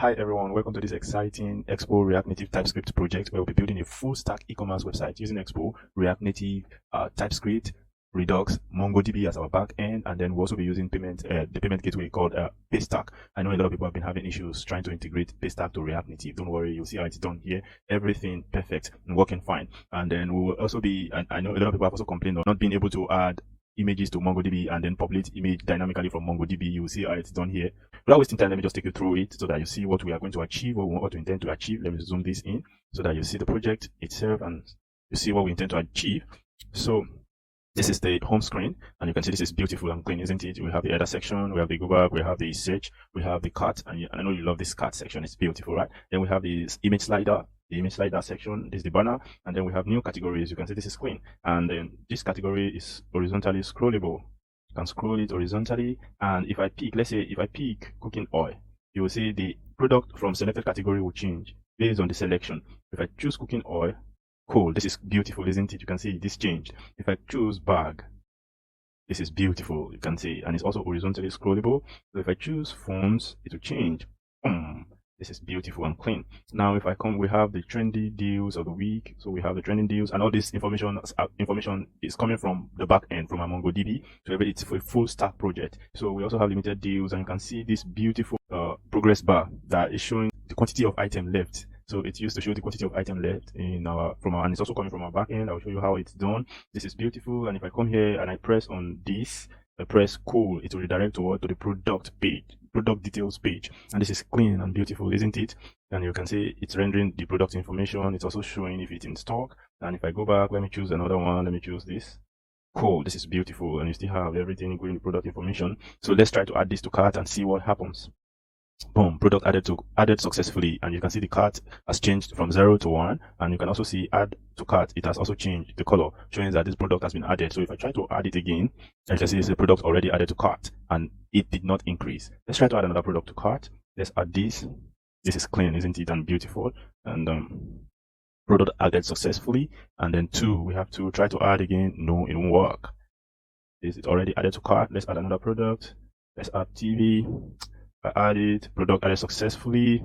Hi everyone, welcome to this exciting Expo React Native TypeScript project where we'll be building a full stack e-commerce website using Expo, React Native, TypeScript, Redux, MongoDB as our backend, and then we'll also be using the payment gateway called Paystack. I know a lot of people have been having issues trying to integrate Paystack to React Native. Don't worry, you'll see how it's done here. Everything perfect and working fine. And then we will also be, and I know a lot of people have also complained of not being able to add images to MongoDB and then populate image dynamically from MongoDB. You will see how it's done here. Without wasting time, let me just take you through it so that you see what we are going to achieve or what we intend to achieve. Let me zoom this in so that you see the project itself and you see what we intend to achieve. So this is the home screen, and you can see this is beautiful and clean, isn't it? We have the header section, we have the go back, we have the search, we have the cart, and I know you love this cart section, it's beautiful, right? Then we have this image slider, the image slider section, this is the banner, and then we have new categories. You can see this is clean, and then this category is horizontally scrollable. You can scroll it horizontally, and if I pick, let's say if I pick cooking oil, you will see the product from selected category will change based on the selection. If I choose cooking oil, cool, this is beautiful, isn't it? You can see this changed. If I choose bag, this is beautiful, you can see, and it's also horizontally scrollable. So if I choose fonts, it will change. This is beautiful and clean. Now if I come, we have the trendy deals of the week. So we have the trending deals, and all this information is coming from the back end, from our MongoDB. So it's for a full stack project. So we also have limited deals, and you can see this beautiful progress bar that is showing the quantity of item left. So it's used to show the quantity of item left in and it's also coming from our backend. I'll show you how it's done. This is beautiful. And if I come here and I press on this, I press cool, it will redirect to the product page, product details page. And this is clean and beautiful, isn't it? And you can see it's rendering the product information. It's also showing if it's in stock. And if I go back, let me choose another one. Let me choose this. Cool, this is beautiful. And you still have everything including the product information. So let's try to add this to cart and see what happens. Boom, product added successfully, and you can see the cart has changed from 0 to 1, and you can also see add to cart, it has also changed the color, showing that this product has been added. So if I try to add it again, you can see this product already added to cart and it did not increase. Let's try to add another product to cart. Let's add this. This is clean, isn't it, and beautiful. And product added successfully. And then 2, we have to try to add again. No, it won't work. This is already added to cart. Let's add another product. Let's add TV. I added, product added successfully,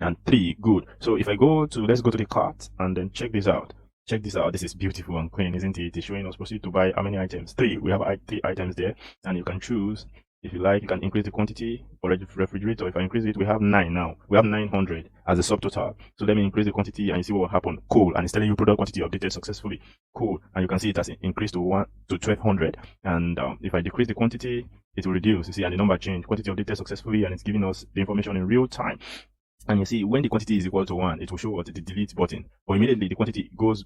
and 3, good. So if I go to, let's go to the cart and then check this out. Check this out. This is beautiful and clean, isn't it? It's showing us proceed to buy how many items? 3. We have 3 items there, and you can choose. If you like, you can increase the quantity for the refrigerator. If I increase it, we have 9 now. We have 900 as a subtotal. So let me increase the quantity and you see what will happen. Cool. And it's telling you product quantity updated successfully. Cool. And you can see it has increased to 1200. And if I decrease the quantity, it will reduce. You see, and the number changed. Quantity updated successfully, and it's giving us the information in real time. And you see, when the quantity is equal to 1, it will show what the delete button. But immediately the quantity goes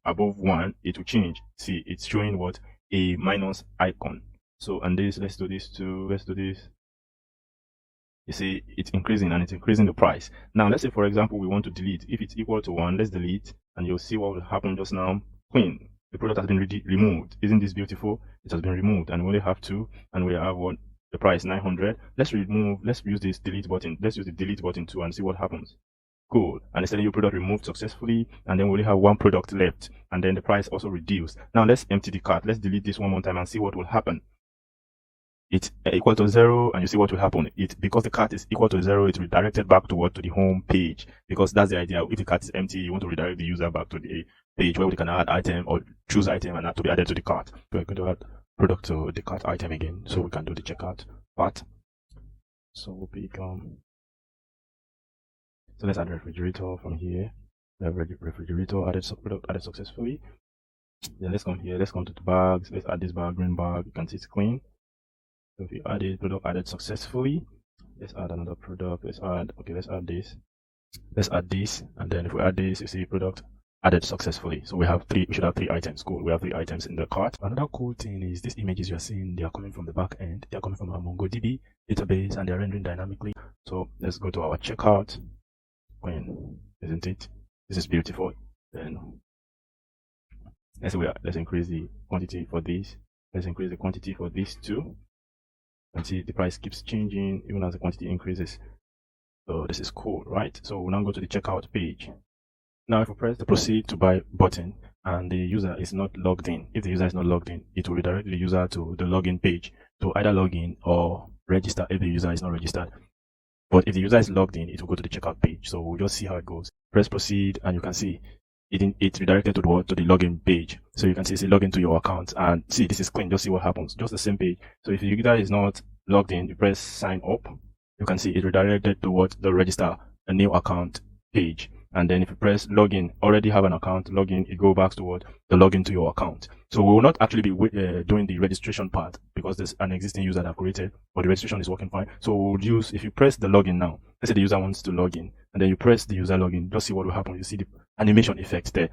above 1, it will change. See, it's showing what a minus icon. So, and this, let's do this too. Let's do this. You see, it's increasing, and it's increasing the price. Now, let's say, for example, we want to delete. If it's equal to 1, let's delete, and you'll see what will happen just now. Clean. The product has been removed. Isn't this beautiful? It has been removed, and we only have 2, and we have what? The price 900. Let's use this delete button. Let's use the delete button too and see what happens. Cool. And it's telling you product removed successfully, and then we only have 1 product left, and then the price also reduced. Now let's empty the cart. Let's delete this one more time and see what will happen. It's equal to 0, and you see what will happen. Because the cart is equal to 0, it's redirected back to the home page, because that's the idea. If the cart is empty, you want to redirect the user back to the page where we can add item or choose item and add to be added to the cart. So we're going to add product to the cart item again, so we can do the checkout part. So we'll pick so let's add refrigerator from here. We have refrigerator added, product added successfully. Then let's come here. Let's come to the bags. Let's add this bag, green bag. You can see it's clean. So if you add it, product added successfully. Let's add another product. Let's add this. Let's add this, and then if we add this, you see product added successfully. So we should have 3 items. Cool. We have 3 items in the cart. Another cool thing is these images you're seeing, they are coming from the back end. They are coming from our MongoDB database, and they're rendering dynamically. So let's go to our checkout. Clean, isn't it? This is beautiful. Then let's increase the quantity for this. Let's increase the quantity for this too. And see the price keeps changing even as the quantity increases. So this is cool, right? So we'll now go to the checkout page. Now if we press the proceed to buy button and the user is not logged in, if the user is not logged in, it will redirect the user to the login page to either log in or register if the user is not registered. But if the user is logged in, it will go to the checkout page. So we'll just see how it goes. Press proceed, and you can see it's redirected to the login page. So you can see it's a login to your account, and see this is clean. Just see what happens. Just the same page. So if the user is not logged in, you press sign up. You can see it redirected towards the register a new account page. And then if you press login, already have an account, login, it go back toward the login to your account. So we will not actually be doing the registration part because there's an existing user that I've created, but the registration is working fine. So we'll use, if you press the login now, let's say the user wants to log in, and then you press the user login, just see what will happen. You see the animation effect there.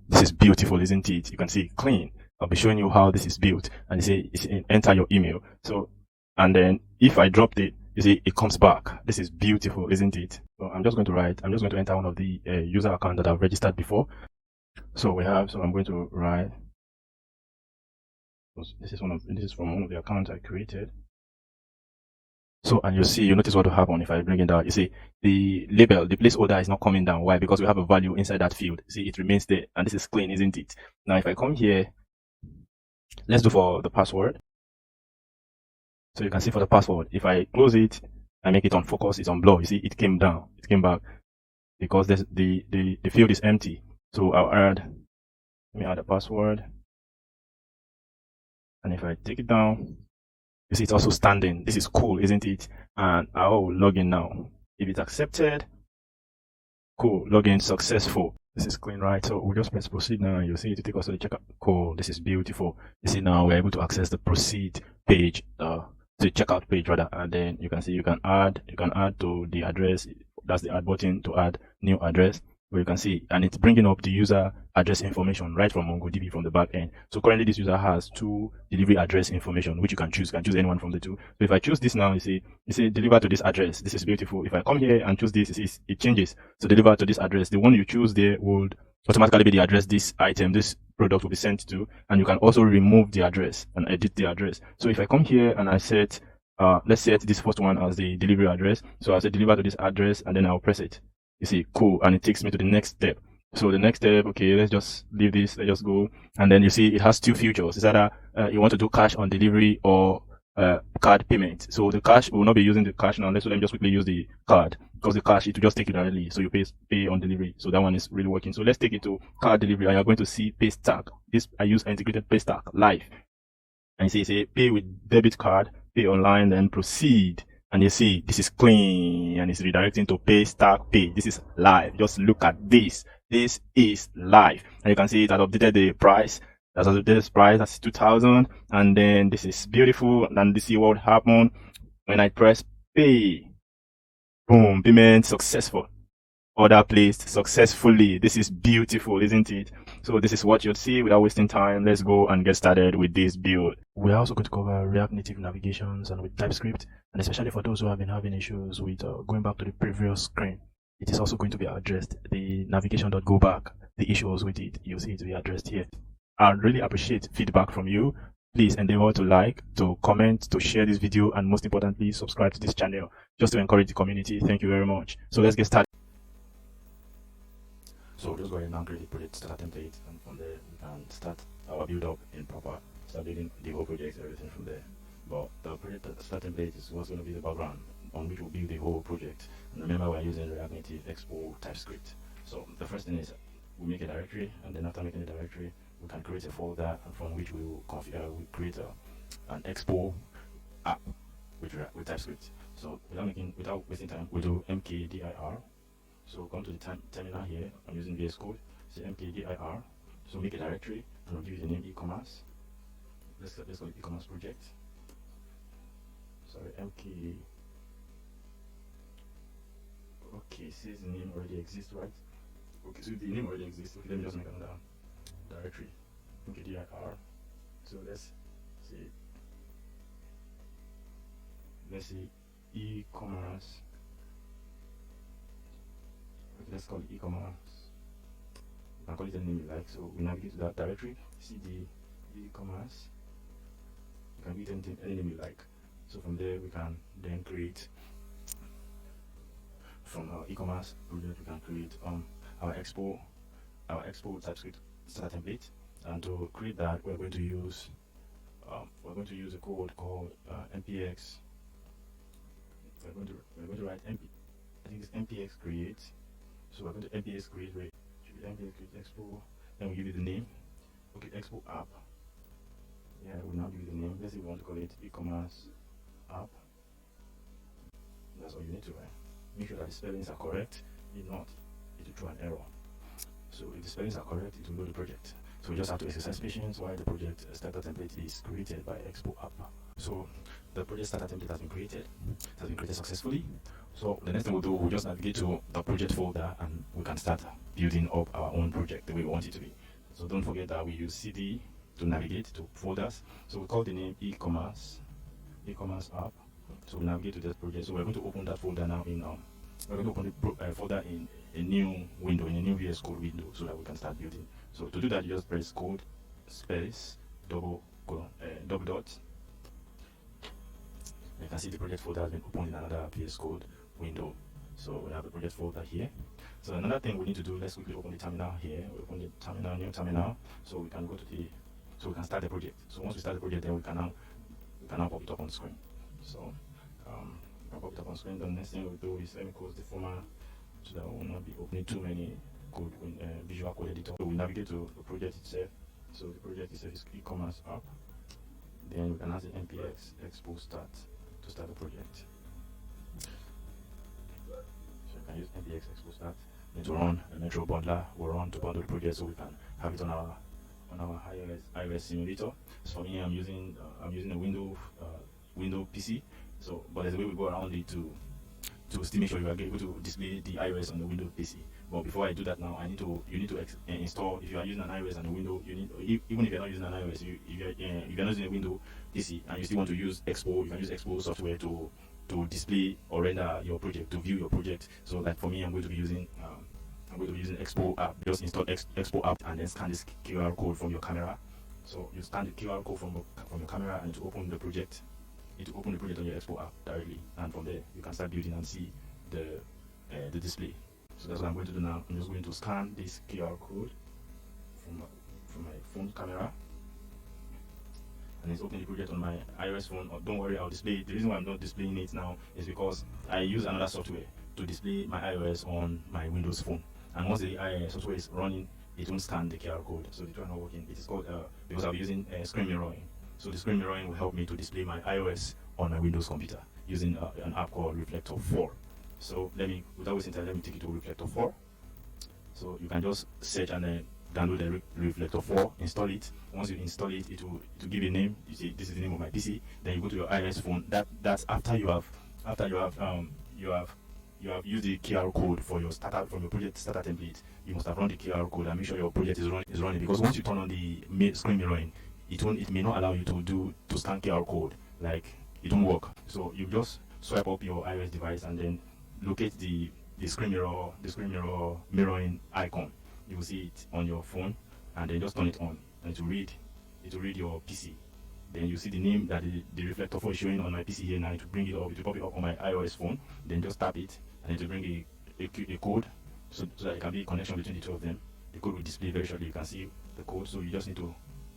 This is beautiful, isn't it? You can see clean. I'll be showing you how this is built, and you say it's enter your email. So, and then if I dropped it, you see it comes back. This is beautiful, isn't it? So I'm just going to enter one of the user account that I've registered before. So I'm going to write, this is from one of the accounts I created. So, and you notice what will happen if I bring it down. You see the label, the placeholder is not coming down. Why? Because we have a value inside that field. See, it remains there, and this is clean, isn't it? Now, if I come here, let's do for the password. So you can see for the password, if I close it, I make it on focus, it's on blur. You see, it came down, it came back because the field is empty. So let me add a password. And if I take it down, you see it's also standing. This is cool, isn't it? And I'll log in now. If it's accepted, cool, login successful. This is clean, right? So we'll just press proceed now, and you'll see it to take us to the checkout. Cool, this is beautiful. You see now we're able to access the proceed page, the checkout page rather, and then you can see you can add to the address. That's the add button to add new address, where you can see, and it's bringing up the user address information right from MongoDB from the back end. So currently this user has 2 delivery address information, which you can choose anyone from the 2. So if I choose this now, you see deliver to this address. This is beautiful. If I come here and choose this, it changes. So deliver to this address. The one you choose there would automatically be the address this product will be sent to, and you can also remove the address and edit the address. So if I come here and I set, let's set this first one as the delivery address. So I'll say deliver to this address, and then I'll press it. You see, cool, and it takes me to the next step. So the next step, okay, let's just leave this, let's just go. And then you see it has 2 features. It's either you want to do cash on delivery or card payment. So the cash, will not be using the cash now. Let me just quickly use the card, because the cash, it will just take it directly. So you pay on delivery. So that one is really working. So let's take it to card delivery, and you're going to see pay stack. This, I use integrated pay stack live. And you see pay with debit card, pay online, then proceed. And you see this is clean, and it's redirecting to pay stack pay. This is live. Just look at this. This is live, and you can see it has updated the price. That's updated this price. That's 2,000, and then this is beautiful. And this is what happened when I press pay. Boom, payment successful. Order placed successfully. This is beautiful, isn't it? So this is what you'll see. Without wasting time, let's go and get started with this build. We're also going to cover React Native navigations and with TypeScript, and especially for those who have been having issues with going back to the previous screen, it is also going to be addressed. The navigation.go back, the issues with it, you'll see it to be addressed here. I really appreciate feedback from you. Please endeavor to like, to comment, to share this video, and most importantly, subscribe to this channel just to encourage the community. Thank you very much. So let's get started. So just go ahead and create a project starter template, and from there we can start our build up in proper, start building the whole project, everything from there. But the project starter template is what's going to be the background on which we'll build the whole project. And remember, we're using React Native Expo TypeScript. So the first thing is we make a directory, and then after making a directory, we can create a folder, and from which we will create an Expo app with TypeScript. So without wasting time, we'll do mkdir. So come to the terminal here. I'm using VS Code. Say mkdir. So make a directory, and we'll give it the name e-commerce. Let's call it e-commerce project. Sorry, mk. Okay, it says the name already exists, right? Okay, so the name already exists. Okay, let me just make another directory. mkdir. So let's see e-commerce. Okay, let's call it e-commerce. You can call it any name you like. So we navigate to that directory, cd e-commerce. You can give it any name you like. So from there we can then create, from our e-commerce project, we can create our Expo TypeScript starter template. And to create that, we're going to use a code called npx we're going to write MP. I think it's npx create. So we're going to npx create. Wait, should be npx create expo. Then we give it the name. Okay, Expo app. Yeah, we'll now give it the name. Let's say we want to call it e-commerce app. That's all you need to write. Make sure that the spellings are correct. If not, it will throw an error. So if the spellings are correct, it will load the project. So we just have to exercise patience while the project starter template is created by Expo app. So the project starter template has been created. It has been created successfully. So the next thing we'll do, we'll just navigate to the project folder and we can start building up our own project the way we want it to be. So don't forget that we use CD to navigate to folders. So we call the name e-commerce app. So we navigate to this project. So we're going to open that folder now in we're going to open the folder in a new window, in a new VS Code window, so that we can start building. So to do that, you just press code space double dot. You can see the project folder has been opened in another VS Code window. So we have the project folder here. So another thing we need to do, let's quickly open the terminal here. We open the terminal, new terminal, so we can go to the, so we can start the project. So once we start the project, then we can now pop it up on screen. So pop it up on screen. The next thing we'll do is let me close the format so that we will not be opening too many code visual code editor. So we navigate to the project itself. So the project itself is e-commerce app. Then we can add the npx expo start to start the project. So you can use npx expo start. Then to run a metro bundler, we'll run to bundle the project so we can have it on our iOS simulator. So for me, I'm using a window PC. So, but there's a way we go around it to still make sure you are able to display the iOS on the Windows PC. But before I do that now, you need to install. If you are using an iOS and a Windows, you need, even if you're not using an iOS, if you're not using a Windows PC and you still want to use Expo, you can use Expo software to display or render your project, to view your project. So like for me, I'm going to be using Expo app. Just install Expo app and then scan this QR code from your camera. So you scan the QR code from your camera and to open the project. To open the project on your Expo app directly, and from there you can start building and see the display. So that's what I'm going to do now. I'm just going to scan this QR code from my phone camera, and it's opening the project on my iOS phone. Or don't worry, I'll display it. The reason why I'm not displaying it now is because I use another software to display my iOS on my Windows phone, and once the software is running, it won't scan the QR code, so the two are not working. It is called because I'll be using screen mirroring. So the screen mirroring will help me to display my iOS on my Windows computer using an app called Reflector 4. So without wasting time, let me take you to Reflector 4. So you can just search and then download the Reflector 4, install it. Once you install it, it will give a name. You see, this is the name of my PC. Then you go to your iOS phone. That's after you have used the QR code for your project starter template. You must have run the QR code and make sure your project is running, because once you turn on the screen mirroring, it may not allow you to scan QR code, like it won't work. So you just swipe up your iOS device and then locate the screen mirror mirroring icon. You will see it on your phone, and then just turn it on, and it will read your PC. Then you see the name that the Reflector 4 is showing on my PC here now. It will bring it up, it will pop it up on my iOS phone. Then just tap it, and it will bring a code, so that it can be a connection between the two of them. The code will display very shortly. You can see the code, so you just need to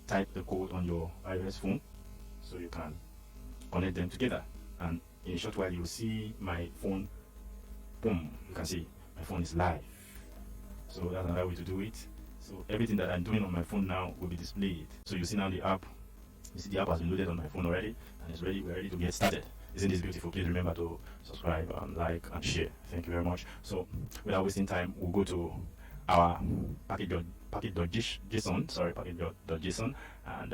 type the code on your iOS phone so you can connect them together, and in a short while you'll see my phone. Boom, you can see my phone is live. So that's another way to do it. So everything that I'm doing on my phone now will be displayed. So you see now the app. You see the app has been loaded on my phone already, and it's ready. We're ready to get started. Isn't this beautiful? Please remember to subscribe and like and share. Thank you very much. So without wasting time, we'll go to our package.json, and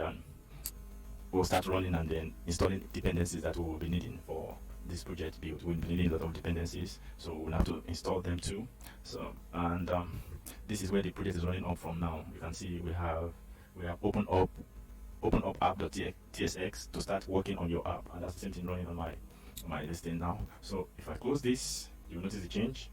we'll start running and then installing dependencies that we will be needing for this project build. We'll be needing a lot of dependencies, so we'll have to install them too. So and this is where the project is running up from now. You can see we have open up app.tsx to start working on your app, and that's the same thing running on my listing now. So if I close this, you'll notice the change.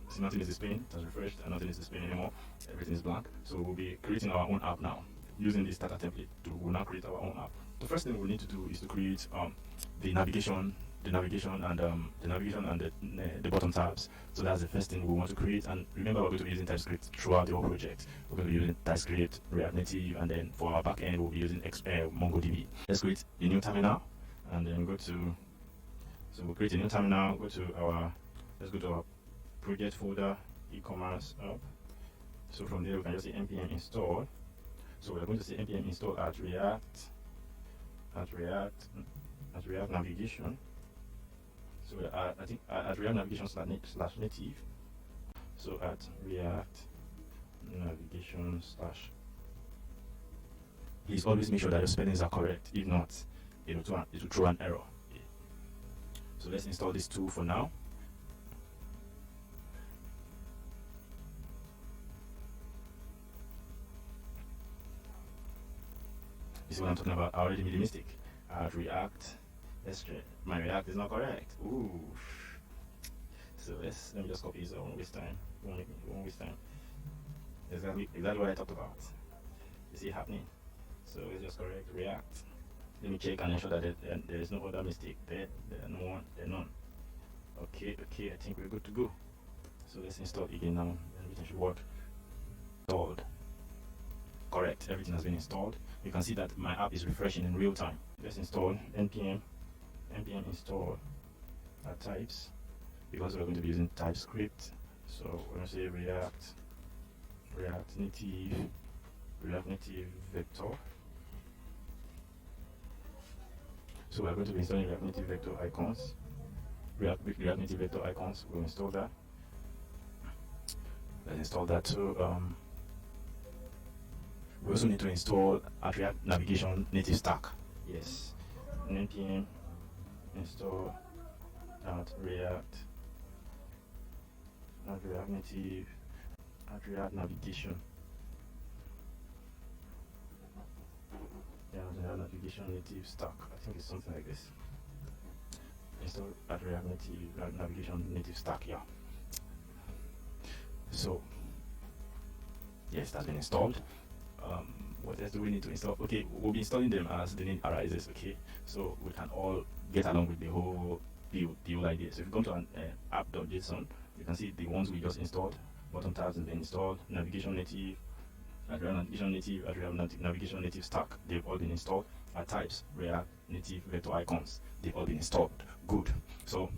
See, nothing is displaying. It has refreshed and nothing is displaying anymore. Everything is blank. So we'll be creating our own app now using the starter template. We'll now create our own app. The first thing we need to do is to create the navigation and the bottom tabs. So that's the first thing we want to create. And remember, we're going to be using TypeScript throughout the whole project. We're going to be using TypeScript, React Native, and then for our backend, we'll be using MongoDB. Let's create a new terminal, and then go to So we'll create a new terminal, let's go to our project folder, E-Commerce App. So from there we can just say npm install. So we're going to say npm install at React navigation. So I think at React navigation slash native. So at React navigation slash. Please always make sure that your spellings are correct. If not, it will throw an error. So let's install this tool for now. This is what I'm talking about. I already made a mistake. At React, my React is not correct. Ooh. So let me just copy this. I won't waste time. Won't waste time. Exactly what I talked about. You see it happening. So let's just correct React. Let me check and ensure that there is no other mistake. There are none. Okay, I think we're good to go. So let's install it again now, and everything should work. Installed. Correct, everything has been installed. You can see that my app is refreshing in real time. Let's install npm install our types, because we're going to be using TypeScript. So we're going to say React Native Vector. So we're going to be installing React Native Vector icons. React Native Vector icons. We'll install that. Let's install that too. We also need to install a React Navigation Native Stack. Yes, npm install at React Navigation. Yeah, React Navigation Native Stack. I think it's something like this. Install at React Navigation Native Stack. Yeah. So yes, that's been installed. What else do we need to install? Okay, we'll be installing them as the need arises. Okay, so we can all get along with the whole idea. So if you go to an app.json, you can see the ones we just installed. Bottom tabs have been installed. Navigation native, navigation native stack, they've all been installed. Our types, React Native Vector icons, they've all been installed. Good. So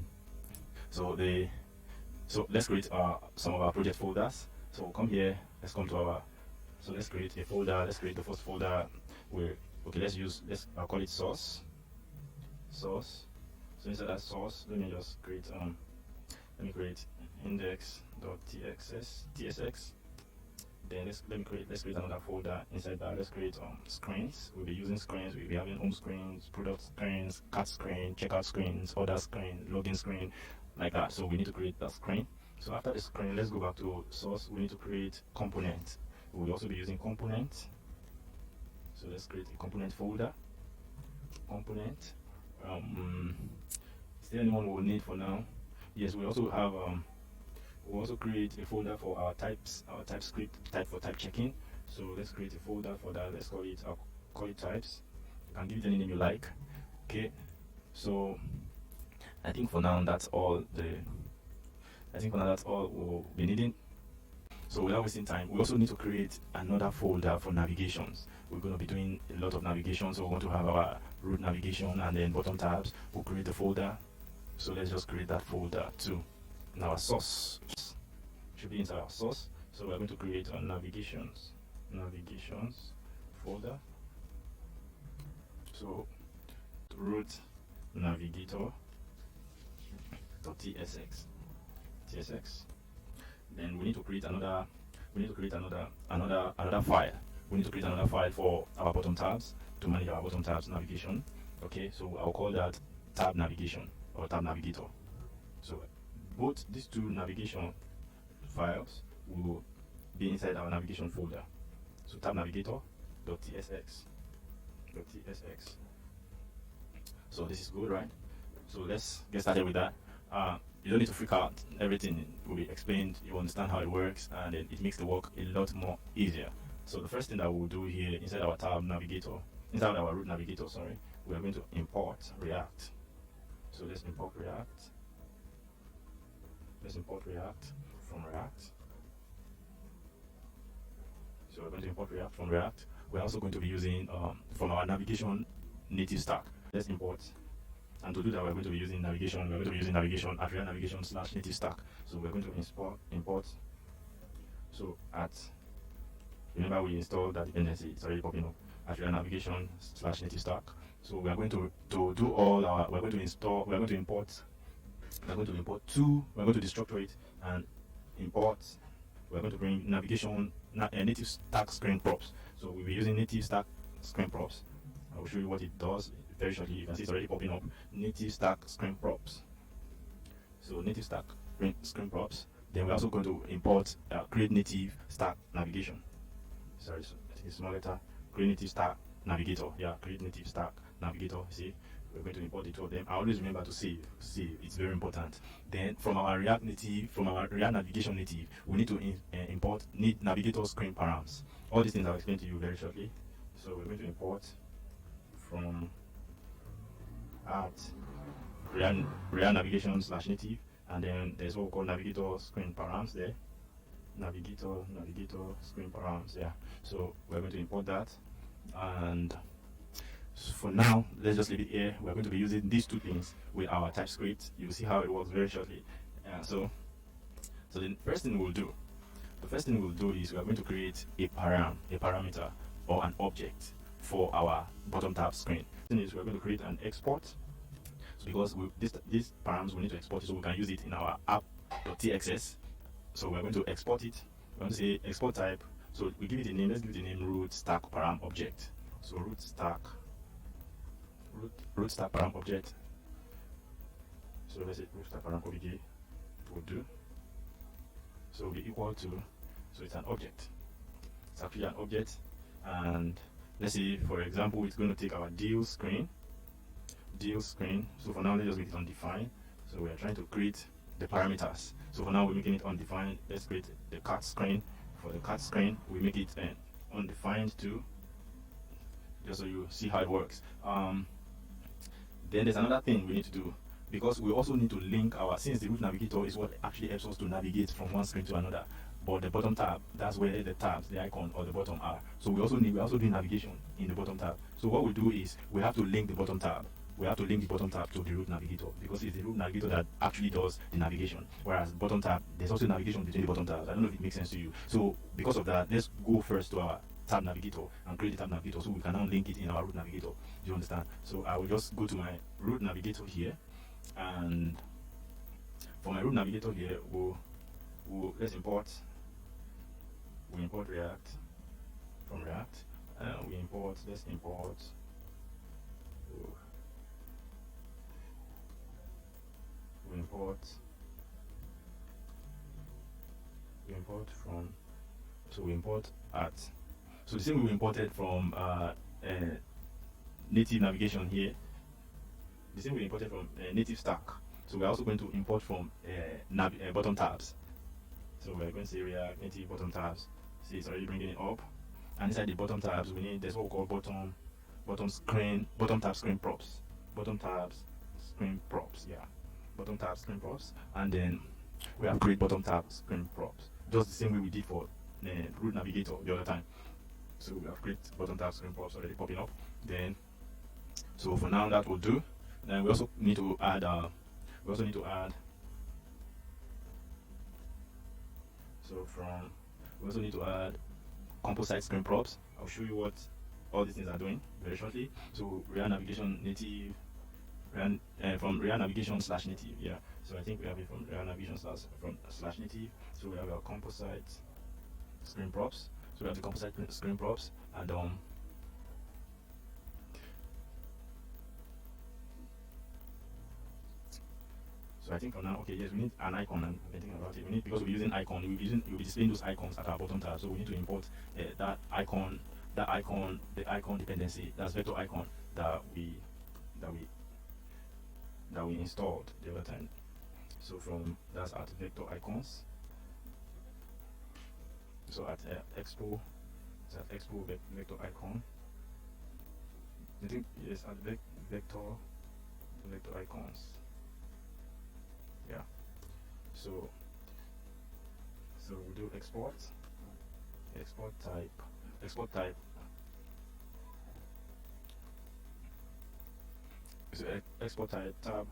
let's create some of our project folders. So we'll come here. Let's come to our. So let's create a folder. Let's create the first folder. Let's call it source. So inside that source, let me create index.tsx. Then let's create another folder. Inside that, let's create screens. We'll be using screens. We'll be having home screens, product screens, cart screen, checkout screens, order screen, login screen, like that. So we need to create that screen. So after the screen, let's go back to source. We need to create component. We'll also be using component. So let's create a component folder. Component. Is there anyone we'll need for now? Yes, we also have we'll also create a folder for our types, our TypeScript type for type checking. So let's create a folder for that. Let's call it types. You can give it any name you like. Okay. So I think for now that's all we'll be needing. So without wasting time, we also need to create another folder for navigations. We're going to be doing a lot of navigation, so we want to have our root navigation and then bottom tabs. We'll create the folder. So let's just create that folder too. Now our source should be inside our source. So we're going to create a navigations folder. So root navigator.tsx. Then we need to create another file. We need to create another file for our bottom tabs to manage our bottom tabs navigation. Okay, so I'll call that tab navigation or tab navigator. So both these two navigation files will be inside our navigation folder. So tab navigator.tsx. So this is good, right? So let's get started with that. You don't need to freak out. Everything will be explained. You understand how it works, and then it makes the work a lot more easier. So the first thing that we'll do here inside our tab navigator, inside our root navigator, sorry, we are going to import React. So let's import React. Let's import React from React. So we're going to import React from React. We're also going to be using from our navigation native stack. Let's import And to do that, we're going to be using navigation. We're going to be using navigation at React Navigation / native stack. So we're going to import. So remember we installed that dependency. It's already popping up at React Navigation / native stack. So we are going to do all our. We're going to install. We're going to import. We're going to import two. We're going to destructure it and import. We're going to bring navigation native stack screen props. So we'll be using native stack screen props. I will show you what it does very shortly. You can see it's already popping up. Native stack screen props. So native stack screen props. Then we're also going to import create native stack navigation. Sorry, so I think it's small letter. Create native stack navigator. Yeah, create native stack navigator. See, we're going to import the two of them. I always remember to save. It's very important. Then from our React Navigation native, we need to import navigator screen params. All these things I'll explain to you very shortly. So we're going to import from React Navigation / native, and then there's what we call navigator screen params there. Navigator screen params. Yeah. So we're going to import that, and for now, let's just leave it here. We're going to be using these two things with our TypeScript. You'll see how it works very shortly. So the first thing we'll do is we are going to create a parameter or an object for our bottom tab screen. The thing is, we're going to create an export. So because these params we need to export it so we can use it in our app.txs. So we're going to export it. We're going to say export type. So we give it a name. Let's give it a name root stack param object. So root stack param object. So let's say root stack param obj will do. So will be equal to. So it's an object. It's actually an object. And let's say, for example, it's going to take our deal screen. So for now, let's just make it undefined. So we are trying to create the parameters. So for now, we're making it undefined. Let's create the cart screen. For the cart screen, we make it undefined too, just so you see how it works. Then there's another thing we need to do, because we also need to link since the root navigator is what actually helps us to navigate from one screen to another. But the bottom tab, that's where the tabs, the icon or the bottom are. So we're also doing navigation in the bottom tab. So what we do is we have to link the bottom tab. We have to link the bottom tab to the root navigator, because it's the root navigator that actually does the navigation. Whereas bottom tab, there's also navigation between the bottom tabs. I don't know if it makes sense to you. So because of that, let's go first to our tab navigator and create the tab navigator so we can now link it in our root navigator. Do you understand? So I will just go to my root navigator here, and for my root navigator here, let's import. We import React from React. Let's import. We import from. So we import at. So the same we imported from native navigation here. The same we imported from native stack. So we're also going to import from bottom tabs. So we're going to say React native bottom tabs. See, it's already bringing it up. And inside the bottom tabs, there's what we call bottom tab screen props. Bottom tabs screen props. Yeah. Bottom tab screen props, and then we have create bottom tab screen props, just the same way we did for the root navigator the other time. So we have create bottom tab screen props already popping up. Then, so for now that will do. Then we also need to add. We also need to add composite screen props. I'll show you what all these things are doing very shortly. So React Navigation native. From React Navigation / native, yeah. So I think we have it from React Navigation / native. So we have our composite screen props. So we have the composite screen props, and so I think for now, okay, yes, we need an icon. I'm thinking about it. Because we're using icon, we'll be displaying those icons at our bottom tab. So we need to import the icon dependency. That's vector icon that we installed the other time. So that's at vector icons. So at Expo, it's at Expo vector icon. I think yes, at vector icons. Yeah. So we do export type So export type tab.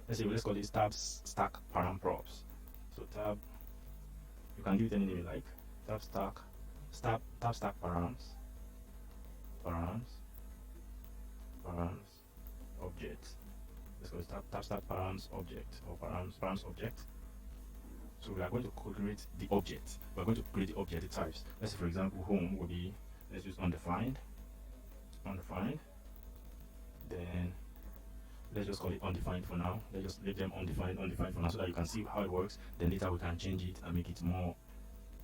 Let's call this tab stack param props. So tab, you can give it any name you like. Tab stack params object. Let's call it tab stack params object, or params object. So we are going to create the object. We're going to create the object, the types. Let's say, for example, home will be, let's use undefined. Then let's just call it undefined for now. Let's just leave them undefined for now, so that you can see how it works. Then later we can change it and make it more.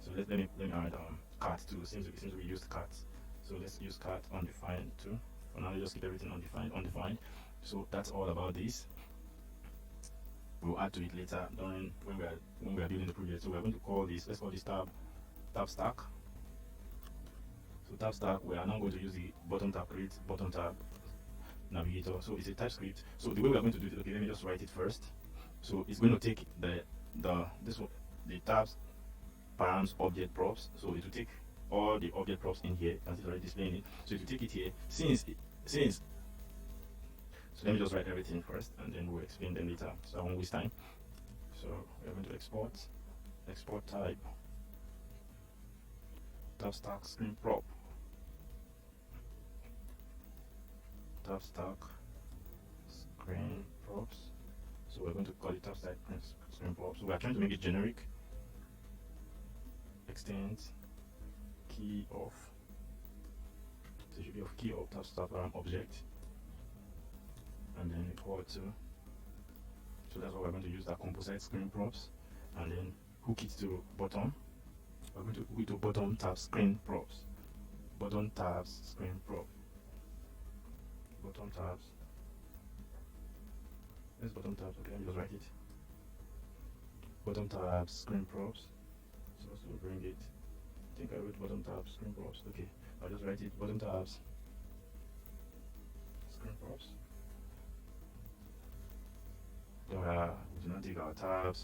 So let me add cat too. Since we used cat, so let's use cat undefined too. For now, let's just keep everything undefined. So that's all about this. We'll add to it later during when we are building the project. So we're going to call this, let's call this tab stack. So tab stack, we are now going to use the bottom tab create bottom tab navigator. So it's a TypeScript. So the way we are going to do it, okay, let me just write it first. So it's going to take the tabs params object props. So it will take all the object props in here, as it's already displaying it. So it will take it here. So let me just write everything first, and then we'll explain them later, so I won't waste time. So we're going to export type tab stack screen prop, tab stack screen props. So we're going to call it tab stack screen props. So we are trying to make it generic. Extends key of, so it should be of key of tab stack object, and then equal to, so that's what we're going to use, that composite screen props, and then hook it to bottom. We're going to hook it to bottom tab screen props, bottom tabs screen prop, bottom tabs. There's bottom tabs. Okay, let me just write it. Bottom tabs screen props. So we'll bring it. I think I wrote bottom tabs screen props. Okay, I'll just write it. Bottom tabs screen props. Then we now take our tab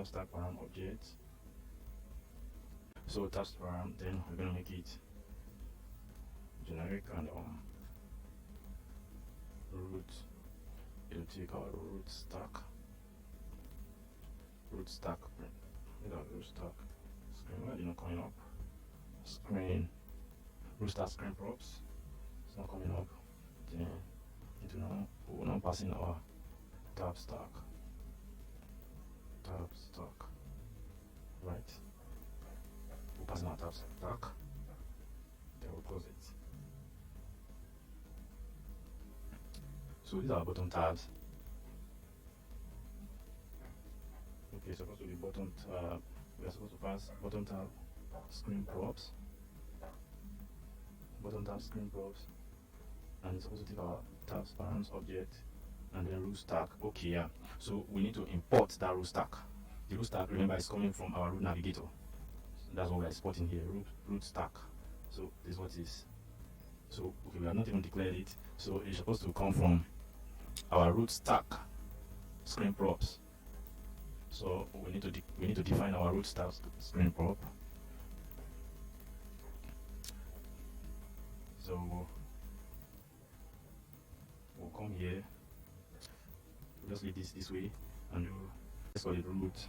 stack param objects. So tab param, then we're gonna make it generic, and root. It'll take our root stack root stack screen. Why are they not coming up? Screen root stack screen props. It's not coming up. Then into now we're now passing our tab stack, right? We'll pass in our tab stack, then we'll close it. So these are our bottom tabs. Okay, supposed to be bottom tab. We are supposed to pass bottom tab screen props, and it's supposed to take our tabs params object, and then root stack. Okay, yeah. So we need to import that root stack. The root stack, remember, is coming from our root navigator. So that's what we're exporting here, root stack. So this is what it is. So okay, we have not even declared it. So it's supposed to come from our root stack screen props. So we need to define our root stack screen prop. So we'll come here. We'll just leave this way, and let's call it root.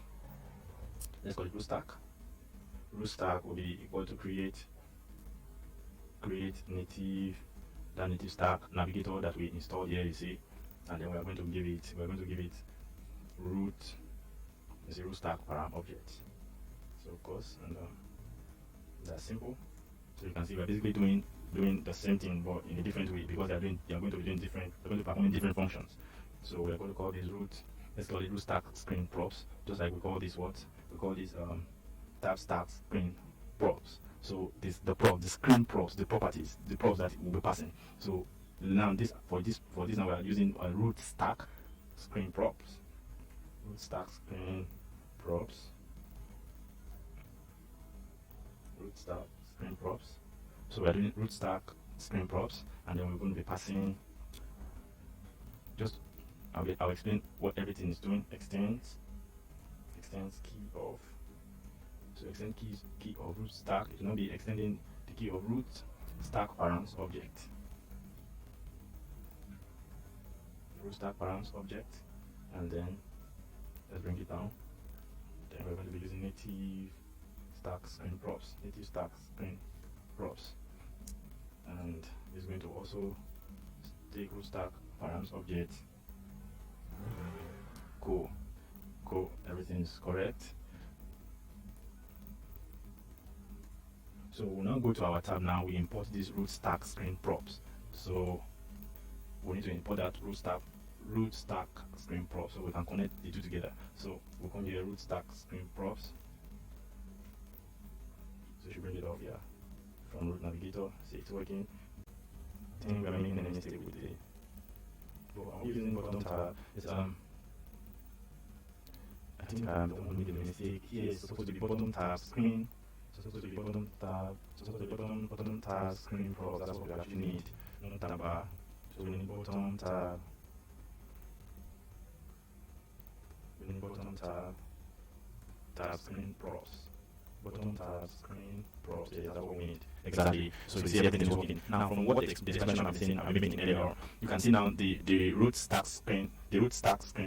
Let's call it root stack. Root stack will be equal to create native stack navigator that we installed here, you see, and then we're going to give it root. It's a root stack param object. So of course, and that's simple. So you can see we're basically doing the same thing, but in a different way, because they're going to be doing different. They're going to perform different functions. So we're going to call this root. Let's call it root stack screen props, just like we call this tab stack screen props. So the screen props, the properties, the props that it will be passing. So now for this now we are using a root stack screen props. Root stack screen props. Root stack screen props. So we are doing root stack screen props, and then we're going to be passing. I'll explain what everything is doing. Extends key of. So extend key of root stack. It will not be extending the key of root stack params object. root stack params object, and then let's bring it down. Then we're going to be using native stack screen props, and it's going to also take root stack params object. Cool, everything's correct. So we'll now go to our tab. Now we import this root stack screen props. So we need to import that root stack screen props so we can connect the two together. So we'll come here, root stack screen props. So you should bring it up here from root navigator. See, it's working. I think we're making a mistake with the. I'm using bottom tab. It's I think I'm the one who made a mistake. Here it's supposed to be bottom tab screen. It's supposed to be bottom tab screen props. That's what we actually need. Not tab bar. So we need bottom tab. We need bottom tab screen props. Bottom tab screen props. Yeah, that's what we need. Exactly. So you see everything is working. Now from what the explanation I've seen, I've been making earlier, you can see now the root stack screen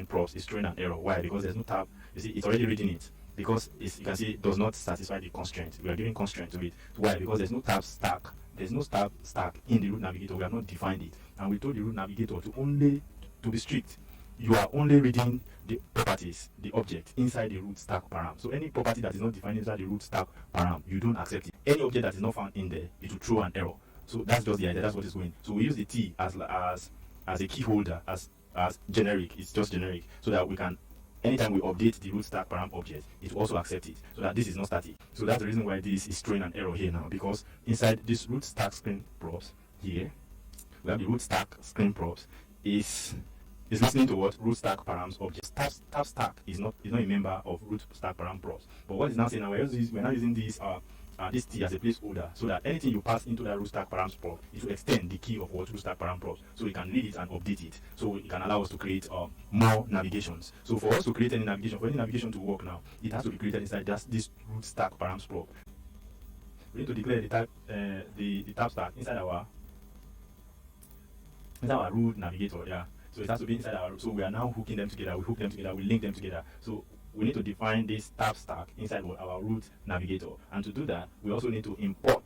props is throwing an error. Why? Because there's no tab. You see, it's already reading it. Because you can see it does not satisfy the constraint. We are giving constraint to it. Why? Because there's no tab stack. There's no tab stack in the root navigator. We have not defined it, and we told the root navigator to be strict. You are only reading the properties, the object inside the root stack param. So any property that is not defined inside the root stack param, you don't accept it. Any object that is not found in there, it will throw an error. So that's just the idea. That's what it's going. So we use the T as a key holder, as generic. It's just generic, so that we can. Anytime we update the root stack param object, it will also accept it, so that this is not static. So that's the reason why this is throwing an error here now, because inside this root stack screen props here, we have the root stack screen props is listening to what root stack params object. Tab stack is not a member of root stack param props. But what is now saying now, we're now using this T as a placeholder, so that anything you pass into that root stack params prop, it will extend the key of what root stack param props, so we can read it and update it, so it can allow us to create more navigations. So for us to create any navigation to work now, it has to be created inside just this root stack params prop. We need to declare the type the tab stack inside our root navigator. Yeah, so it has to be inside our. So we are now hooking them together. We hook them together. We link them together. So we need to define this tab stack inside our root navigator, and to do that, we also need to import.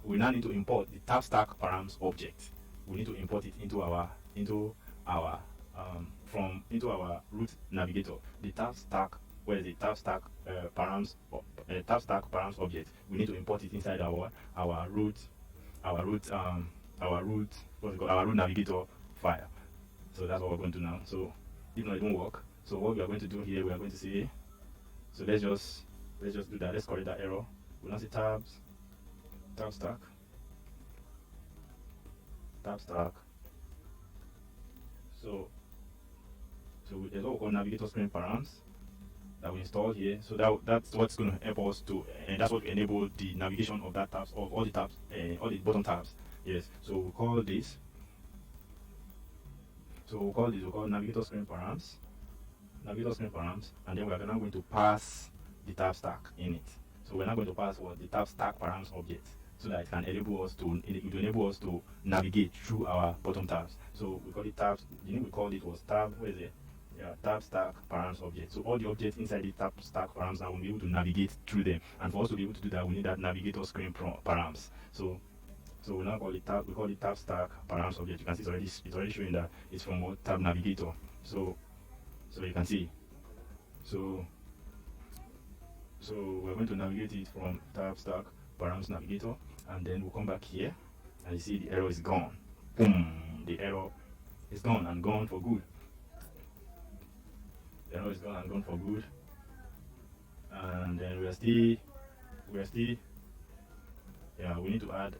We now need to import the tab stack params object. We need to import it into our root navigator. The tab stack, where is the tab stack params object? We need to import it inside our root navigator file. So that's what we're going to do now. So if not, it won't work. So what we are going to do here, we are going to say, so let's just do that. Let's correct that error. We'll now say tab stack. So there's what we call navigator screen params that we installed here. So that's what's going to help us to, and that's what will enable the navigation of that tabs, of all the tabs, all the bottom tabs. Yes. So we'll call this. We'll call navigator screen params. And then we are now going to pass the tab stack in it. So we're now going to pass the tab stack params object, so that it can enable us to navigate through our bottom tabs. So we call it tabs. The name we called it was tab. Where is it? Yeah, tab stack params object. So all the objects inside the tab stack params now will be able to navigate through them. And for us to be able to do that, we need that navigator screen params. So we now call it tab. We call it tab stack params object. You can see it's already showing that it's from what tab navigator. So you can see. So we're going to navigate it from tab stack params navigator, and then we'll come back here, and you see the error is gone. Boom! The error is gone and gone for good. The error is gone and gone for good. And then we're still. Yeah, we need to add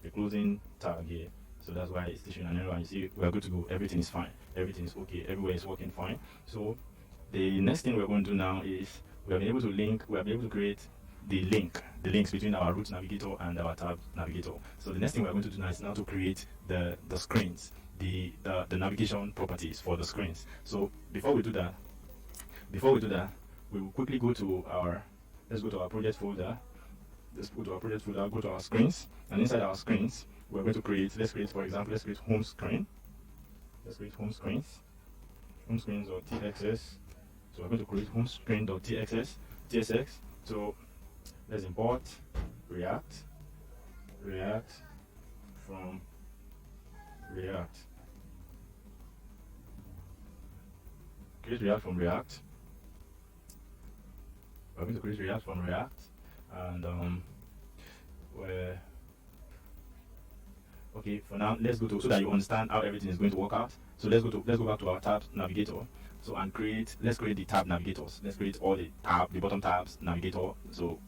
a closing tag here. So that's why it's showing an error, and you see we're good to go. Everything is fine. Everything is okay. Everywhere is working fine. So the next thing we're going to do now is we have been able to create the links between our root navigator and our tab navigator. So the next thing we're going to do now is to create the screens, the navigation properties for the screens. So before we do that, we will quickly go to our project folder. Let's go to our project folder, go to our screens, and inside our screens, we're going to create, let's create home screen. let's create home screens, home screens.txs. So we're going to create home screen.tsx. So let's import React from React. Create React from React. We're going to create React from React, and where okay, for now let's go to, so that you understand how everything is going to work out. So let's go back to our tab navigator. So and let's create the tab navigators. Let's create all the bottom tabs navigator. So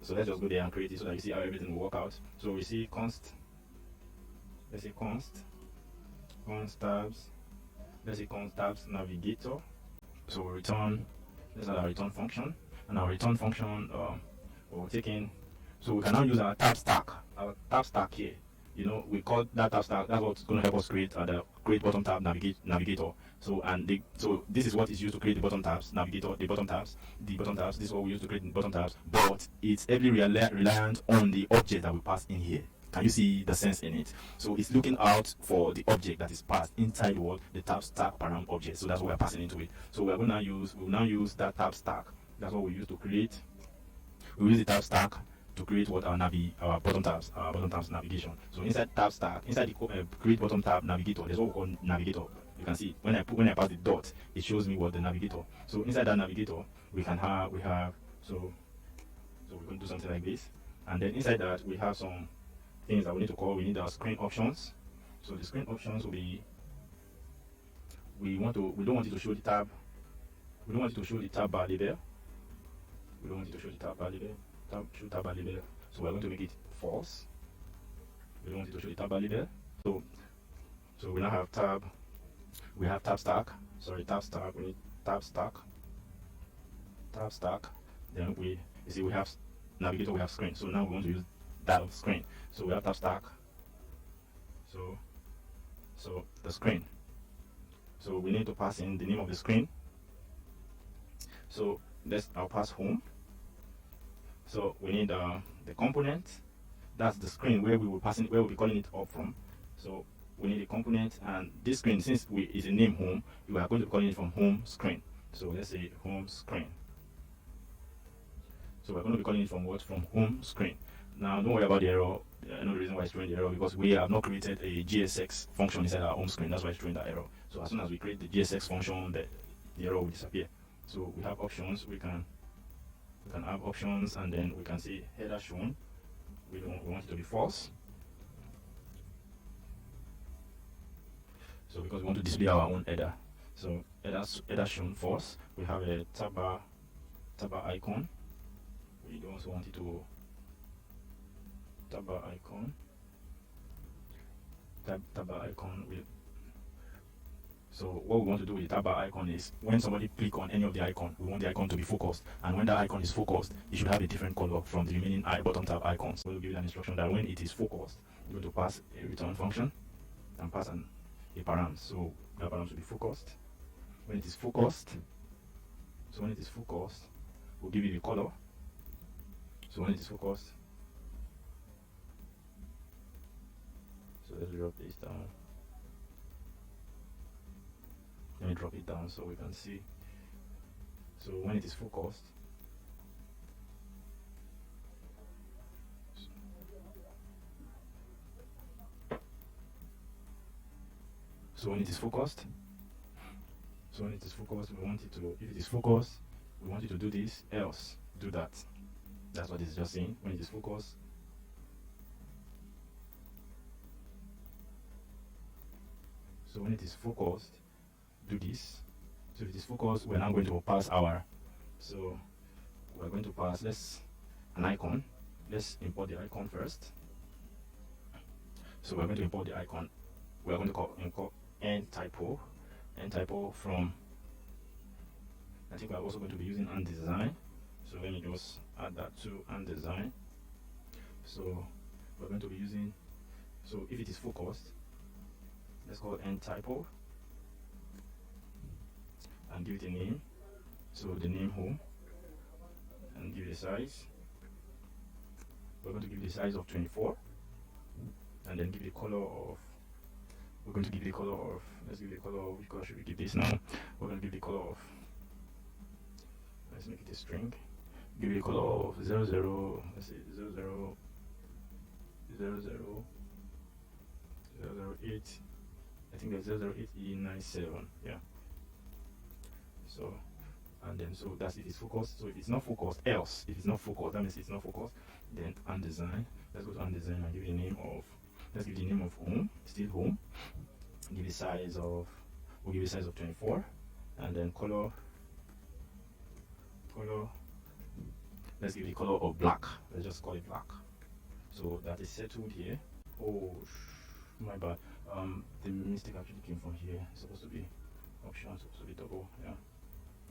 let's just go there and create it so that you see how everything will work out. So we see const tabs. Let's say const tabs navigator. So we return, let's add our return function, and our return function we'll take in. So we can now use our tab stack here. You know, we call that tab stack. That's what's going to help us create the bottom tab navigator. So so this is what is used to create the bottom tabs navigator. The bottom tabs. This is what we use to create the bottom tabs. But it's heavily reliant on the object that we pass in here. Can you see the sense in it? So it's looking out for the object that is passed inside the tab stack param object. So that's what we're passing into it. So we'll now use that tab stack. That's what we use to create. We use the tab stack to create what our bottom tabs navigation. So inside tab stack, inside the create bottom tab navigator, there's what we call navigator. You can see when I pass the dot, it shows me what the navigator. So inside that navigator, we have so we're going to do something like this, and then inside that we have some things that we need to call. We need our screen options. So the screen options will be, we don't want it to show the tab. We don't want it to show the tab bar label. We don't want it to show the tab bar label. Tab bar label. So we're going to make it false. We don't want it to show the tab bar label. So we now have tab. We have tab stack. Sorry, tab stack. We need tab stack. Tab stack. Then you see we have navigator. We have screen. So now we want to use that of screen. So we have tab stack. So the screen. So we need to pass in the name of the screen. So I'll pass home. So we need the component. That's the screen where we'll be calling it up from. So we need a component, and this screen, since is a name home, we are going to be calling it from home screen. So let's say home screen. So we're going to be calling it from what? From home screen. Now don't worry about the error. I know the reason why it's throwing the error, because we have not created a JSX function inside our home screen. That's why it's throwing that error. So as soon as we create the JSX function, the error will disappear. So we have options. We can have options, and then we can see header shown. We want it to be false. So because we want to display our own header, so header shown false. We have a tab bar icon. We also want it to tab bar icon. Tab bar icon. So what we want to do with the tab bar icon is, when somebody click on any of the icon, we want the icon to be focused, and when that icon is focused, it should have a different color from the remaining bottom tab icons. So we'll give you an instruction that when it is focused, you're going to pass a return function and pass a param. So that param should be focused. When it is focused, we'll give you the color. So when it is focused, so let's drop this down. Let me drop it down so we can see. So when it is focused, we want it to, if it is focused, we want you to do this, else do that. That's what it's just saying. When it is focused, so when it is focused, do this. So if it is focused, we're now going to pass we're going to pass an icon. Let's import the icon first. So we're going to import the icon. We're going to import end typo from, I think we're also going to be using undesign. So let me just add that to undesign. So we're going to be using, so if it is focused, let's call end typo and give it a name. So the name home, and give it a size. We're going to give it a size of 24, and then give it a color of, we're going to give the color of, let's give the color of, which color should we give this now? We're going to give the color of, let's make it a string. Give it a color of 00, let's say 00, 00, 008. I think that's 008E97. Yeah. So, and then so that's if it's focused. So if it's not focused, else if it's not focused, that means it's not focused. Then undesign. Let's go to undesign and give it a name of. Let's give the name of home. Still home. Give it size of. We'll give it size of 24, and then color. Let's give it color of black. Let's just call it black. So that is settled here. Oh, my bad. The mistake actually came from here. It's supposed to be option, supposed to be double. Yeah,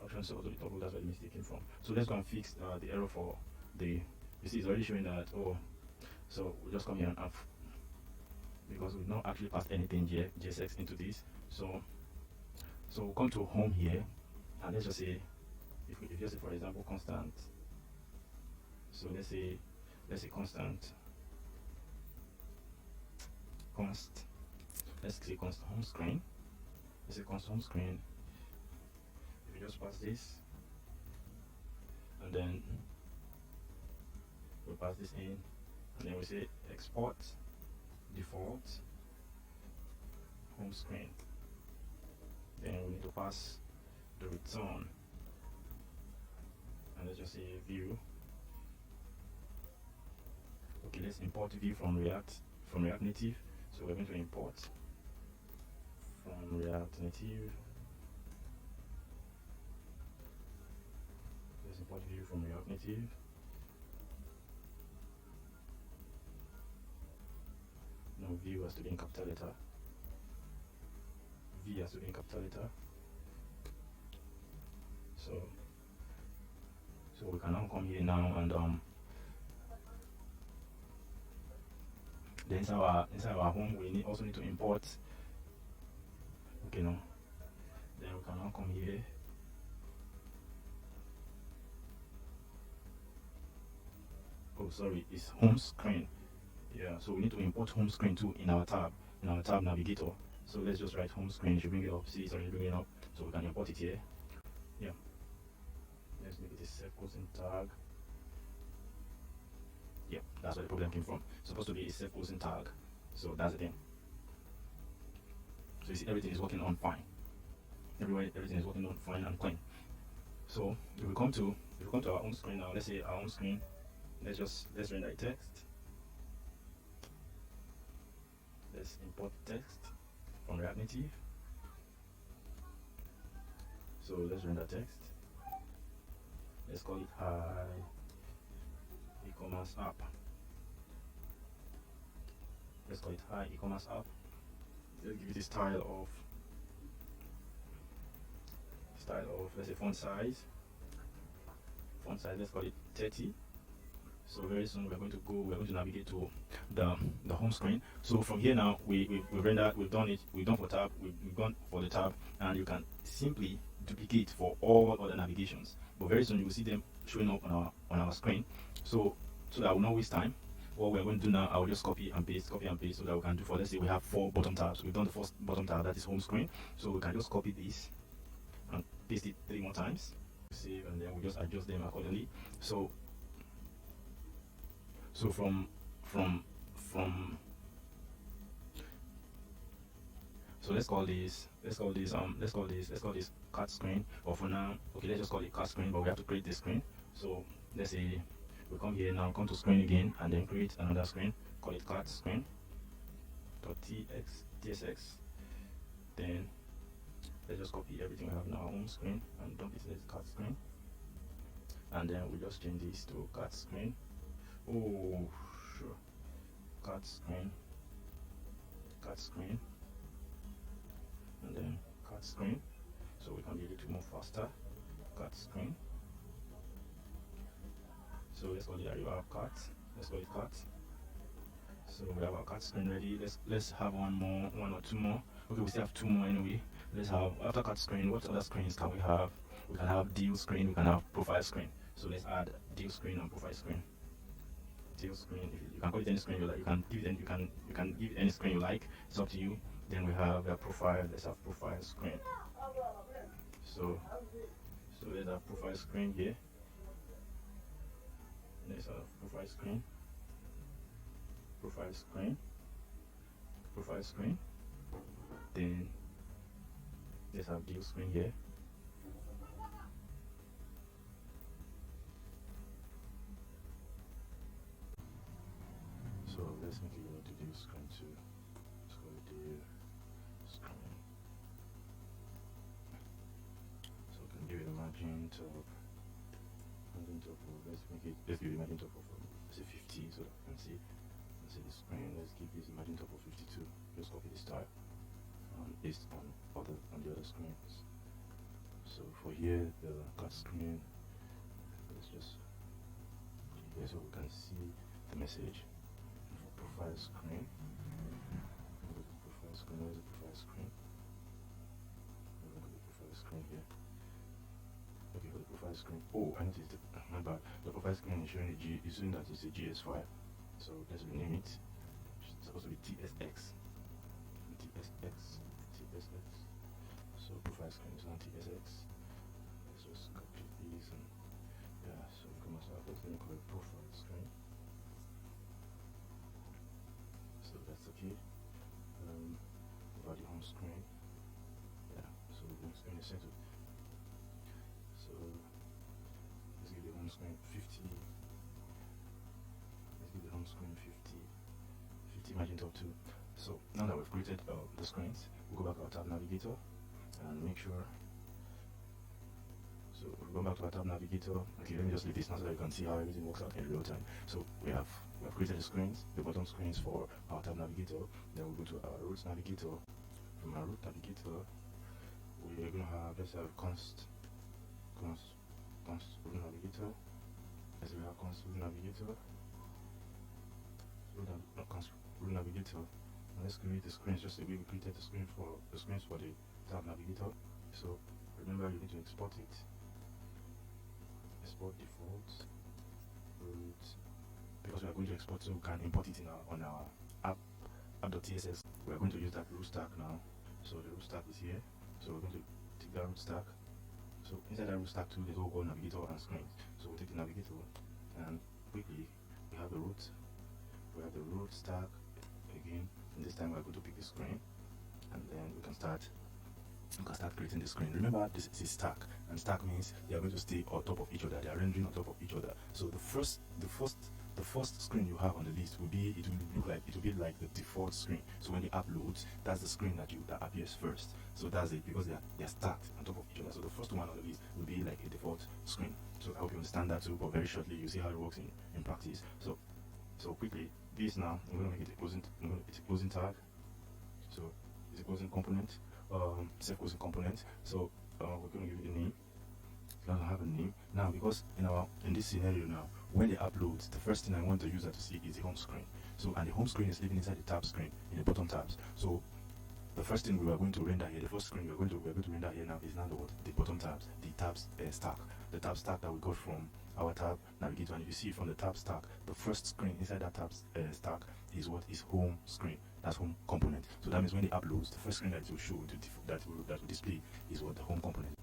option supposed to be double. That's where the mistake came from. So let's go and fix the error for the. You see, it's already showing that. Oh, so we'll just come here and have, because we've not actually passed anything JSX into this. So we'll come to home here, and let's just say, if you say for example constant. So let's say constant. Let's say const home screen. Let's say const home screen. If you just pass this, and then we'll pass this in, and then we say export default home screen. Then we need to pass the return, and let's just say view. Okay, let's import view from React Native. So we're going to import from React Native. Let's import view from React Native. No, view has to be in capital letter. V has to be in capital letter. So we can now come here now and then inside our home we also need to import. Okay, no. Then we can now come here. Oh, sorry, it's home screen. Yeah, so we need to import home screen too in our tab navigator. So let's just write home screen. It should bring it up. See, it's already bringing it up. So we can import it here. Yeah. Let's make it a self-posting tag. Yeah, that's where the problem came from. It's supposed to be a self-posting tag. So that's the thing. So you see, everything is working on fine. Everywhere, everything is working on fine and clean. So if we come to our home screen now, let's say our home screen. Let's render text. Let's import text from React Native. So let's render text. Let's call it hi E-Commerce App. Let's call it hi E-Commerce App. Let's give it a style of let's say font size. Let's call it 30. So very soon we're going to navigate to the home screen. So from here now we've done for tab, we've gone for the tab, and you can simply duplicate for all other navigations. But very soon you will see them showing up on our screen. So that will not waste time. What we're going to do now, I will just copy and paste, so that we can do for, let's say we have 4 bottom tabs. We've done the first bottom tab, that is home screen. So we can just copy this and paste it 3 more times. Save, and then we just adjust them accordingly. So from so let's call this card screen, or for now, okay, let's just call it card screen, but we have to create this screen. So let's say we come here now, come to screen again, and then create another screen, call it card screen .tsx. Then let's just copy everything we have in our home screen and dump it in the card screen, and then we just change this to card screen. Oh, sure. Card screen, and then card screen, so we can be able to move faster. Card screen. So let's call it arrival cart. Let's call it cart. So we have our cart screen ready. Let's have one or two more. Okay, we still have 2 more anyway. Let's have, after cart screen, what other screens can we have? We can have deal screen. We can have profile screen. So let's add deal screen and profile screen. Deal screen, you can call it any screen you like. You can give any screen you like. It's up to you. Then we have the profile. Let's have profile screen. So let's have profile screen here. Let's have profile screen. Profile screen. Profile screen. Then let's have view screen here. So let's make it go to view screen too. Let's go to view screen. So we can give it a margin top. Let's give it a margin top of say 50 so that we can see the screen. Let's give this a margin top of 52. Just copy this style and paste on the other screens. So for here the cut screen, let's just here so we can see the message. For profile screen, profile screen, where's the profile screen? Look at the profile screen here. Okay, for the profile screen. Oh, I noticed my bad. The profile screen is showing that it's a GS file. So let's rename it. It's supposed to be TSX. So profile screen is not TSX. Let's just copy these and yeah. So E-Commerce App, let's call it profile screen. So that's okay. About the home screen. Yeah. So the home screen is settled. So let's give the home screen 50. Let's give the home screen 50 margin top 2. So now that we've created the screens, we'll go back to our tab navigator and make sure. So we'll go back to our tab navigator. Okay, let me just leave this now so that you can see how everything works out in real time. So we have created the screens, the bottom screens for our tab navigator. Then we'll go to our root navigator. From our root navigator, we're going to have, let's have const root navigator. Let's have const root navigator. Root navigator. And let's create the screens just the way we created the screens for the tab navigator. So remember, you need to export it. Export defaults root, because we are going to export, so we can import it in on our app.tss. We are going to use that root stack now. So the root stack is here. So we're going to take that root stack. So inside that root stack too, there's all called navigator and screens. So we'll take the navigator and quickly we have the root. We have the root stack again, and this time we're going to pick the screen, and then we can start creating the screen. Remember, this is stack, and stack means they are going to stay on top of each other. They are rendering on top of each other. So the first screen you have on the list will be like the default screen. So when the app loads, that's the screen that appears first. So that's it, because they are stacked on top of each other. So the first one on the list will be like a default screen. So I hope you understand that too, but very shortly you see how it works in practice. So quickly, this now I'm going to make it a closing tag. So it's a closing component, self-closing component. So we're going to give it a name. It's going to have a name now, because in this scenario now, when the app loads, the first thing I want the user to see is the home screen. So, and the home screen is living inside the tab screen in the bottom tabs. So the first thing we are going to render here, the first screen we're going to render here now is now the bottom tabs, the tabs stack, the tab stack that we got from our tab navigator. And if you see from the tab stack, the first screen inside that tab stack is what is home screen. That's home component. So that means when the app loads, the first screen that it will show, that will display, is what the home component.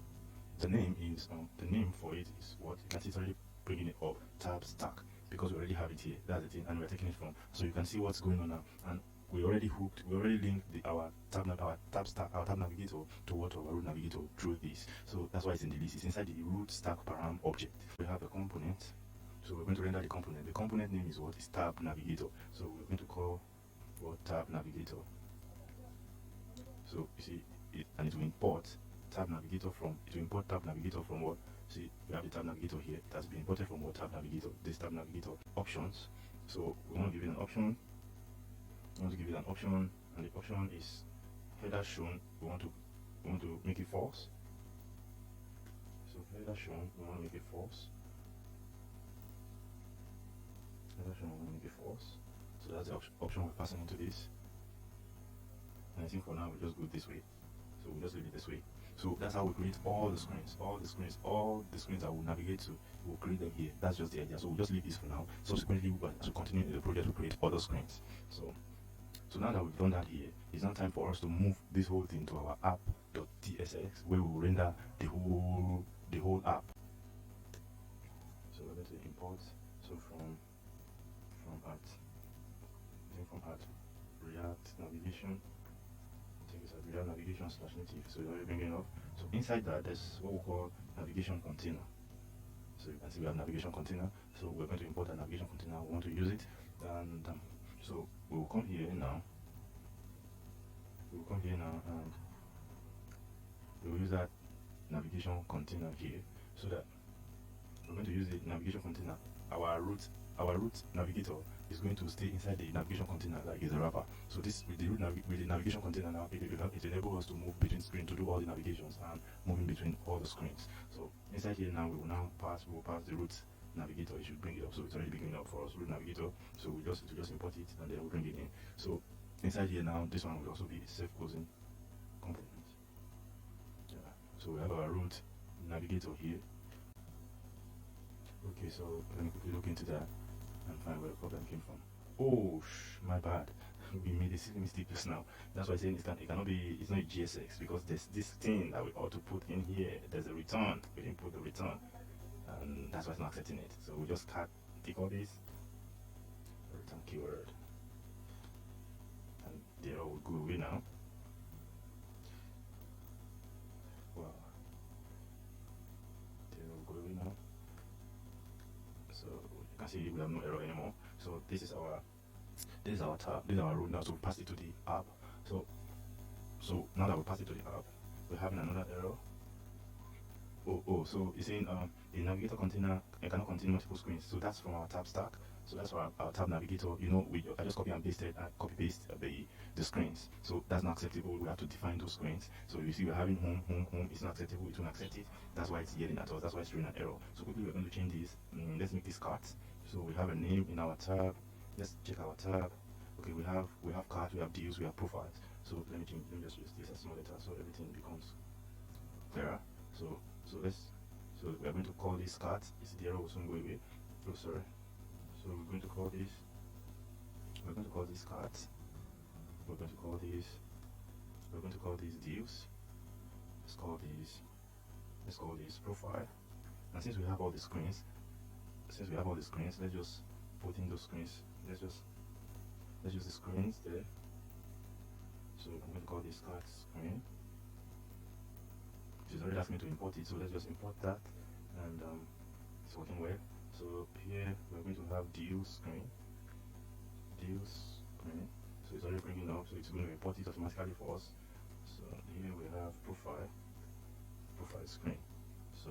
The name is the name for it is what you can see. It's already bringing it up, tab stack, because we already have it here. That's the thing, and we're taking it from. So you can see what's going on now, and we already linked our tab navigator to our root navigator through this. So that's why it's in the list. It's inside the root stack param object. We have a component. So we're going to render the component. The component name is what is tab navigator. So we're going to call what tab navigator. So you see it, and it will import tab navigator from. It will import tab navigator from what? See, we have the tab navigator here. It has been imported from what tab navigator? This tab navigator options. So we want to give it an option. We want to give it an option, and the option is header shown. We want to make it false. So header shown, we want to make it false. Header shown, we want to make it false. So that's the option we're passing into this. And I think for now we'll just go this way. So we'll just leave it this way. So that's how we create all the screens that we'll navigate to. We'll create them here. That's just the idea. So we'll just leave this for now. Subsequently, as we continue in the project, we'll create other screens. So So now that we've done that here, it's now time for us to move this whole thing to our app.tsx, where we will render the whole app. So we're going to import, so from React navigation, I think it's at React navigation /native, so it's already bringing up. So inside that, there's what we call navigation container. So you can see we have navigation container, so we're going to import a navigation container. We want to use it, and so we will come here now. And we will use that navigation container here, so that we're going to use the navigation container. Our root navigator is going to stay inside the navigation container like it's a wrapper. So this with the navigation container now, it enables us to move between screens, to do all the navigations and moving between all the screens. So inside here now, we will pass the root navigator. It should bring it up, so it's already bringing it up for us, root navigator. So we just import it and then we'll bring it in. So inside here now, this one will also be self-closing component. Yeah. So we have our root navigator here. Okay, so let me quickly look into that and find where the problem came from. Oh, my bad. We made a silly mistake just now. That's why I'm saying it cannot be, it's not a GSX, because there's this thing that we ought to put in here. There's a return. We didn't put the return, and that's why it's not accepting it. So we just take all this return keyword, and the error will go away now. Wow, the error will go away now. So you can see we have no error anymore. So this is our tab, this is our root now. So we pass it to the app. So now that we pass it to the app, we're having another error. So it's saying the navigator container cannot contain multiple screens. So that's from our tab stack. So that's our tab navigator. You know, I just copy paste the screens. So that's not acceptable. We have to define those screens. So you see we're having home. It's not acceptable. It won't accept it. That's why it's yelling at us. That's why it's throwing an error. So quickly we're going to change this. Let's make this cart. So we have a name in our tab. Let's check our tab. Okay, we have cart, we have deals, we have profiles. So let me just use this as small letter so everything becomes clearer. So we're going to call this cart. Is the error will soon go away. Oh, sorry. So we're going to call this cart. We're going to call these deals. Let's call this profile. And since we have all the screens, let's just put in those screens. Let's use the screens there. So I'm going to call this cart screen. She's already asked me to import it, so let's just import that, and it's working well. So here we're going to have deals screen. So it's already bringing up, so it's going to import it automatically for us. So here we have profile screen. So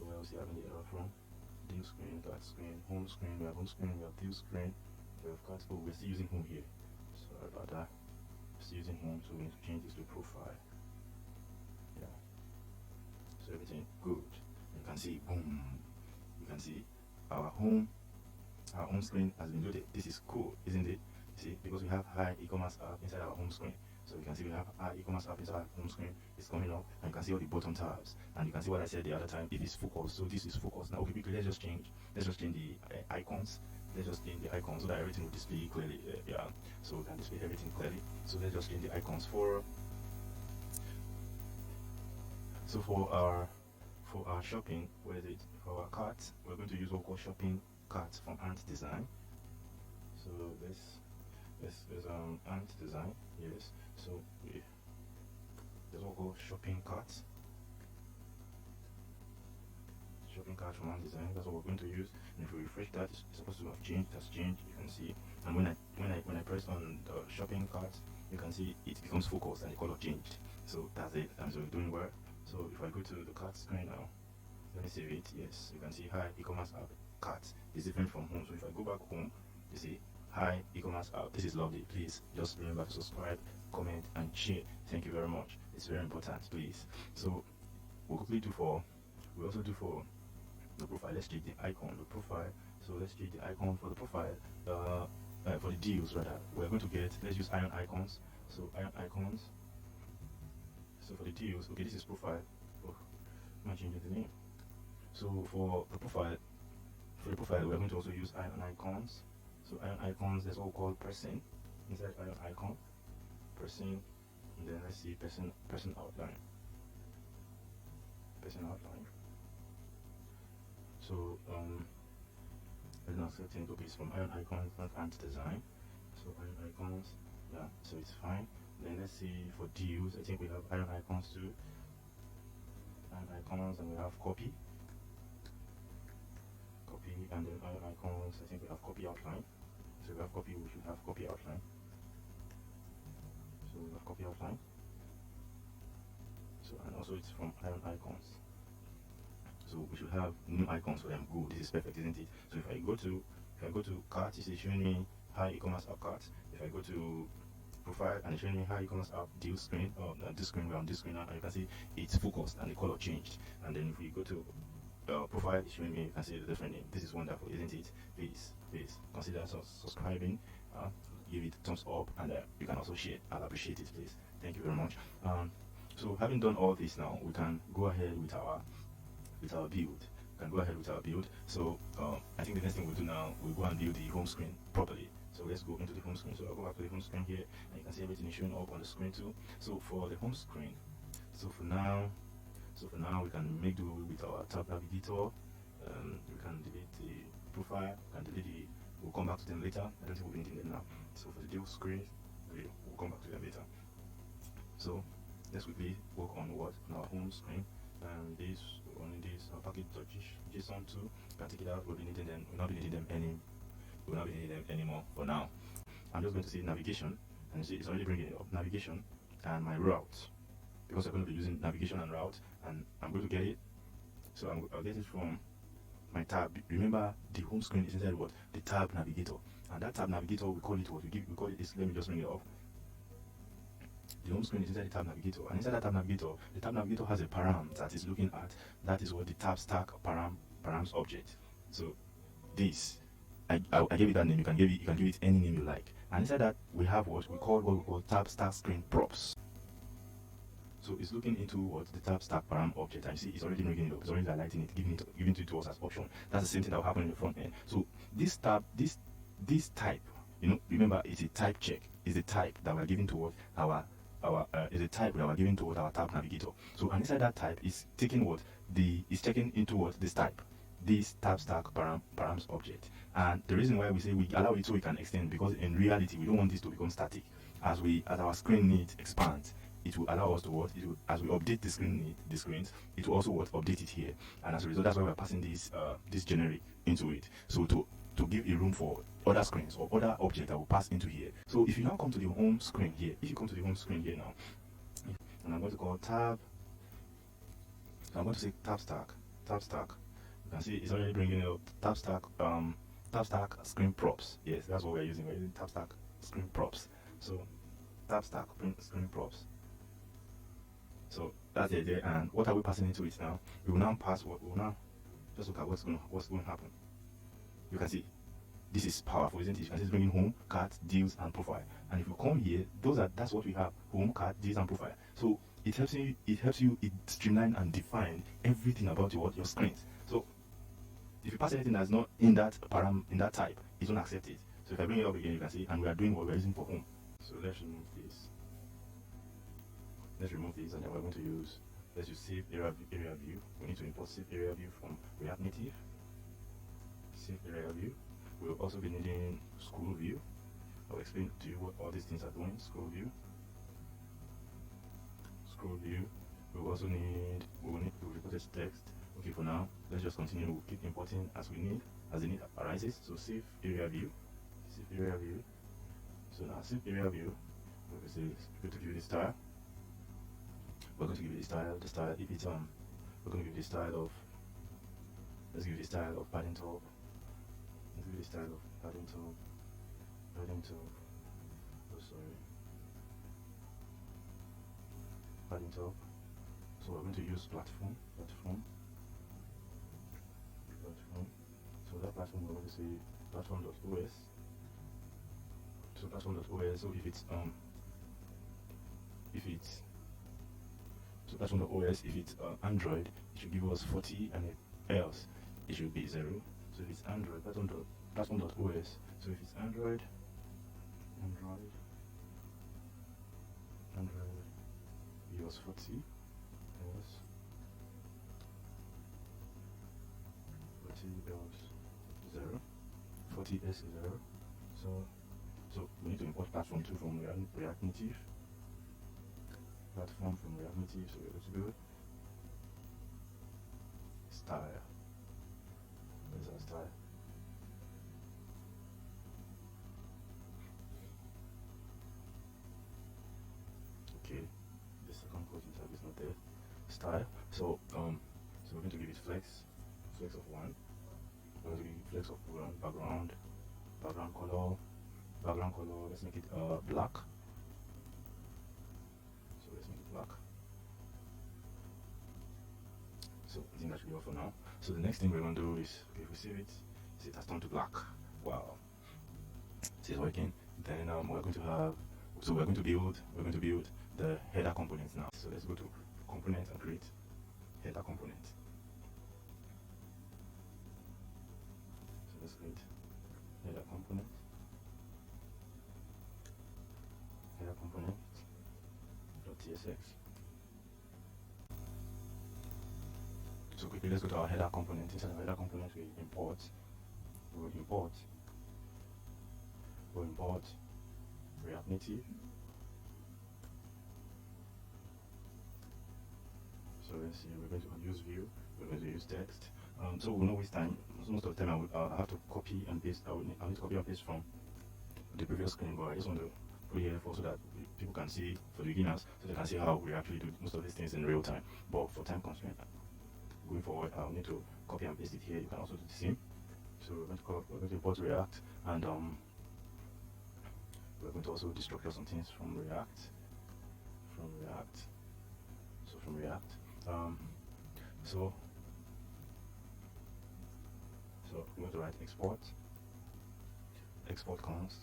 where else you having the error from? Deal screen, cart screen, home screen, we have home screen, we have deal screen, we have cart. Oh, we're still using home here. Sorry about that. We're still using home, so we need to change this to profile. Yeah. So everything good. You can see, boom. You can see our home screen has been loaded. This is cool, isn't it? See, because we have Hi E-Commerce App inside our home screen. So you can see we have our E-Commerce App inside our home screen. It's coming up, and you can see all the button tabs, and you can see what I said the other time. It is focused, so this is focused. Now, okay, quickly, let's just change the icons. Let's just change the icons so that everything will display clearly. Yeah, so we can display everything clearly. So let's just change the icons for our shopping. Where is it? For our cart, we're going to use what we call shopping cart from Ant Design. So there's Ant Design. Yes. So there's what we call shopping cart. Shopping cart from Ant Design. That's what we're going to use. And if we refresh that, it's supposed to have changed. That's changed. You can see. And when I press on the shopping cart, you can see it becomes focused and the color changed. So that's it. And so we're doing well. So if I go to the cart screen now, let me save it. Yes, you can see Hi E-Commerce App cart is different from home. So if I go back home, you see Hi E-Commerce App. This is lovely. Please just remember to subscribe, comment, and share. Thank you very much. It's very important, please. So we also do for the profile. Let's change the icon, the profile. So let's change the icon for the profile. For the deals rather, we're going to let's use iron icons. So iron icons. So for the deals, okay, this is profile. Oh, I'm changing the name. So for the profile, we're going to also use ion icons. So ion icons, there's what we call person. Inside ion icon, person, and then let's see person outline. Person outline. So let's not setting. Okay, it's from ion icons, not ant design. So ion icons, yeah, so it's fine. Then let's see for divs. I think we have ion icons too. Ion icons, and we have copy, and then ion icons. I think we have copy outline. So we have copy. We should have copy outline. So we have copy outline. So and also it's from ion icons. So we should have new icons for them. Good, this is perfect, isn't it? So if I go to cart, it's showing me hi e-commerce app cart. If I go to profile and it's showing me hi e-commerce app deal screen, or this screen, we're on this screen now, and you can see it's focused and the color changed. And then if we go to profile, it's showing me, you can see the different name. This is wonderful, isn't it? Please consider subscribing, give it a thumbs up, and you can also share. I'll appreciate it, please. Thank you very much. So having done all this now, we can go ahead with our build. So I think the next thing we'll do now, we'll go and build the home screen properly. So let's go into the home screen. So I'll go back to the home screen here, and you can see everything is showing up on the screen too. So for the home screen, so for now we can make do with our tab navigator. We can delete the profile, we'll come back to them later. I don't think we'll be needing them now. So for the deal screen, we'll come back to them later. So let's quickly work on our home screen. And this package.json too. Can take it out. We'll not be needing them anymore for now. I'm just going to say navigation, and see it's already bringing it up. Navigation and my route, because I'm going to be using navigation and route, and I'm going to get it. So I'll get it from my tab. Remember, the home screen is inside what? The tab navigator, and that tab navigator we call it what? We call it this. Let me just bring it up. The home screen is inside the tab navigator, and inside that tab navigator, the tab navigator has a param that is looking at. That is what the tab stack params object. So this, I gave it that name. You can give it any name you like. And inside that we have what we call tab stack screen props. So it's looking into what the tab stack param object, and you see it's already bringing it up. It's already highlighting it, giving it to us as option. That's the same thing that will happen in the front end. So this tab, this type, remember, it's a type check. Is the type that we're giving towards our is a type that we're giving towards our tab navigator. So and inside that type is taking is checking into this type, this tab stack params object. And the reason why we say we allow it so we can extend, because in reality we don't want this to become static. As our screen needs expands, it will allow us to as we update the screens, it will also update it here. And as a result, that's why we're passing this generic into it. So to give a room for other screens or other objects that will pass into here. So if you now come to the home screen here, now, and I'm going to call tab, so I'm going to say tab stack. You can see it's already bringing up tab stack screen props. Yes, that's what we're using. We're using tab stack screen props. So tab stack screen props. So that's the idea. And what are we passing into it now? We will now pass just look at what's going to happen. You can see this is powerful, isn't it? You can see it's bringing home, cart, deals, and profile. And if you come here, that's what we have: home, cart, deals, and profile. So it helps you streamline and define everything about your screens. So if you pass anything that's not in that type, it won't accept it. So if I bring it up again, you can see, and we are doing what we're using for home. So let's remove this. And then we're going to use save area view. We need to import save area view from React Native. Save area view. We'll also be needing scroll view. I'll explain to you what all these things are doing. Scroll view. We'll also need reported text. Okay, for now, let's just continue. We'll keep importing as the need arises. So save area view. So now save area view. We're going to give it a style. We're going to give it a style. The style, if it's we're going to give it a style of. Let's give it a style of padding top. Let's give it a style of padding top. Oh, sorry. Padding top. So we're going to use platform. So that platform, we're going to say platform.os. So platform.os. So if it's Android, it should give us 40 and else it should be 0. So if it's Android, platform.os. So if it's Android EOS 40 else 40 else 0, 40 s 0. So we need to import platform 2 from React Native. Platform from React Native, so let's go style. Where's our style? Okay, the second quoting tag is not there. Style. So we're going to give it flex of 1. We're going to give it flex of background color. Let's make it black. So let's make it black. So I think that should be all for now. So the next thing we're going to do is, okay, if we save it, see it has turned to black. Wow, it's working. Then we're going to build the header components now. So let's go to component and create header component. So let's create header component. .tsx. So quickly, let's go to our header component. Inside our header component, we'll import React Native. So let's see, we're going to use view, we're going to use text. So we'll not waste time. Most of the time I have to copy and paste. I need to copy and paste from the previous screen, but I just want to put here so that people can see, for the beginners, so they can see how we actually do most of these things in real time. But for time constraint, going forward, I'll need to copy and paste it here. You can also do the same. So we're going to import React, and we're going to also destructure some things from React. So I'm going to write export const,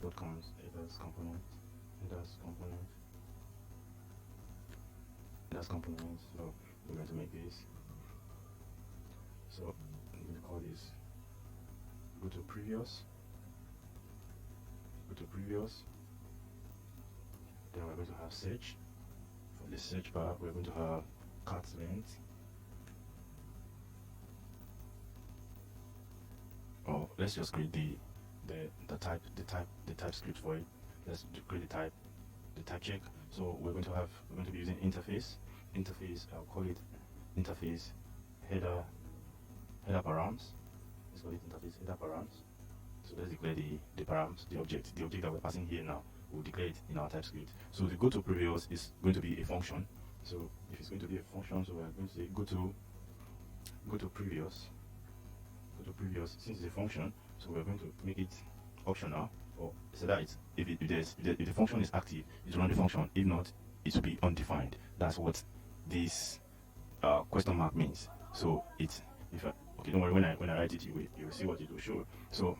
headers component. So we're going to make this. So I'm going to call this go to previous. Then we're going to have search. For the search bar, we're going to have cat length. Oh, let's just create the TypeScript for it. Let's create the type check. So we're going to be using interface. I'll call it interface header params. Let's call it interface header params. So let's declare the params, the object that we're passing here now. We'll declare it in our TypeScript. So the go to previous is going to be a function. So if it's going to be a function, so we're going to say go to previous. Since it's a function, so we're going to make it optional, or so that if the function is active, it run the function. If not, it will be undefined. That's what this question mark means. So okay, don't worry, when I write it, you will see what it will show. So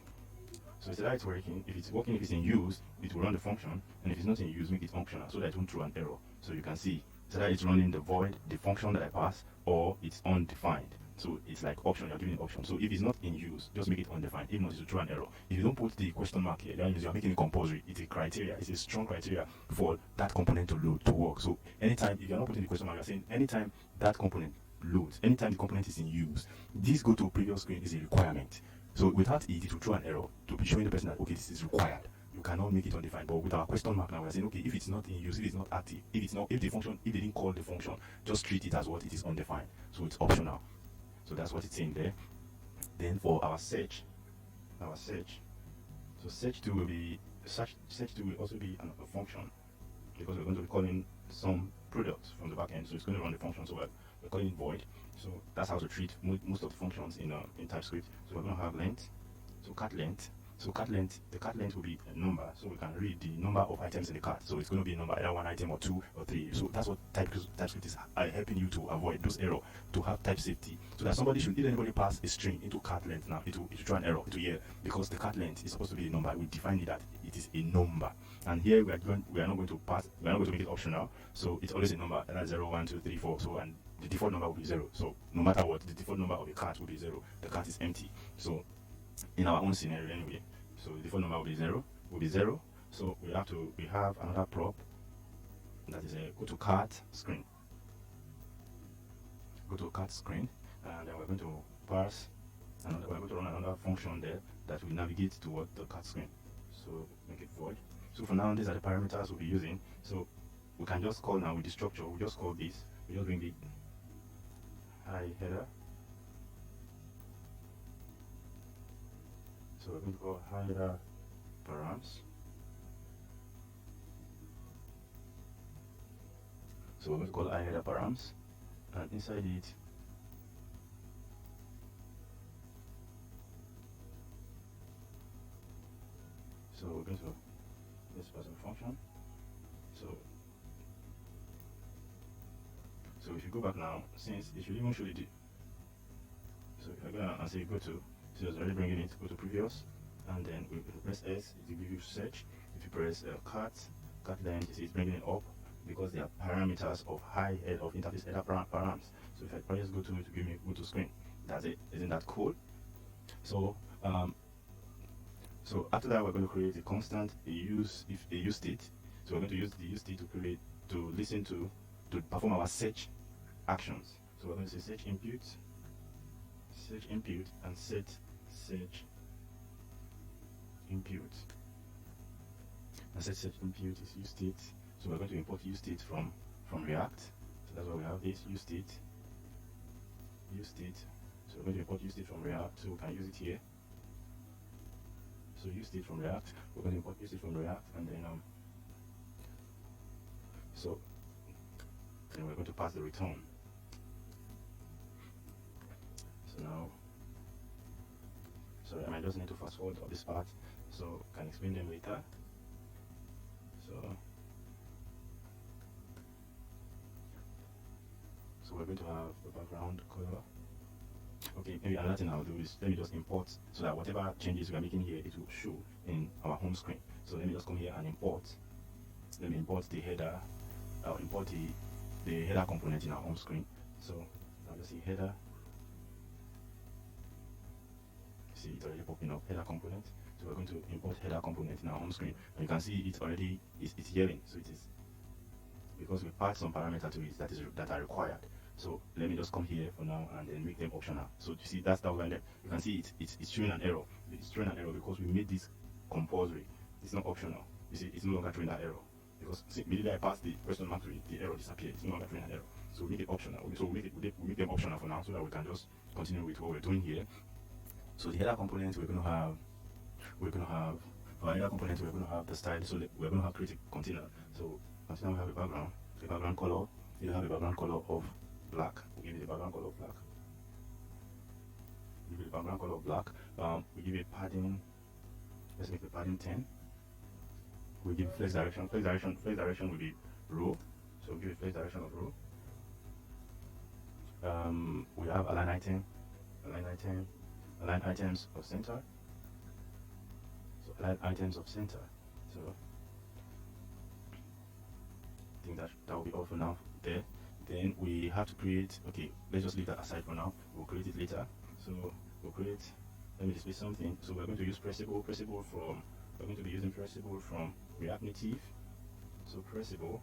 it's that it's working. If it's working, if it's in use, it will run the function, and if it's not in use, make it functional so that it won't throw an error. So you can see so that it's running the void, the function that I pass, or it's undefined. So it's like option, you're giving an option. So if it's not in use, just make it undefined. If not, it will throw an error. If you don't put the question mark here, then you're making it compulsory. It's a criteria, it's a strong criteria for that component to work. So anytime, if you're not putting the question mark, you're saying anytime that component loads, anytime the component is in use, this go to previous screen is a requirement. So without it will throw an error to be showing the person that, okay, this is required. You cannot make it undefined. But with our question mark now, we're saying, okay, if it's not in use, if it's not active, if they didn't call the function, just treat it as what it is, undefined. So it's optional. So that's what it's saying there. Then for our search, so search 2 will also be a function, because we're going to be calling some products from the backend. So it's going to run the function. So we're calling it void. So that's how to treat most of the functions in TypeScript. So we're going to have length. So cat length. So the cat length will be a number. So we can read the number of items in the cart. So it's going to be a number, either 1 item or 2 or 3. So that's what TypeScript is helping you to avoid those errors, to have type safety. So that if anybody pass a string into cat length now, it will throw an error. Because the cat length is supposed to be a number. We define it that it is a number. And here we are not going to make it optional, so it's always a number, and that's 0, 1, 2, 3, 4. So, and the default number will be 0. So no matter what, the default number of a cart will be 0. The cart is empty. So in our own scenario anyway, so the default number will be 0. So we have another prop that is a go to cart screen. Go to cart screen, and then we're going to parse, and we're going to run another function there that will navigate toward the cart screen. So make it void. So for now, these are the parameters we'll be using. So we can just call now with the structure. We just call this. We just bring the hi header. So we're going to call hi header params. So we're going to call hi header params, and inside it, so we're going to this person function. So if you go back now, since it should even show the so if I go and say go to, so it's already bringing it, go to previous, and then we press S, it will give you search. If you press cart, then it's bringing it up because they are parameters of of interface header params. So if I press go to give me go to screen, that's it. Isn't that cool? So so after that, we're going to create a constant a use state. So we're going to use the use state to perform our search actions. So we're going to say search input, and set search input. And set search input is use state. So we're going to import use state from React. So that's why we have this use state. So we're going to import use state from React, so we can use it here. So use state from React, we're going to import use state from React, and then then we're going to pass the return. So now, sorry, I might just need to fast forward this part, so I can explain them later. So we're going to have the background color. Okay, maybe another thing I'll do is let me just import, so that whatever changes we are making here, it will show in our home screen. So let me just come here and import. Let me import the header. I'll import the header component in our home screen. So I'll just see header. See, it's already popping up, header component. So we're going to import header component in our home screen, and you can see it already it's yelling. So it is because we passed some parameter to it that are required. So let me just come here for now and then make them optional. So you see that's that line there. You can see it's showing an error. It's throwing an error because we made this compulsory. It's not optional. You see, it's no longer throwing that error because see, immediately I pass the question mark to it, the error disappears. It's no longer throwing an error. So we make it optional. So we make them optional for now, so that we can just continue with what we're doing here. So the header components we're going to have for our header component we're going to have the style. So we're going to have create a container. So container we have a background color. You have a background color of black. We'll give it a background color of black. Give it a background color of black. We give it padding. Let's make the padding 10. We give flex direction. Flex direction will be row. So give it flex direction of row. We have align items of center. So align items of center. So I think that will be all for now there. Then we have to create, okay, let's just leave that aside for now. We'll create it later. So we'll create, let me display something. So we're going to use we're going to be using Pressable from React Native. So Pressable.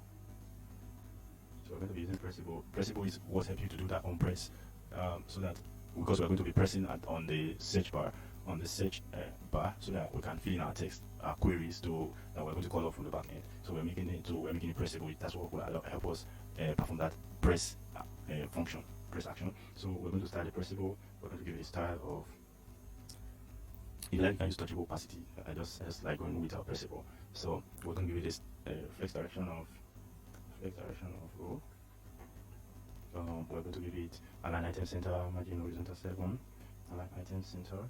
So we're going to be using Pressable. Pressable is what helps you to do that on press. So that because we're going to be pressing on the search bar, so that we can fill in our text, our queries that we're going to call up from the back end. So we're making it pressable. That's what will help us perform that press function, press action. So we're going to style the pressable. We're going to give it a style of, if you like, you can use touchable opacity. I just like going with our pressable. So we're going to give it this flex direction of row. We're going to give it align item center, margin horizontal 7, align item center.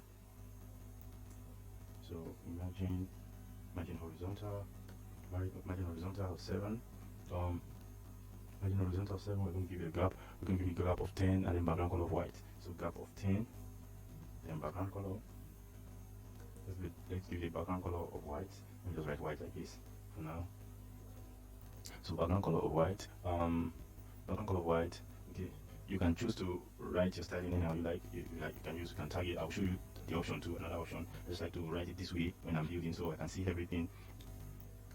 So margin horizontal of 7. Margin horizontal 7. We're going to give it a gap. We're going to give it a gap of 10, and then background color of white. So gap of 10, then background color. Let's give it a background color of white. And just write white like this. for now. So background color of white. Background color of white. Okay, you can choose to write your styling anyhow you like. You can tag it. I'll show you the option to another option. I just like to write it this way when I'm building, so I can see everything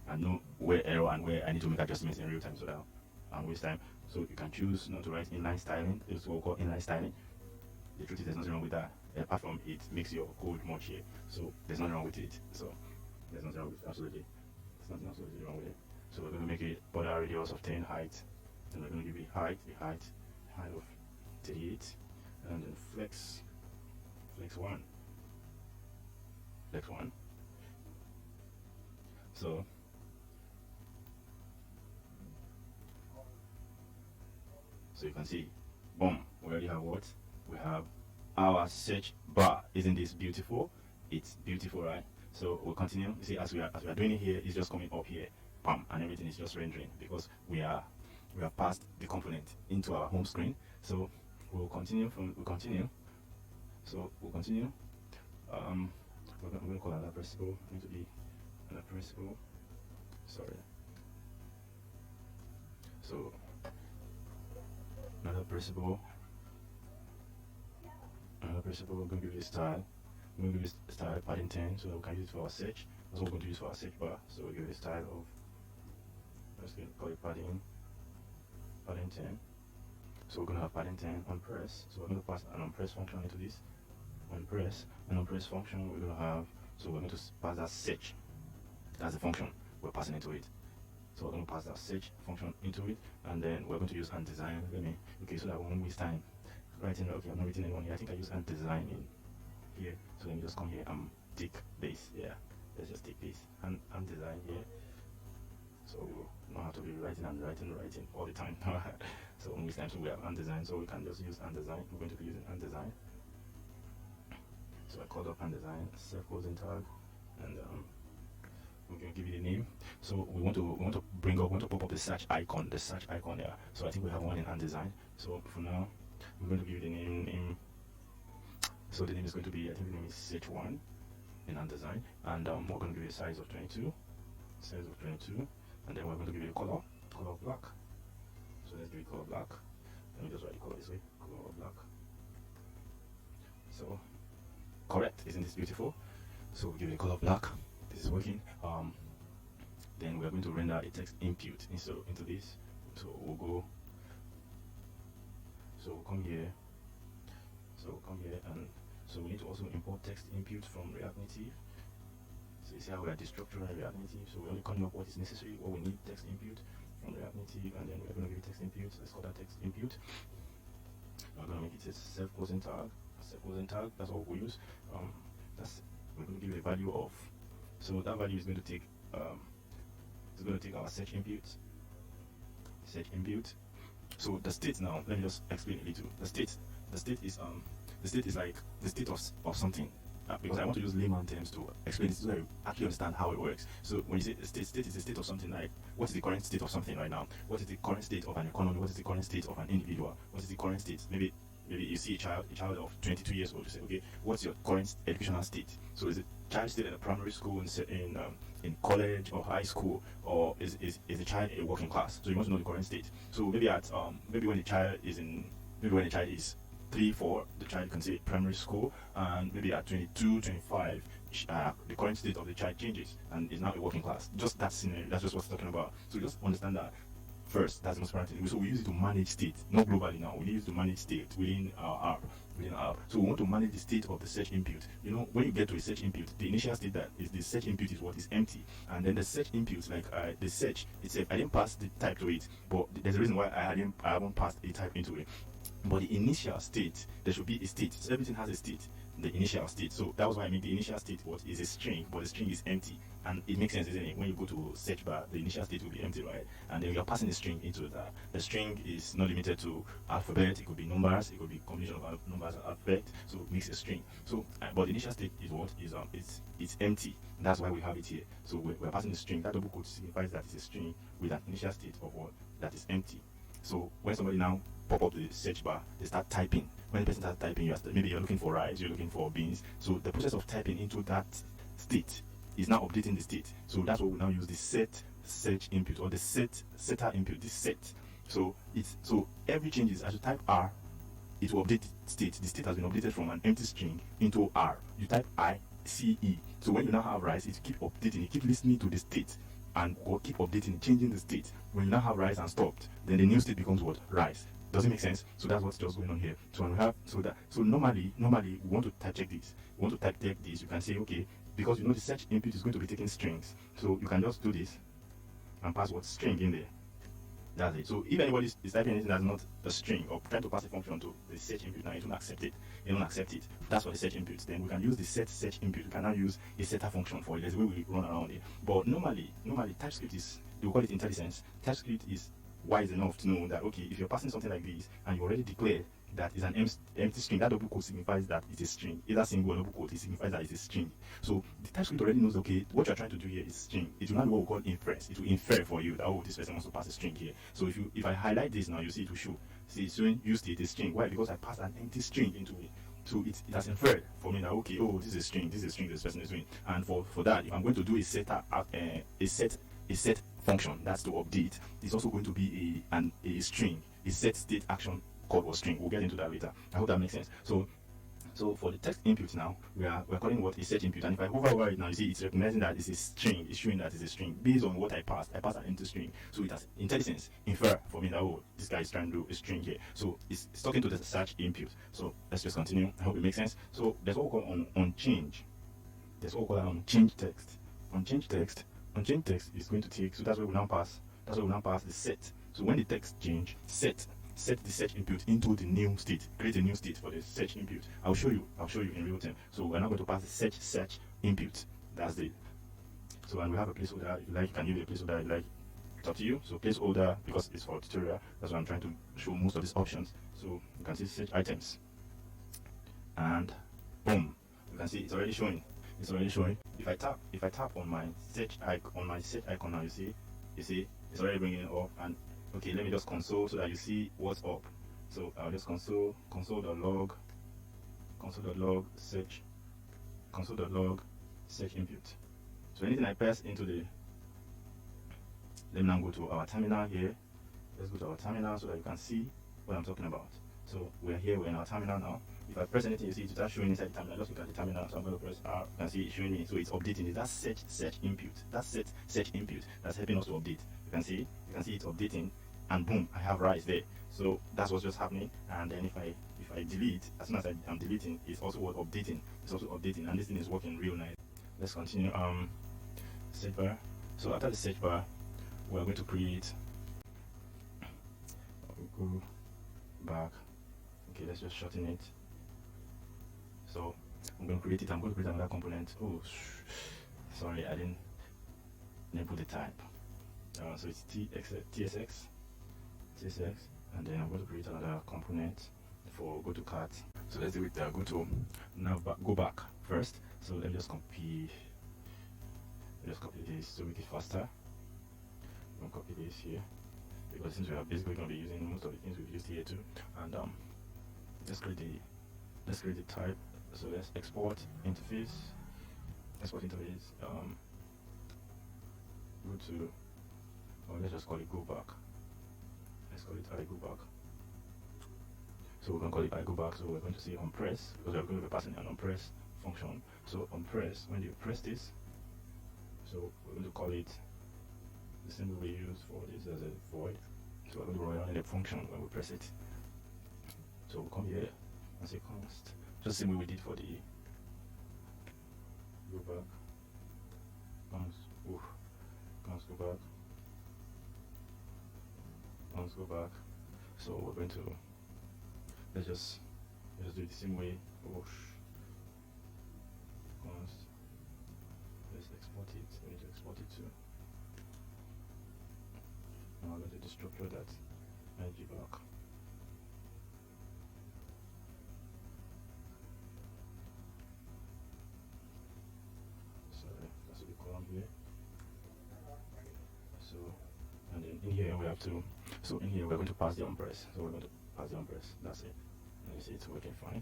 and know where error and where I need to make adjustments in real time, so that I don't waste time. So you can choose not to write inline styling. It's what we call inline styling. The truth is there's nothing wrong with that, apart from it makes your code more here. So there's nothing wrong with it. So there's nothing wrong with it. Absolutely, there's nothing absolutely wrong with it. So we're going to make it border radius of 10, height, and we're going to give it height of 38, and then flex 1. So you can see, boom, we already have what? We have our search bar. Isn't this beautiful? It's beautiful, right? So we'll continue. You see, as we are doing it here, it's just coming up here, bam, and everything is just rendering because we have passed the component into our home screen. So we'll continue. So we'll continue. We're going to call another principle. Going to be another principle. Sorry. So another principle. We're going to give it style. We're going to give it style padding 10, so that we can use it for our search. That's what we're going to use for our search bar. So we'll give it a style of, let's call it padding 10. So we're going to have padding 10 on press. So we're going to pass an on press function into this. On press function we're going to have, so we're going to pass that search. That's the function we're passing into it. So we're going to pass that search function into it, and then we're going to use undesign. Okay, so that we won't waste time writing. Okay, I'm not writing anyone here. I think I use undesign in here. So let me just come here and tick this. Yeah, let's just tick this and undesign here. So we don't have to be writing all the time. So when we time, so we have undesign, so we can just use undesign. We're going to be using undesign. So I called up undesign, self-closing tag, and we're going to give it a name. So we want to pop up the search icon. Yeah. So I think we have one in undesign. So for now, I'm going to give it a name. So the name is going to be, I think the name is search1 in undesign, and we're going to give it a size of 22, and then we're going to give it a color of black. So let's give it color black. Let me just write the color this way, color of black. So correct, isn't this beautiful? So we'll give it a color of black. This is working. Then we're going to render a text input into this. So we'll go. So we'll come here. And so we need to also import text input from React Native. So you see how we are destructuring React Native. So we're only calling up what is necessary, what we need text input from React Native, and then we're going to give it text input. Let's call that text input. We're going to make it a self-closing tag. That's what we use. We're going to give it a value of. So that value is going to take our search input. So the state now, let me just explain a little. The state is like the state of something. Because I want to use layman terms to explain this so that you actually understand how it works. So when you say the state is the state of something, like what is the current state of something right now? What is the current state of an economy? What is the current state of an individual? What is the current state? Maybe you see a child of 22 years old. You say, okay, what's your current educational state? So is the child still in a primary school, in college or high school, or is the child a working class? So you want to know the current state. So maybe when the child is 3-4, the child can say primary school, and maybe at 22, 25, the current state of the child changes and is now a working class. Just that scenario, that's just what we're talking about. So just understand that first. That's the most important thing. So we use it to manage state, not globally now. We use it to manage state within our app. So we want to manage the state of the search input. You know, when you get to a search input, the initial state that is the search input is what is empty, and then the search input, like the search itself, I didn't pass the type to it, but there's a reason why I haven't passed a type into it. But the initial state, there should be a state. So everything has a state, the initial state. So that was why I mean the initial state is a string, but the string is empty. And it makes sense, isn't it? When you go to search bar, the initial state will be empty, right? And then you're passing the string into that. The string is not limited to alphabet. It could be numbers. It could be combination of numbers and alphabet. So it makes a string. So, but the initial state is what is it's empty. That's why we have it here. So we're passing the string. That double quote signifies that it's a string with an initial state of what that is empty. So when somebody now pop up the search bar, they start typing. When the person starts typing, maybe you're looking for rice, you're looking for beans. So the process of typing into that state is now updating the state. So that's what we now use the set search input, or the setter input, this set. So every changes as you type R, it will update the state. The state has been updated from an empty string into R. You type ICE. So when you now have rise, it keep updating, it keep listening to the state and or keep updating, changing the state. When you now have rise and stopped, then the new state becomes what? Rise. Does it make sense? So that's what's just going on here. So when we have so normally we want to type check this. We want to type check this. You can say, okay, because you know the search input is going to be taking strings. So you can just do this and pass what string in there. That's it. So if anybody is typing anything that's not a string or trying to pass a function to the search input, now it won't accept it. It won't accept it. That's for the search input. Then we can use the set search input. We can now use a setter function for it. There's a way we run around it. But normally TypeScript is, they call it IntelliSense. TypeScript is wise enough to know that, okay, if you're passing something like this and you already declare that is an empty string, that double quote signifies that it's a string. Either single or double quote, it signifies that it's a string. So the TypeScript already knows, okay, what you're trying to do here is string. It will not be what we call inference. It will infer for you that, oh, this person wants to pass a string here. So if I highlight this now, you see it will show. See, it's showing use state a string. Why? Because I passed an empty string into it. So it has inferred for me that, okay, oh, this is a string, this person is doing. And for that, if I'm going to do a set function, that's to update, it's also going to be a string, a set state action called or string. We'll get into that later. I hope that makes sense. So for the text input now, we're calling what a search input, and if I hover over it now, you see it's recognizing that it's a string. It's showing that it's a string based on what I passed. I passed an empty string, so it has IntelliSense infer for me that, oh, this guy is trying to do a string here. So it's talking to the search input. So let's just continue. I hope it makes sense. So there's what we call on change. There's what we call on change text. On change text is going to take. So that's where we now pass. That's where we now pass the set. So when the text change, set the search input into the new state. Create a new state for the search input. I'll show you in real time. So we're now going to pass the search input. That's it. So, and we have a placeholder. If you like, you can use a placeholder. If you like, it's up to you. So placeholder, because it's for tutorial, that's why I'm trying to show most of these options. So you can see search items, and boom, you can see it's already showing. It's already showing. If I tap on my search icon now, you see it's already bringing it up. And okay, let me just console so that you see what's up. So I'll just console.log search input. So anything I press into the, let me now go to our terminal here. Let's go to our terminal so that you can see what I'm talking about. So we're in our terminal now. If I press anything, you see it starts showing inside the terminal. Just look at the terminal. So I'm going to press R. You can see it showing me. So it's updating. That's search input. That's search input. That's helping us to update. You can see it's updating, and boom, I have rise there. So that's what's just happening. And then if I delete, as soon as I'm deleting, it's also updating. It's also updating, and this thing is working real nice. Let's continue. Search bar. So after the search bar, we're going to create. We'll go back. Okay, let's just shorten it. So I'm going to create it. I'm going to create another component. Oh, sorry, I didn't put the type. So it's TSX, and then I'm going to create another component for go to cart. So let's do it. Go back first. So let me just copy this to make it faster. I'm going to copy this here, because since we are basically going to be using most of the things we've used here too. And let's create the type. So let's export interface. Go to, or let's just call it go back. Let's call it I go back. So we're going to call it I go back. So we're going to say on press, because we're going to be passing an on press function. So on press, when you press this, so we're going to call it the symbol we use for this as a void. So we're going to run a function when we press it. So we'll come here and say const, just the same way we did for the go back. Const go back. Const go back. So we're going to let's just do it the same way. Const. Let's export it. We need to export it too. Now I'm going to destructure that IG back. Here. So, and then in here we have to, so in here we're going to pass the on press. So we're going to pass the on press. That's it. And you see it's working fine.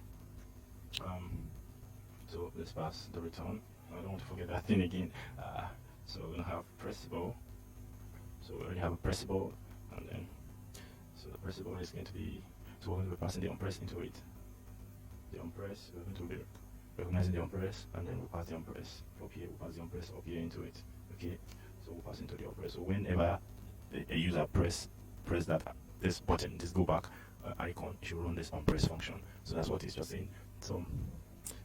So let's pass the return. I don't want to forget that thing again. So we're gonna have pressable. So we already have a pressable, and then so the pressable is going to be, so we're going to be passing the onPress into it. The onPress, we're going to be recognizing the onPress, and then we'll pass the onPress up here. We'll pass the onPress up here into it. Okay, so we'll pass into the onPress. So whenever a user press that this button, this go back icon, it should run this onPress function. So that's what it's just saying. So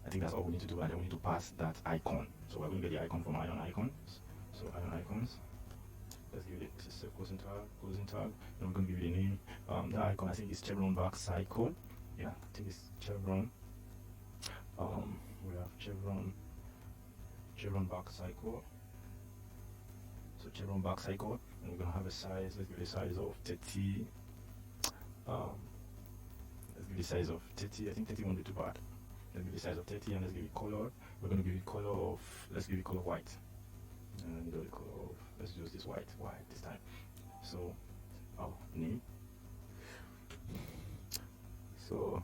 I think that's all we need to do, and then we need to pass that icon. So we're going to get the icon from ion icons. So ion icons. Let's give it a closing tag. Then we're going to give it a name. The icon, I think, is chevron back cycle. Yeah, I think it's chevron. We have chevron back cycle. So chevron back cycle, and we're going to have a size. Let's give it a size of 30. Let's give it a size of 30. I think 30 won't be too bad. Let's give it a size of 30, and let's give it color. We're going to give it color of, let's give it color white. And the color of, let's use this white this time. So our name, so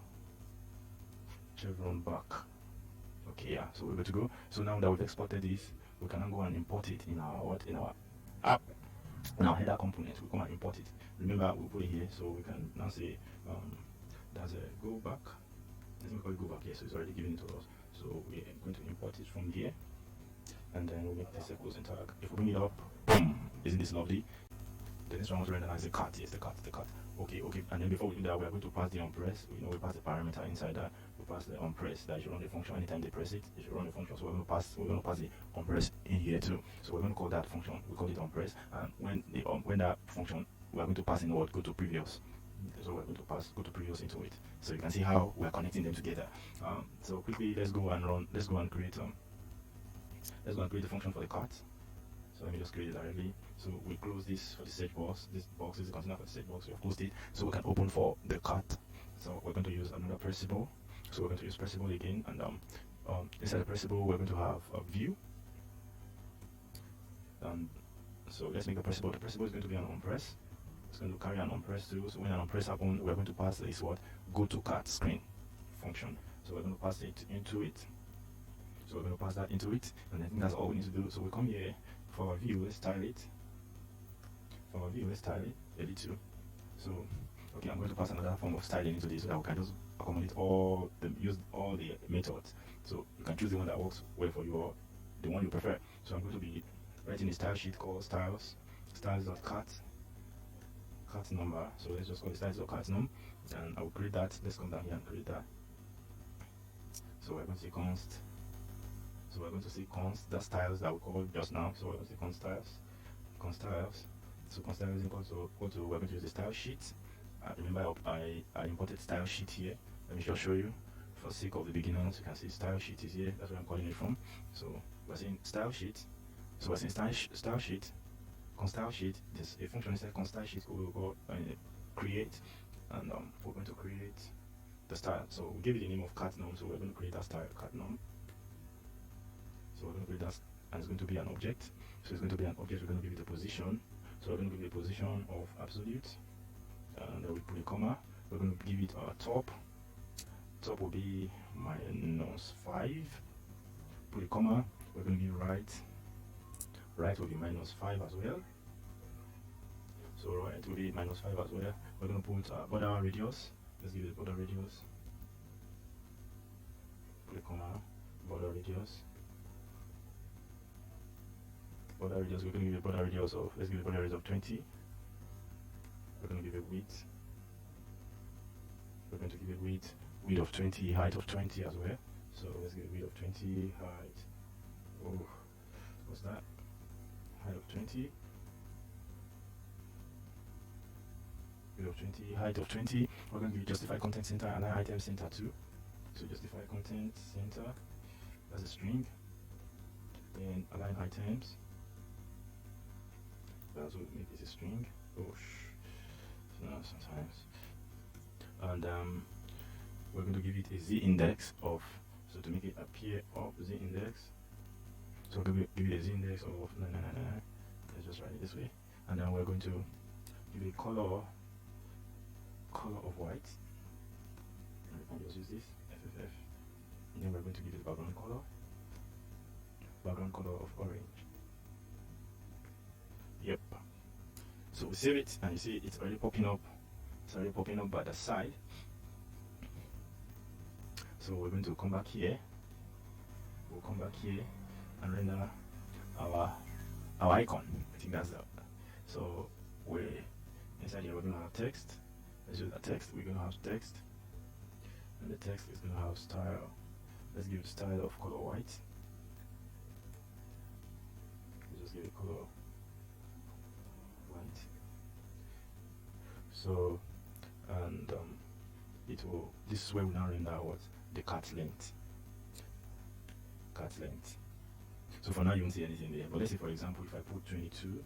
chevron back. Okay, yeah, so we're good to go. So now that we've exported this, we can now go and import it in our app, in our header component. We come and import it. Remember, we put it here, so we can now say there's a go back. I think we call it go back here, so it's already given it to us. So we're going to import it from here, and then we'll make this a closing tag. If we bring it up, boom, isn't this lovely? The next one was rendered as a cut. Yes, the cut. Okay. And then before we do that, we are going to pass the onPress. We pass the parameter inside that. We pass the onPress. That should run the function anytime they press it. It should run the function. So we're going to pass the onPress in here too. So we're going to call that function. We call it onPress. And when that function, we are going to pass in what, go to previous. So we're going to go to previous into it. So you can see how we are connecting them together. So quickly, let's go and create the function for the cart. So let me just create it directly. So we close this for the search box. This box is a container for the search box. We have closed it, so we can open for the cart. So we're going to use another pressable. So we're going to use pressable again, and inside the pressable we're going to have a view. So let's make the pressable. The pressable is going to be an onPress. It's going to carry an onPress too. So when an onPress happens, we're going to pass this go to cart screen function. So we're going to pass it into it. So we're going to pass that into it, and I think that's all we need to do. So we come here for our view, let's style it. Edit too. So okay, I'm going to pass another form of styling into this so that we can just accommodate use all the methods. So you can choose the one that works well for you, or the one you prefer. So I'm going to be writing a style sheet called styles.cart number. So let's just call it styles.cart num, and I will create that. Let's come down here and create that. So we're going to say const. So we're going to say const the styles that we called just now. So we're going to say const styles. So const styles is equal to we're going to use the style sheet. Remember I imported style sheet here. Let me just show you. For the sake of the beginners, you can see style sheet is here. That's where I'm calling it from. So we're saying style sheet. So we're saying style sheet. Const style sheet. There's a function inside const style sheet. We'll go create, and we're going to create the style. So we give it the name of cart num. So we're going to create that style cart num. So we're going to create that, and it's going to be an object. So it's going to be an object. We're going to give it a position. So we're going to give it a position of absolute, and then we put a comma. We're going to give it our top. Top will be -5. Put a comma. We're going to give right. Right will be -5 as well. So right will be -5 as well. We're going to put border radius. Let's give it border radius. Put a comma. Border radius. Border radius, we're going to give a border radius of, let's give a border radius of 20. We're going to give a width. We're going to give a width of 20, height of 20 as well. So let's give a width of 20, height. Oh, what's that? Height of 20. Width of 20, height of 20. We're going to give justify content center and item center too. So justify content center, that's a string. Then align items. That's what make this a string. So now sometimes. And we're going to give it a z index of, so to make it appear of z index. So we're going to give it a z index of let's just write it this way. And then we're going to give it a color of white. And we can just use this FFF. And then we're going to give it a background color. background color of orange. Yep. So we save it, and you see it's already popping up. It's already popping up by the side. So we're going to come back here. We'll come back here and render our icon. I think that's that. So we're inside here. We're going to have text. Let's use that text. We're going to have text, and the text is going to have style. Let's give it style of color white. Let's just give it color white. So, and it will. This is where we now render what the cat length. Cat length. So for now you won't see anything there. But let's say, for example, if I put 22,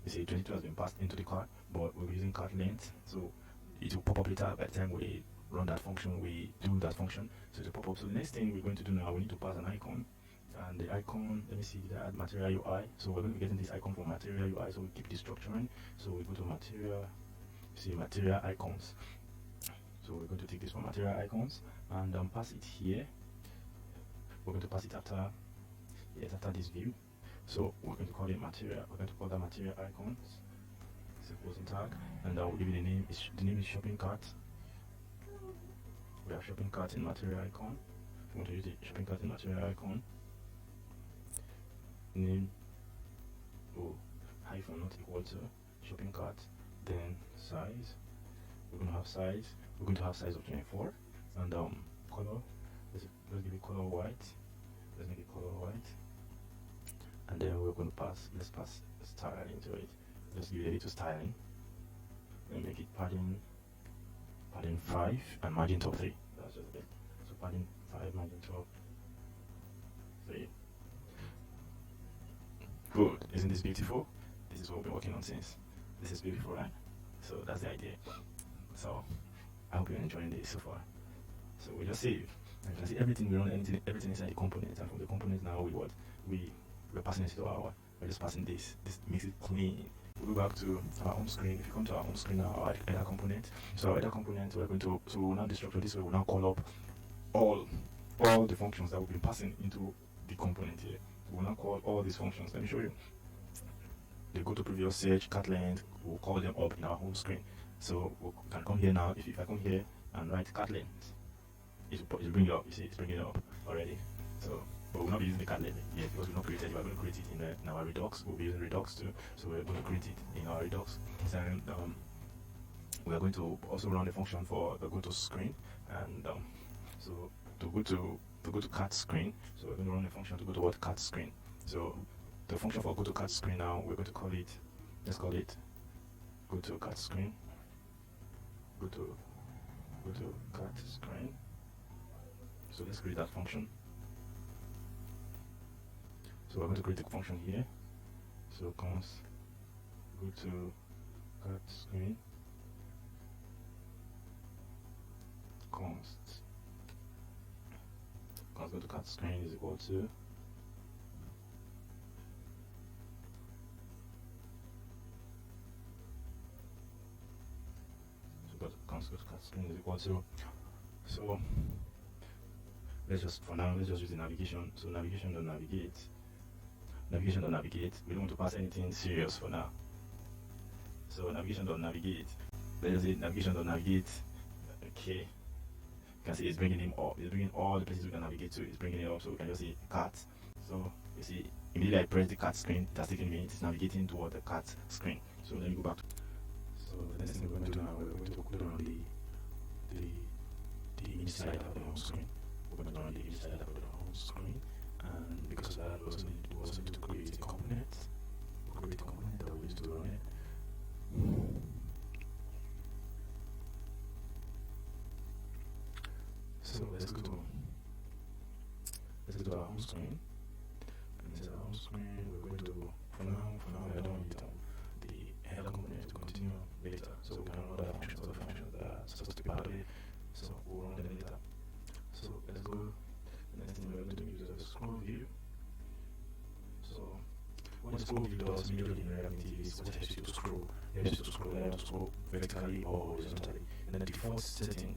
you see 22 has been passed into the cart, but we're using cart length, so it will pop up later. By the time we run that function, we do that function, so it will pop up. So the next thing we're going to do now, we need to pass an icon, and the icon, let me see, did I add material UI? So we're going to be getting this icon from material UI, so we keep this structuring. So we go to material, see material icons. So we're going to take this from material icons and pass it here. We're going to pass it after, yes, after this view. So we're going to call it material. We're going to call that material icons. Suppose tag, and we'll give it a name. The name is shopping cart. We have shopping cart in material icon. We want to use the shopping cart in material icon. Name hyphen not equal to shopping cart. Then size. We're going to have size. We're going to have size of 24. And color. Let's give it color white. Let's make it color white. And then we're going to let's pass style into it. Let's give it a little styling. We'll make it padding 5 and margin top 3. That's just it. So padding 5, margin top 3. Good. Isn't this beautiful? This is what we've been working on since. This is beautiful, right? So that's the idea. So I hope you're enjoying this so far. So we just save. And you can see everything we run, everything inside the components, and from the components now we're passing it to we're just passing this makes it clean. We go back to our home screen. If you come to our home screen now, our header component. So our header component, we're going to, so we'll now destructure this way. We'll now call up all the functions that we've been passing into the component here. We'll now call all these functions. Let me show you. They go to previous search, cat length. We'll call them up in our home screen. So we can come here now. If I come here and write cat length, it'll bring it up. You see, it's bringing it up already. So, but we'll not be using the cat length yet because we've not created it. We're going to create it in our Redux. We'll be using Redux too. So we're going to create it in our Redux. And we're going to also run a function for the go to screen. And so to go to cat screen. So we're going to run a function to go to what cat screen. So the function for go to cat screen now, we're going to call it. Let's call it go to cat screen. Go to cat screen. So let's create that function. So we're going to create a function here. So const go to cat screen const go to cat screen is equal to const go to cat screen is equal to, so let's just use the navigation. So navigation.navigate. We don't want to pass anything serious for now. So navigation.navigate. Let's just say navigation.navigate. Okay. You can see it's bringing him up. It's bringing all the places we can navigate to. It's bringing it up. So we can just see cat. So you see immediately I press the cat screen. That's taking me. It's navigating toward the cat screen. So let me go back. So the next thing we're going to do now, we're going to put on the image slider of the home screen. We're going to run the image slider of the home screen, and because of that, we also need to create a component. We'll create a component that we use to run it. So let's go to our home screen. And this is our home screen. We're going to for now I don't need the header component to continue later. So we can run other functions that are supposed to be part of it. So we'll run them later. So let's go. The next thing we're going to use is a scroll view. So what the scroll view does immediately in React Native is what helps you to scroll. It helps you to scroll vertically or horizontally. And then the default setting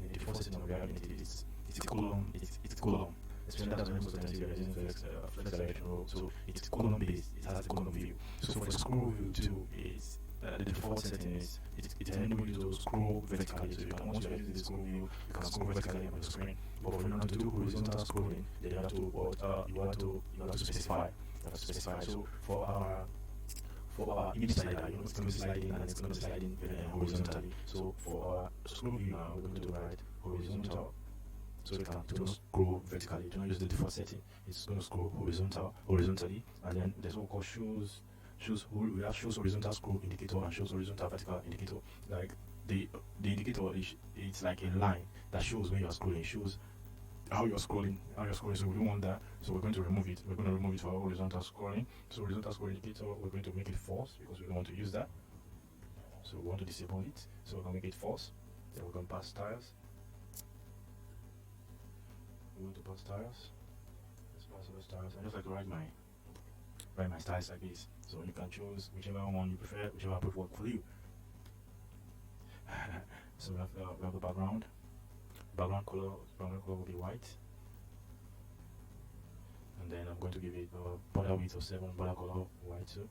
of React Native is it's column, it's column. Especially that's when most of the time you're using flex directional, so it's column based. It has the column view. So for the scroll view too, is the default setting is it enables you to scroll vertically. So you can, once you're using the scroll view, you can scroll vertically on the screen. But for you to do horizontal scrolling, then you have to specify. So for our image slider, it's going to be sliding and it's going to be sliding horizontally. So for our scroll view now, we're going to write horizontal. So it can do not scroll vertically. Do not use the default setting. It's going to scroll horizontally, and then there's what we call shows. We have shows horizontal scroll indicator and shows horizontal vertical indicator. Like the indicator is, it's like a line that shows when you are scrolling, shows how you're scrolling. So we don't want that. So we're going to remove it. We're going to remove it for our horizontal scrolling. So horizontal scroll indicator, we're going to make it false because we don't want to use that. So we want to disable it. So we're going to make it false. Then we're going to pass styles. We want to pass styles. Let's pass those styles. I just like to write my styles like this. So you can choose whichever one you prefer, whichever approach work for you. So we have the background. Background color will be white. And then I'm going to give it border width of 7, border color white too.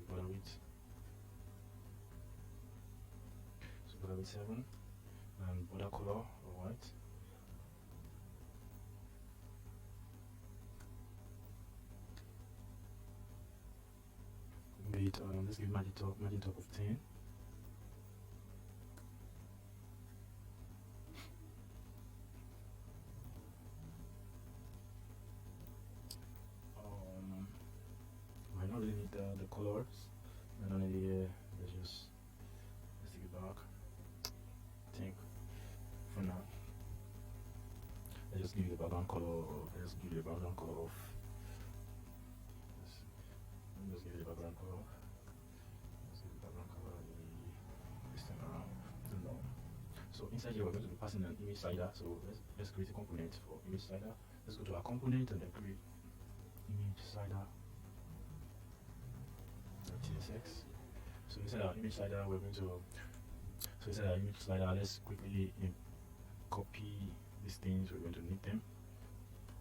Border width. So border width 7 and border color white. Let's give margin top of 10. Might not really need the colors. I don't need the let's take it back. I think for now, let's just give you the background color. Let's give you the background color of. Let's give you the background color. Let's give you the background color this time around. So inside here we're going to be passing an image slider. So let's create a component for image slider. Let's go to our component and then create image slider. TSX. So inside our image slider we're going to. So inside our image slider, let's quickly copy these things. We're going to need them.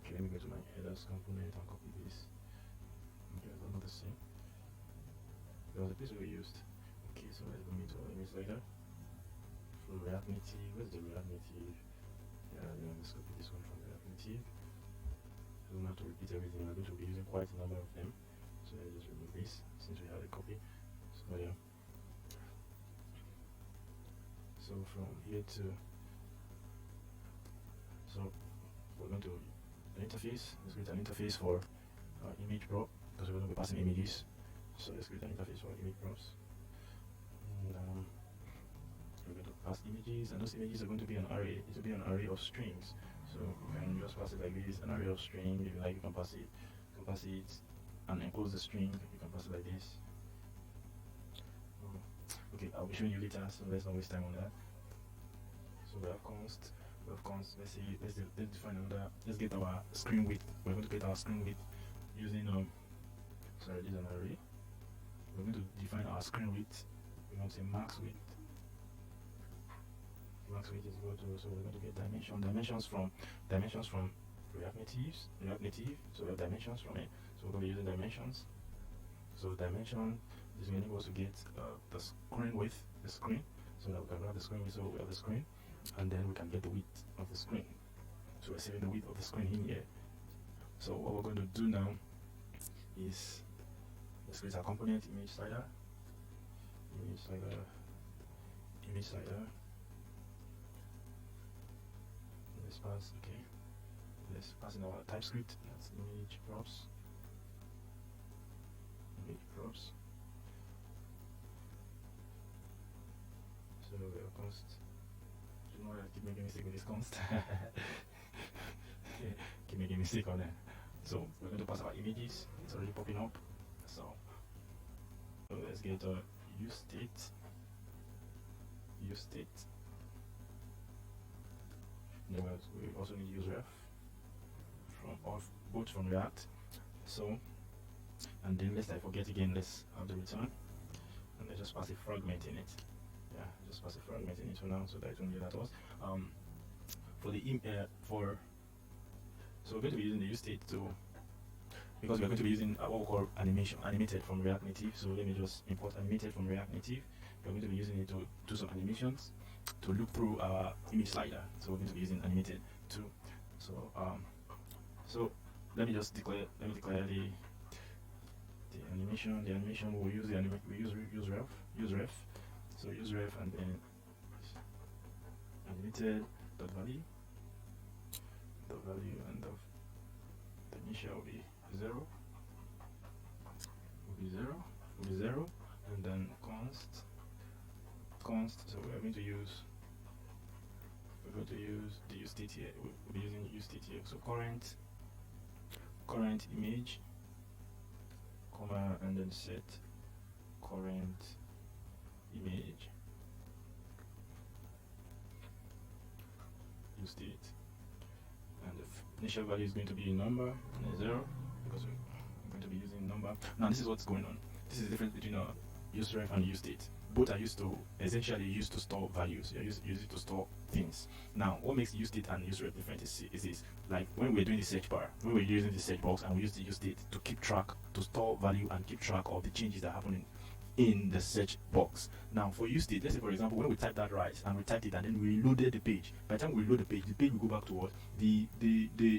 Okay, let me go to my headers component and copy this. Okay, that's not the same. There was a place we used. Okay, so let's go into our image slider. From React Native, where's the React Native? Yeah, let's copy this one from React Native. I don't have to repeat everything. I'm going to be using quite a number of them. So let's just remove this since we have a copy. So yeah. So from here to we're going to the interface. Let's create an interface for image prop because we're going to be passing images. So let's create an interface for image props. And we're going to pass images, and those images are going to be an array. It will be an array of strings. So you can just pass it like this, an array of string. If you like, you can pass it. You can pass it and enclose the string. You can pass it like this. Okay, I'll be showing you later, so let's not waste time on that. So we have const. Let's define another. Let's get our screen width. We're going to get our screen width using this is an array. We're going to define our screen width. We're going to say max width. Max width is equal to, so we're going to get dimensions from React Native. So we have dimensions from it. So we're going to be using dimensions. So dimension is going to enable us to get the screen width, the screen, so that we can grab the screen width. So we have the screen, and then we can get the width of the screen. So we're saving the width of the screen in here. So what we're going to do now is let's create our component image slider. Let's pass in our TypeScript. That's image props. So we have const. You know, I keep making a mistake with this const. Keep making a mistake on that. So we're going to pass our images. It's already popping up. So let's get use state. Then we also need use ref both from React. So and then let's forget again. Let's have the return and let's just pass a fragment in it. Yeah, just pass a fragment in it for now, so that it won't get at us. so we're going to be using the use state because we're going to be using what we call animated from React Native. So let me just import animated from React Native. We're going to be using it to do some animations to look through our image slider. So we're going to be using animated too. So let me just declare the animation. The animation we'll use use ref. So use ref and then animated dot value and the initial will be zero, and then const. So we're going to use the use state here. We'll be using use state here. So current image, comma, and then set current image use state, and the initial value is going to be a number and a 0 because we're going to be using number. Now this is what's going on. This is the difference between use ref and use state. Both are essentially used to store values. You use it to store things. Now, what makes use state and use ref different is this: like when we're doing the search bar, when we're using the search box, and we use the use state to keep track, to store value and keep track of the changes that happen in the search box. Now, for use state, let's say for example, when we type that right and we typed it and then we reloaded the page. By the time we reload the page will go back to what the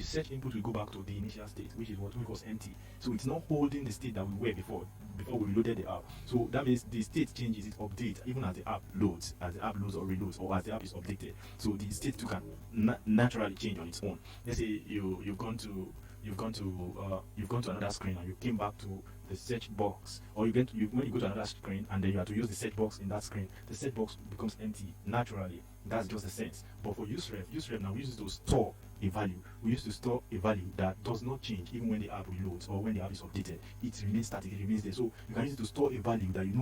search input will go back to the initial state, which is what we call empty. So it's not holding the state that we were before we reloaded the app. So that means the state changes, it updates even as the app loads, or reloads, or as the app is updated. So the state too can naturally change on its own. Let's say you've gone to another screen and you came back to the search box, or when you go to another screen and then you have to use the search box in that screen, the search box becomes empty naturally. That's just the sense. But for use ref now we use it to store a value. We used to store a value that does not change even when the app reloads or when the app is updated. It remains static, it remains there. So you can use it to store a value that you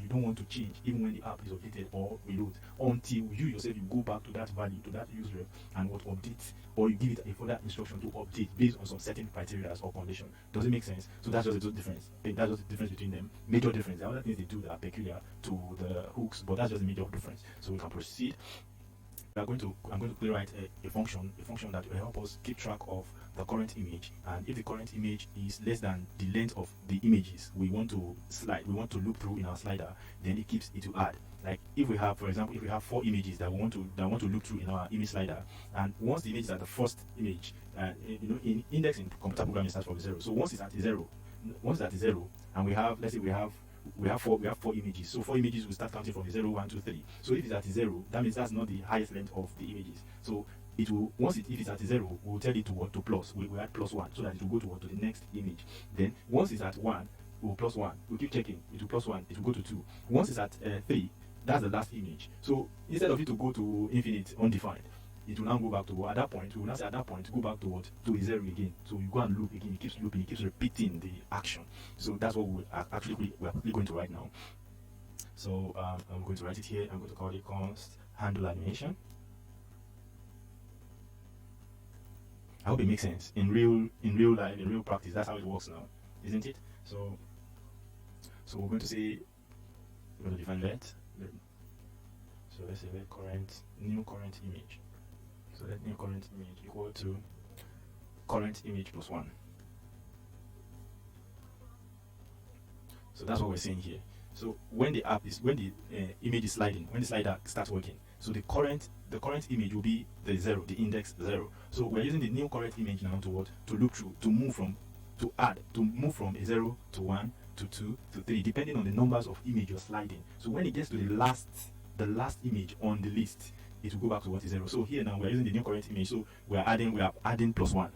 don't want to change even when the app is updated or reloads, until you yourself you go back to that value, to that use ref, and what updates, or you give it a further instruction to update based on some certain criteria or condition. Does it make sense? So that's just the difference. That's just the difference between them. Major difference. There are other things they do that are peculiar to the hooks, but that's just the major difference. So we can proceed. I'm going to playwright a function that will help us keep track of the current image, and if the current image is less than the length of the images we want to loop through in our slider, then it will add. Like if we have, for example, 4 images that we want to loop through in our image slider, and once the image is at the first image, in indexing computer programming starts from 0. So once it's at 0, and let's say we have 4 images. So 4 images will start counting from 0, 1, 2, 3. So if it's at 0, that means that's not the highest length of the images. So it will, if it's at 0, we'll tell it to plus. We add +1 so that it will go to the next image. Then once it's at 1, we'll +1. We'll keep checking. It will +1. It will go to 2. Once it's at 3, that's the last image. So instead of it to go to infinite, undefined, it will now go back to, at that point, we will now say at that point, go back to what? To a 0 again. So you go and loop again, it keeps looping, it keeps repeating the action. So that's what we're actually going to write now. So I'm going to write it here. I'm going to call it const handle animation. I hope it makes sense. In real life, in real practice, that's how it works now, isn't it? So we're going to say, we're going to define let. So let's say new current image. So let new current image equal to current image +1. So that's what we're saying here. So when the image is sliding, when the slider starts working, so the current image will be the 0, the index 0. So we're using the new current image now to loop through, to move from a 0 to 1 to 2 to 3, depending on the numbers of images you're sliding. So when it gets to the last image on the list, it will go back to what is 0. So here now we're using the new current image, so we are adding +1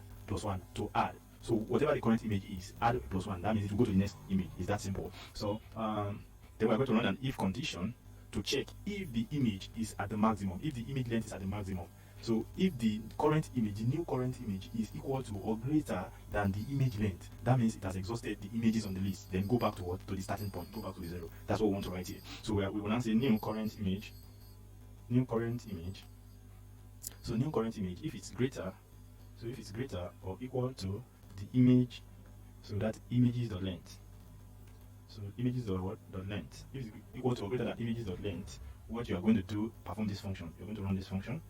to add. So whatever the current image is, add +1. That means it will go to the next image. It's that simple. So then we're going to run an if condition to check if the image is at the maximum, if the image length is at the maximum. So if the new current image is equal to or greater than the image length, that means it has exhausted the images on the list. Then go back to the starting point, go back to the 0. That's what we want to write here. So we will now say new current image. So new current image, if it's greater or equal to the image, so that images.length. So images.length. If it's equal to or greater than images.length, what you are going to do, perform this function. You're going to run this function.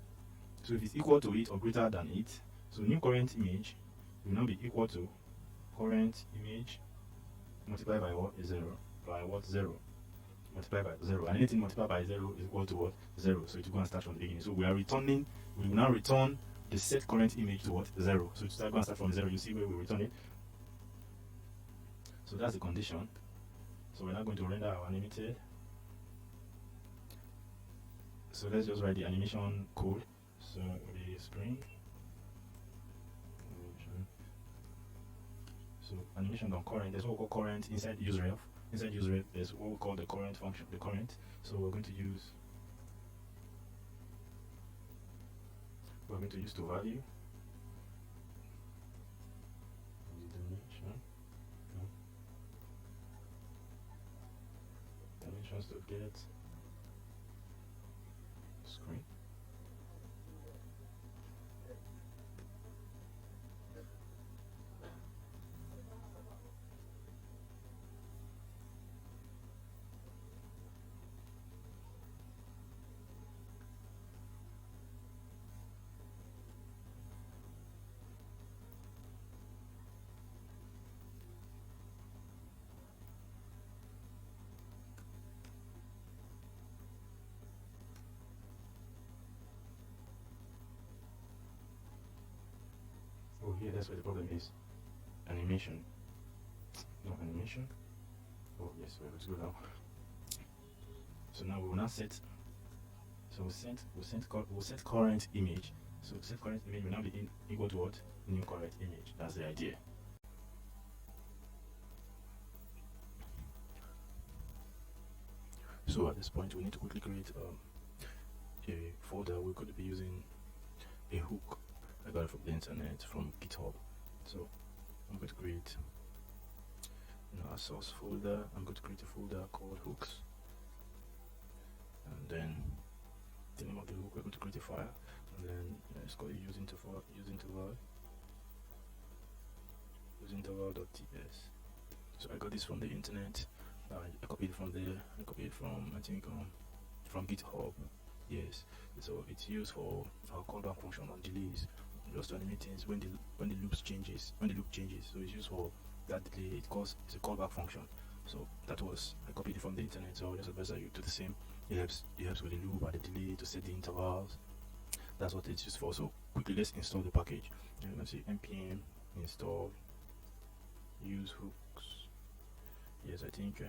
So if it's equal to it or greater than it, so new current image will now be equal to current image multiplied by what? 0. By what? 0. Multiplied by 0. And anything multiplied by 0 is equal to what? 0. So it will go and start from the beginning. So we will now return the set current image to what? 0. So it's going to start from 0. You see where we return it. So that's the condition. So we're now going to render our animated. So let's just write the animation code. So the spring animation. So animation on current. There's what we call current inside useref. Inside useref, there's what we call the current function. The current. So we're going to use to value dimensions to get screen. Oh yeah, that's where the problem is. Animation. No animation. Oh yes, we're able to go now. So now we will now set. So we'll set current image. So set current image will now be equal to what? New current image. That's the idea. So at this point, we need to quickly create a folder. We're going to be using a hook. I got it from the internet, from GitHub. So I'm going to create a source folder. I'm going to create a folder called hooks, and then the name of the hook, we're going to create a file, and then it's called useinterval.ts. So I got this from the internet. I copied it from there. I copied it from, I think, from GitHub. Yes. So it's used for our callback function on delays, just to animate things when the loop changes. So it's used for that delay. It's a callback function. So I copied it from the internet. So I just advise that you do the same. It helps with the loop and the delay to set the intervals. That's what it's used for. So quickly, let's install the package. You're gonna see npm install use hooks. Yes, I think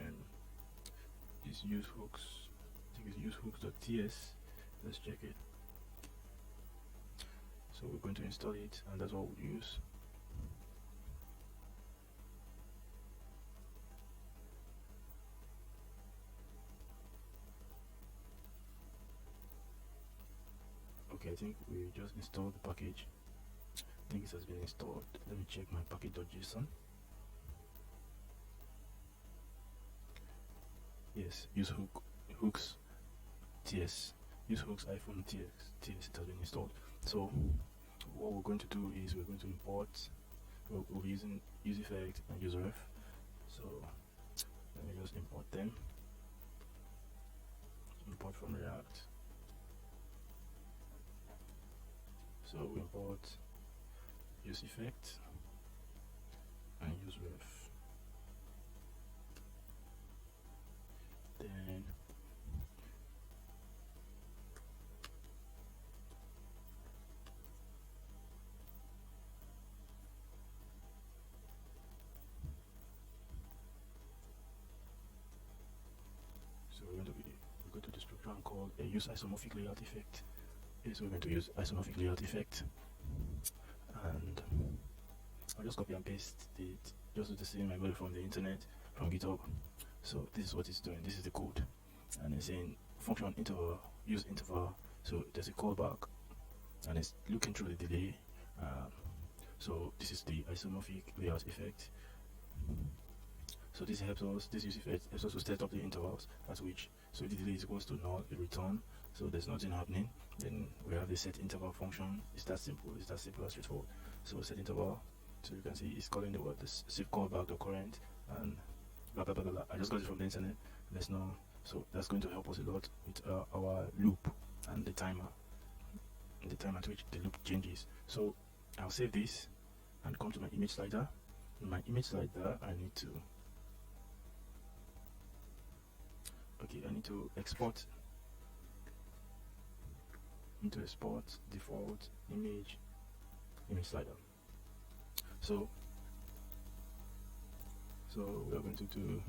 it's use hooks. I think it's use hooks.ts. Let's check it. So we're going to install it, and that's what we'll use. Okay, I think we just installed the package. I think it has been installed. Let me check my package.json. Yes, use hooks ts. Use hooks -ts. It has been installed. So what we're going to do is we're going to import. We'll be using useEffect and useref. So let me just import them. Import from React. So we import useEffect and useref. Then we're going to this program called use isomorphic layout effect. Yes, we're going to use isomorphic layout effect, and I'll just copy and paste it just do the same. I got it from the internet, from GitHub. So this is what it's doing. This is the code, and it's saying function interval, use interval. So there's a callback, and it's looking through the delay. So this is the isomorphic layout effect. So this helps us. This use effect helps us to set up the intervals at which. So if the delay is equals to null, it return. So there's nothing happening. Then we have the set interval function. It's that simple. It's that simple and straightforward. So set interval. So you can see it's calling the word the save callback to current and blah blah blah blah. I just got it from the internet. Let's know. So that's going to help us a lot with our loop and the timer. in the time at which the loop changes. So I'll save this and come to my image slider. In my image slider, I need to export default image slider. So we are going to do,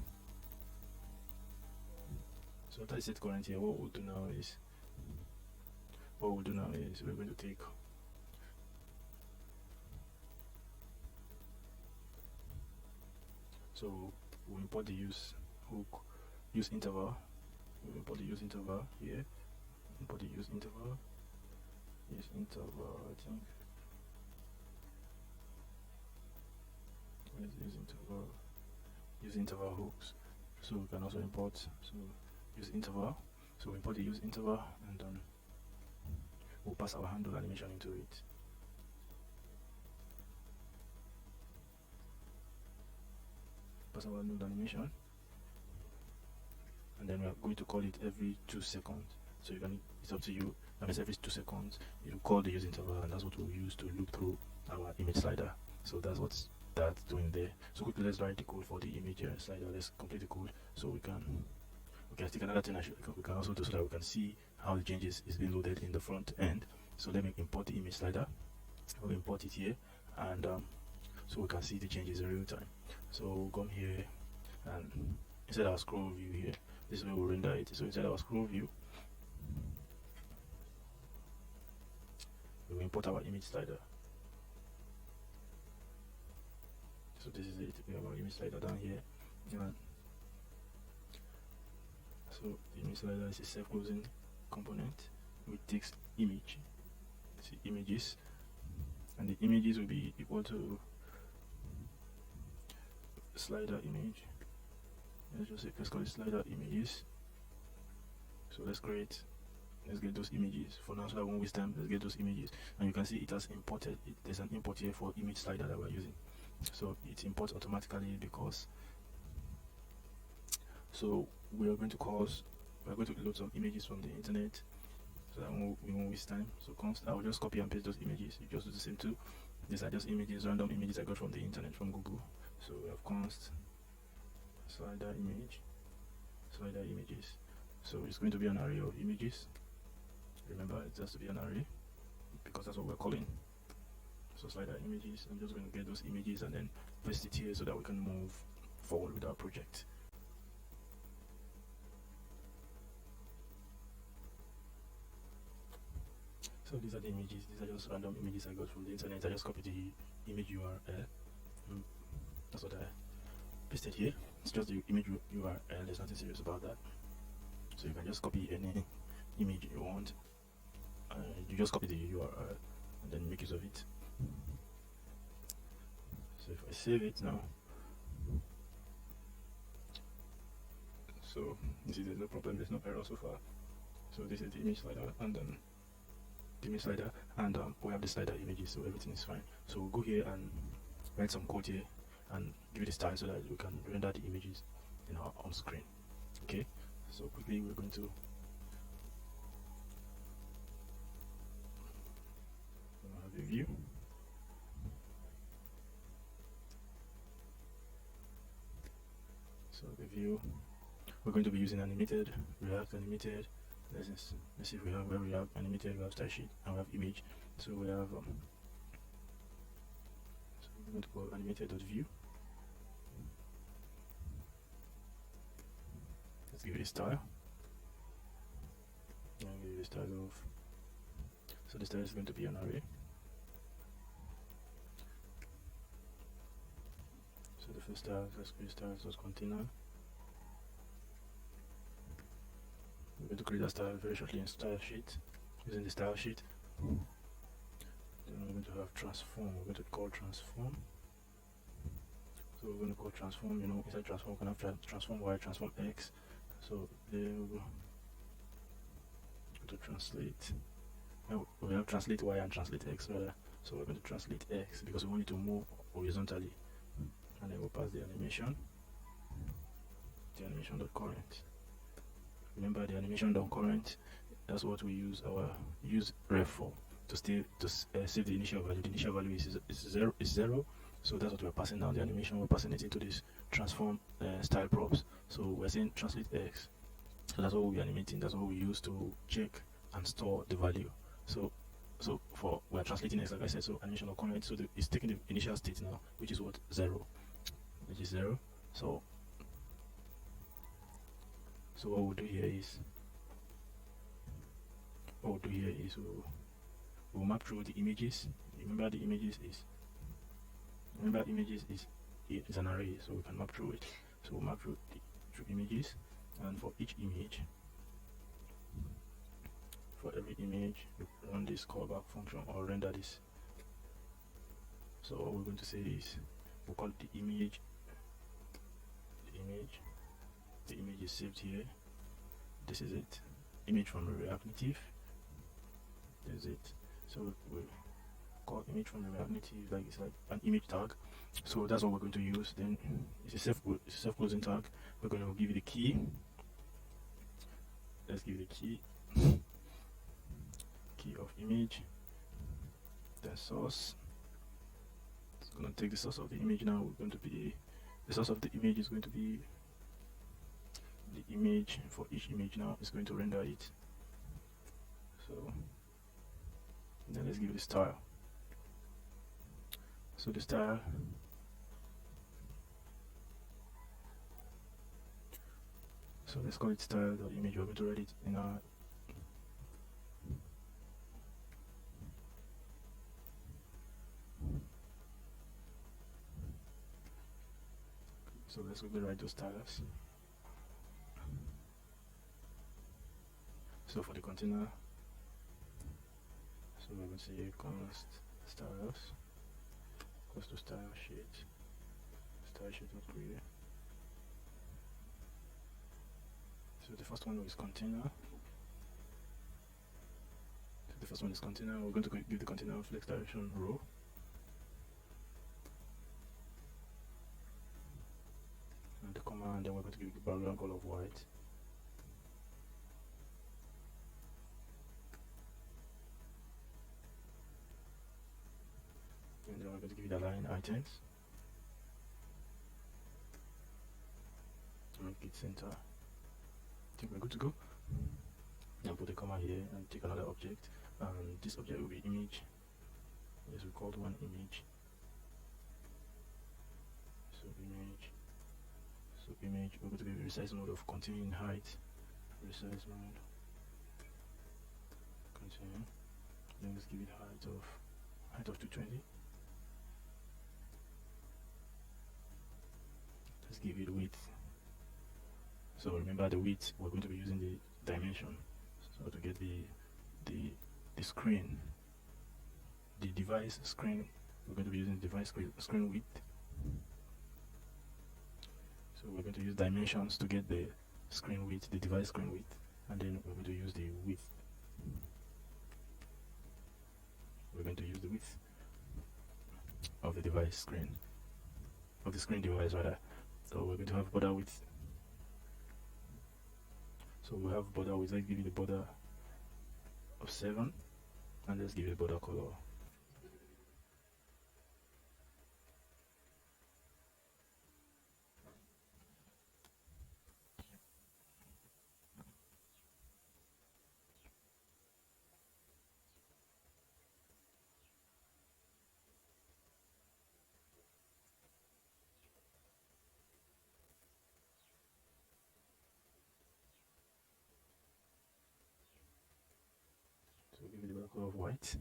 so after I set current here, what we'll do now is we're going to take we'll import the use interval. We'll import the use interval here. Import the use interval. I think. Let's use interval hooks. So we can also import use interval. So we import the use interval, and then we'll pass our handle animation into it. Pass our handle animation, and then we are going to call it every 2 seconds. So you can, it's up to you. That means every 2 seconds you call the use interval, and that's what we'll use to loop through our image slider. So that's what's that's doing there. So quickly, let's write the code for the image slider. Let's complete the code so we can stick another thing we can also do, so that we can see how the changes is being loaded in the front end. So let me import the image slider. We'll import it here, and so we can see the changes in real time. So we'll come here, and inside our scroll view here, this is where we'll render it. So inside our scroll view, we will import our image slider. So this is it. We have our image slider down here. So the image slider is a self-closing component which takes images, and the images will be equal to slider image. Let's call it slider images. So let's get those images for now, so that we won't waste time. Let's get those images, and you can see it has imported. There's an import here for image slider that we're using. So it imports automatically because we are going to load some images from the internet, so that we won't waste time. So I will just copy and paste those images. You just do the same too. These are just random images I got from the internet, from Google. So we have const slider images. So it's going to be an array of images. Remember, it has to be an array because that's what we're calling. So slider images. I'm just going to get those images and then paste it here so that we can move forward with our project. So these are the images. These are just random images I got from the internet. I just copied the image URL. That's what I pasted here. It's just the image URL. There's nothing serious about that. So you can just copy any image you want. You just copy the URL and then make use of it. So if I save it now, so you see there's no problem, there's no error so far. So this is the image slider, and we have the slider images, so everything is fine. So we'll go here and write some code here and give it a style so that we can render the images in our on screen. Okay, so quickly we're going to have a view. So the view, we're going to be using animated, React animated. Let's see if we have, where we have animated, we have style sheet, and we have image. So we have so we're going to go animated.view. Let's give it a style. And give it a style of, so the style is going to be an array. So the first style, let's create style as container. We're going to create a style very shortly in style sheet, using the style sheet. Then we're going to have transform. We're going to call transform. So we're going to call transform. You know, inside transform we can have transform y, transform x. So there we go. To translate. Now we have translate y and translate x rather. So we're going to translate x because we want it to move horizontally. And then we'll pass the animation. The animation.current. Remember the animation.current, that's what we use our use ref for. save the initial value. The initial value is zero. So that's what we're passing down the animation. We're passing it into this transform style props. So we're saying translate x. So that's what we'll be animating. That's what we use to check and store the value. So we're translating x, like I said. So animation or comment. So it's taking the initial state now, which is what, 0, which is 0. So what we'll do here is we'll map through the images. Remember images is an array, so we can map through it. So we'll map through images, and for each image, for every image, we run this callback function or render this. So what we're going to say is we'll call it the image. The image is saved here. This is it. Image from React Native. This is it. So we call image from React Native, like it's like an image tag. So that's what we're going to use. Then it's a self-closing tag. We're going to give it the key. Let's give it the key. Key of image. The source. It's going to take the source of the image now. The source of the image is going to be the image. For each image now it's going to render it. So then let's give it a style. So the style, so let's call it style.image. We're going to write it in our so let's quickly write those styles. So for the container, so we're going to say const styles equals to style sheet not create. So the first one is container. We're going to give the container flex direction row. And the comma, and then we're going to give the background color of white. And then we're going to give it align items. Make it center. I think we're good to go. And put a comma here and take another object. And this object will be image. Yes, we called one image. So image, we're going to give resize mode of continuing height. Resize mode. Continue. Then let's give it height of 220. Let's give it width. So remember the width, we're going to be using the dimension. So to get the screen, the device screen, we're going to be using device screen width. So we're going to use dimensions to get the screen width, the device screen width, and then we're going to use the width. We're going to use the width of the device screen, of the screen device rather. So we're going to have border width. So we have border width. Let's give it a border of 7, and let's give it a border color. So give it a border color of white.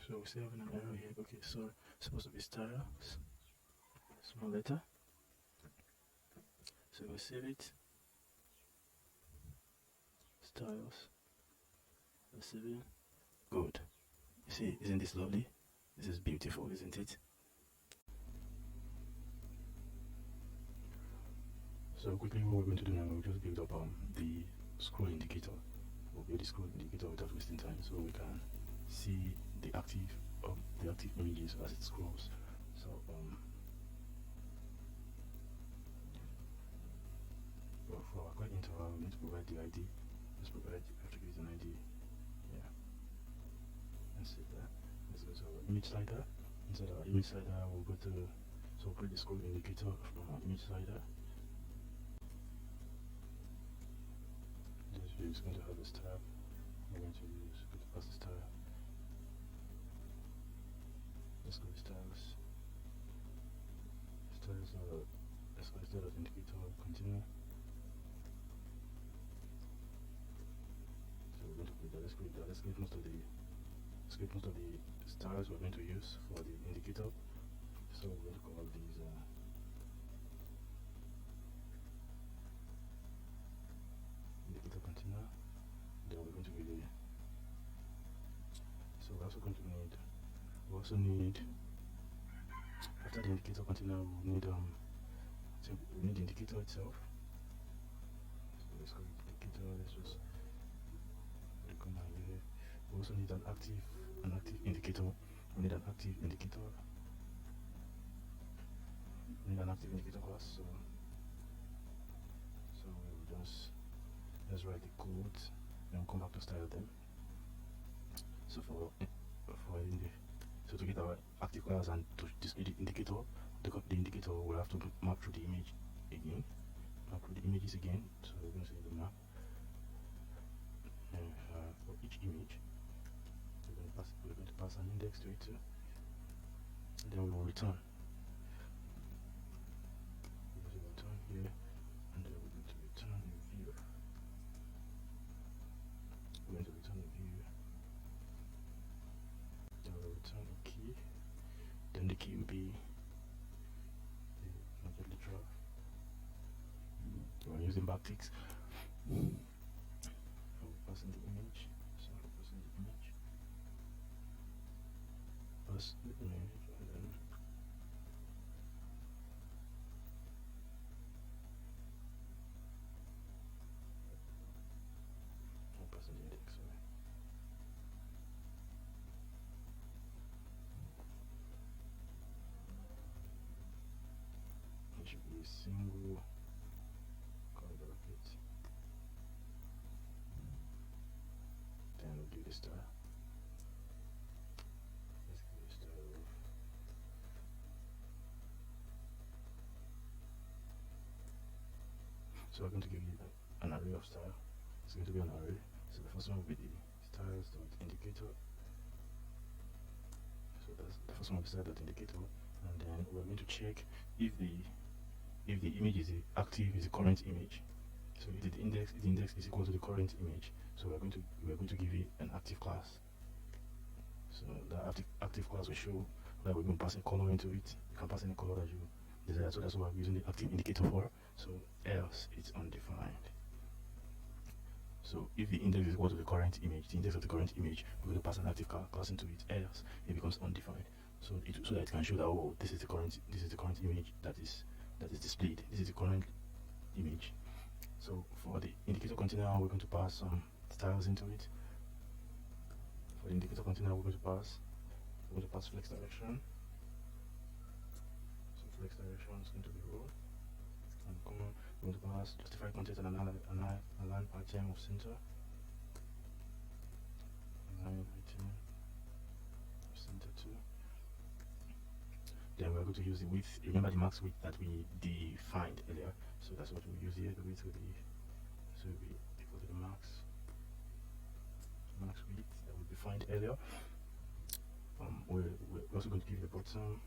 So we still have an error here. Okay, so it's supposed to be styles, small letter. So we'll save it. Styles. We'll save it. Good. You see, isn't this lovely? This is beautiful, isn't it? So quickly, what we're going to do now, we'll just build up the scroll indicator. We'll build the scroll indicator without wasting time, so we can see the active images as it scrolls. So well, for our query interval, we need to provide the ID. Let's provide the attribute an ID. Yeah. Let's see that. Let's go to our image slider. Inside our image slider, we'll go to create the scroll indicator from our image slider. This view is going to have a star. We're going to pass the star. Let's go to styles. Styles let's go to style of indicator, continue. So we're going to create that. Let's create most of the styles we're going to use for the indicator. So we're going to call these indicator container. Then we're going to be so we're also going to need after the indicator container we need the indicator itself. So let's go with the indicator. Let's just click on here. We also need an active indicator. We need an active indicator. We need an active indicator class. So we'll just let's write the code and come back to style them. So to get our active class and to display the indicator, the indicator will have to map through the image again, map through the images again. So we're going to say the map, and for each image, we're going to pass an index to it too. And then we will return. We're going to return here, and then we're going to return the view. We're going to return the view. Then we'll return a key. Then the key will be the literal. We're using backticks. We're passing the image. So we're passing the image. Pass the image, and then we're passing the index. Sorry. It should be a single color bracket. Then we'll give the star. Let's give the star of so we're going to give you an array of style. It's going to be an array. So the first one will be the styles.indicator. So that's the first one will be style.indicator, and then we're going to check if the image is active, is the current image. So if the index is equal to the current image, so we're going to give it an active class. So the active class will show that we're going to pass a color into it. You can pass any color that you desire. So that's what we're using the active indicator for. So else it's undefined. So if the index is equal to the current image, the index of the current image, we're going to pass an active class into it. Else it becomes undefined. So that it can show that, oh, this is the current image that is displayed. This is the current image. So for the indicator container, we're going to pass some styles into it. For the indicator container, we're going to pass flex direction. So flex direction is going to be row. And common, we're going to pass justify content and align item of center. Align item of center too. Then we're going to use the width. Remember the max width that we defined earlier. So that's what we use here. The width will be equal to the max width that we defined earlier. We're also going to give the bottom.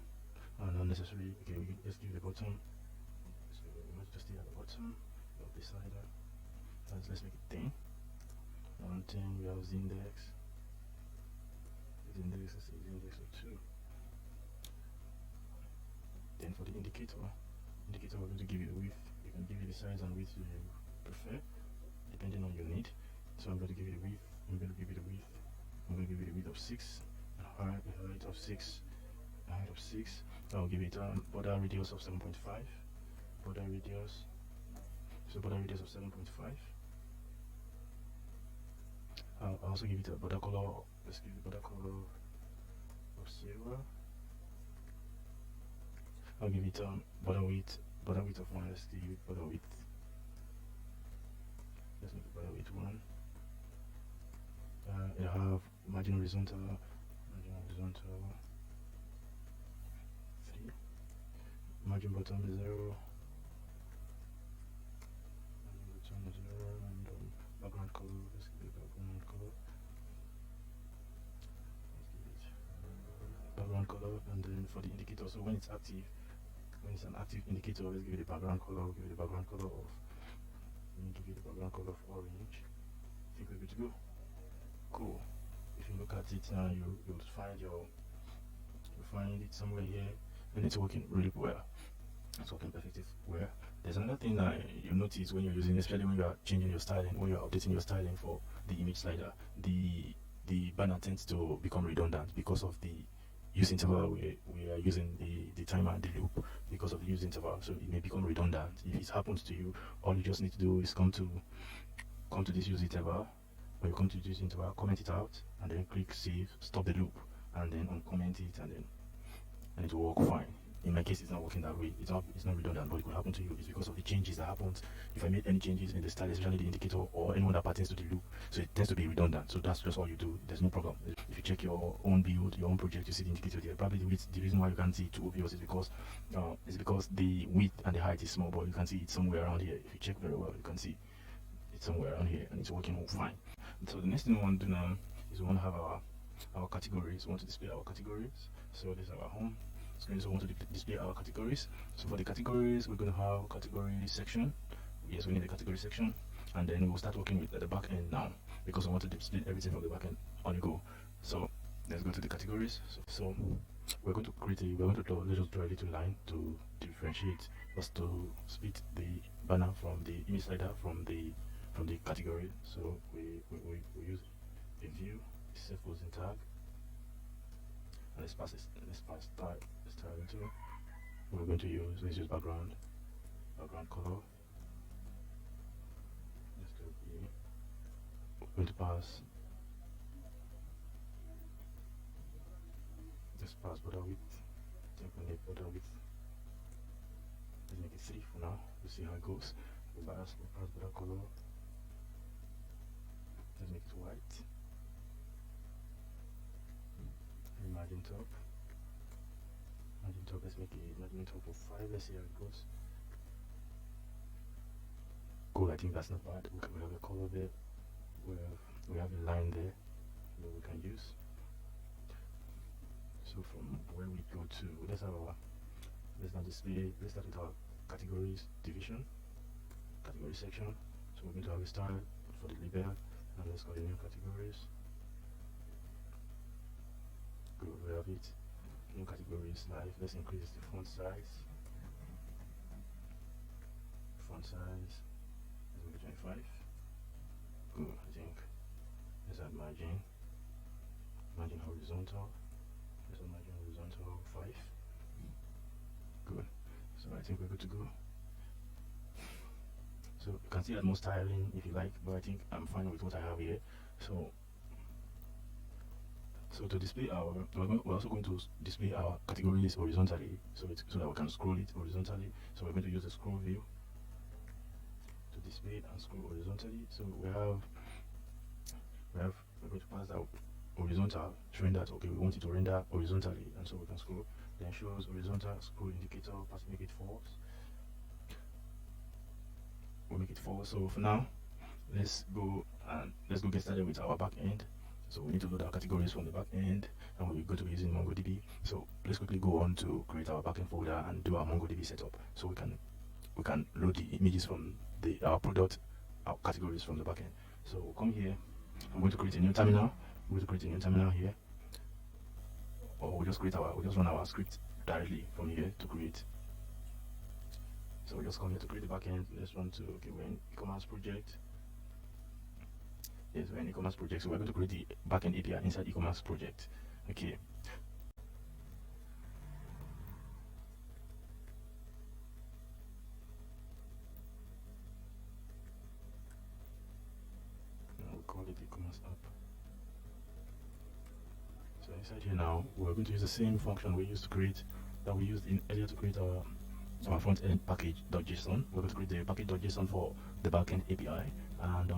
Not necessarily. Okay, we can just give the bottom. So we might just stay at the bottom of the slider. Let's make it 10. On 10 we have the index. The index is the index of 2. Then for the indicator we're going to give you the width. You can give it the size and width you prefer, depending on your need. So I'm going to give you the width. I'm going to give you the width of 6.5. height of 6. I'll give it border radius of 7.5. Border radius. So border radius of 7.5. I'll also give it a border color. Let's give it border color of silver. I'll give it border width of 1. Let's give it border width. Let's make it border width 1. It'll have margin horizontal 3. Margin bottom 0. And background color. Let's give it background color. Background color, and then for the indicator, so when it's active, when it's an active indicator, let's give it a background color. Give it a background color of. Give it a background color of orange. I think we're good to go. Cool. If you look at it now, you'll find it somewhere here, and it's working really well. It's working perfectly well. There's another thing that you notice when you're using, especially when you are changing your styling, when you're updating your styling for the image slider, the banner tends to become redundant because of the use interval. We are using the timer and the loop because of the use interval, so it may become redundant. If it happens to you, all you just need to do is come to this use interval. When you come to this interval, comment it out, and then click save, stop the loop, and then uncomment it, and it will work fine. In my case, it's not working that way. It's not redundant, but it could happen to you. It's because of the changes that happens if I made any changes in the style, especially the indicator or anyone that pertains to the loop. So it tends to be redundant. So that's just all you do. There's no problem. If you check your own build, your own project, you see the indicator there. Probably the reason why you can't see it too obvious is because the width and the height is small, but you can see it somewhere around here. If you check very well, you can see it's somewhere around here, and it's working all fine. So the next thing we want to do now is we want to have our categories. We want to display our categories. So this is our home screen, so we want to display our categories. So for the categories, we're going to have category section. Yes, we need a category section, and then we'll start working with the back end now, because we want to display everything from the back end on the go. So let's go to the categories. So we're going to let's just draw a little line to differentiate, just to split the banner from the image slider from the category. So we use a view, self-posing tag, and let's pass style into. We're going to let's use background color. Let's go here. We're going to pass border width. I think we need border width. Let's make it 3 for now. We'll see how it goes. We'll pass border color. Let's make it white. And margin top. Let's make it margin top of 5. Let's see how it goes. Cool, I think that's not bad. We have a color there. We have a line there that we can use. So from where we go to, let's start with our categories division, category section. So we're going to have a style for the label, and let's call the new categories. Good, we have it. New categories live. Let's increase the font size. Let's make it 25. Good, I think. Let's add margin horizontal. Let's add margin horizontal 5. Good. So I think we're good to go. So you can see add more styling if you like, but I think I'm fine with what I have here. So to display we're also going to display our categories horizontally, so that we can scroll it horizontally. So we're going to use the scroll view to display it and scroll horizontally. So we're going to pass out horizontal, showing that okay, we want it to render horizontally, and so we can scroll. Then shows horizontal scroll indicator, make it false. We'll make it false. So for now, let's go get started with our back end. So we need to load our categories from the back end, and we're going to be using MongoDB. So let's quickly go on to create our backend folder and do our MongoDB setup, so we can load the images from our categories from the backend. So we'll come here. I'm going to create a new terminal. Here, or we'll just run our script directly from here to create. So we'll just come here to create the backend. Let's run to we're in e-commerce project. Yes, we're in e-commerce project, so we're going to create the backend API inside e-commerce project. Okay, inside here now, we're going to use the same function we used earlier to create our front end package.json. We're going to create the package.json for the backend API, and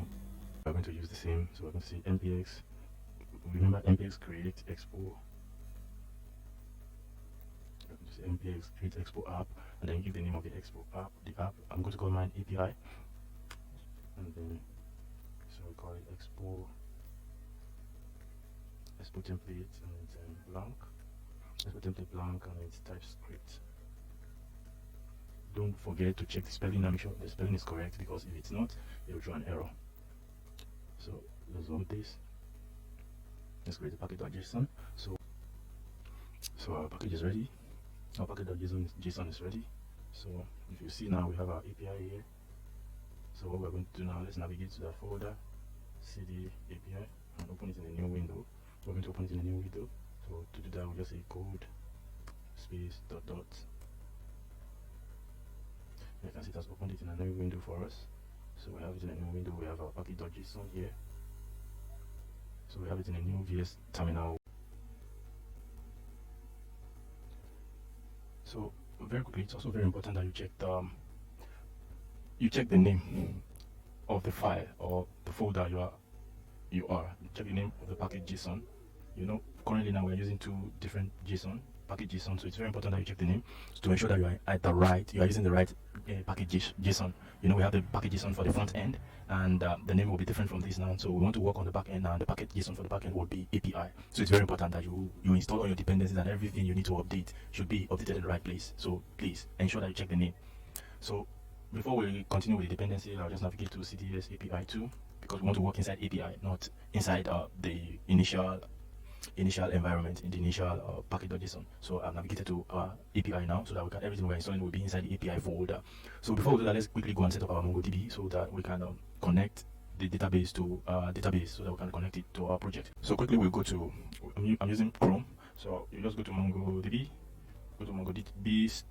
we're going to use the same. So we're going to say npx. Remember npx create expo. We're going to say npx create expo app, and then give the name of the expo app. The app I'm going to call mine API, and then so we call it expo template, and it's blank. Expo template blank, and it's TypeScript. Don't forget to check the spelling and make sure the spelling is correct, because if it's not, it will throw an error. So let's load this. Let's create a package.json. So our package is ready. Our package.json is ready. So if you see now, we have our API here. So what we're going to do now, let's navigate to that folder, cd API, and open it in a new window. We're going to open it in a new window. So to do that, we'll just say code space dot dot. You can see it has opened it in a new window for us. So we have it in a new window. We have our package.json here. So we have it in a new VS terminal. So very quickly, it's also very important that you check the name of the file or the folder you are. Check the name of the package.json. You know, currently now we're using two different package.json, so it's very important that you check the name to ensure that you are using the right package.json. You know, we have the package.json for the front end, and the name will be different from this now. So we want to work on the back end, and the package.json for the back end will be API. So it's very important that you install all your dependencies, and everything you need to update should be updated in the right place. So please ensure that you check the name. So before we continue with the dependency, I'll just navigate to CDS API 2, because we want to work inside API, not inside the initial environment, in the initial package.json. So I've navigated to our API now, so that everything we're installing will be inside the API folder. So before we do that, let's quickly go and set up our MongoDB so that we can connect the database to our database, so that we can connect it to our project. So quickly we'll go to, I'm using Chrome, so you just go to MongoDB, go to MongoDB's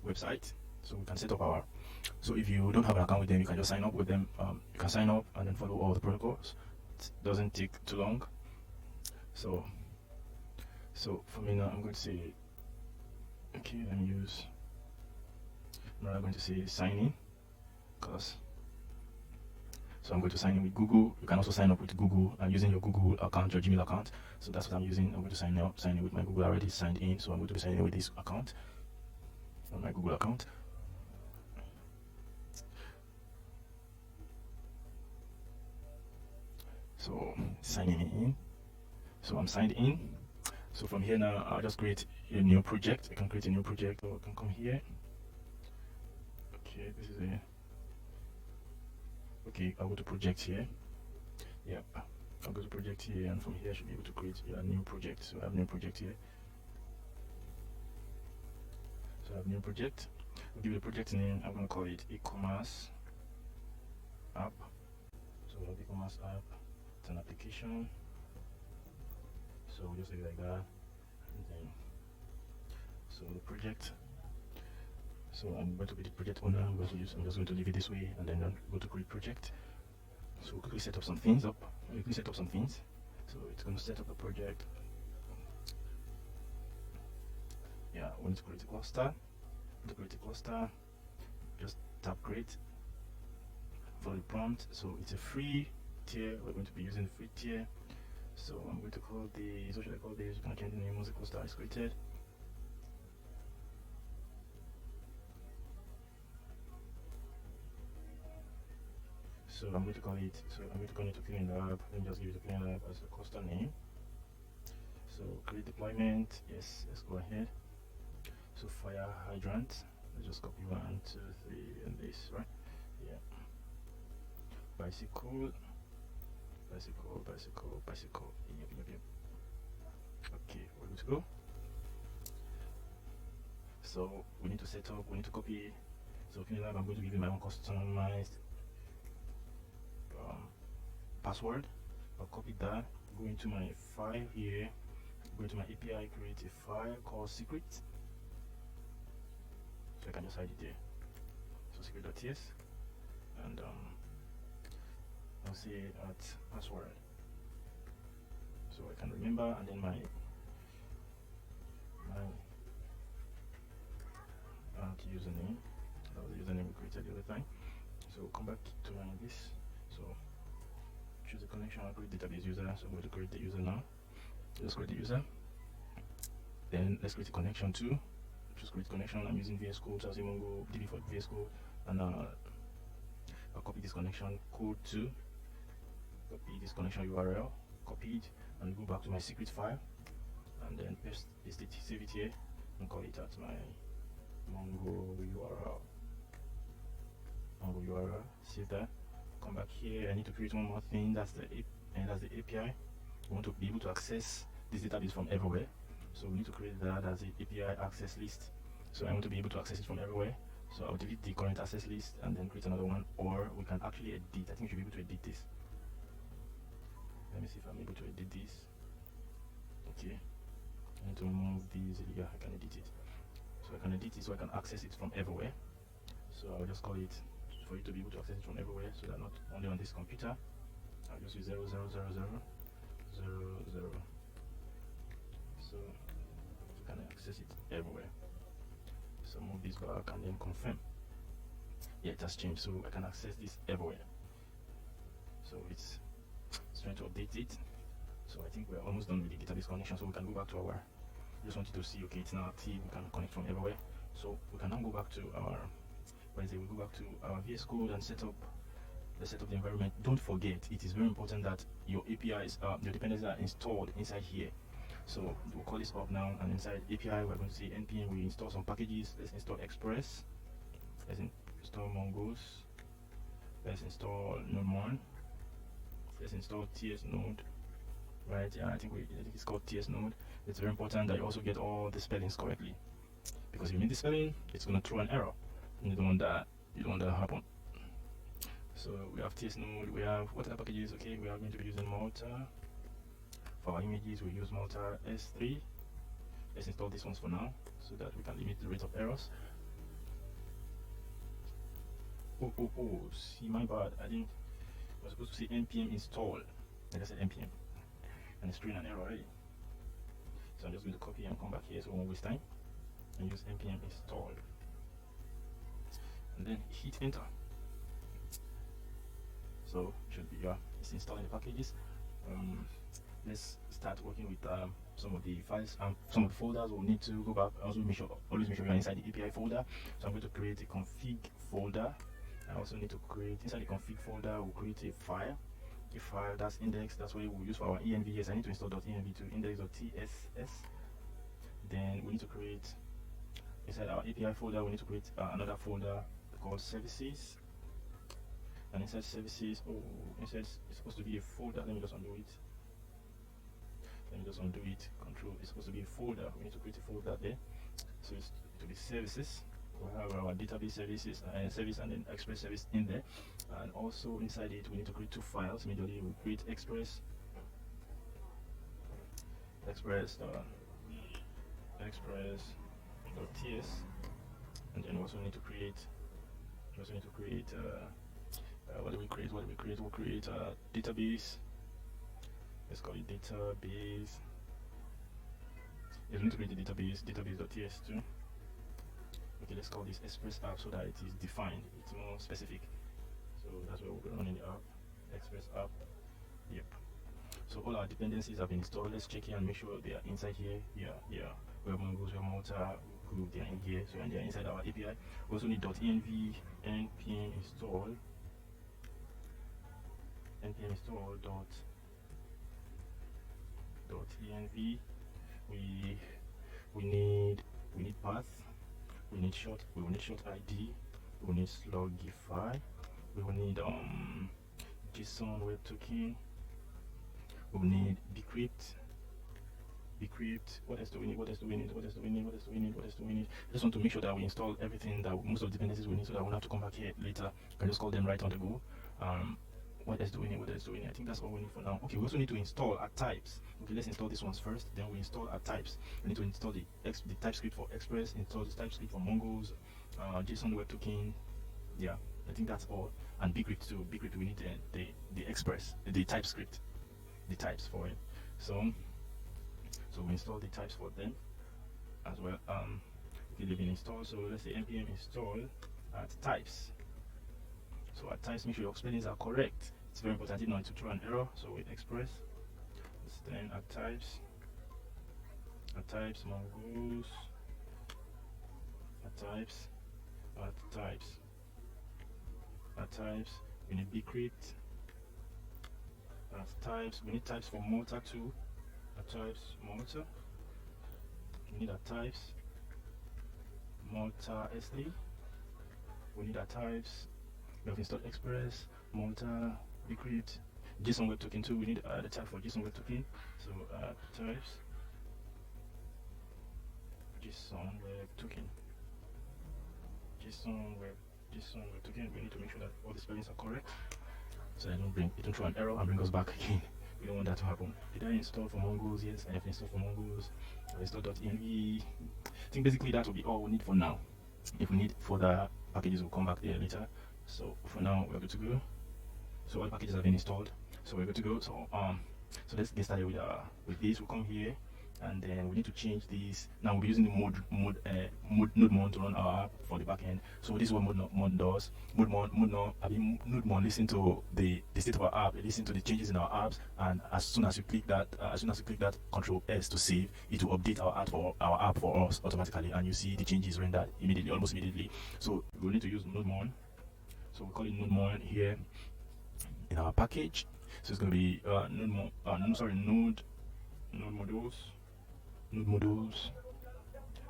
website, so we can set up our. So if you don't have an account with them, you can just sign up with them. You can sign up and then follow all the protocols. It doesn't take too long. So for me now, I'm going to say, okay, let me use, I'm going to say sign in, so I'm going to sign in with Google. You can also sign up with Google using your Google account, your Gmail account. So that's what I'm using. I'm going to sign in with my Google. I already signed in, so I'm going to be signing in with this account, on my Google account. So signing in. So I'm signed in. So from here now, I'll just create a new project. I can create a new project, or I can come here. Okay, this is a. Okay, I'll go to project here. Yep, I'll go to project here, and from here I should be able to create a new project. So I have a new project here. So I have a new project. I'll give it a project name. I'm going to call it E-Commerce App. So we have E-Commerce App. It's an application. So we'll just leave it like that, and then so the project. So I'm going to be the project owner. I'm just going to leave it this way, and then go to create project. So we'll quickly set up some things up. So it's going to set up the project. Yeah, we need to create a cluster. Just tap create. Follow the prompt. So it's a free tier. We're going to be using the free tier. So I'm going to call this, what should I call this? You can change the name once the cluster is created. So I'm going to call it, to clean lab. Let me just give it a clean lab as a cluster name. So create deployment, yes, let's go ahead. So fire hydrant, let's just copy 1, 2, 3, and this, right? Yeah. Bicycle. Yep. Okay, we're good to go. So we need to copy. So clean lab, I'm going to give you my own customized password. I'll copy that, go into my file here, go into my API, create a file called secret. So I can just hide it there. So secret.ts, and I'll say at password, so I can remember, and then my username. That was the username we created the other time. So come back to this. So choose the connection. I'll create database user. So I'm going to create the user now. Let's create the user. Then let's create a connection too. Just create connection. I'm using VS Code. So I'll say MongoDB for VS Code, and I'll copy this connection code to copy this connection URL, copy it, and go back to my secret file, and then paste it, save it here, and call it at my Mongo URL. Save that. Come back here. I need to create one more thing. That's the API. We want to be able to access this database from everywhere. So we need to create that as the API access list. So I want to be able to access it from everywhere. So I'll delete the current access list and then create another one, or we can actually edit. I think we should be able to edit this. Let me see if I'm able to edit this. Okay. I need to remove these. Yeah, I can edit it. So I can edit it so I can access it from everywhere. So I'll just call it for you to be able to access it from everywhere, so that not only on this computer. I'll just use 000000. So you can access it everywhere. So move this back and then confirm. Yeah, it has changed, so I can access this everywhere. So it's trying to update it. So I think we're almost done with the database connection, so we can go back to our, just want you to see, okay, it's now active, we can connect from everywhere. So we can now go back to our, we go back to our VS Code and set up the environment. Don't forget, it is very important that your APIs, your dependencies are installed inside here. So we'll call this up now, and inside API we're going to say npm. We install some packages. Let's install Express. Let's install Mongoose. Let's install Node MERN. Let's install TS Node. Right? Yeah, I think it's called TS Node. It's very important that you also get all the spellings correctly, because if you need the spelling, it's going to throw an error. And you don't want that to happen. So we have TS Node. We have what other packages? Okay, we are going to be using Malta. For our images, we use Malta S3. Let's install these ones for now, so that we can limit the rate of errors. Oh, see, my bad. I was supposed to say npm install. Like I said npm, and it's throwing an error already. So I'm just going to copy and come back here so we won't waste time, and use npm install, and then hit enter. So should be it's installing the packages. Let's start working with some of the files, some of the folders. We'll need to go back. Also always make sure you're inside the API folder. So I'm going to create a config folder. I also need to create inside the config folder. We'll create a file that's index. That's what we'll use for our env. I need to install .env to index.tss. Then we need to create inside our API folder. We need to create another folder called services. And inside services, inside it's supposed to be a folder. Let me just undo it. Control. It's supposed to be a folder. We need to create a folder there. So it's to be services. We'll have our database services service and then Express service in there. And also inside it, we need to create two files. Immediately we create express.ts, and then we also need to create. What do we create? We'll create a database. Let's call it database. You need to create a database.ts too. Okay, let's call this Express App so that it is defined. It's more specific. So that's where we'll be running the app. Express App. Yep. So all our dependencies have been installed. Let's check here and make sure they are inside here. Yeah. Where Mongoose, where Malta, group, they are in here. So they are inside our API. We also need .env, npm install .env. We need path. We will need short ID. We will need slugify. We will need JSON web token. We will need bcrypt. What else do we need? Just want to make sure that we install everything, that most of the dependencies we need, so that we won't have to come back here later. I can just call them right on the go. What else do we need? I think that's all we need for now. Okay, we also need to install our types. Okay, let's install these ones first, then we install our types. We need to install the TypeScript for Express, install the TypeScript for Mongoose, JSON web token. Yeah, I think that's all. And bcrypt too. Bcrypt, we need the Express, the TypeScript, the types for it. So we install the types for them as well. Okay, they've been installed. So let's say npm install at types. So at types, make sure your spellings are correct. It's very important, if not to throw an error. So with express, then at types mongoose, at types we need bcrypt. At types we need types for Malta too. At types Malta, we need at types Malta SD. We need at types, we have installed express, Malta, bcrypt, JSON web token too. We need the type for JSON web token. So types JSON web token, JSON web token. We need to make sure that all the spellings are correct, so I don't throw an error and bring us back again. We don't want that to happen. Did I install for Mongoose? Yes, I have installed for Mongoose. I installed .env. I think basically that will be all we need for now. If we need further packages, we'll come back there later. So for now, we're good to go. So all the packages have been installed, so we're good to go. So let's get started with this. We'll come here, and then we need to change this. Now we'll be using the NodeMon to run our app for the backend. So this is what NodeMon does. NodeMon listen to the state of our app, it listen to the changes in our apps, and as soon as you click that, Control S to save, it will update our app for us automatically, and you see the changes rendered immediately, almost immediately. So we need to use NodeMon. So we call it NodeMon here in our package. So it's going to be node modules,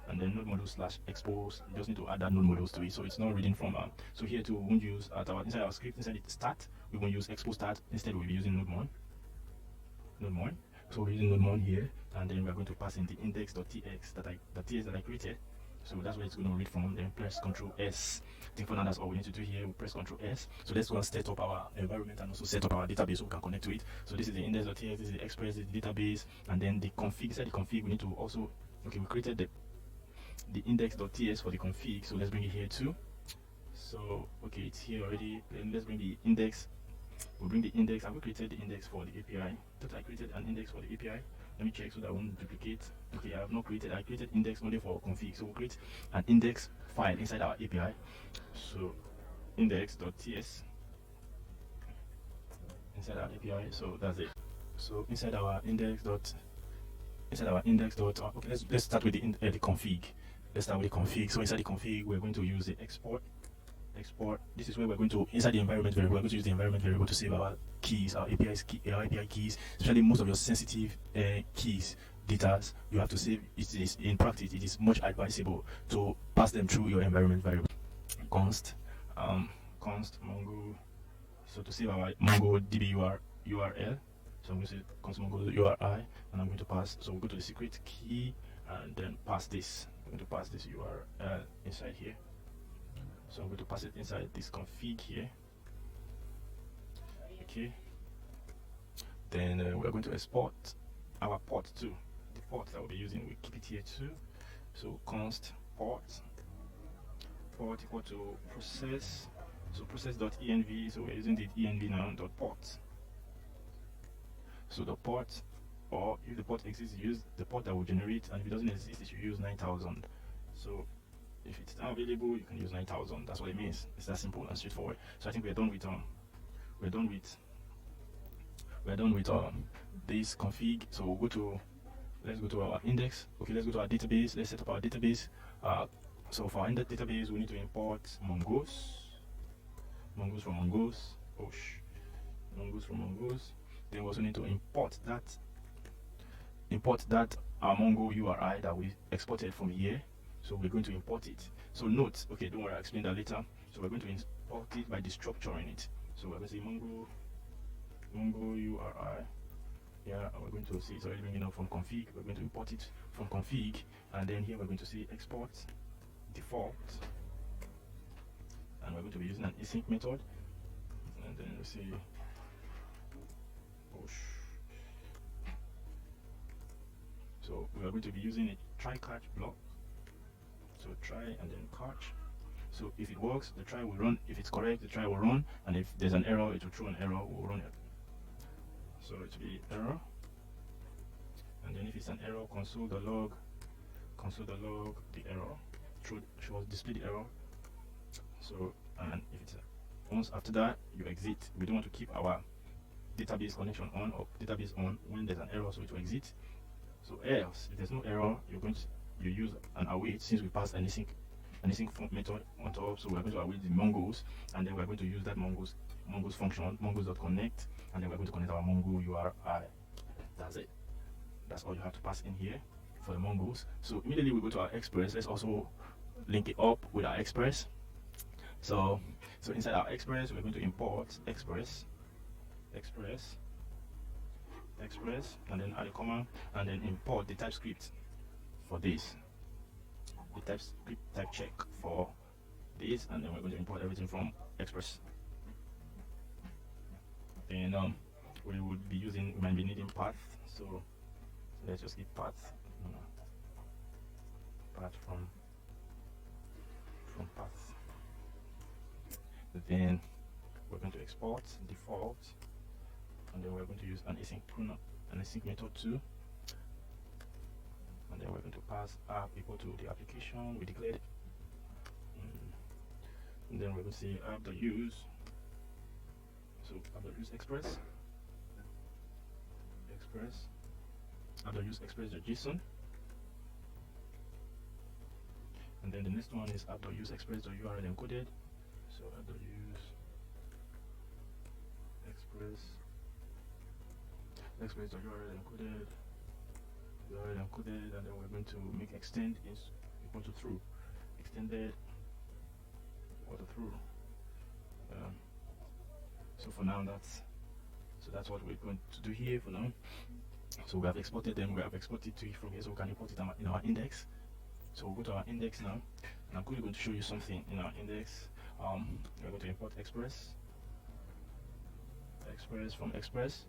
and then node modules / expose. You just need to add that node modules to it, so it's not reading from so here too we won't use inside our script, inside it start, we won't use expose start. Instead we'll be using NodeMon. So we're using NodeMon here, and then we're going to pass in the index.tx that I created. So that's where it's going to read from. Then press Control S. I think for now that's all we need to do here. We'll press Control S. So let's go and set up our environment and also set up our database so we can connect to it. So this is the index.tx, this is the express, this is the database, and then the config. Inside the config we need to also, okay, we created the index.ts for the config, so let's bring it here too. So okay, it's here already. Then let's bring the index. We'll bring the index. Have we created the index for the API? That I created an index for the API. Let me check so that I won't duplicate. Okay, I have not created. I created index only for config. So we'll create an index file inside our API. So index.ts inside our API. So that's it. So inside our index. Okay, let's start with the config. Let's start with the config. So inside the config, we're going to use the export. This is where we're going to, inside the environment variable, we're going to use the environment variable to save our keys, our API keys, especially most of your sensitive keys, data. You have to save. It is, in practice, it is much advisable to pass them through your environment variable. Const mongo. So to save our MongoDB URL, so I'm going to say const mongo URI, and I'm going to pass. So we'll go to the secret key and then pass this. I'm going to pass this URL inside here. So I'm going to pass it inside this config here. Okay. Then we're going to export our port too. The port that we'll be using, we keep it here too. So const port equal to process. So process.env. So we're using the env now .port. So the port, or if the port exists, you use the port that will generate, and if it doesn't exist, you should use 9000. So if it's not available, you can use 9000. That's what it means. It's that simple and straightforward. So I think we're done with this config. So let's go to our index. Okay, let's go to our database. Let's set up our database. So for our index database, we need to import mongoose from mongoose. Mongoose from mongoose. Then we also need to import that our Mongo URI that we exported from here. So we're going to import it. So note, okay, don't worry, I'll explain that later. So we're going to import it by destructuring it. So we're going to say Mongo URI. Yeah, we're going to see it's already bringing up from config. We're going to import it from config, and then here we're going to say export default, and we're going to be using an async method, and then we say push. So we are going to be using a try catch block. So try and then catch. So if it works, the try will run. If it's correct, the try will run, and if there's an error, it will throw an error. We'll run it. So it will be error, and then if it's an error, console the log the error. display the error. So, and if it's once after that you exit, we don't want to keep our database connection on or database on when there's an error, so it will exit. So else, if there's no error, you use an await, since we passed an async method on top. So we're going to await the Mongos, and then we're going to use that Mongos function, mongos.connect, and then we're going to connect our Mongo URI. That's it. That's all you have to pass in here for the Mongos. So immediately we go to our Express. Let's also link it up with our Express. So inside our Express, we're going to import Express, and then add a comma, and then import the TypeScript for this, the TypeScript type check for this, and then we're going to import everything from Express. Then we might be needing path, so let's just give path, from path. Then we're going to export default, and then we're going to use an async method too, and then we're going to pass app equal to the application we declared, and then we're going to say app.use, so app.use express app.use express.json, and then the next one is app.use express.url encoded. So app.use express.url encoded, and then we're going to make extend is equal to through, extended equal to through. So for now that's what we're going to do here for now. So we have exported them, we have exported to from here, so we can import it in our index. So we'll go to our index now, and I'm quickly going to show you something in our index. We're going to import express from express.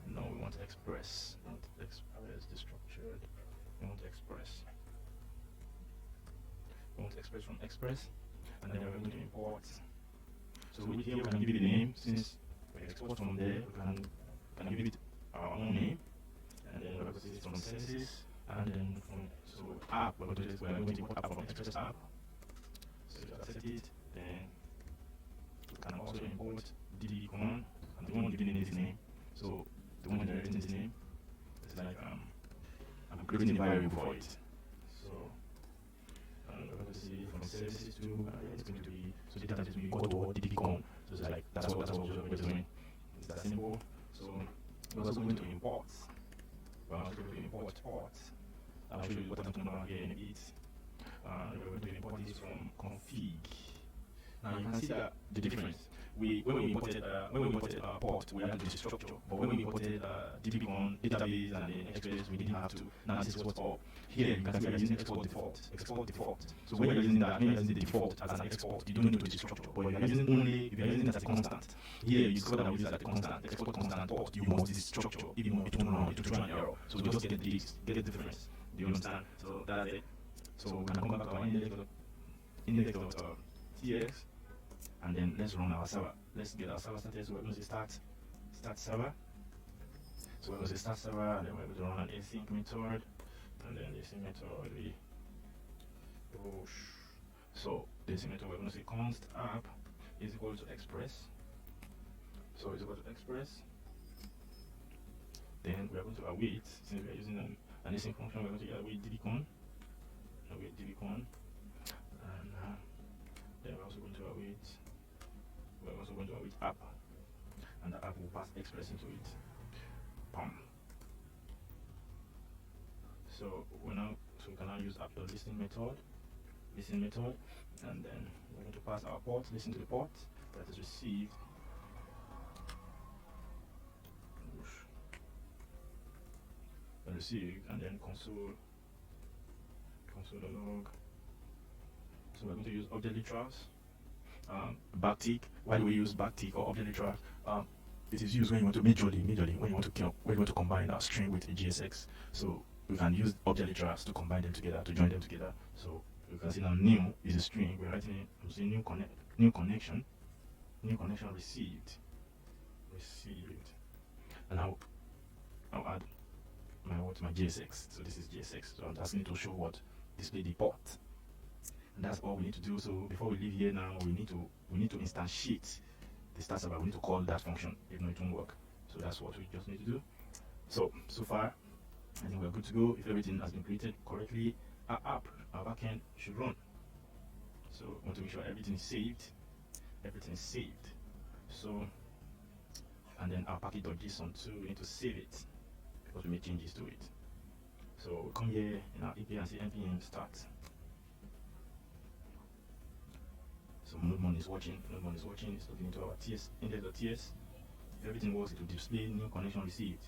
No, we want express, not express the structured. We want express from express, and then we're going to import. So here we can give it a name, since we export from there, we can give it our own name, and then we're going to see it from services, and then from app, we're going to import app from express app. So if you accept it, then you can also import DB command, and the one giving it his name. So the one generating his name is like I'm creating a variable for it. So we're going to see from services to it's going to be, so data is going to be equal to what DB command. So it's like that's what we're doing. It's that simple. So we're also going to import. We're also going to import ports. I'll show you what I'm talking about here in a bit. We're going to import this from config. Now you can see that the difference. When we imported port, we had to do the structure. But when we imported DB1 database and the Express, we didn't have to. Now this is what's up. Here you can see we are using export default. So when you're using the default as an export, you don't need to do the structure. But if you're using it as a constant, here you discover that we use it as a constant, export constant port, you must use the structure. If you it won't run, it will throw an error. So we just get the difference. Do you understand? So that's it. So we can come back to our index.tx, and then let's run our server. Let's get our server started. So we're going to say start server. So we're going to say start server, and then we're going to run an async method, and then the async method we push. So the async method we're going to say const app is equal to express. So it's equal to express. Then we are going to await, since we are using an async function, we're going to await dbcon, and then we're also going to await app, and the app will pass express into it. Bam. So we can now use app.listen method, and then we're going to pass our port, listen to the port that is received. And then console the log. So we're going to use object literals, backtick. Why do we use backtick or object literal? It is used when you want to majorly when you want to combine a string with a JSX. So we can use object literals to combine them together, to join them together. So you can see now new is a string. We're writing it. I'm saying new connection received, and I'll add my JSX. So this is JSX. So I'm asking it to show what display the port. And that's all we need to do. So before we leave here now, we need to instantiate the start server. We need to call that function, even though it won't work. So that's what we just need to do. So far, I think we're good to go. If everything has been created correctly, our app, our backend should run. So we want to make sure everything is saved. Everything is saved. So, and then our package.json too, we need to save it because we made changes to it. So come here in our API and say npm start. So NodeMon is watching. NodeMon is watching. It's looking into our TS index.ts. If everything works, it will display new connection received.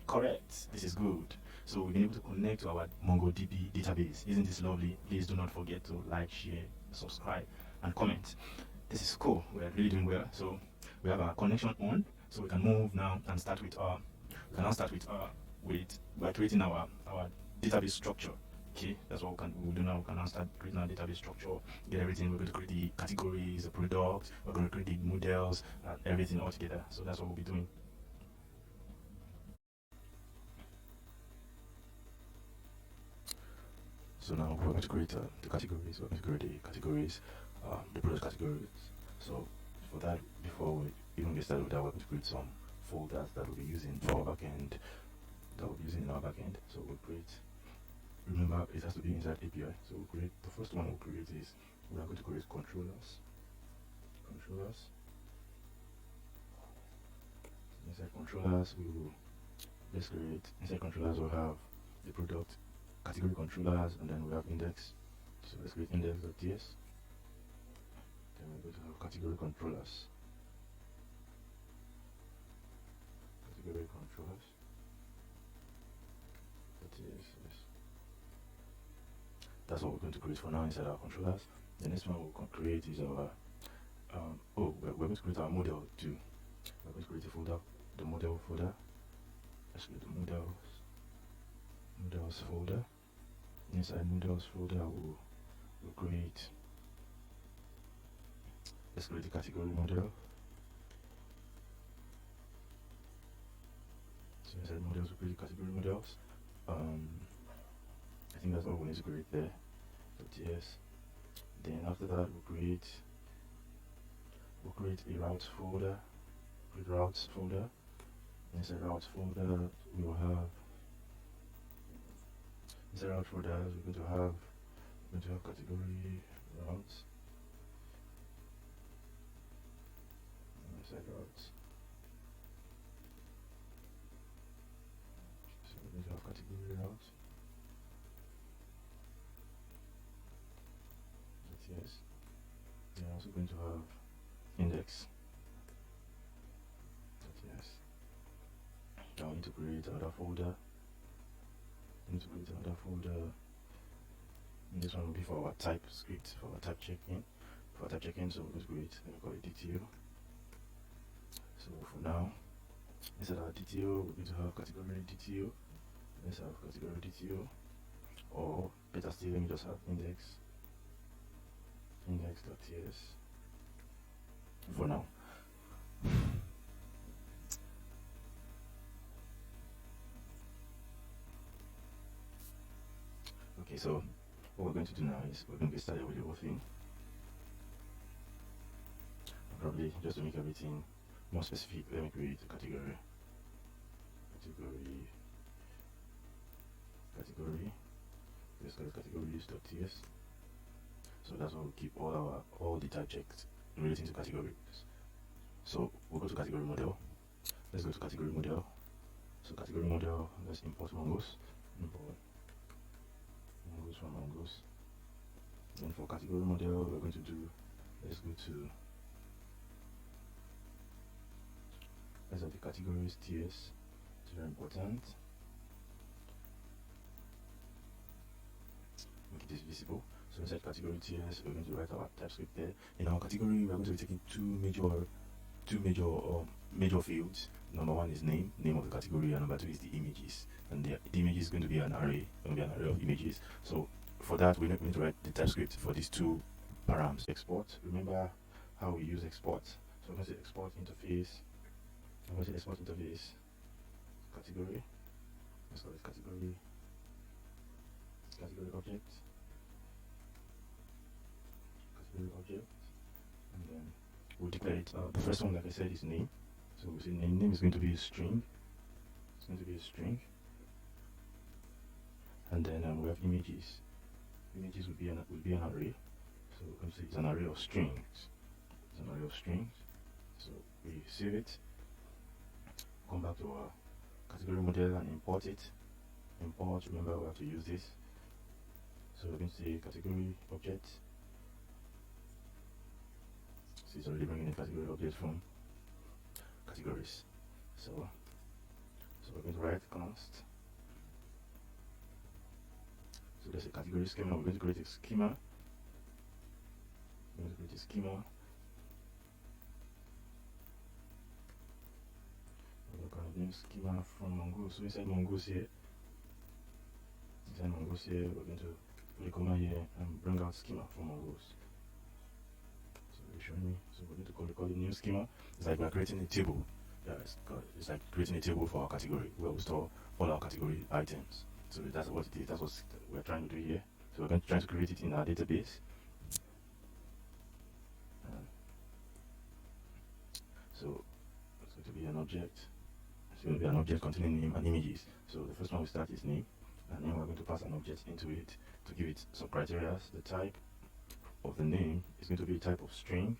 Correct. This is good. So we've been able to connect to our MongoDB database. Isn't this lovely? Please do not forget to like, share, subscribe, and comment. This is cool. We're really doing well. So we have our connection on. So we can move now and start with our. We can now start with by creating our database structure. Okay, that's what we'll do now. We can now start creating our database structure, get everything. We're going to create the categories, the products, we're going to create the models, and everything all together. So that's what we'll be doing. So now we're going to create the categories. We're going to create the categories, the product categories. So for that, before we even get started with that, we're going to create some folders that we'll be using for our backend. That we'll be using in our backend. So we'll create. Remember, it has to be inside API. So we'll create. The first one we'll create is we are going to create controllers. Inside controllers, let's create. Inside controllers, we'll have the product category controllers, and then we have index. So let's create index.ts. Then we're going to have category controllers. Category controllers. .ts, yes. That's what we're going to create for now inside our controllers. The next one we'll create is our we're going to create our model too. We're going to create a folder, the model folder. Let's create the models folder. Inside models folder we'll create, let's create the category model. So inside models we'll create category models. I think that's all we need to create there. .ts. Then after that we'll create a routes folder. Routes folder. Inside routes folder we will have. Inside route folders we're going to have category routes. Inside routes. So we're going to have category routes. Yes. We're also going to have index. Yes. Now we need to create another folder. This one will be for our TypeScript, for our type check-in. So we're going to create, let me call it DTO. So for now, inside our DTO, we're going to have category DTO. Let's have category DTO, or better still, let me just have index.ts for now. Okay, so what we're going to do now is we're going to get started with the whole thing. Probably just to make everything more specific, let me create a category. Let's call it categories.ts. So that's where we keep all the type checks relating to categories. So we'll go to category model. Let's go to category model. So category model, let's import Mongoose. From Mongoose. Then for category model, we're going to do, let's have the categories TS. It's very important. Make it visible. So inside category TS, we're going to write our TypeScript there. In our category, we're going to be taking two major fields. Number one is name of the category, and number two is the images. And the image is going to be an array, of images. So for that, we're going to write the TypeScript for these two params. Export. Remember how we use export. So I'm going to say export interface. I'm going to say export interface category. Let's call it category object. object, and then we'll declare it. The first one, like I said, is name. So we say name is going to be a string. It's going to be a string. And then we have images. Images will be an array. So we can say it's an array of strings. It's an array of strings. So we save it. Come back to our category model and import it. Import. Remember, we have to use this. So we're going to say category object. So it's already bringing a category object from categories. So we're going to write const. So there's a category schema. We're going to create a schema. We're going to create a schema. We're going to name schema from Mongoose. So inside Mongoose here, we're going to put a comma here and bring out schema from Mongoose. So they're showing me. So we're going to call it new schema. It's like we're creating a table. Yeah, it's like creating a table for our category where we store all our category items. So that's what it is. That's what we're trying to do here. So we're going to try to create it in our database. So it's going to be an object. It's going to be an object containing name and images. So the first one we start is name, and then we're going to pass an object into it to give it some criteria. The type of the name is going to be a type of string.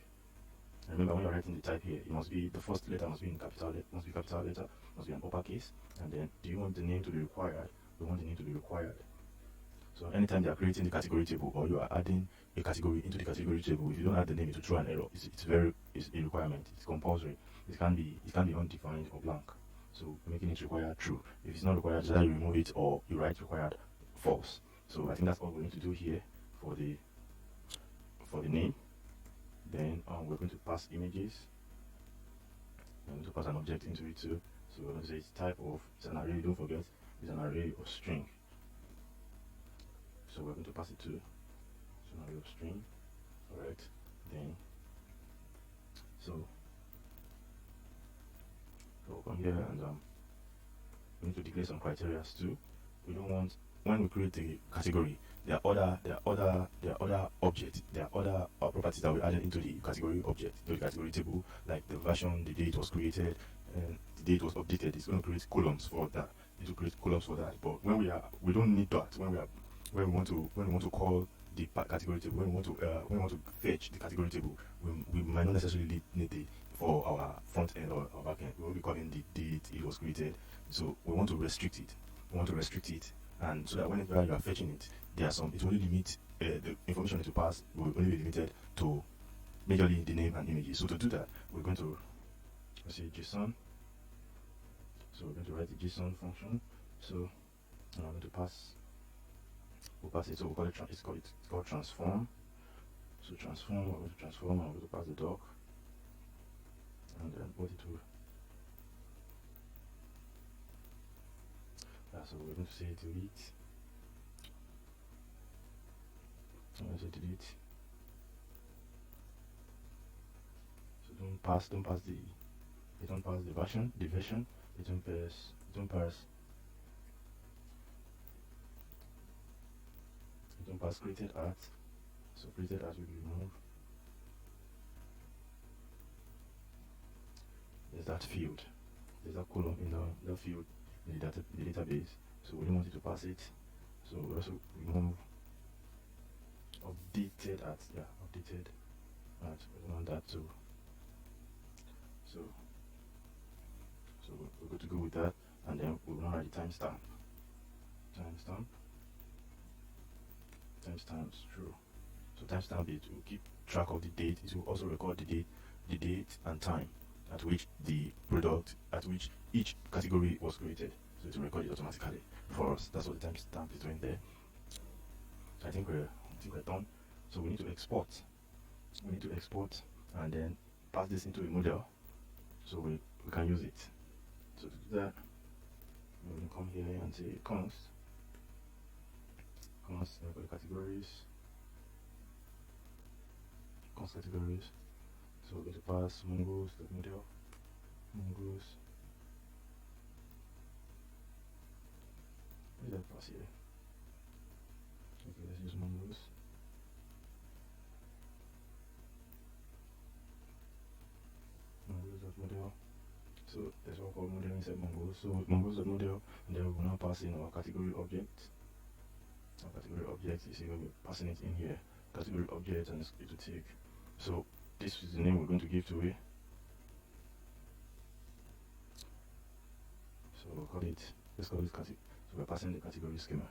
And remember, when you're writing the type here, it must be the first letter must be in capital letter, must be an uppercase. And then, do you want the name to be required? We want the name to be required. So anytime they are creating the category table or you are adding a category into the category table, if you don't add the name, it will throw an error. It's a requirement. It's compulsory. It can be undefined or blank. So making it required true. If it's not required, either you remove it or you write required false. So I think that's all we're going to do here for the name. Then we're going to pass images. We're going to pass an object into it too. So we're going to say it's an array. Don't forget, it's an array of string. So we're going to pass it to an array of string. Alright. Then we'll come here and we need to declare some criteria too. We don't want, when we create the category, there are other objects, there are other properties that we added into the category object, into the category table, like the version, the date was created, and the date was updated. It's going to create columns for that. But when we don't need that. When we want to call the category table, when we want to fetch the category table, we might not necessarily need it for our front end or our back end. We will be calling the date it was created. So we want to restrict it. And so that whenever you are fetching it, it will only limit the information it will pass will only be limited to majorly the name and images. So to do that, we're going to say JSON. So we're going to write the JSON function. So I'm going to we'll pass it. So we'll call it it's called transform. So transform, we're going to transform, and we're going to pass the doc, and then what it will. So we're going to say delete. I'm going to say delete. So don't pass the version, it don't pass created at. So created at will be removed. There's that field, there's that column in the field in the database. So we don't want it to pass it. So we also remove updated at. Updated at. We don't want that too. So we're good to go with that, and then we're gonna write the timestamp. Timestamps true. So timestamp it will keep track of the date. It will also record the date and time at which each category was created. So it will record it automatically for us. That's what the timestamp is doing there. I think we're done. So we need to export. And then pass this into a model so we can use it. So to do that, we're going to come here and say const for the categories. So we're going to pass mongoose to the model. Mongoose. What did I pass here? Okay, let's use mongoose. model. So there's one called model inside Mongo. So Mongo is the model, and then we will now pass in our category object. Our category object, you see, we'll be passing it in here. Category object, and it will take. So this is the name we're going to give to it. So we'll call it, let's call it category. So we're passing the category schema.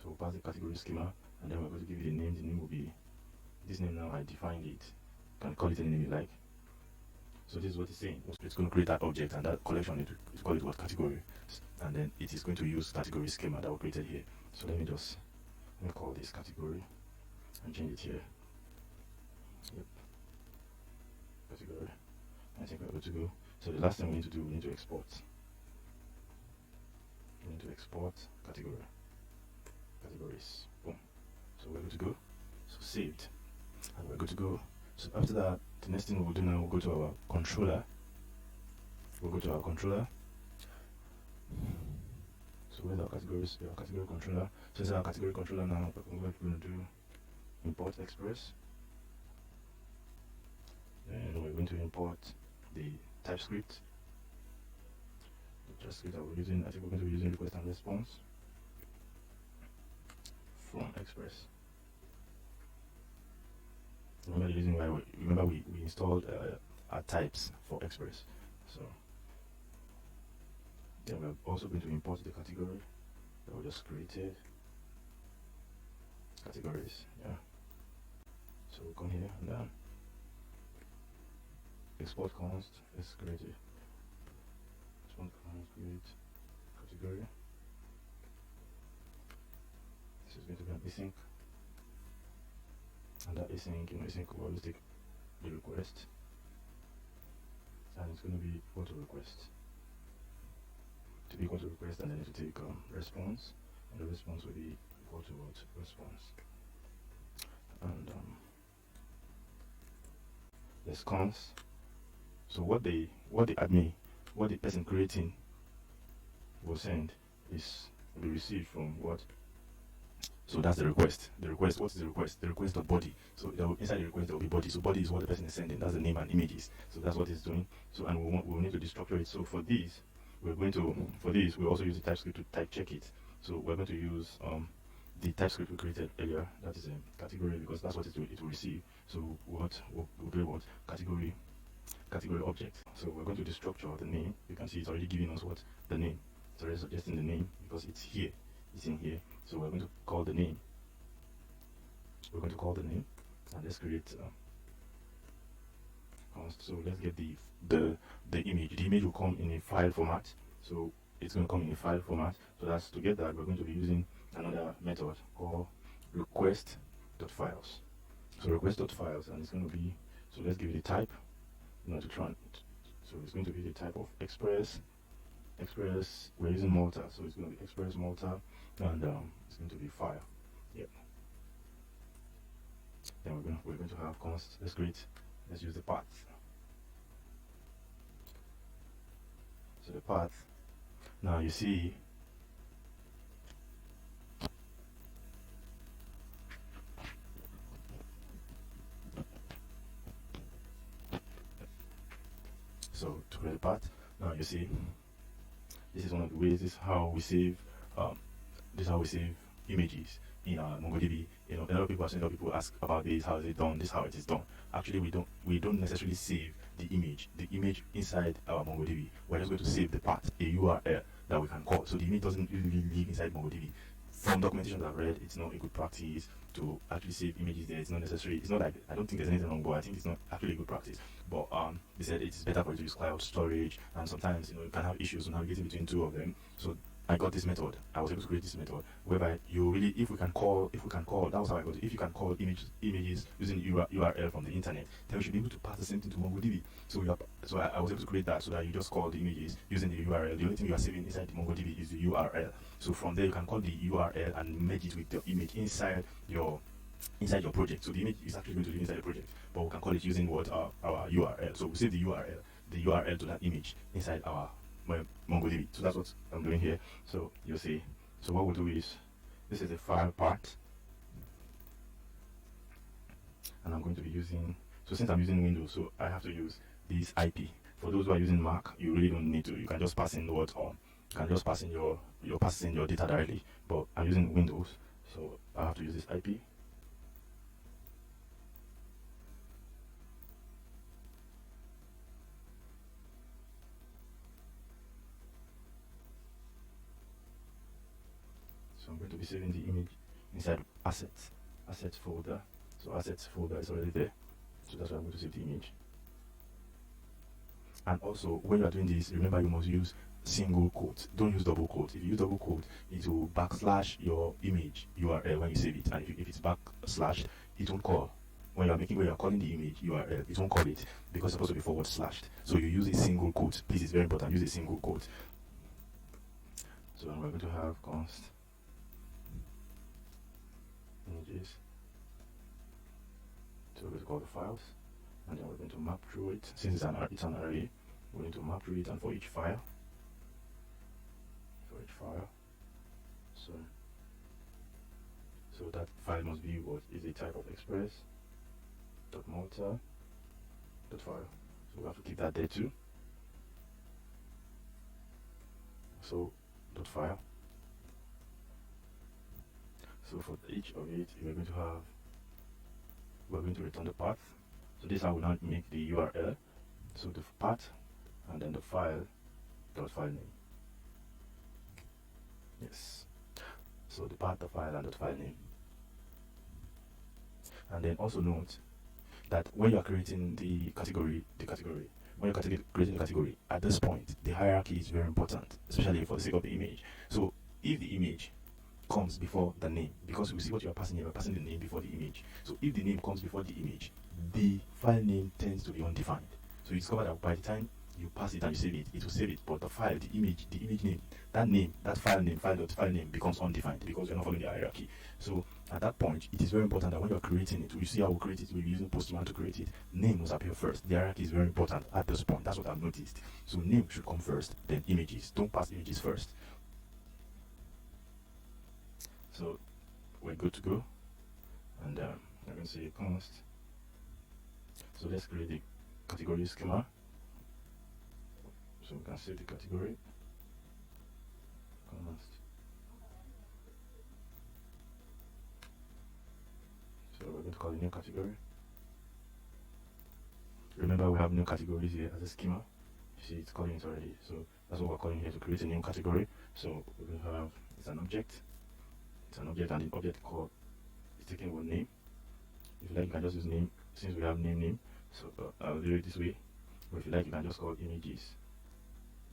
So we'll pass the category schema, and then we're going to give it a name. The name will be this name. Now I defined it. You can call it any name you like. So this is what it's saying. It's going to create that object, and that collection, it call it what category, and then it is going to use category schema that we created here. So let me call this category and change it here. Yep, category. I think we're good to go. So the last thing we need to do, we need to export. We need to export categories. Boom. So we're good to go. So saved, and we're good to go. So after that, the next thing we'll do now, we'll go to our controller. We'll go to our controller. So where's our categories? Our category controller. So inside our category controller now, what we're going to do, import Express. Then we're going to import the TypeScript. The TypeScript that we're using, I think we're going to be using request and response from Express. Remember the reason why we installed our types for Express. So then we're also going to import the category that we just created. Categories, yeah. So we'll come here and then export const. Let's create it. Export const, create category. This is going to be an async. And that async, async will always take the request, and it's going to be equal to request. To be equal to request, and then it will take response, and the response will be equal to what? Response. And there's const. So what the person creating will send is will be received from what? So that's the request. The request, what is the request? The request of body. So inside the request there will be body. So body is what the person is sending. That's the name and images. So that's what it's doing. So and we'll need to destructure it. So for this, we'll also use the TypeScript to type check it. So we're going to use the TypeScript we created earlier. That is a category, because that's what it will receive. So we'll do what? Category object. So we're going to destructure the name. You can see it's already giving us what? The name. It's already suggesting the name because it's here. It's in here. So we're going to call the name. We're going to call the name, and let's create so let's get the image. The image will come in a file format. So it's going to come in a file format. So that's to get that, we're going to be using another method called request.files. So request.files, and it's going to be, so let's give it a type. So it's going to be the type of Express. We're using Malta, so it's going to be Express Malta, and it's going to be file. Yep. Then we're going to have const. Let's use the path. So the path. Now you see. So to create a path. Now you see. This is one of the ways. This is how we save. Images in MongoDB. A lot of people ask about this. How is it done? This is how it is done. Actually, we don't necessarily save the image inside our MongoDB. We're just going to save the path, a URL that we can call. So the image doesn't really live inside MongoDB. From documentation that I've read, it's not a good practice to actually save images there. It's not necessary. It's not like, I don't think there's anything wrong, but I think it's not actually a good practice. But they said it's better for you to use cloud storage, and sometimes you can have issues navigating between two of them. So I got this method. I was able to create this method whereby if we can call, that was how I got it. If you can call images using URL from the internet, then we should be able to pass the same thing to MongoDB. So I was able to create that, so that you just call the images using the URL. The only thing you are saving inside the MongoDB is the URL. So from there you can call the URL and merge it with the image inside your project. So the image is actually going to be inside the project, but we can call it using our URL. So we save the URL to that image inside our MongoDB. So that's what I'm doing here. So you'll see. So what we'll do is, this is the file part, and I'm going to be using So since I'm using Windows, so I have to use this IP. For those who are using Mac, you really don't need to. You can just pass in what you can just pass in your passing your data directly. But I'm using Windows, so I have to use this IP. So I'm going to be saving the image inside assets folder. So assets folder is already there. So that's why I'm going to save the image. And also, when you are doing this, remember you must use single quotes. Don't use double quotes. If you use double quote, it will backslash your image URL when you save it. And if it's backslash, it won't call. When you are calling the image URL, it won't call it because it's supposed to be forward slashed. So you use a single quote. Please, it's very important. Use a single quote. So we're going to have const images. So we're going to call the files, and then we're going to map through it. Since it's an array, we're going to map through it, and for each file, so that file must be what is a type of express .malta .file. So we have to keep that there too. So .file. So for each of it, we're going to return the path. So this is how we now make the URL. So the path and then the file name. Yes. So the path, the file, and the file name. And then also note that when you are creating the category, when you're creating the category, at this point, the hierarchy is very important, especially for the sake of the image. So if the image comes before the name, because we see what you are passing here, we're passing the name before the image. So if the name comes before the image, the file name tends to be undefined. So you discover that by the time you pass it and you save it, it will save it, but the file, the image name, that file name becomes undefined because you're not following the hierarchy. So at that point, it is very important that when you're creating it, you see how we create it, we're using Postman to create it, name must appear first. The hierarchy is very important at this point. That's what I've noticed. So name should come first, then images. Don't pass images first. So we're good to go, and I'm going to say const. So let's create the category schema. So we can save the category. Const. So we're going to call a new category. Remember, we have new categories here as a schema. You see, it's calling it already. So that's what we're calling here to create a new category. So we're going to have it's an object. It's an object, and the object called is taking one name. If you like, you can just use name since we have name. So I'll do it this way. But if you like, you can just call images.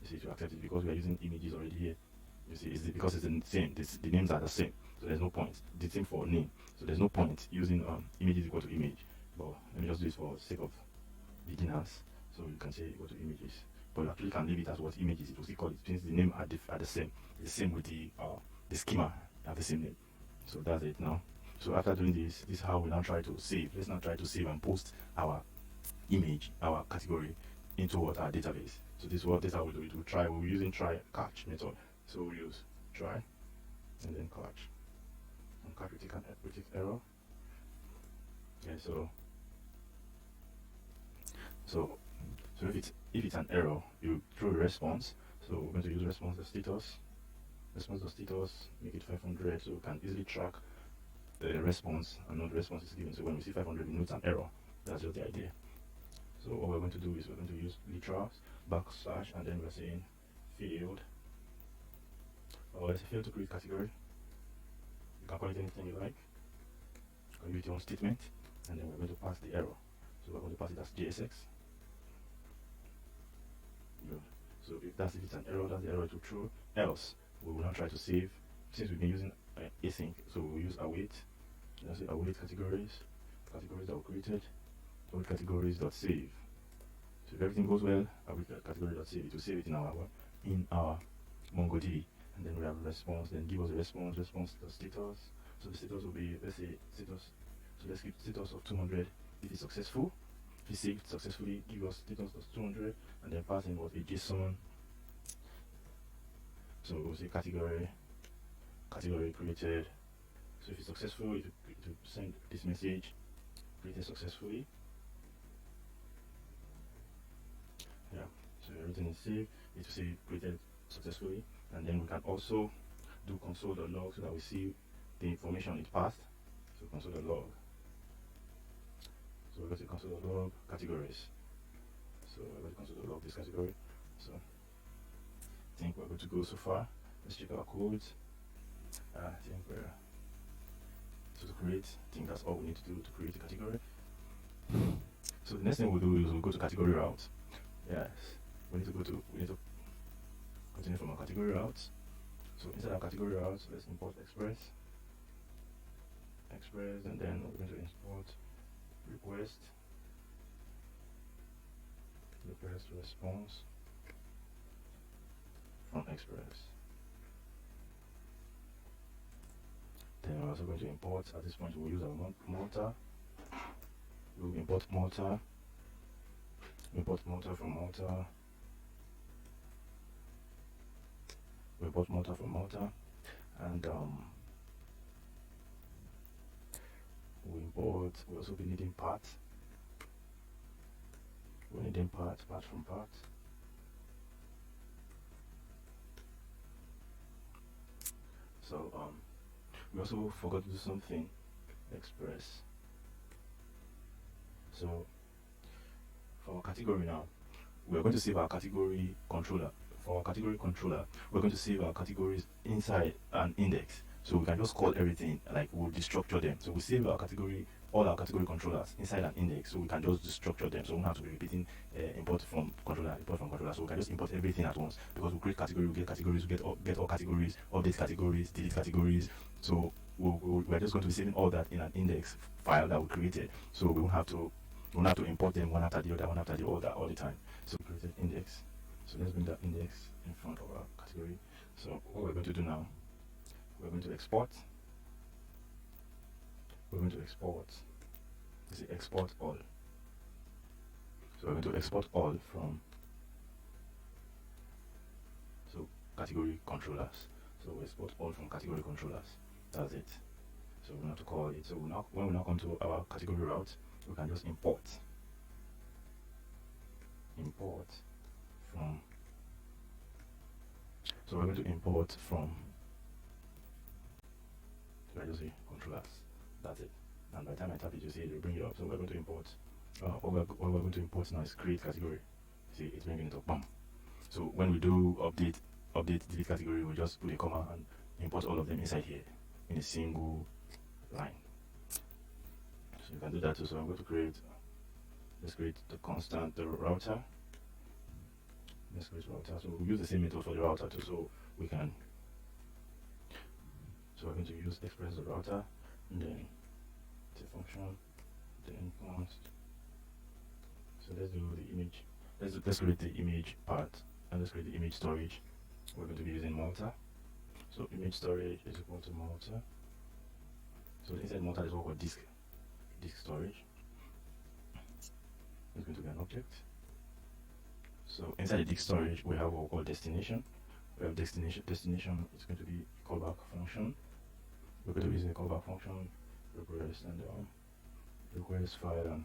You see, to accept it because we are using images already here. You see, it's because it's the same. The names are the same, so there's no point. The same for name, so there's no point using images equal to image. But let me just do this for the sake of beginners. So you can say equal to images, but you actually can leave it as what images. It will still call it since the name are the same. It's the same with the schema. Have the same name. So that's it now. So after doing this is how we now try to save. Let's now try to save and post our image, our category into our database. So this is what data we'll do. It will try. We're using try catch method. So we use try and then catch. And catch we take error. Okay, so if it's an error, you throw a response. So we're going to use response status. Response status, make it 500 so we can easily track the response and not the response is given. So when we see 500, we know it's an error. That's just the idea. So what we're going to do is we're going to use literals backslash and then we're saying field. Or it's a field to create category. You can call it anything you like. You can use your own statement, and then we're going to pass the error. So we're going to pass it as JSX. Good. So if it's an error, that's the error to throw. Else we will not try to save. Since we've been using async, so we'll use await. Let's say await categories that were created. Await categories.save. So if everything goes well, await category.save. It will save it in our MongoDB, and then we have a response. Then give us a response the status. So the status will be, let's say status. So let's give status of 200 if it's successful. If it's saved successfully, give us status of 200, and then pass in what a JSON. So we'll say category created. So if it's successful, it will send this message, created successfully. Yeah, so everything is saved. It will say created successfully, and then we can also do console.log so that we see the information it passed. So console.log. So we're going to console.log categories. So we're going to console.log this category. So I think we're going to go so far. Let's check our codes. I think we're to create. I think that's all we need to do to create a category. So the next thing we'll do is we'll go to category route. Yes, we need to continue from our category routes. So inside our category routes, let's import Express, and then we're going to import request response from Express. Then we're also going to import, at this point we'll use our Malta. We'll import Malta from Malta. We import Malta from Malta, and we'll also be needing parts. We're needing parts from parts. So we also forgot to do something. Express. So for our category now, we're going to save our category controller. For our category controller, we're going to save our categories inside an index. So we can just call everything, like we'll destructure them. So we save our category, all our category controllers inside an index, so we can just destructure them. So we don't have to be repeating import from controller, import from controller. So we can just import everything at once, because we create category, we get categories, we get all categories, update categories, delete categories. So we're just going to be saving all that in an index file that we created. So we won't have to import them one after the other, all the time. So we created index. So let's bring that index in front of our category. So what we're going to do now, we're going to export. This is export all. So we're going to export all from category controllers. So we export all from category controllers. That's it. So we don't have to call it. So when we now come to our category route, we can just import from. So we're going to import from. So I just say controllers. That's it. And by the time I tap it, you see it will bring it up. So we're going to import. What we're going to import now is create category. See, it's bringing it up. Bam. So when we do update delete category, we just put a comma and import all of them inside here in a single line. So you can do that too. So I'm going to create. Let's create the router. Let's create router. So we'll use the same method for the router too. So we can. So we're going to use express the router, and then the function, then const. So let's do the image. Let's create the image part, and let's create the image storage. We're going to be using Malta. So image storage is equal to Malta. So inside Malta is what we call disk storage. It's going to be an object. So inside the disk storage, we have what we call destination. We have destination. Destination is going to be callback function. We're going to be using the callback function, request, and request file, and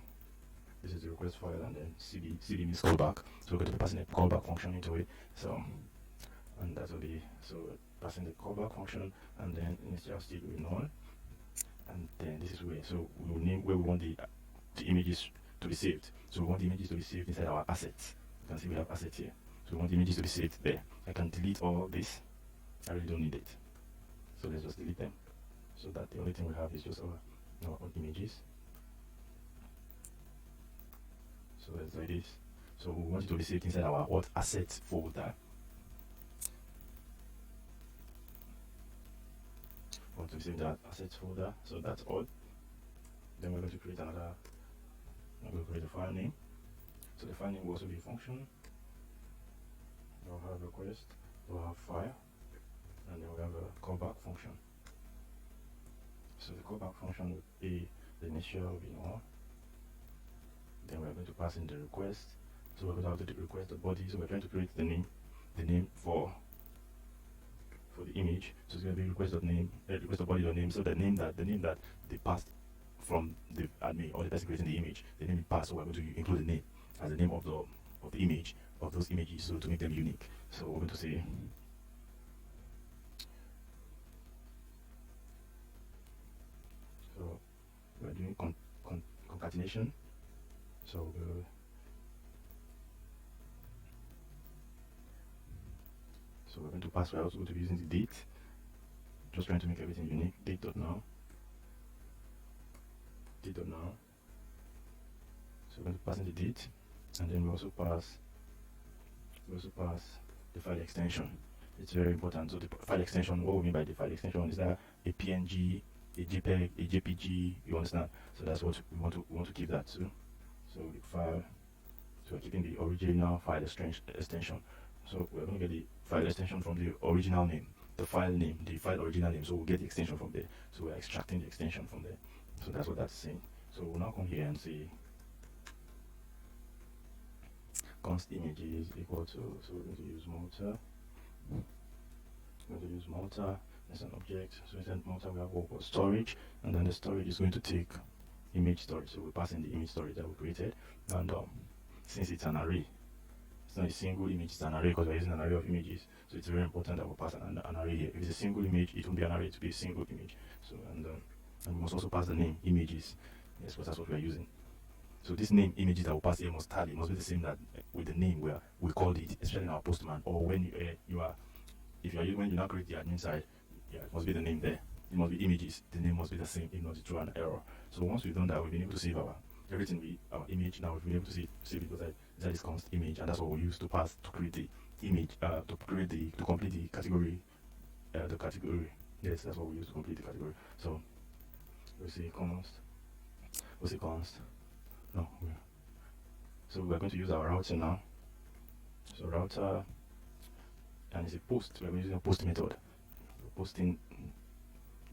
this is the request file, and then cd means callback. So we're going to be passing a callback function into it. So, and that will be, so we're passing the callback function, and then initial state will be null, and then this is where, so we will name where we want the images to be saved. So we want the images to be saved inside our assets. You can see we have assets here. So we want the images to be saved there. I can delete all this. I really don't need it. So let's just delete them. So that the only thing we have is just our own images. So let's do this. So we want it to be saved inside our what assets folder. We want to save that assets folder. So that's all. Then we're going to create another. I'm going to create a file name. So the file name will also be a function. We'll have request. We'll have file, and then we have a callback function. So the callback function will be the initial will be null. Then we're going to pass in the request. So we're going to have to request the body. So we're trying to create the name for the image. So it's going to be request.name, request the body.name. So the name that they passed from the admin or the person creating the image, the name it passed. So we're going to include the name as the name of the image, of those images, so to make them unique. So we're going to say we're doing concatenation. So we're going to pass. We're also going to be using the date, just trying to make everything unique. Date.now. So we're going to pass in the date, and then we also pass the file extension. It's very important. So the file extension, what we mean by the file extension is that a PNG, a JPEG, a JPG, you understand? So that's what we want to keep that too. So the file, so we're keeping the original file extension. So we're going to get the file extension from the original name, the file name, the file original name. So we'll get the extension from there. So we're extracting the extension from there. So that's what that's saying. So we'll now come here and say const images equal to, so we're going to use Malta. As an object. So instead of Malta, we have what was storage, and then the storage is going to take image storage. So we pass in the image storage that we created, and since it's an array, it's not a single image, it's an array because we're using an array of images. So it's very important that we pass an array here. If it's a single image, it won't be an array, to be a single image. So and we must also pass the name images. Yes, because that's what we are using. So this name images that we pass here must tally, must be the same that with the name where we called it, especially in our postman, or when when you now create the admin side, yeah, it must be the name there. It must be images. The name must be the same, if not through an error. So once we've done that, we've been able to save our image. Now we've been able to save it because that is const image, and that's what we use to pass to create the image, to complete the category, Yes, that's what we use to complete the category. So we'll say const. No. So we're going to use our router now. So router, and it's a post. We're using a post method, posting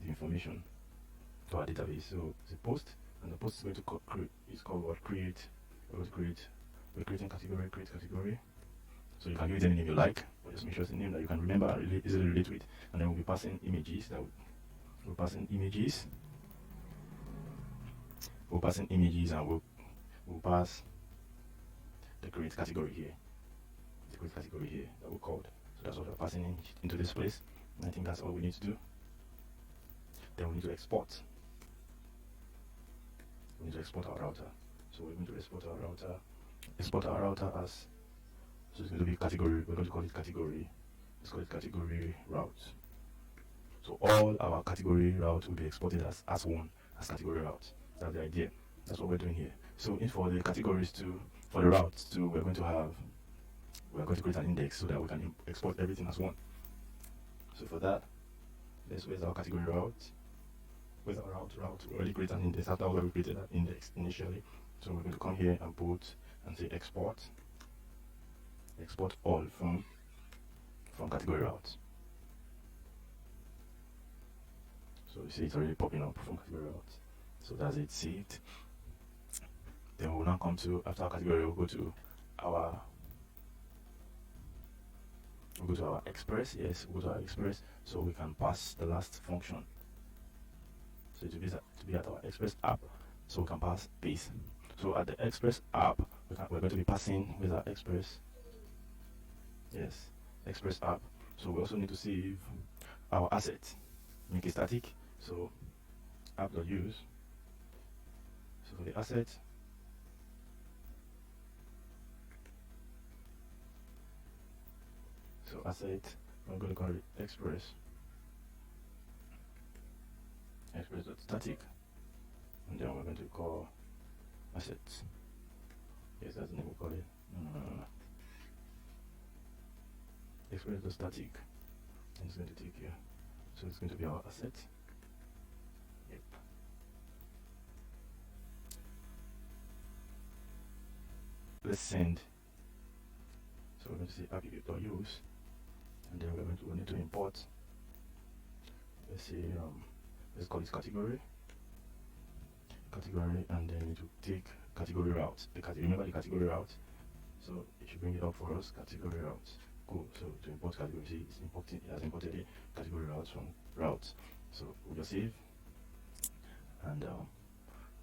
the information to our database. So it's a post, and the post is going to create. It's called what? Create. We're creating category. Create category. So you can give it any name you like, but just make sure it's a name that you can remember and easily relate with. And then we'll be passing images. We'll pass in images. We'll pass in images, and we'll pass the create category here. The create category here that we called. So that's what we're passing into this place. And I think that's all we need to do. Then we need to export. We need to export our router. So we're going to export our router as, so it's going to be category. We're going to call it category. Let's call it category route. So all our category route will be exported as one, as category route. That's the idea. That's what we're doing here. So for the categories for the routes we're going to create an index so that we can export everything as one. So for that, where's our category route? Where's our route? We already create an index after we created that index initially. So we're going to come here and put and say export all from category routes. So you see it's already popping up from category routes. So that's it, saved. Then we'll now come to, after our category, we'll go to our express. Yes, we'll go to our express, so we can pass the last function. So to be at our express app, so we can pass this. So at the express app, we're going to be passing with our express. Yes, express app. So we also need to save our asset, make it static. So app.use. So for the asset, I'm going to call it express.static, and then we're going to call assets. Yes, that's the name we call it. Express.static, and it's going to take here. So it's going to be our asset. Yep. Let's send. So we're going to say app.use, and then we need to import. Let's say let's call it category, and then we need to take category route. Remember the category route. So it should bring it up for us. Category routes. Cool. So to import category, see it has imported the category routes from routes. So we'll just save, and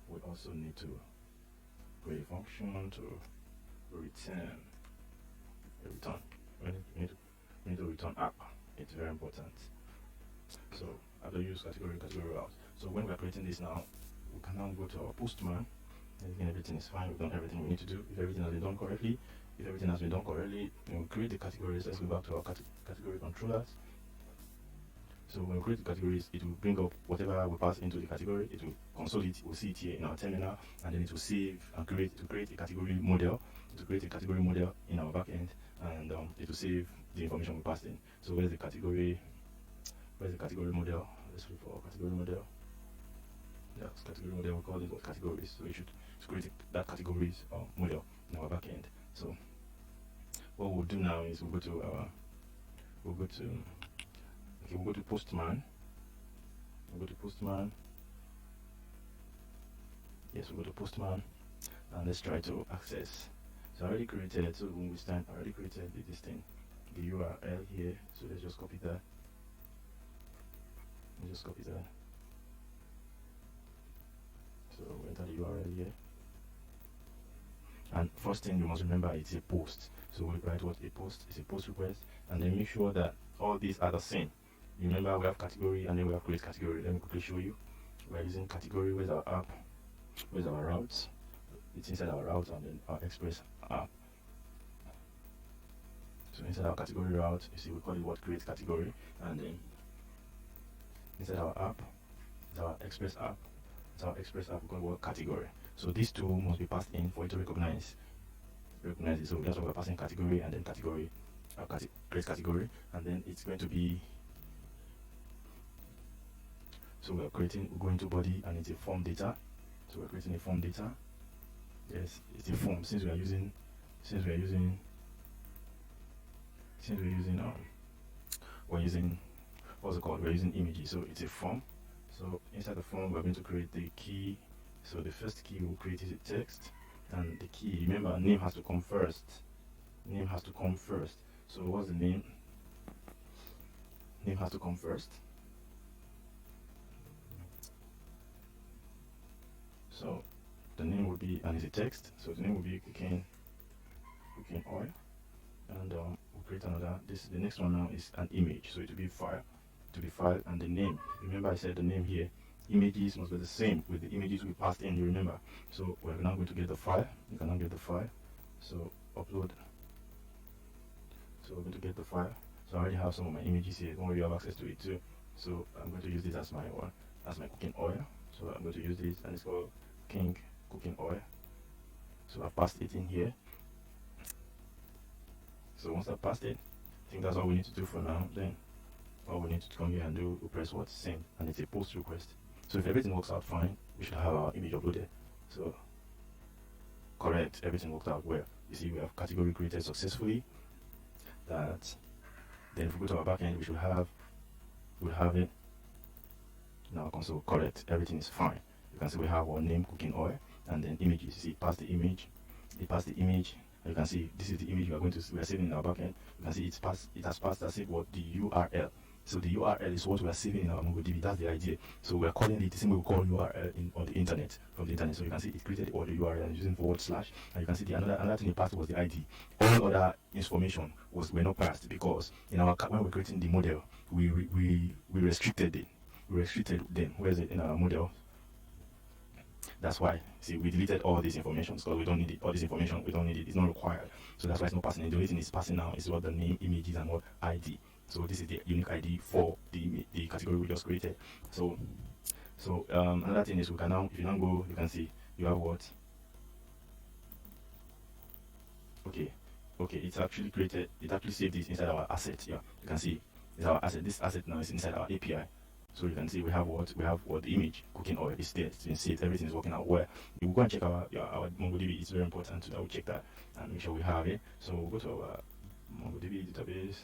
we also need to create a function to return a return. We need to return app. It's very important. So after use category route. So when we are creating this now, we can now go to our postman. And everything is fine. We've done everything we need to do. If everything has been done correctly, then we create the categories. Let's go back to our category controllers. So when we create the categories, it will bring up whatever we pass into the category. It will console it. We'll see it here in our terminal, and then it will save and create a category model. To create a category model in our backend, and it will save the information we passed in. So where's the category? Where's the category model? Let's look for category model. Yes, category model. We call it what categories. So we should create that categories model in our backend. So what we'll do now is we'll go to postman. We'll go to postman. Yes, we'll go to postman, and let's try to access. So I already created it. So when we stand, I already created this thing, the URL here. So let's just copy that. So we enter the URL here. And first thing you must remember, it's a post. So we write what a post is, a post request, and then make sure that all these are the same. Remember, we have category and then we have create category. Let me quickly show you. We're using category. Where's our app? Where's our routes? It's inside our routes and then our Express app. So inside our category route, you see we call it what create category, and then inside our app, it's our Express app. We call it what category. So these two must be passed in for it to recognize it. So that's why we're passing category and then category, create category, and then it's going to be. So we're going to body, and it's a form data. So we're creating a form data. Yes, it's a form. Since we're using what's it called? We're using images. So it's a form. So inside the form, we're going to create the key. So the first key we'll create is a text, and the key. Remember, name has to come first. So what's the name? Name has to come first. So the name will be, and it's a text, so the name will be cooking oil, and we'll create another. The next one now is an image, so it will be file, and the name. Remember, I said the name here. Images must be the same with the images we passed in. You remember. So we're now going to get the file. You can now get the file. So upload. So we're going to get the file. So I already have some of my images here. Don't worry, you have access to it too. So I'm going to use this as my cooking oil. So I'm going to use this, and it's called King Cooking Oil. So I've passed it in here. So once I've passed it, I think that's all we need to do for now. Then all we need to come here and do, we press what? Send, and it's a post request. So if everything works out fine, we should have our image uploaded. So correct, everything worked out well. You see, we have category created successfully. That then if we go to our backend, we'll have it now console. Correct, everything is fine. You can see we have our name, cooking oil, and then images. You see, it passed the image. You can see this is the image we are saving in our backend. You can see it has passed. That's it. What the URL. So the URL is what we are saving in our MongoDB. That's the idea. So we are calling it the same way we call URL on the internet, from the internet. So you can see it created all the URL using // and you can see the another thing it passed was the ID. All other information were not passed because in our when we're creating the model, we restricted it. We restricted them. Where is it in our model? That's why. See, we deleted all this information because we don't need it. All this information, we don't need it. It's not required. So that's why it's not passing. The only thing it's passing now is what the name, images, and what ID. So this is the unique ID for the category we just created. So another thing is we can now, if you now go, you can see you have what? Okay, it's actually created. It actually saved this inside our asset. Yeah, you can see it's our asset. This asset now is inside our API. So you can see we have what the image cooking oil is there. It's been saved. Everything is working out well. We will go and check our MongoDB. It's very important to double check that and make sure we have it. So we'll go to our MongoDB database.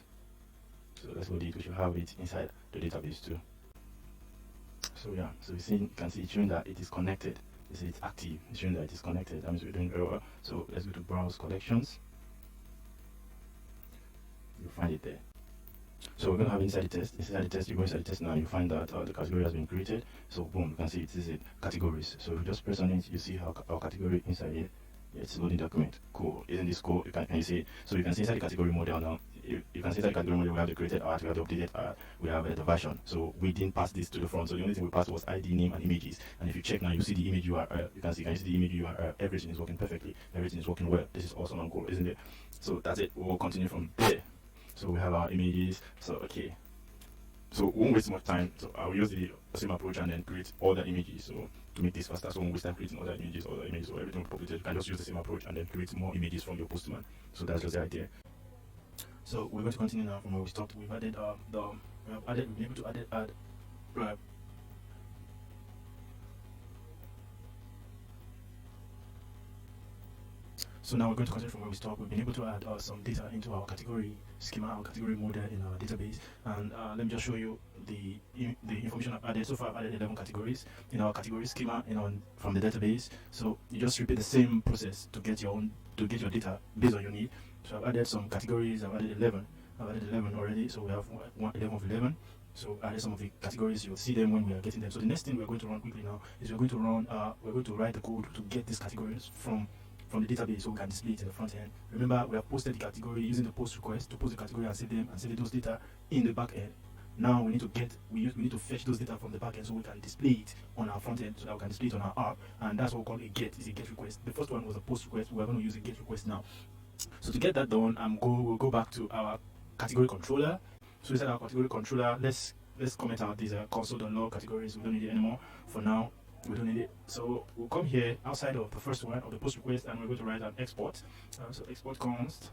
So let's go. We should have it inside the database too. So yeah, so you can see it's showing that it is connected. You see it's active. It's showing that it is connected. That means we're doing very well. So let's go to browse collections. You'll find it there. So we're going to have inside the test. You go inside the test now, you find that the category has been created. So boom, you can see it is categories. So if you just press on it, you see how our category inside here It's loading document. Cool. Isn't this cool? Can you see it? So you can see inside the category model now. You can see inside the category model we have the created art, we have the updated art, we have the version. So we didn't pass this to the front. So the only thing we passed was ID, name, and images. And if you check now, you see the image URL. You can see the image URL. Everything is working perfectly. Everything is working well. This is awesome and cool, isn't it? So that's it. We'll continue from there. So we have our images. So okay. So we won't waste much time. So I'll use the same approach and then create all the images. So to make this faster, so we won't waste time creating all the images, so everything will populate. You can just use the same approach and then create more images from your postman. So that's just the idea. So we're going to continue now from where we stopped. We've added we've been able to add So now we're going to continue from where we stopped. We've been able to add some data into our category schema, our category model in our database. And let me just show you the information I've added. So far I've added 11 categories in our category schema from the database. So you just repeat the same process to get your data based on your need. So I've added some categories. I've added 11. I've added 11 already. So we have 11 of 11. So added some of the categories. You'll see them when we are getting them. So the next thing we're going to run quickly now is we're going to write the code to get these categories from the database, so we can display it in the front end. Remember, we have posted the category using the post request to post the category and save those data in the back end. Now we need to fetch those data from the back end so we can display it on our front end, so that we can display it on our app. And that's what we call a get. It's a get request. The first one was a post request. We're going to use a get request now. So to get that done, we'll go back to our category controller. So inside our category controller, let's comment out these console.log categories. We don't need it anymore for now. We don't need it. So we'll come here outside of the first one of the post request, and we're going to write an export. So export const.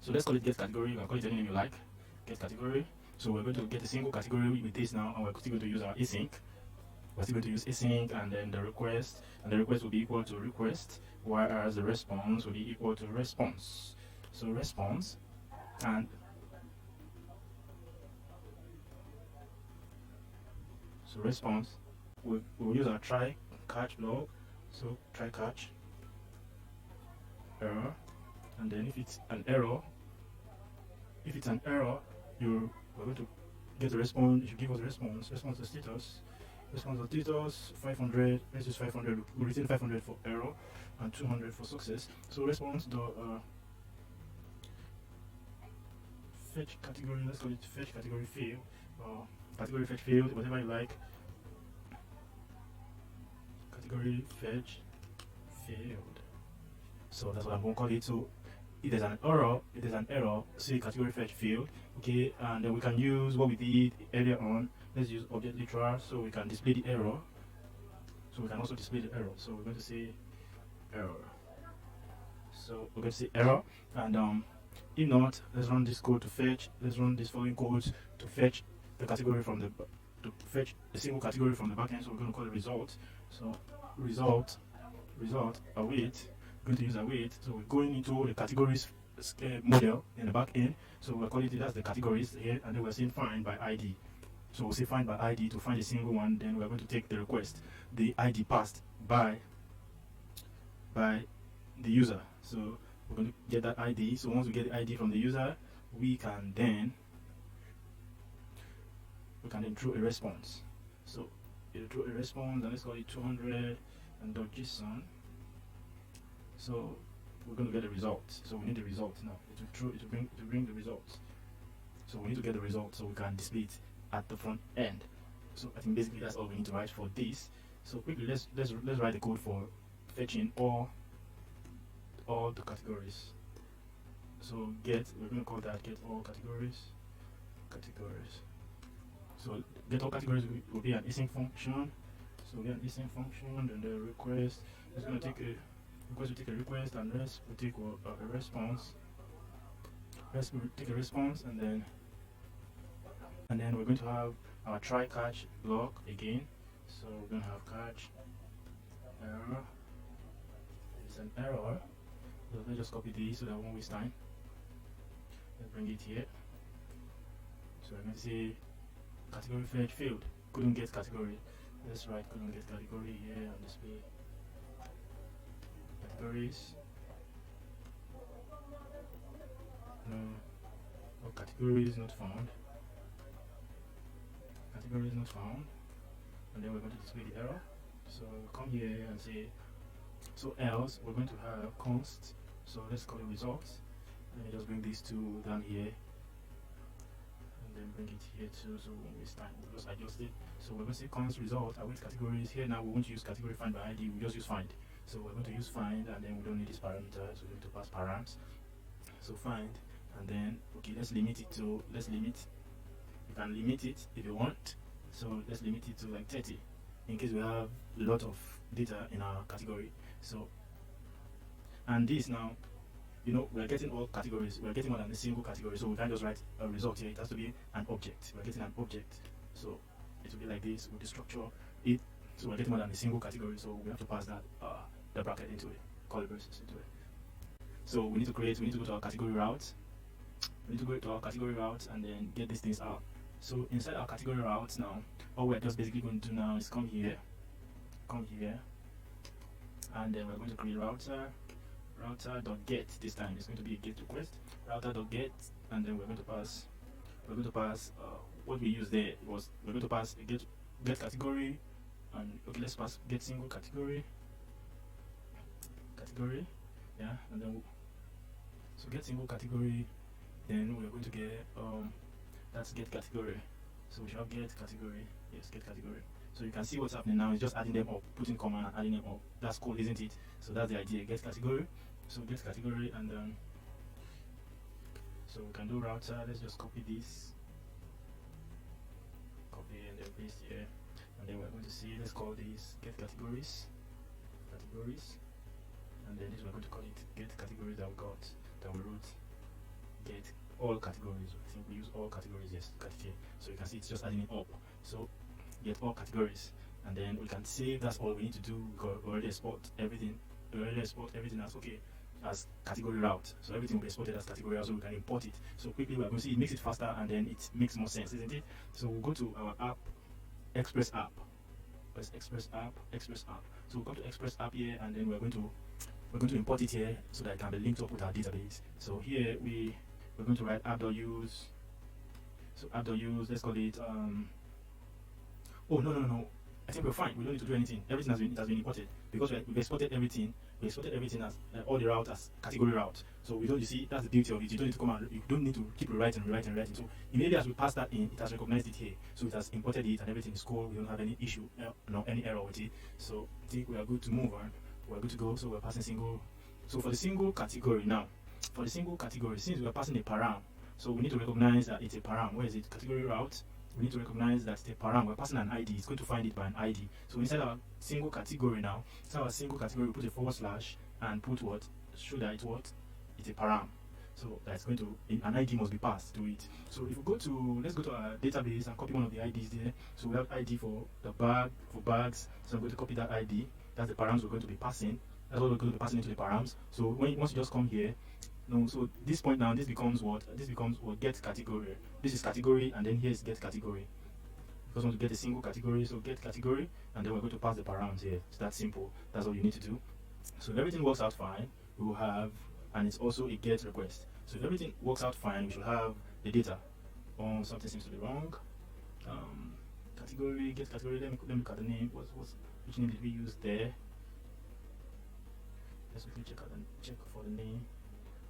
So let's call it get category. You can call it any name you like. Get category. So we're going to get a single category with this now, and we're still going to use our async. We're still going to use async, and then the request, will be equal to request, whereas the response will be equal to response. So response, and so response. We'll use our try catch block. So try catch error, and then if it's an error, we're going to get a response. You should give us a response to status. Response to status 500. Let's use 500. We'll retain 500 for error and 200 for success. So response the fetch category. Let's call it fetch category field or category fetch field, whatever you like. Category fetch field. So that's what I'm going to call it. So if there's an error, say category fetch field. Okay, and then we can use what we did earlier on. Let's use object literal so we can display the error. So we can also display the error. So we're going to say error. So we're going to say error, and if not, let's run this code to fetch. Let's run this following code to fetch the category from to fetch a single category from the backend. So we're going to call it result. So result await. We're going to use await. So we're going into the categories model in the back end. So we're calling it as the categories here, and then we're saying find by ID. So we'll say find by ID to find a single one. Then we're going to take the request, the ID passed by the user. So we're going to get that ID. So once we get the ID from the user, we can then throw a response. So it'll throw a response, and let's call it 200 and .json. So we're going to get a result. So we need the result now. It will bring the results. So we need to get the result so we can display it at the front end. So I think basically that's all we need to write for this. So quickly let's write the code for fetching all the categories. So we're going to call that get all categories. So get all categories will be an async function. So we have an async function, and the request is going to take a request, and rest will take a response. Rest will take a response, and then we're going to have our try catch block again. So we're going to have catch error. It's an error. So let's just copy this so that we won't waste time. Let's bring it here. So we're going to say category fetch field. Couldn't get category. Let's write couldn't get category here and display categories. No category is not found. Category is not found. And then we're going to display the error. So come here and say So else we're going to have const. So let's call it results. Let me just bring these two down here and then bring it here too, so we won't waste time. We'll just adjust it. So we're going to say const result await categories. Here now we won't use category find by ID, we just use find. So we're going to use find, and then we don't need this parameter, so we're going to pass params. So find, and then okay, let's limit it to, you can limit it if you want. So let's limit it to like 30 in case we have a lot of data in our category. So, and this now, you know, we're getting all categories, we're getting more than a single category, so we can't just write a result here. It has to be an object. We're getting an object, so it will be like this with the structure it. So we're getting more than a single category, so we have to pass that the bracket into it, curly braces into it. So we need to go to our category routes. We need to go to our category routes and then get these things out. So inside our category routes now, all we're just basically going to do now is come here, and then we're going to create router.get. This time it's going to be a get request, router.get, and then we're going to pass what we used there was, we're going to pass a get category, and okay, let's pass get single category, yeah, and then so get single category, then we're going to get that's get category. So we shall get category, yes, get category. So you can see what's happening now. It's just adding them up, putting comma and adding them up. That's cool, isn't it? So that's the idea. Get category. So get category, and then so we can do router. Let's just copy this, and then paste here, and then we're going to see. Let's call this get categories, and then this we're going to call it get categories that we wrote. Get all categories. I think we use all categories. Yes, look at it here. So you can see it's just adding it up. So get all categories, and then we can save. That's all we need to do. We already export everything. As okay as category route. So everything will be exported as category route, so we can import it. So quickly we're going to see it makes it faster, and then it makes more sense, isn't it? So we'll go to our app, Express App. Where's Express App? So we'll come to Express App here, and then we're going to import it here so that it can be linked up with our database. So here we're going to write app.use. So app.use, let's call it oh no, I think we're fine. We don't need to do anything. Everything has been imported because we've exported everything. We exported everything as all the route as category route. So we don't, you see, that's the beauty of it. You don't need to come and you don't need to keep rewriting. So immediately as we pass that in, it has recognized it here. So it has imported it, and everything is cool. We don't have any issue, any error with it. So I think we are good to move on. We're good to go. So we're passing single. So for the single category now, since we're passing a param, so we need to recognize that it's a param. Where is it? Category route. We need to recognize that it's a param. We're passing an ID. It's going to find it by an ID. So inside our single category now, we put a forward slash and put what? Show that it's a param. So that's going to, an ID must be passed to it. So if we go to, let's go to our database and copy one of the IDs there. So we have ID for the bag, for bags. So I'm going to copy that ID. That's the params we're going to be passing. That's what we're going to be passing into the params. So once you just come here, so this point now, this becomes what get category. This is category, and then here's get category. Because we want to get a single category, so get category, and then we're going to pass the params here. It's that simple. That's all you need to do. So if everything works out fine, we will have, and it's also a get request. So if everything works out fine, we should have the data. Something seems to be wrong. Category, get category. Let me look at the name. Which name did we use there? Let's quickly check for the name.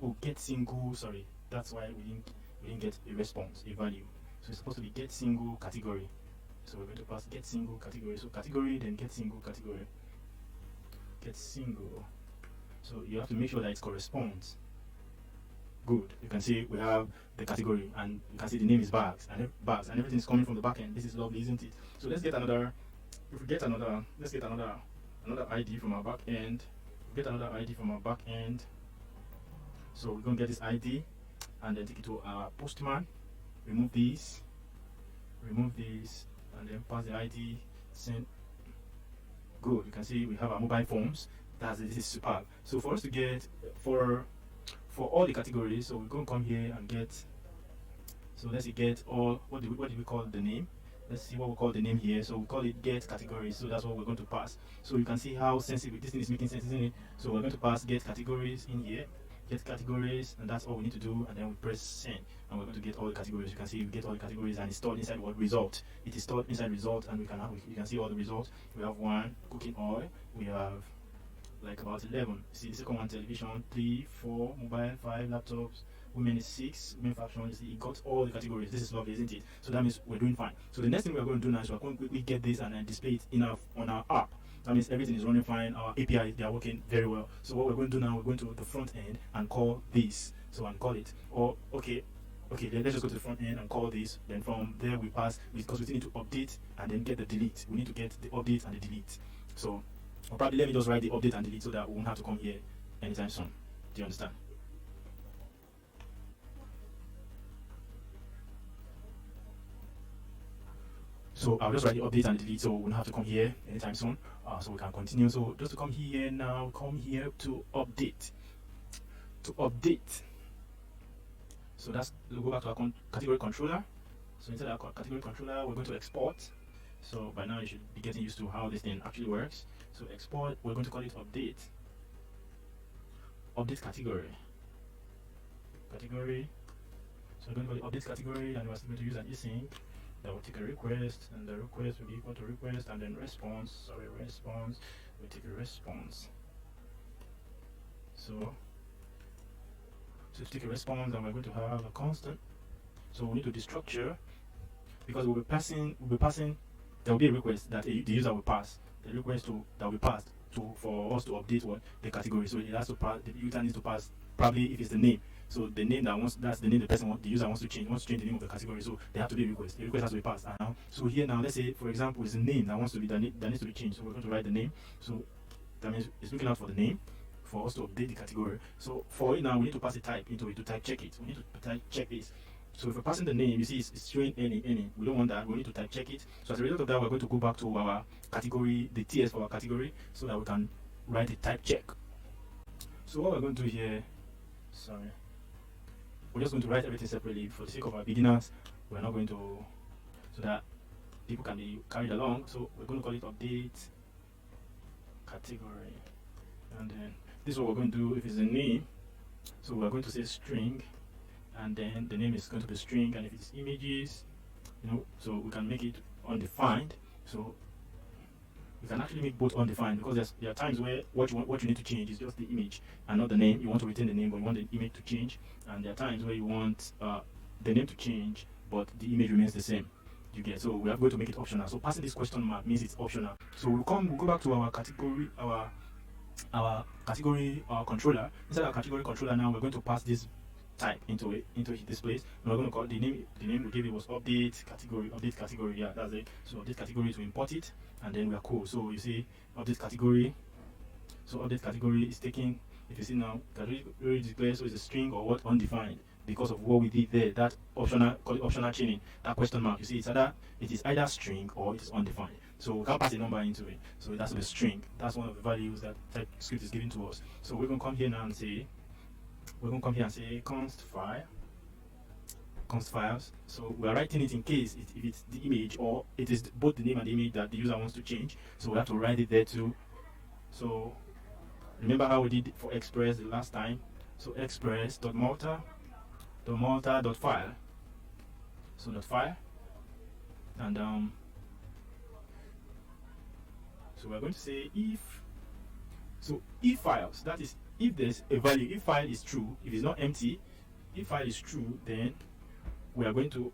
Oh, get single. Sorry, that's why we didn't get a response, a value. So it's supposed to be get single category. So we're going to pass get single category. So category, then get single category. Get single. So you have to make sure that it corresponds. Good. You can see we have the category, and you can see the name is bags, and everything is coming from the backend. This is lovely, isn't it? So let's get another. If we get another, let's get another ID from our backend. So we're going to get this ID and then take it to our postman, remove these, and then pass the ID, send. Good. You can see we have our mobile forms. This is superb. So for us to get for all the categories, so we're going to come here and get. So let's get all. What do we call the name? Let's see what we call the name here. So we call it get categories. So that's what we're going to pass. So you can see how sensitive this thing is making sense, isn't it? So we're going to pass get categories in here. Get categories, and that's all we need to do, and then we press send, and we're going to get all the categories. You can see we get all the categories, and it's stored inside what result. It is stored inside result, and you can see all the results. We have one cooking oil, we have like about 11. See, the second one television, 3, 4, mobile, 5, laptops, women is 6, women fashion. You see, it got all the categories. This is lovely, isn't it? So that means we're doing fine. So the next thing we're going to do now is we're going to quickly get this and then display it in on our app. That means everything is running fine. Our API, they are working very well. So what we're going to do now, we're going to the front end and call this. So and call it. Or okay, then let's just go to the front end and call this. Then from there we pass, because we need to update and then get the delete. We need to get the update and the delete. So or probably let me just write the update and delete so that we won't have to come here anytime soon. Do you understand? So I'll just write the update and delete so we won't have to come here anytime soon. So we can continue. So just to come here now, come here to update. To update. So that's, we'll go back to our category controller. So inside our category controller, we're going to export. So by now you should be getting used to how this thing actually works. So export, we're going to call it update. Update category. Category. So we're going to call it update category, and we're still going to use an async that will take a request, and the request will be equal to request, and then response. Sorry, response. We take a response. So to take a response, and we're going to have a constant. So we need to destructure, because we'll be passing. There will be a request that the user will pass. The request that will be passed for us to update the category. So it has to pass. The user needs to pass, probably if it's the name. So the name that's the name the user wants to change. Wants to change the name of the category. So there have to be a request. The request has to be passed. And now, so here now, let's say for example, it's a name that needs to be changed. So we're going to write the name. So that means it's looking out for the name for us to update the category. So for it now, we need to pass a type into it to type check it. We need to type check this. So if we're passing the name, you see it's showing any. We don't want that. We need to type check it. So as a result of that, we're going to go back to our category, the TS for our category, so that we can write a type check. So what we're going to do here, we're just going to write everything separately for the sake of our beginners. We're not going to, so that people can be carried along. So we're going to call it update category, and then this is what we're going to do. If it's a name, so we're going to say string, and then the name is going to be string, and if it's images, so we can make it undefined. So we can actually make both undefined, because there are times where what you need to change is just the image and not the name. You want to retain the name, but you want the image to change. And there are times where you want the name to change, but the image remains the same. You get, so we are going to make it optional. So passing this question mark means it's optional. So we'll go back to our category, our category controller. Inside our category controller now, we're going to pass this type into this place, and we're going to call the name we gave it was update category. Yeah, that's it. So update category to import it, and then we are cool. So you see update category. So update category is taking, if you see now, category display, so it's a string or what, undefined, because of what we did there. That optional, call it optional chaining. That question mark, you see, it is either string or it is undefined. So we can't pass a number into it. So that's the string. That's one of the values that TypeScript is giving to us. So we're going to come here now and say, const files. So we are writing it in case if it's the image, or it is both the name and the image that the user wants to change. So we have to write it there too. So remember how we did for Express the last time. So express.malta.file. So .file, and so we're going to say if files, that is, if there's a value, if file is true, if it's not empty, if file is true, then we are going to,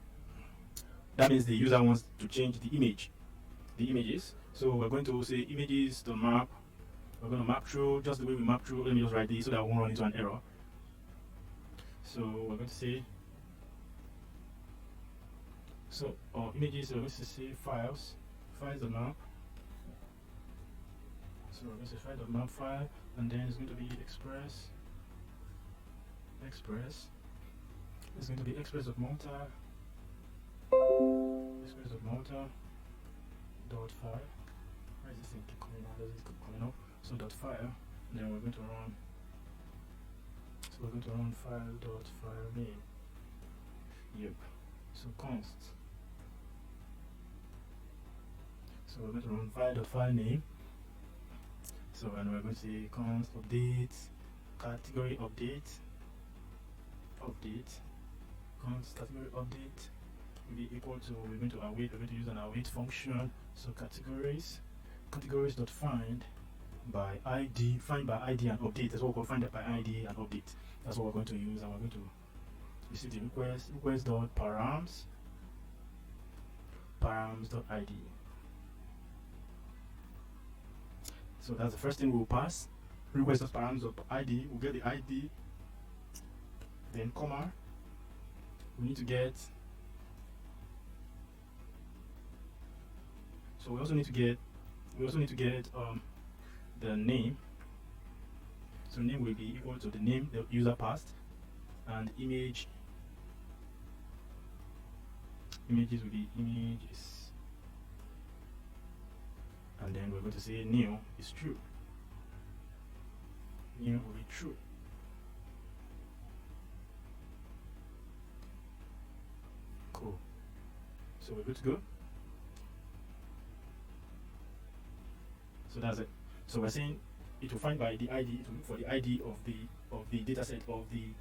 that means the user wants to change the images. So we're going to say images.map. We're going to map through just the way we map through. Let me just write this so that I won't run into an error. So we're going to say, images, we're going to say files.map. So we're going to say file.map file, and then it's going to be express. It's going to be express.malta. Express.malta.file. Why is this thing keep coming out? Does it keep coming up? So .file, and then we're going to run. So we're going to run file.file name. Yep. So const. So we're going to run file.file name. So, and we're going to say const update category update const category update will be equal to, we're going to use an await function. So categories.find by ID, find by ID and update. That's what we call find by ID and update. That's what we're going to use, and we're going to receive the request.params.id. So that's the first thing we'll pass. Request.params.id, we'll get the ID, then comma. We need to get, so we also need to get the name. So name will be equal to the name the user passed, and images will be images, and then we're going to say new is true. New will be true. Cool. So we're good to go. So that's it. So we're saying it will find by the ID. It will look for the ID of the data set of the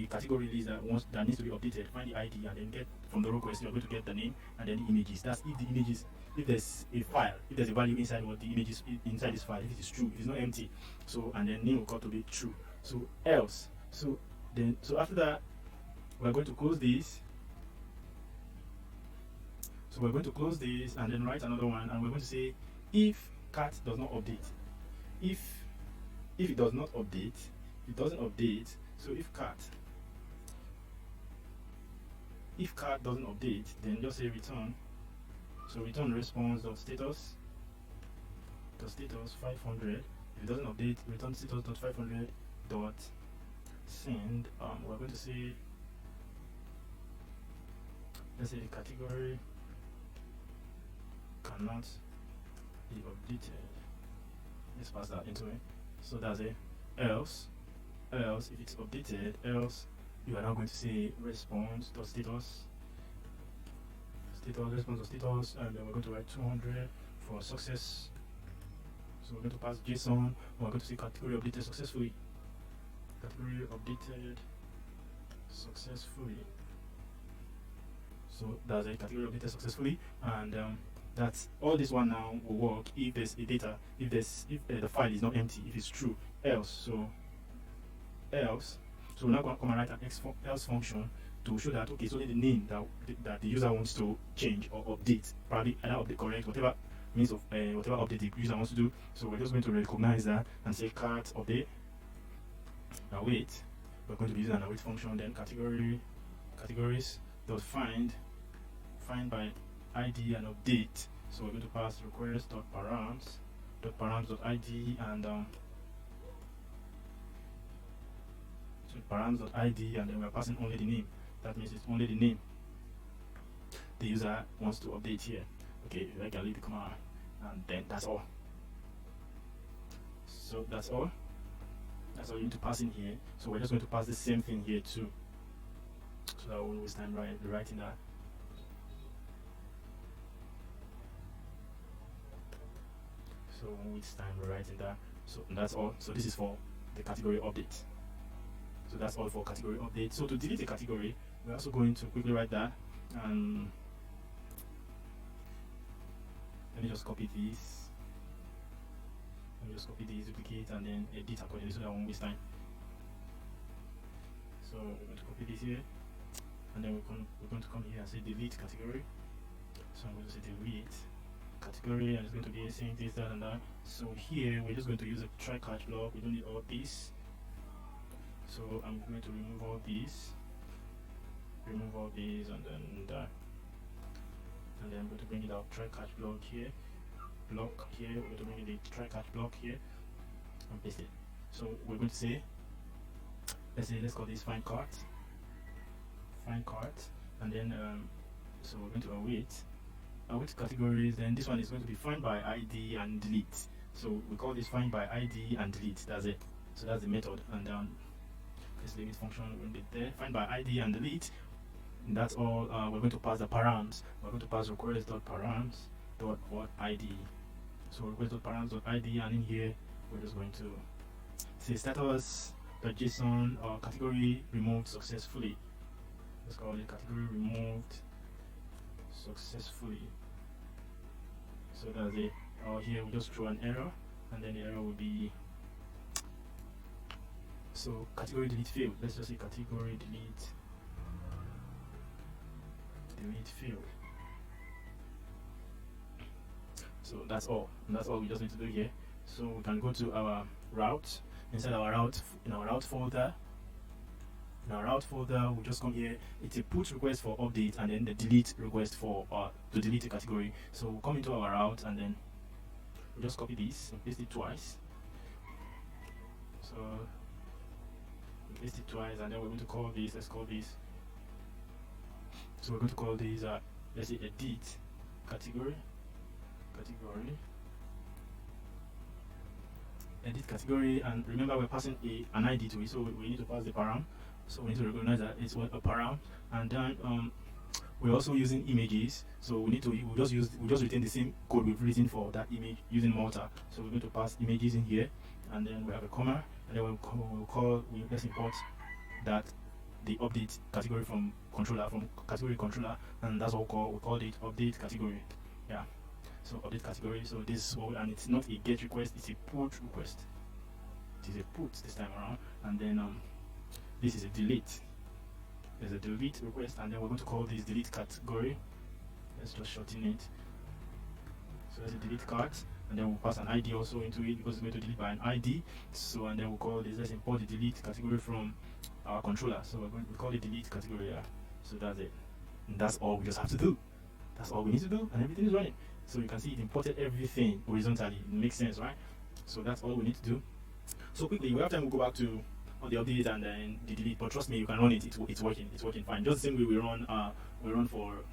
category list that needs to be updated. Find the ID and then get from the request. You're going to get the name and then the images. That's if the images, if there's a file, if there's a value inside what the images inside this file, if it is true, if it's not empty. So and then name will got to be true. So else. So after that, we're going to close this. So we're going to close this and then write another one, and we're going to say if cat does not update. If it does not update, it doesn't update. So if cat doesn't update, then just say return. So return response.status 500. If it doesn't update, return status.500 dot send. We're going to say, let's say the category cannot be updated. Let's pass that into it. So that's it. Else if it's updated, else you are now going to say response.status response.status, and then we're going to write 200 for success. So we're going to pass JSON. We're going to say category updated successfully. Category updated successfully. So that's a category updated successfully, and that's all. This one now will work if there's a data, if the file is not empty, if it's true. Else, so we're now going to come and write an else function to show that okay, it's only the name that the user wants to change or update, probably either update correct, whatever means of whatever update the user wants to do. So we're just going to recognize that and say cat update await. We're going to be using an await function, then categories dot find by ID and update. So we're going to pass request.params.id and so params.id, and then we're passing only the name. That means it's only the name the user wants to update here. Okay, I can leave the comma, and then that's all. So that's all you need to pass in here. So we're just going to pass the same thing here too, so that we won't waste time writing that. So we won't waste time writing that. So that's all. So this is for the category update. So that's all for category update. So to delete a category, we're also going to quickly write that. And let me just copy this. Duplicate, and then edit accordingly so that I won't waste time. So we're going to copy this here, and then we're going to come here and say delete category. So I'm going to say delete category, and it's going to be saying this, that, and that. So here we're just going to use a try catch block. We don't need all this. So I'm going to remove all these, and then that, and then I'm going to bring it out try catch block here. We're going to bring in the try catch block here and paste it. So we're going to say, let's call this find cart, and then so we're going to await categories. Then this one is going to be find by ID and delete. So we call this find by ID and delete. That's it. So that's the method, and this limit function will be there. Find by ID and delete. And that's all. We're going to pass the params. We're going to pass request.params.id. So request.params.id, and in here we're just going to say status.json or category removed successfully. Let's call it category removed successfully. So that's it. Here we just throw an error, and then the error will be, so category delete failed. Let's just say category delete failed. So that's all. And that's all we just need to do here. So we can go to our route. Inside our route, in our route folder, we just come here. It's a put request for update, and then the delete request for to delete a category. So we'll come into our route, and then we just copy this and paste it twice. So we paste it twice, and then we're going to call this. Let's call this. So we're going to call this let's say edit category. Edit category, and remember we're passing an ID to it, so we need to pass the param. So we need to recognize that it's a param, and then we're also using images. So we just retain the same code we've written for that image using Malta. So we're going to pass images in here, and then we have a comma, and then let's import that the update category from category controller, and that's what we called it update category. Yeah. So update category. So this is what, and it's not a get request, it's a put request. It is a put this time around, and then this is a delete. There's a delete request, and then we're going to call this delete category. Let's just shorten it. So there's a delete cart, and then we'll pass an ID also into it because it's going to delete by an ID. So and then we'll call this. Let's import the delete category from our controller. So we call it delete category. Yeah. So that's it. And that's all we just have to do. That's all we need to do, and everything is running. So you can see it imported everything horizontally. It makes sense, right? So that's all we need to do. So quickly, we have time. We'll go back to the update and then the delete. But trust me, you can run it. It's working. It's working fine. Just the same way we run for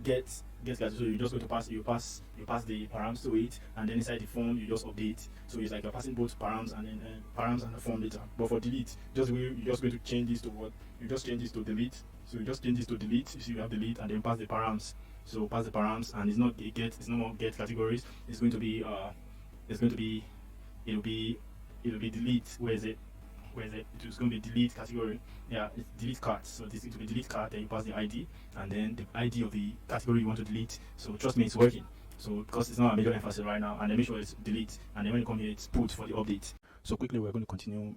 get category. So you just go to pass. You pass the params to it, and then inside the form you just update. So it's like you're passing both params and then params and the form data. But for delete, you're just going to change this to what? You just change this to delete. So you just change this to delete. So you have delete and then pass the params. So pass the params, and it's not a get. It's no more get categories. It's going to be it'll be delete. Where is it? It's going to be delete category. Yeah, it's delete cart. So this is to be delete cart. Then you pass the ID, and then the ID of the category you want to delete. So trust me, it's working. So because it's not a major emphasis right now, and then make sure it's delete, and then when you come here, it's put for the update. So quickly, we're going to continue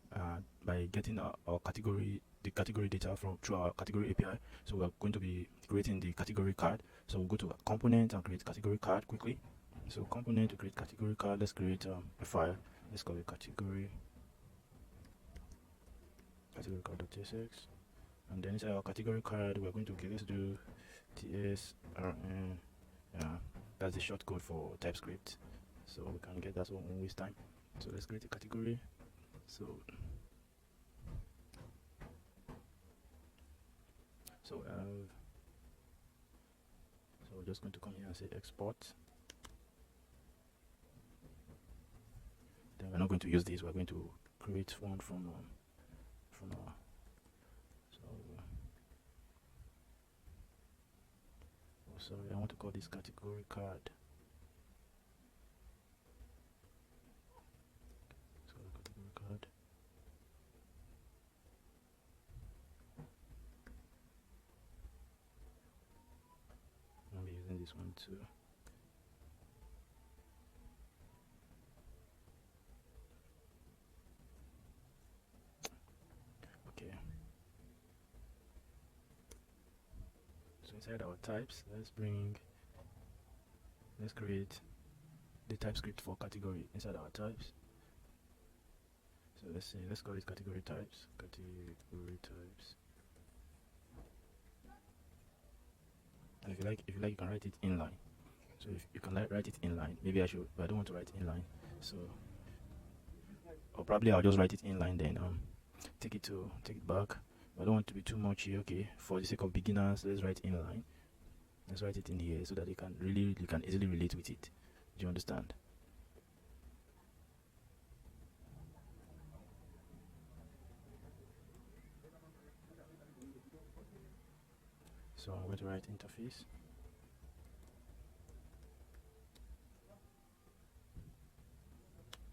by getting our category, the category data through our category API. So we're going to be creating the category card. So we'll go to a component and create category card quickly. So component to create category card. Let's create a file. Let's call it category card.tsx, and then inside our category card we're going to let's do tsrn. Yeah, that's the short code for TypeScript, so we can get that, so we won't waste time. So let's create a category. So we're just going to come here and say export. Then we're not going to use this. We're going to create one from our. Sorry, I want to call this category card. So category card. I'll be using this one too. Okay. So inside our types, let's create the TypeScript for category inside our types. So let's call it category types. And if you like, you can write it inline. So if you can write it inline, maybe I should, but I don't want to write inline. So, or probably I'll just write it inline, then take it back. I don't want to be too much here. Okay, for the sake of beginners, let's write inline. Let's write it in here so that you can easily relate with it. Do you understand? So I'm going to write interface.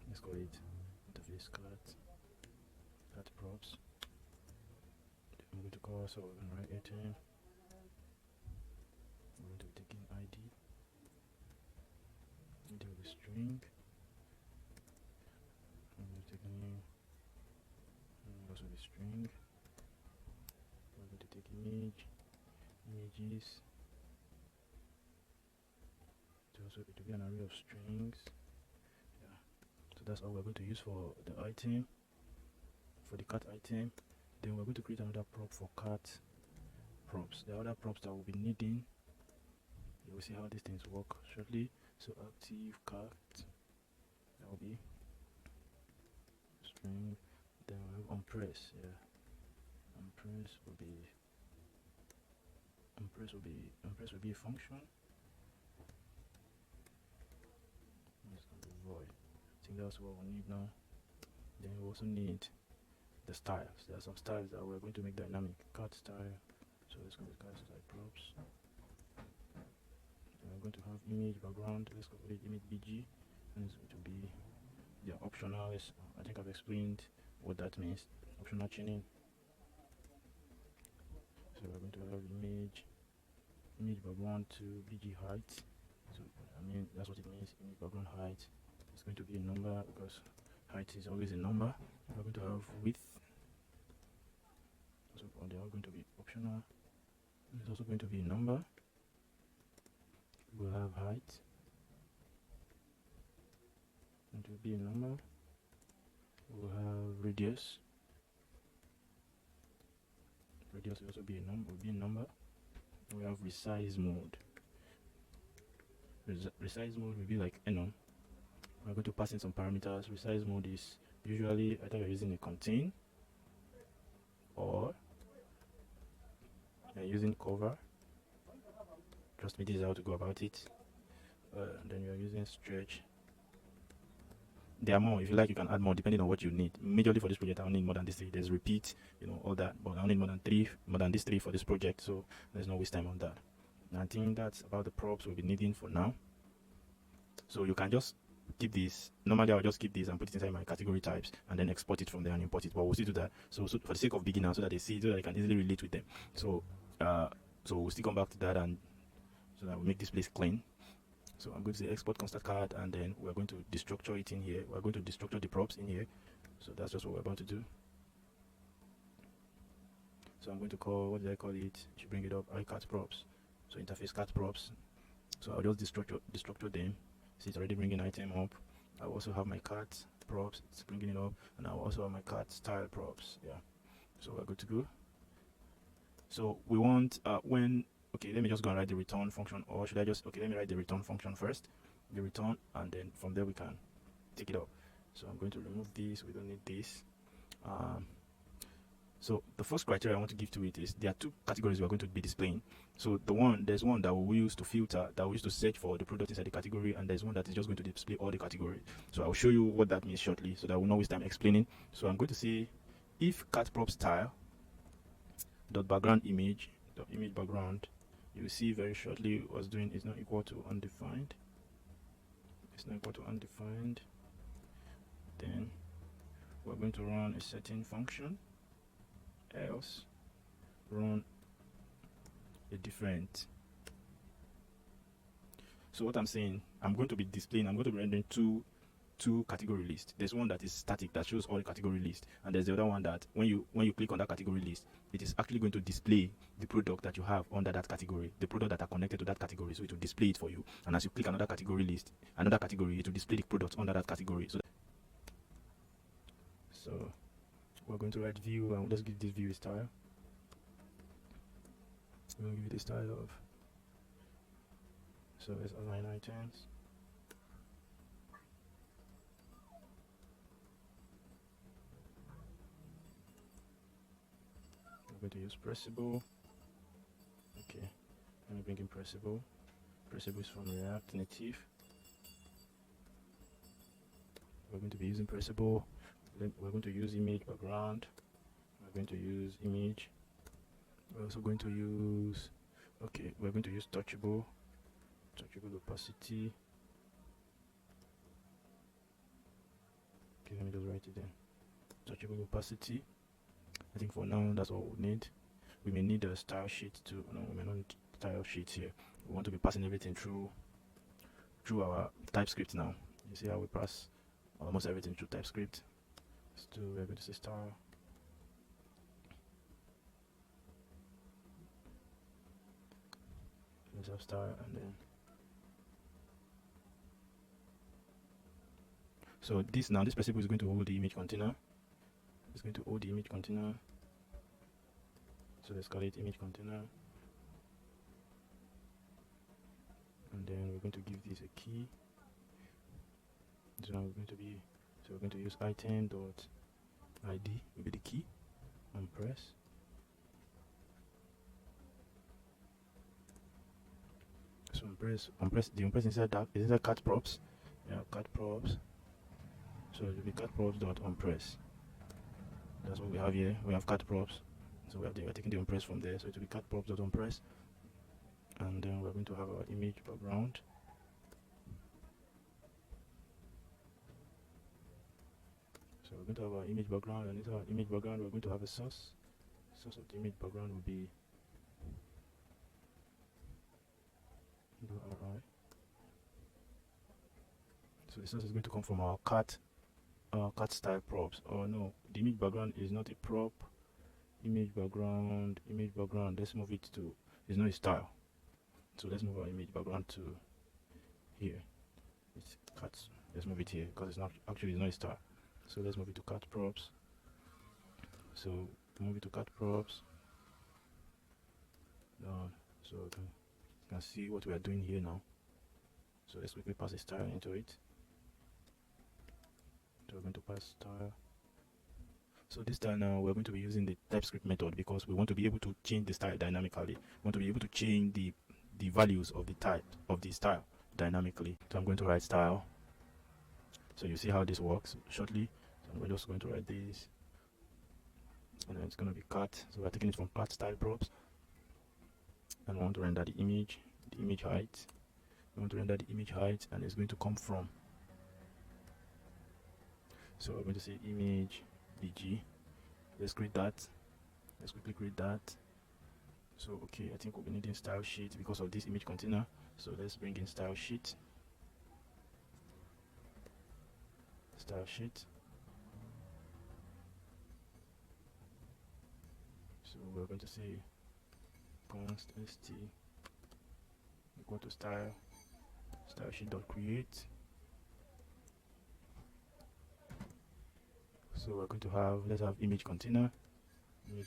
Let's call it interface card props. I'm going to call, so we're going to write 18. I'm going to be taking ID will be string, string. We're going to take images. So it will be an array of strings. Yeah. So that's all we're going to use for the item, for the cat item. Then we're going to create another prop for cat props. The other props that we'll be needing, you will see how these things work shortly. So active cat, that will be string. Then we have onPress. Yeah, onPress will be a function. It's going to be void. I think that's what we need now. Then we also need the styles. There are some styles that we're going to make dynamic. Cat style. So let's go with cat style props. Then we're going to have image background. Let's go with image BG, and it's going to be the optional. I think I've explained what that means. Optional chaining. So we're going to have image background to BG height. So I mean that's what it means. Image background height. It's going to be a number because height is always a number. We're going to have width. So they are going to be optional. It's also going to be a number. We'll have height. It will be a number. We'll have radius. Radius will also be a number. We have resize mode. Resize mode will be like enum. We're going to pass in some parameters. Resize mode is usually either you're using a contain or you're using cover. Trust me, this is how to go about it. Then you're using stretch. There are more. If you like, you can add more depending on what you need. Majorly for this project, I'll need more than this 3. There's repeat, all that, but I'll need more than this 3 for this project. So there's no waste time on that. And I think that's about the props we'll be needing for now. So you can just keep this. Normally I'll just keep this and put it inside my category types and then export it from there and import it, but we'll still do that. So for the sake of beginners, so that they see, so that they can easily relate with them. So we'll still come back to that, and so that we make this place clean. So I'm going to say export constant card, and then we're going to destructure it in here. We're going to destructure the props in here. So that's just what we're about to do. So I'm going to call, what did I call it? You should bring it up, iCat props. So interface cat props. So I'll just destructure them. See, it's already bringing item up. I also have my cat props, it's bringing it up, and I also have my cat style props. Yeah, so we're good to go. So we want okay, let me just go and write the return function, or should I just, okay, let me write the return function first, the return, and then from there we can take it up. So I'm going to remove this. We don't need this. So the first criteria I want to give to it is there are 2 categories we're going to be displaying. So there's one that we'll use to filter, that we use to search for the product inside the category, and there's one that is just going to display all the categories. So I'll show you what that means shortly, so that we'll not waste time explaining. So I'm going to say if cat prop style dot background image background, you will see very shortly what's doing is not equal to undefined. It's not equal to undefined. Then we're going to run a certain function, else run a different. So what I'm saying, I'm going to be rendering two category lists. There's one that is static, that shows all the category list, and there's the other one that when you click on that category list, it is actually going to display the product that you have under that category, the product that are connected to that category. So it will display it for you, and as you click another category list, another category, it will display the products under that category. So we're going to write view, and let's give this view a style. We're going to give it a style of, so let's align items. We're going to use pressable. Okay, let me bring in pressable. Pressable is from React Native. We're going to be using pressable. We're going to use image background. We're going to use image. We're also going to use, okay, we're going to use touchable opacity. Okay, let me just write it then. Touchable opacity. I think for now that's all we need. We may need a style sheet too. No, we may not need style sheets here. We want to be passing everything through our TypeScript now. You see how we pass almost everything through TypeScript. We're going to say style. let's have style, and then so this specific is going to hold the image container. It's going to hold the image container. So let's call it image container, and then we're going to give this a key. So now we're going to use item dot id will be the key, and press. So the press inside that is inside cat props. Yeah, cat props. So it will be cat props dot onPress. That's what we have here. We have cat props. So we're taking the onPress from there. So it will be cat props dot onPress. And then we're going to have our image background. So we're going to have our image background, and inside our image background we're going to have a source. Source of the image background will be $i. So the source is going to come from our cat style props. Oh no, the image background is not a prop. Image background. Let's move it to, it's not a style. So let's move our image background to here. It's cats. Let's move it here because it's not a style. So let's move it to cat props. So move it to cat props. So you can see what we are doing here now. So let's quickly pass a style into it. So we're going to pass style. So this time now we're going to be using the TypeScript method because we want to be able to change the style dynamically. We want to be able to change the values of the type of the style dynamically. So I'm going to write style. So you see how this works shortly. So we're just going to write this, and then it's going to be cat. So we're taking it from cat style props, and we want to render the image height. We want to render the image height, and it's going to come from. So we're going to say image bg. Let's create that. Let's quickly create that. So okay, I think we'll be needing style sheet because of this image container. So let's bring in style sheet. Style sheet. So we're going to say const st equal to style sheet dot create. So we're going to have, let's have image container like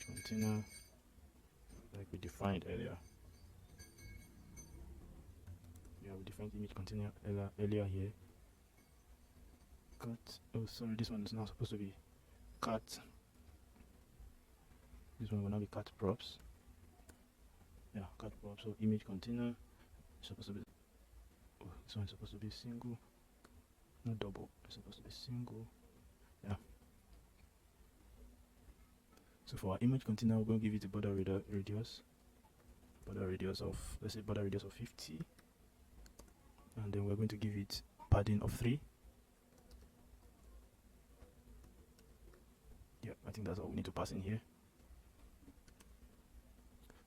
we defined earlier. Yeah, we defined image container earlier here. Cat, oh sorry, this one is not supposed to be cat. This one will not be cat props. Yeah, cat props. So image container is supposed to be, oh, this one is supposed to be single, not double. It's supposed to be single. Yeah. So for our image container, we're going to give it a border radius of, let's say border radius of 50, and then we're going to give it padding of 3. Yeah, I think that's all we need to pass in here.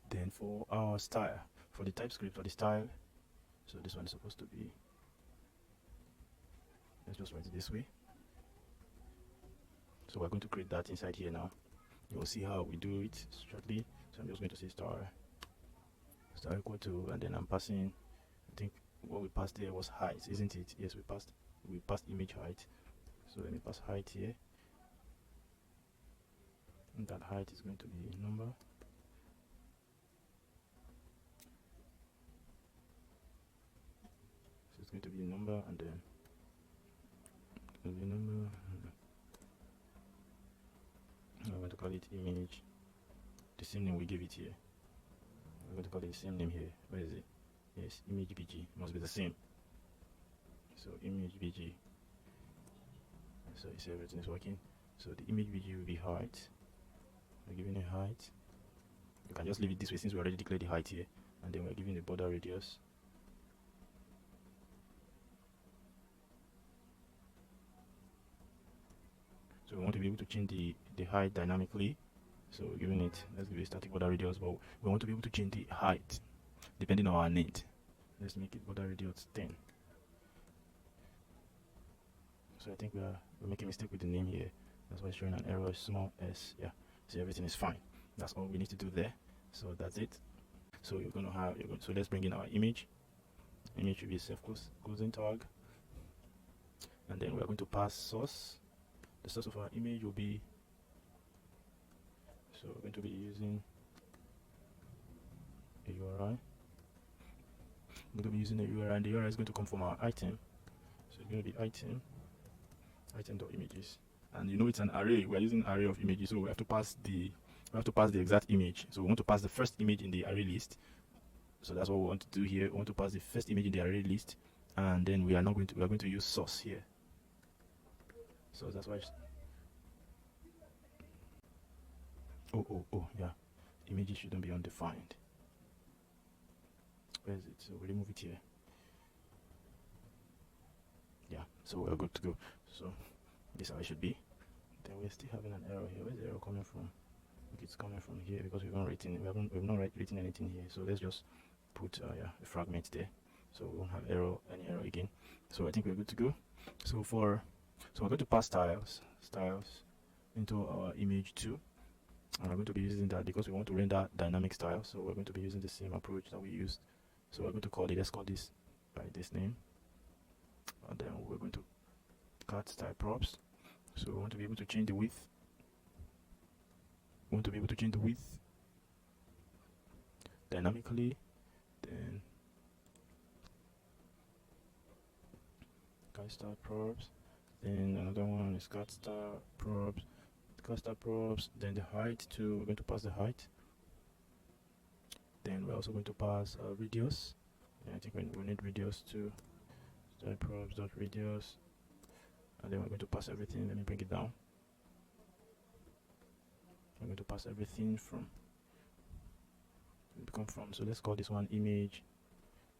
Then for our style, for the TypeScript, for the style, so this one is supposed to be, let's just write it this way. So we're going to create that inside here now. You'll see how we do it shortly. So I'm just going to say star equal to, and then I'm passing, I think what we passed there was height, isn't it? Yes, we passed image height. So let me pass height here, and that height is going to be number. So it's going to be number, and then it's going to be number. I'm going to call it image, the same name we gave it here. I'm going to call it the same name here. Where is it? Yes, image bg must be the same. So image bg. So you see everything is working. So the image bg will be height. We're giving a height. You can just leave it this way since we already declared the height here, and then we're giving the border radius. So we want to be able to change the height dynamically. So giving it, let's give it static border radius, but we want to be able to change the height depending on our need. Let's make it border radius 10. So I think we're making a mistake with the name here. That's why it's showing an error, small s. Yeah, so everything is fine. That's all we need to do there. So that's it. So you're going to have, so let's bring in our image. Image will be self-closing tag, and then we're going to pass source. The source of our image will be, so we're going to be using a URI. We're going to be using a URI, and the URI is going to come from our item. So it's going to be item.images, and you know it's an array. We're using array of images, so we have to pass the exact image. So we want to pass the first image in the array list. So that's what we want to do here. We want to pass the first image in the array list, and then we are going to use source here. So that's why yeah, images shouldn't be undefined. Where is it? So we remove it here. Yeah, so we're good to go. So this is how it should be. Then we're still having an error here. Where's the error coming from? It's coming from here because we've not written anything here. So let's just put a fragment there, so we won't have any error again. So I think we're good to go. So we're going to pass styles into our image 2, and we're going to be using that because we want to render dynamic style. So we're going to be using the same approach that we used. So we're going to call it, let's call this by this name, and then we're going to cut style props. So we want to be able to change the width. Dynamically. Then cut style props. Then another one is cut style props. Then the height too. We're going to pass the height. Then we're also going to pass radius. And I think we need radius too. Style props dot radius. And then we're going to pass everything. Let me bring it down. I'm going to pass everything from. So let's call this one image.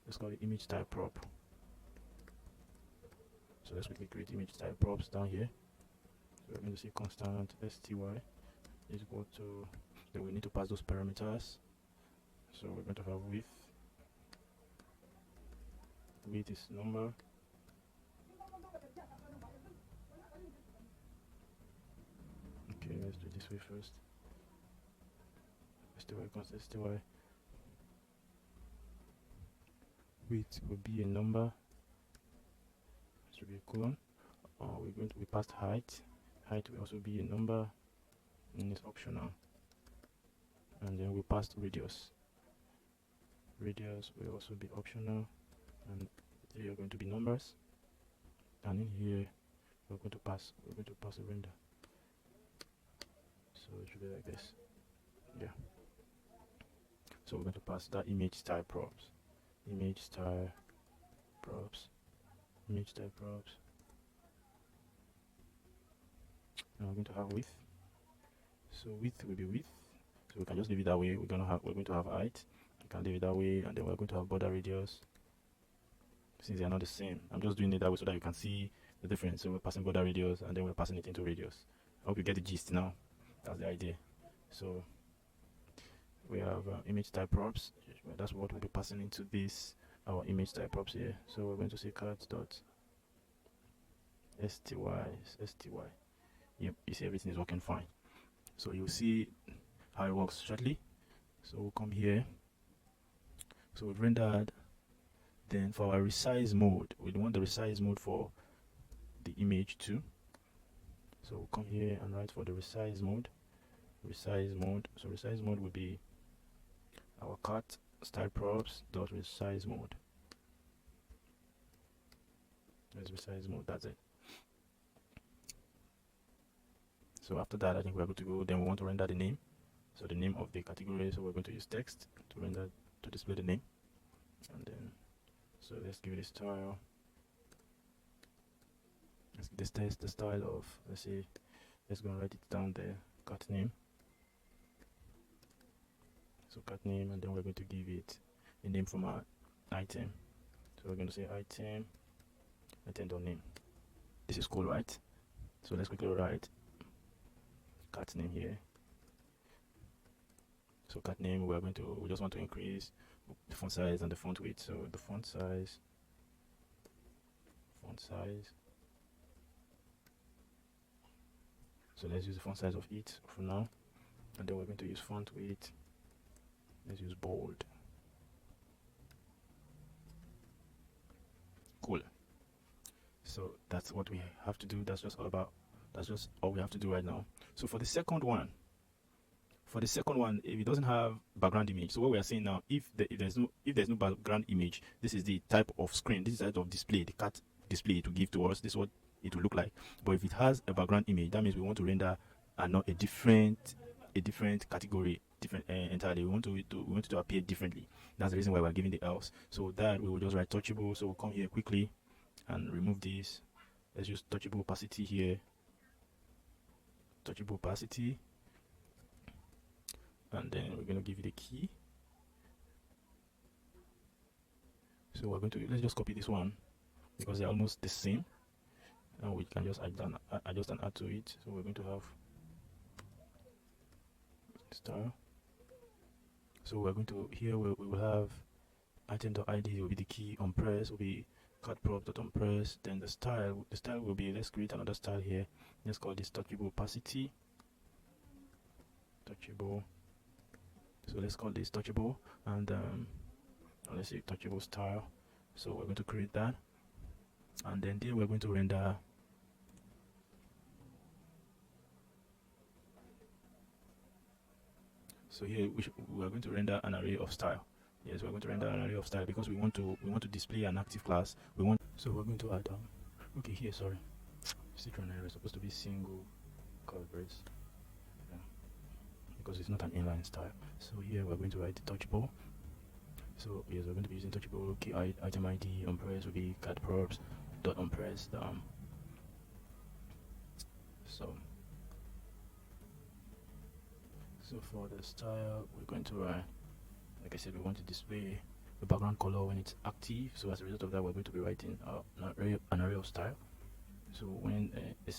Let's call it image type prop. So let's quickly create image type props down here. So we're going to say constant sty is equal to. Then we need to pass those parameters. So we're going to have width. Width is number. Okay, let's do it this way first. Sty constant sty. Width will be a number. Should be a colon. We passed height. Height will also be a number, and it's optional. And then we passed radius. Radius will also be optional, and they are going to be numbers. And in here we're going to pass a render. So it should be like this. Yeah. So we're going to pass that image style props. Image style props. And we're going to have width. So width will be width. So we can just leave it that way. We're going to have height. We can leave it that way, and then we're going to have border radius. Since they are not the same, I'm just doing it that way so that you can see the difference. So we're passing border radius, and then we're passing it into radius. I hope you get the gist now. That's the idea. So we have image type props. That's what we'll be passing into this our image type props here. So we're going to say cat dot sty. Yep, you see everything is working fine. So you'll see how it works shortly. So we'll come here. So we've rendered. Then for our resize mode, we want the resize mode for the image too. So we'll come here and write for the resize mode. So resize mode will be our cat style props dot resize mode. There's resize mode. That's it. So after that, I think we're going to go. Then we want to render the name. So the name of the category. So we're going to use text to display the name. And then, so let's give it a style. Let's test the style of. Let's go and write it down there. Cat name. So cat name, and then we're going to give it a name from our item. So we're going to say item.name. This is cool, right? So let's quickly write cat name here. So cat name, we just want to increase the font size and the font weight. So the font size. So let's use the font size of it for now, and then we're going to use font weight. Let's use bold. Cool. So that's what we have to do. That's just all we have to do right now. So for the second one, if it doesn't have background image, so what we are saying now, if there's no background image, this is the type of screen, this is the type of display, the cat display to give to us. This is what it will look like. But if it has a background image, that means we want to render not a different category, entirely. We want it to appear differently. That's the reason why we're giving the else. So that we will just write touchable. So we'll come here quickly and remove this. Let's use touchable opacity here. Touchable opacity. And then we're going to give it a key. So we're going to, let's just copy this one because they're almost the same. Now we can just adjust and add to it. So we're going to have style. So we're going to, here we will have item.id will be the key, onPress will be cardprop.onPress. Then the style will be, let's create another style here. Let's call this touchable opacity. Touchable. So let's call this touchable, and let's say touchable style. So we're going to create that, and then we're going to render. So here we are going to render an array of style. Yes, we're going to render an array of style because we want to display an active class. So we're going to add okay, here, sorry, citron error is supposed to be single curly brace. Yeah, because it's not an inline style. So here we're going to write the touchable. So yes, we're going to be using touchable. Key item ID onPress will be cardprops.onPress. So for the style, we're going to write, like I said, we want to display the background color when it's active. So as a result of that, we're going to be writing an array of style. So when the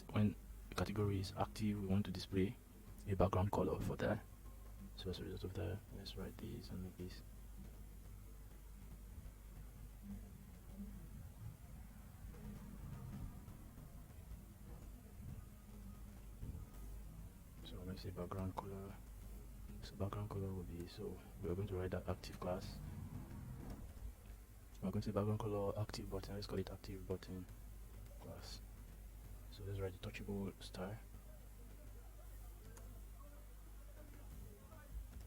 category is active, we want to display a background color for that. So as a result of that, let's write this and make this. So I'm going to say background color. So background color will be, so we're going to write that active class. We're going to say background color active button. Let's call it active button class. So let's write the touchable style.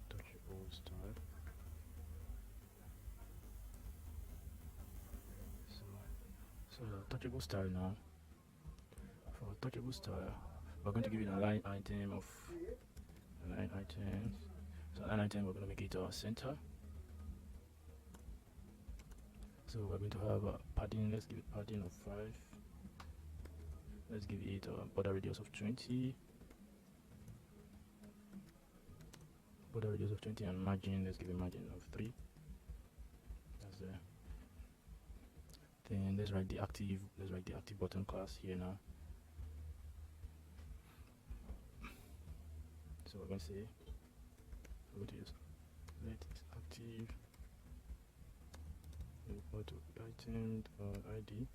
Touchable style. So the touchable style now. For touchable style, we're going to give it a line item of line items. So line item, we're going to make it our center. So we're going to have a padding. Let's give it padding of 5. Let's give it a border radius of 20. Border radius of 20 and margin. Let's give a margin of 3. That's there. Then let's write the active. Let's write the active button class here now. So we're going to say we're going to use let active equal to item ID.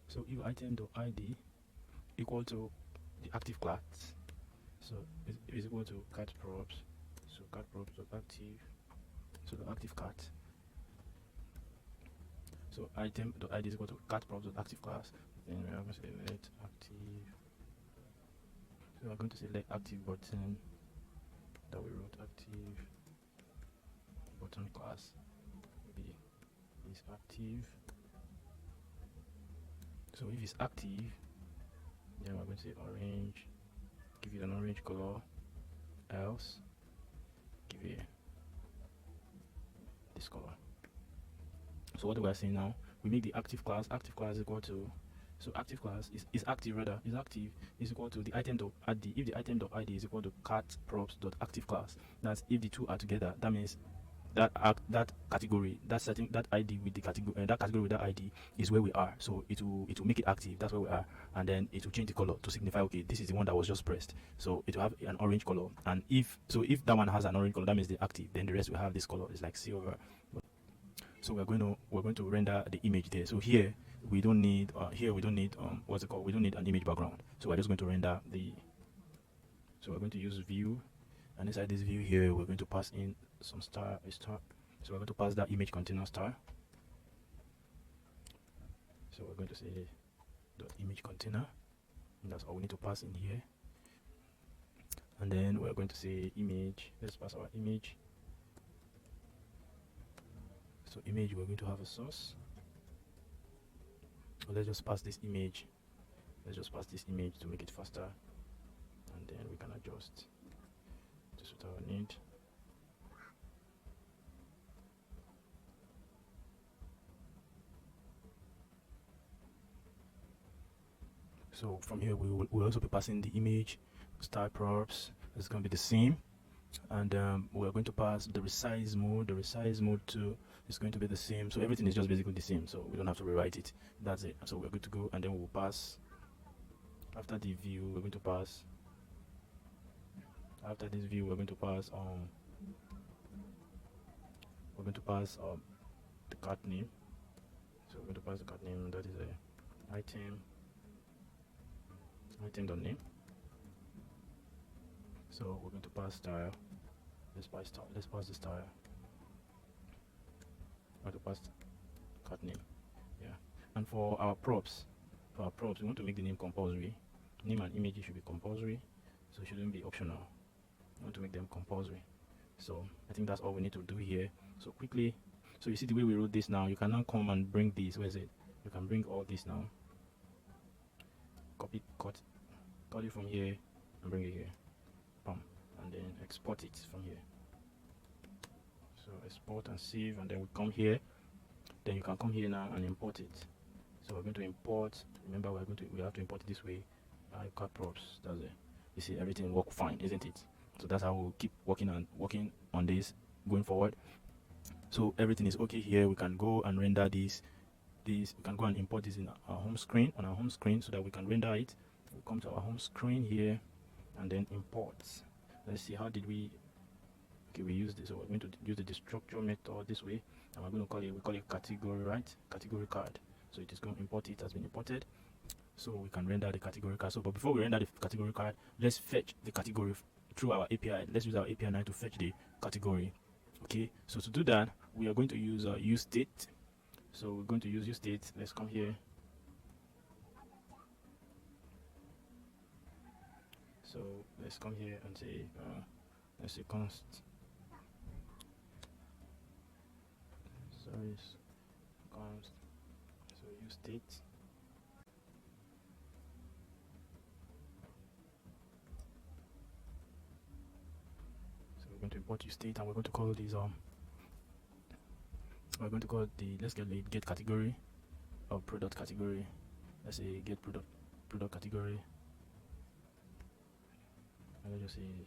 So if item.id equal to the active class, so it is equal to cat props. So cat props.active, so the active cat. So item.id is equal to cat props.active class. Then we are going to say let active. So we are going to say let active button that we wrote active button class be is active. So if it's active, then we're going to say orange, give it an orange color, else give it this color. So what do we saying now? We make the active class is equal to, so active class is active is equal to the item.id. If the item.id is equal to cat props.active class, that's if the two are together, that means that category, that ID with the category, that category with that ID is where we are. So it will make it active. That's where we are, and then it will change the color to signify, okay, this is the one that was just pressed. So it will have an orange color, and if that one has an orange color, that means the active. Then the rest will have this color. It's like silver. So we're going to render the image there. So here we don't need what's it called? We don't need an image background. So we're just going to render the So we're going to use view, and inside this view here, we're going to pass in some star, a star. So we're going to pass that image container star. So we're going to say the image container, and that's all we need to pass in here. And then we're going to say image. Let's pass our image. So image, we're going to have a source. So let's just pass this image. Let's just pass this image to make it faster, and then we can adjust to suit our need. So from here we'll also be passing the image style props. It's going to be the same, and we're going to pass the resize mode. The resize mode too is going to be the same. So everything is just basically the same, so we don't have to rewrite it. That's it. So we're good to go, and then we'll pass. After the view, we're going to pass. After this view, we're going to pass the cart name. So we're going to pass the cart name. That is a item.name. So we're going to pass style. Let's pass the style. We're going to pass cart name. Yeah. And for our props, we want to make the name compulsory. Name and image should be compulsory, so it shouldn't be optional. We want to make them compulsory. So I think that's all we need to do here. So quickly, so you see the way we wrote this now, you can now come and bring this. Where is it? You can bring all this now. Copy, cut it from here and bring it here. Boom. And then export it from here. So export and save, and then we come here. Then you can come here now and import it. So we're going to import. Remember, we have to import it this way. Cut props. That's it. You see, everything work fine, isn't it? So that's how we'll keep working on this going forward. So everything is okay here. We can go and render this. We can go and import this in our home screen, so that we can render it. We'll come to our home screen here, and then import. Let's see, how did we? Okay, we use this. So we're going to use the destructure method this way, and we're going to call it category, right? Category card. So it is going to import. It has been imported. So we can render the category card. So, but before we render the category card, let's fetch the category through our API. Let's use our API now to fetch the category. Okay. So to do that, we are going to use use state. So we're going to use state. Let's come here. So let's come here and say let's say const. Sorry, const. So use state. We're going to import use state, and we're going to call these we're going to call let's get category or product category. Let's say get product category, and let's just say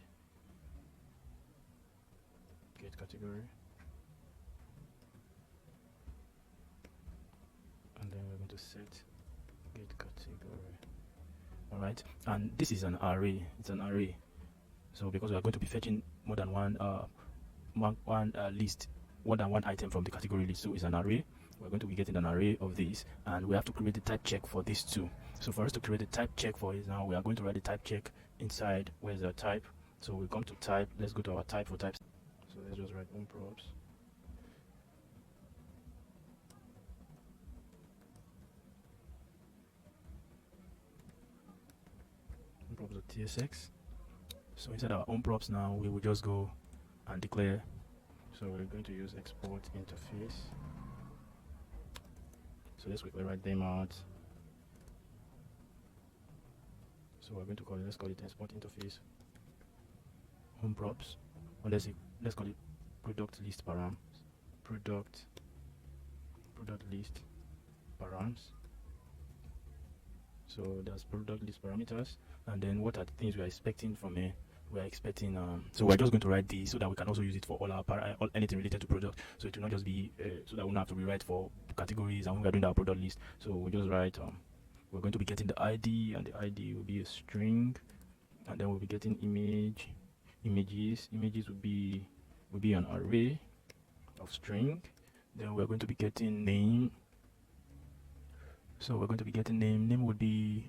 get category, and then we're going to set get category. All right, and this is an array. It's an array. So because we are going to be fetching more than one list, more than one item from the category list, so it's an array. We're going to be getting an array of these, and we have to create the type check for this too. So for us to create the type check for it now, we are going to write the type check inside. Where's the type? So we come to type. Let's go to our type for types. So let's just write props. Props.tsx. So inside our own props now, we will just go and declare. So we're going to use export interface. So let's quickly write them out. So we're going to call it, let's call it export interface home props, or let's call it product list params. Product list params. So that's product list parameters, and then what are the things we are expecting from it? We are expecting so we're just going to write these so that we can also use it for all our anything related to product, so it will not just be so that we don't have to rewrite for categories and when we are doing our product list. So we just write we're going to be getting the ID, and the ID will be a string, and then we'll be getting images will be an array of string. Then we're going to be getting name. So we're going to be getting name would be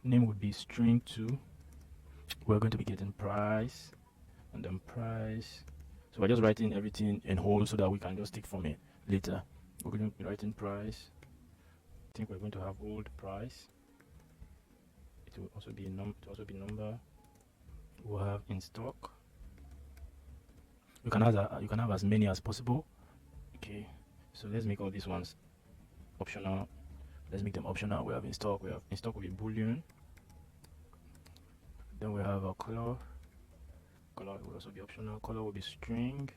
name would be string2. We're going to be getting price, and then price. So we're just writing everything in whole so that we can just take from it later. We're going to be writing price. I think we're going to have old price. It will also be number. We'll have in stock. You can have as many as possible. Okay, so let's make all these ones optional. Let's make them optional. We have in stock. We have in stock will be boolean. Then we have a color. Color will also be optional. Color will be string.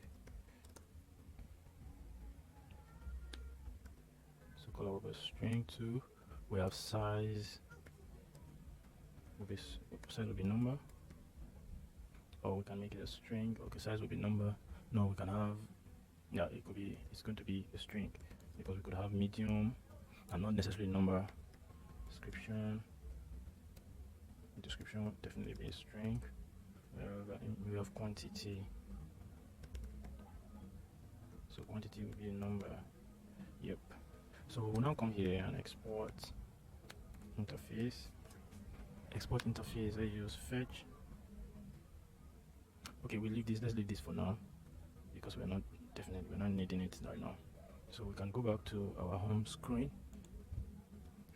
So color will be string too. We have size. Size will be number. Or we can make it a string. Okay, size will be number. No, we can have. Yeah, it's going to be a string because we could have medium and not necessarily number. Description will definitely be a string. We have quantity. So quantity will be a number. Yep. So we'll now come here and export interface. Export interface. I use fetch. Okay, we leave this. Let's leave this for now because we're not needing it right now. So we can go back to our home screen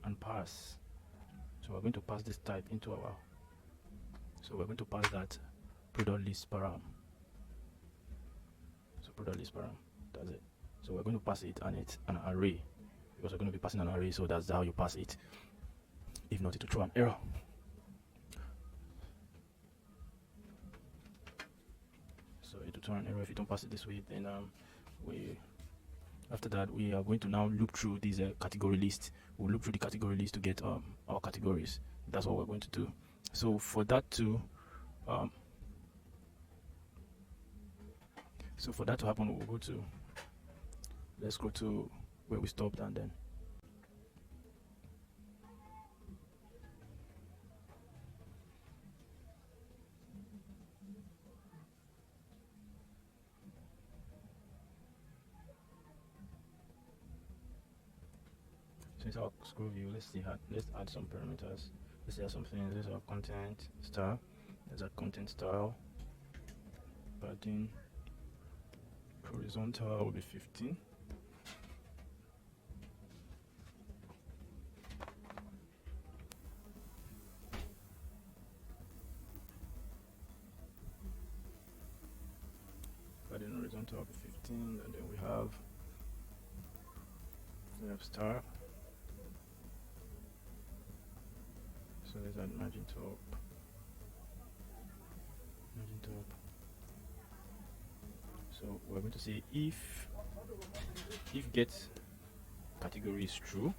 and pass. So we're going to pass this type into our. So we're going to pass that product list param. So product list param. That's it. So we're going to pass it, and it's an array because we're going to be passing an array. So that's how you pass it. If not, it will throw an error. So it will throw an error if you don't pass it this way. Then after that we are going to now loop through this category list. We'll loop through the category list to get our categories. That's what we're going to do. So for that to happen, we'll let's go to where we stopped, and then since our scroll view, let's add some parameters. Let's add something. Let's have content style. Let's add content style. Padding horizontal will be 15. Padding horizontal will be 15, and then we have star. So let's add margin top. So we're going to say if get category is true.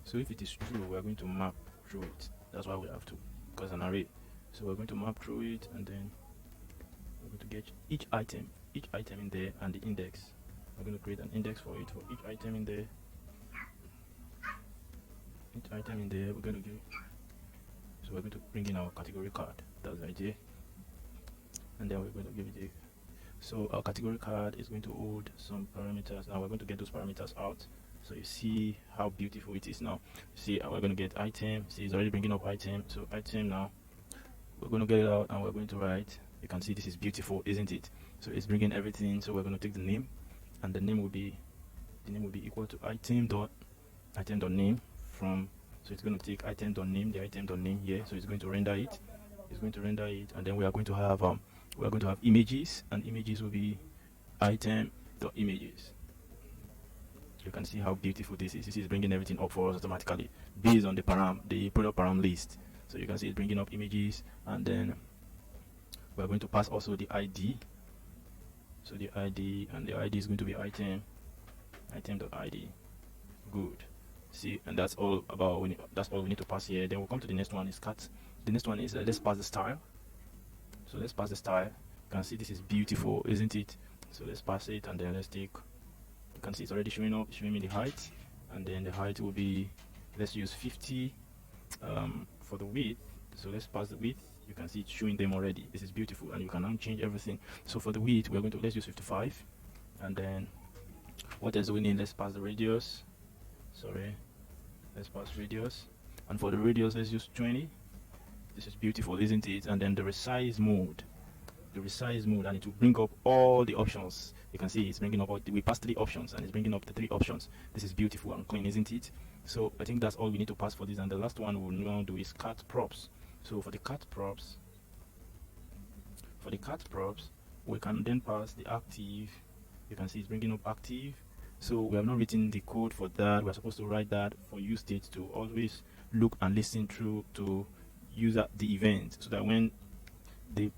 So if it is true, we're going to map through it. That's why we have to, because an array. So we're going to map through it, and then we're going to get each item in there and the index. We're going to create an index for it for each item in there. We're going to give. So we're going to bring in our category card. That's the idea. And then we're going to give it a. So our category card is going to hold some parameters. Now we're going to get those parameters out. So you see how beautiful it is now. See, we're going to get item. See, it's already bringing up item. So item now, we're going to get it out, and we're going to write. You can see this is beautiful, isn't it? So it's bringing everything. So we're going to take the name, and the name will be equal to item.name from. So it's going to take item.name, the item.name here. So it's going to render it. And then we are going to have images, and images will be item.images. You can see how beautiful this is. This is bringing everything up for us automatically based on the product param list. So you can see it's bringing up images, and then we're going to pass also the ID. So the ID is going to be item.id. Good. See, and that's all we need to pass here. Then we'll come to the next one. Is cut. The next one is let's pass the style. So let's pass the style. You can see this is beautiful, isn't it? So let's pass it, and then let's take. You can see it's already showing me the height, and then the height will be, let's use 50 for the width. So let's pass the width. You can see it's showing them already. This is beautiful, and you can now change everything. So for the width, we're going to let's use 55, and then what else do we need? Let's pass the radius. Let's pass radius, and for the radius, let's use 20. This is beautiful, isn't it? And then the resize mode, and it will bring up all the options. You can see it's bringing up we passed 3 options and it's bringing up the 3 options. This is beautiful and clean, isn't it? So I think that's all we need to pass for this. And the last one we'll now do is cart props. So for the cart props, we can then pass the active. You can see it's bringing up active. So we have not written the code for that. We're supposed to write that for use state to always look and listen through to use the event, so that when they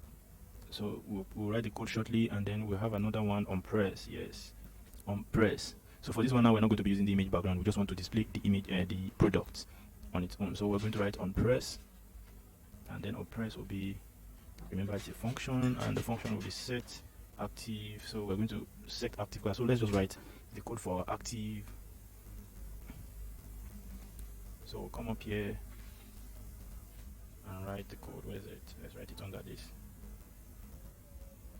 we'll write the code shortly, and then we'll have another one on press. Yes, on press. So for this one now, we're not going to be using the image background. We just want to display the image, the product on its own. So we're going to write on press, and then on press will be, remember it's a function, and the function will be set active. So we're going to set active class. So let's just write the code for active. So we'll come up here and write the code. Where is it? Let's write it under this.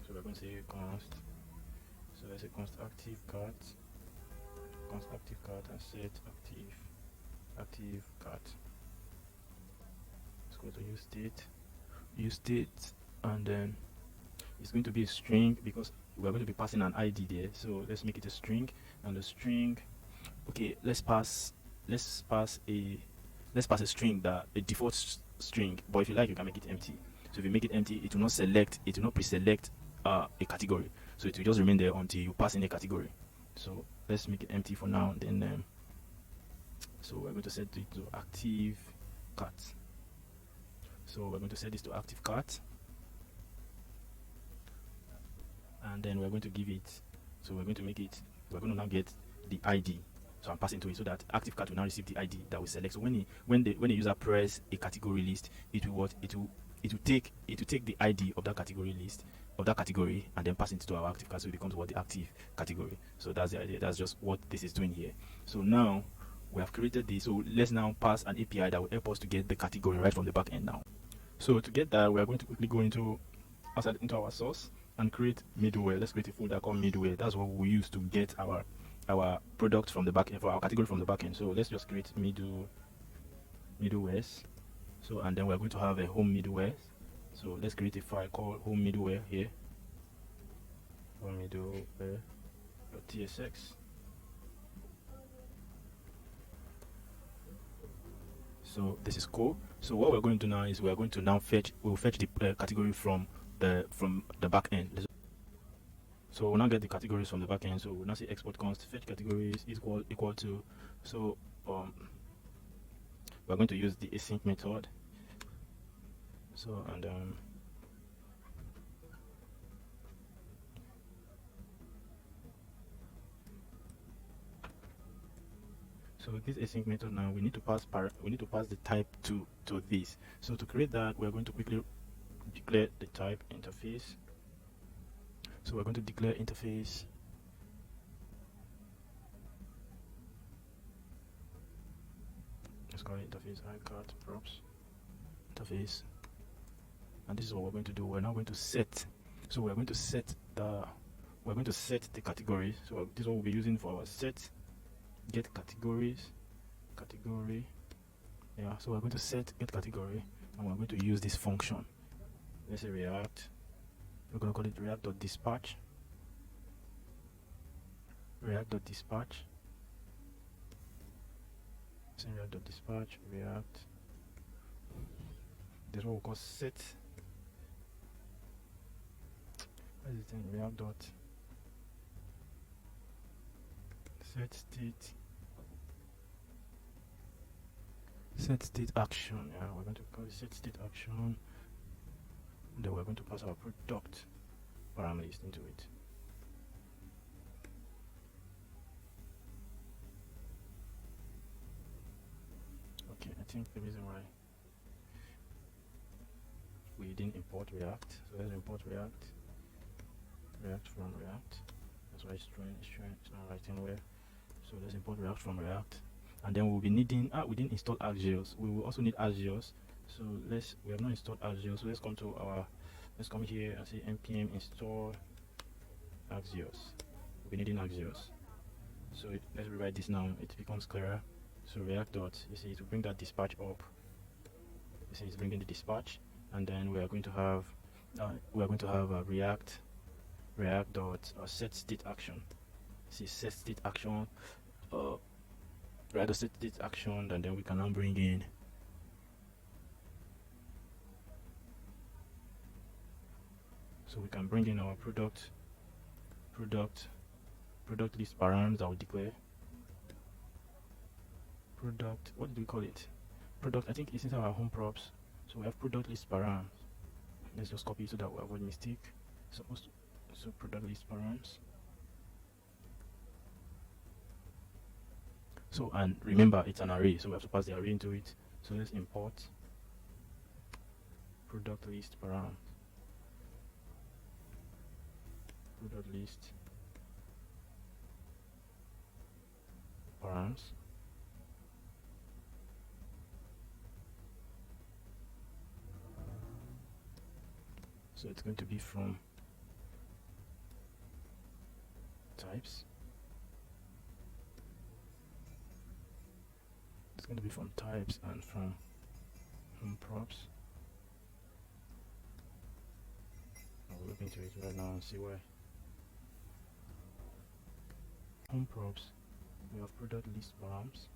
So we're going to say const. So let's say const active cart, and set active cart. Let's go to use state, and then it's going to be a string because we're going to be passing an ID there. So let's make it a string, and the string, okay, let's pass a string, that a default string, but if you like you can make it empty. So if you make it empty, it will not pre-select a category, so it will just remain there until you pass in a category. So let's make it empty for now. And then so we're going to set it to active cart. So we're going to set this to active cart, and then we're going to give it, so we're going to now get the ID. So I'm passing to it so that active cart will now receive the ID that we select. So when the user press a category list, it will take the ID of that category list, of that category, and then pass it to our active cart, so it becomes the active category. So that's the idea. That's just what this is doing here. So now we have created this. So let's now pass an API that will help us to get the category right from the back end now. So to get that, we are going to quickly go into our source and create middleware. Let's create a folder called middleware. That's what we use to get our product from the back end, for our category from the back end. So let's just create middlewares. So, and then we're going to have a home middleware. So let's create a file called home middleware here. Home middleware.tsx. So this is cool. So what we're going to do now is we'll fetch the category from the back end. So we'll now get the categories from the back end. So we'll now say export const fetch categories is equal to. So we're going to use the async method. So so this async method, now we need to pass the type to this. So to create that, we're going to quickly declare the type interface. So we're going to declare interface. Let's call it interface iCart props interface. And this is what we're going to do. We're now going to set. So we're going to set the category. So this is what we'll be using for our set get categories. Yeah, so we're going to set get category, and we're going to use this function. Let's say React. We're going to call it React.dispatch. React.dispatch. So React.dispatch React. This is what we call set. What is it in React dot set state action. Yeah, we're going to call it set state action. Then we're going to pass our product parameters into it. Okay, I think the reason why we didn't import React, so let's import React from React. That's why it's not writing where. So let's import React from React, and then we'll be needing we didn't install Axios. We will also need Axios. So we have not installed Axios, so let's come here and say npm install Axios. We'll be needing Axios. So let's rewrite this now, it becomes clearer. So React dot, you see, it will bring that dispatch up. You see it's bringing the dispatch, and then we are going to have React dot set state action. See set state action, React set state action, and then we can now bring in our product list params that we declare. Product, what did we call it? Product, I think it's inside our home props. So we have product list params. Let's just copy so that we avoid mistake. So product list params. So, and remember it's an array, so we have to pass the array into it. So let's import product list params. Product list params. So it's going to be from types. It's going to be from types and from props. I'll look into it right now and see why. Home props, we have product list params,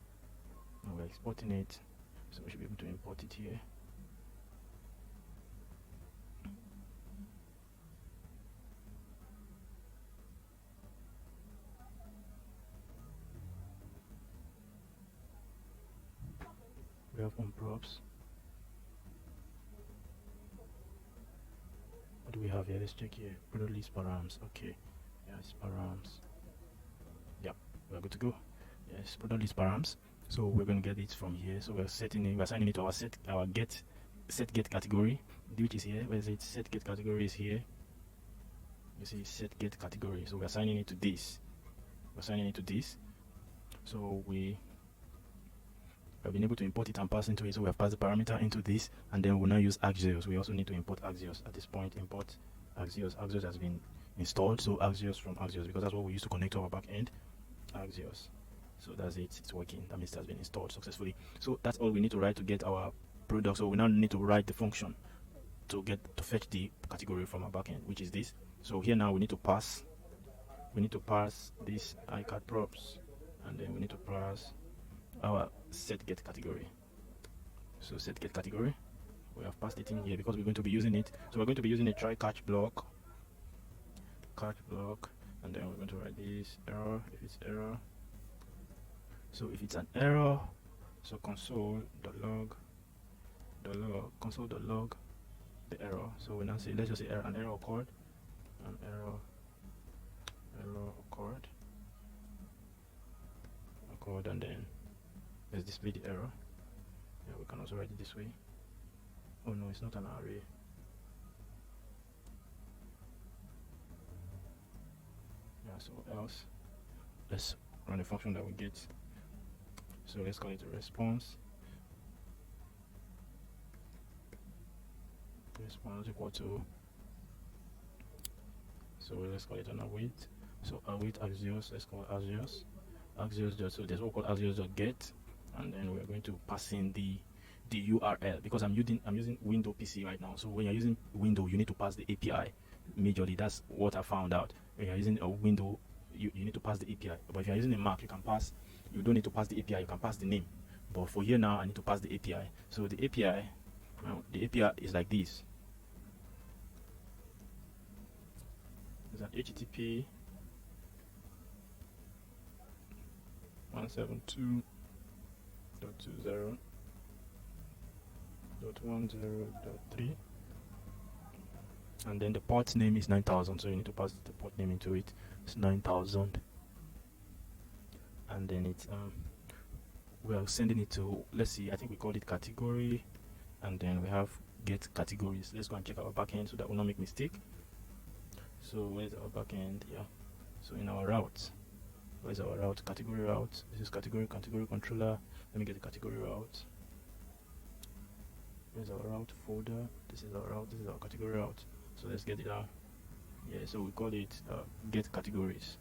and we're exporting it, so we should be able to import it here. We have home props. What do we have here? Let's check here. Product list params. Okay, yes, params. Yep, we're good to go. Yes, product list params. So we're going to get it from here. So we're assigning it to our set get category, which is here. Where is it? Set get category is here. You see set get category. So we're assigning it to this. So we have been able to import it and pass into it. So we have passed the parameter into this, and then we'll now use Axios. We also need to import Axios at this point. Import Axios. Axios has been installed, so Axios from Axios, because that's what we use to connect to our backend. Axios. So that's it. It's working. That means it has been installed successfully. So that's all we need to write to get our product. So we now need to write the function to fetch the category from our backend, which is this. So here now we need to pass this iCard props, and then we need to pass our set get category. So set get category, we have passed it in here because we're going to be using it. So we're going to be using a try catch block, and then we're going to write this error if it's error. So if it's an error, so console.log the error. So we now say, let's just say an error occurred, and then let's display the error. Yeah, we can also write it this way. Oh no, it's not an array. Yeah, so else let's run a function that we get. So let's call it a response equal to, so let's call it an await. So await Axios, let's call Axios so there's what we call Axios.get, and then we're going to pass in the URL, because I'm using Windows PC right now. So when you're using Windows, you need to pass the API majorly. That's what I found out. When you're using a Windows, you need to pass the API. But if you're using a Mac, you don't need to pass the API, you can pass the name. But for here now, I need to pass the API. So the API is like this. It's an HTTP 172.20.10.3, and then the port name is 9000, so you need to pass the port name into it. It's 9000, and then it's we are sending it to, let's see, I think we called it category, and then we have get categories. Let's go and check our backend so that we'll not make mistake. So where's our backend? Yeah, so in our route, where's our route? Category route. This is category controller. Let me get the category route. Where's our route folder? This is our route. This is our category route. So let's get it out. Yeah, so we call it get categories,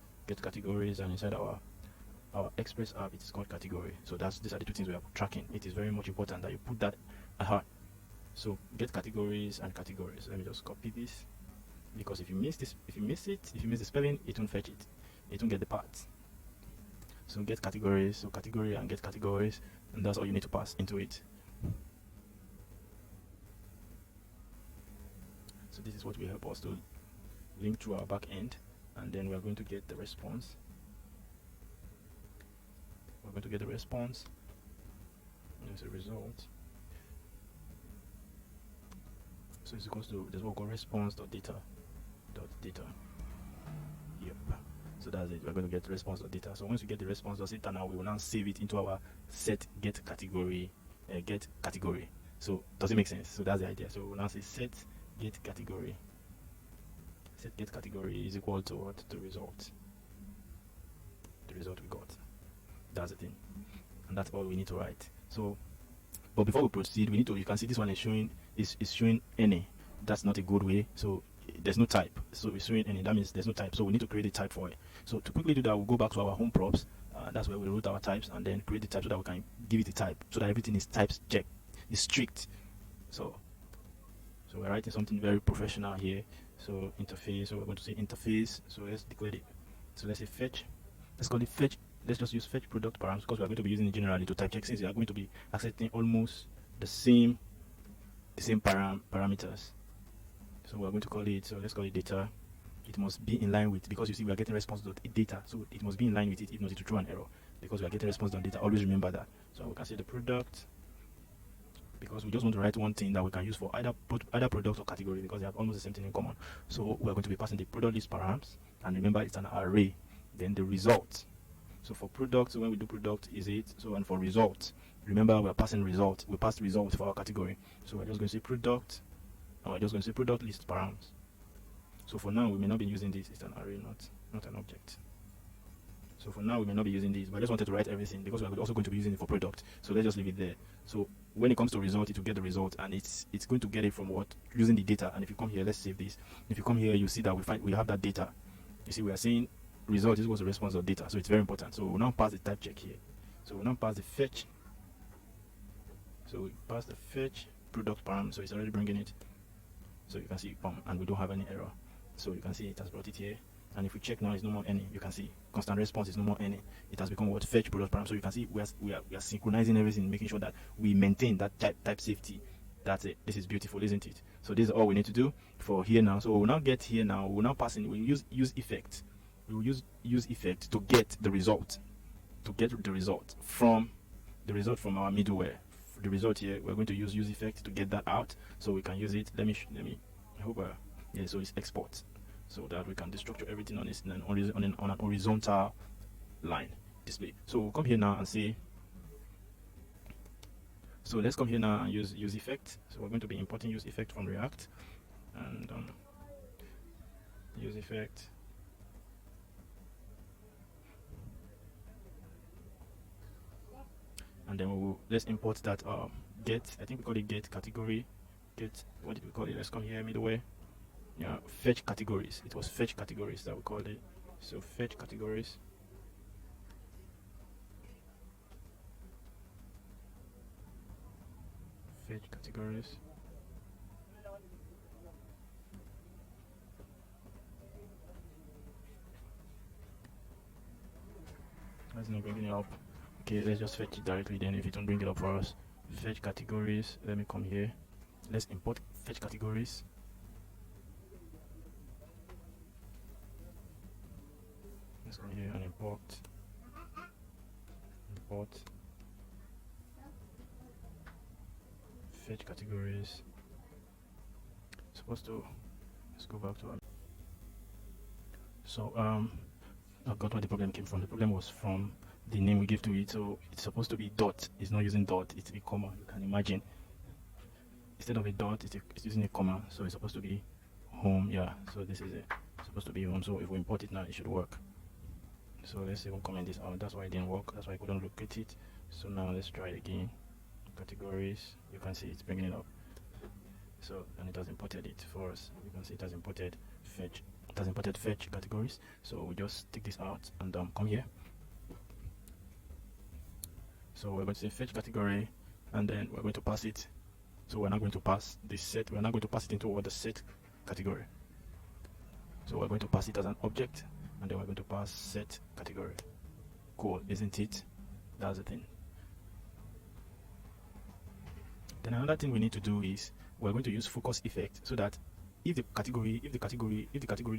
and inside our Express app, it is called category. So these are the two things we are tracking. It is very much important that you put that So get categories and categories. Let me just copy this, because if you miss this, if you miss the spelling, it won't fetch it. It won't get the parts. So get categories, so category and get categories, and that's all you need to pass into it. So this is what will help us to link through our back end, and then we are going to get the response. We're going to get the response. There's a result. So it's equals to, there's what we call response.data. Yep. So that's it. We're going to get response.data. So once we get the response.data, now we will now save it into our set get category. So does it make sense? So that's the idea. So we'll now say set get category. Set get category is equal to what? The result. The result we got. That's the thing, and that's all we need to write. So, but before we proceed, we need to, you can see this one is showing any. That's not a good way. So there's no type, so it's showing any. That means there's no type, so we need to create a type for it. So to quickly do that, we'll go back to our home props. That's where we wrote our types, and then create the type so that we can give it a type, so that everything is types checked, is strict. So we're writing something very professional here. So interface, so we're going to say interface. So let's declare it. So let's say fetch. Let's call it fetch. Let's just use fetch product params, because we are going to be using it generally to type check, since we are going to be accepting almost the same parameters. So we're going to call it, so let's call it data. It must be in line with, because you see we are getting response.data, so it must be in line with it. If not, it will throw an error, because we are getting response.data. Always remember that. So we can say the product, because we just want to write one thing that we can use for either product or category, because they have almost the same thing in common. So we're going to be passing the product list params, and remember it's an array. Then the result. So for product, so when we do product is it. So, and for result, remember we're passing result. We passed result for our category. So we're just going to say product, and we're just going to say product list params. So for now, we may not be using this. It's an array, not an object. So for now, we may not be using this, but I just wanted to write everything, because we're also going to be using it for product. So let's just leave it there. So when it comes to result, it will get the result, and it's going to get it from what? Using the data. And if you come here, let's save this. If you come here, you see that we have that data. You see, we are saying result is equals the response of data, so it's very important. So we'll now pass the type check here. So we'll now pass the fetch. So we pass the fetch product param, so it's already bringing it. So you can see and we don't have any error. So you can see it has brought it here. And if we check now, it's no more any. You can see constant response is no more any. It has become what? Fetch product param. So you can see we are synchronizing everything, making sure that we maintain that type safety. That's it. This is beautiful, isn't it? So this is all we need to do for here now. So we'll now get here now. We'll now pass in. We'll use effect. We will use effect to get the result, from our middleware. For the result here, we're going to use effect to get that out, so we can use it. Let me I hope yeah, so it's export, so that we can destructure everything on an horizontal line display. So we'll come here now and say, so let's come here now and use effect. So we're going to be importing use effect from React, and use effect. And then let's import that get, I think we call it get category, what did we call it? Let's come here middleware. Yeah, fetch categories. It was fetch categories that we called it. So fetch categories. Fetch categories. That's not bringing it up. Okay, let's just fetch it directly then if it don't bring it up for us. Fetch categories. Let me come here. Let's import fetch categories. Let's come here and import fetch categories. Let's go back to our. So I got where the problem came from. The problem was from the name we give to it. So it's supposed to be dot. It's not using dot, it's a comma. You can imagine, instead of a dot, it's using a comma. So it's supposed to be home. Yeah, so this is supposed to be home. So if we import it now, it should work. So let's even comment this out. That's why it didn't work. That's why I couldn't locate it. So now let's try it again. Categories. You can see it's bringing it up. So, and it has imported it for us. You can see it has imported fetch. It has imported fetch categories. So we just take this out and come here. So we're going to say fetch category, and then we're going to pass it So we're not going to pass this set. We're not going to pass it into the set category. So we're going to pass it as an object, and then we're going to pass set category. Cool, isn't it? That's the thing. Then another thing we need to do is we're going to use focus effect, so that if the category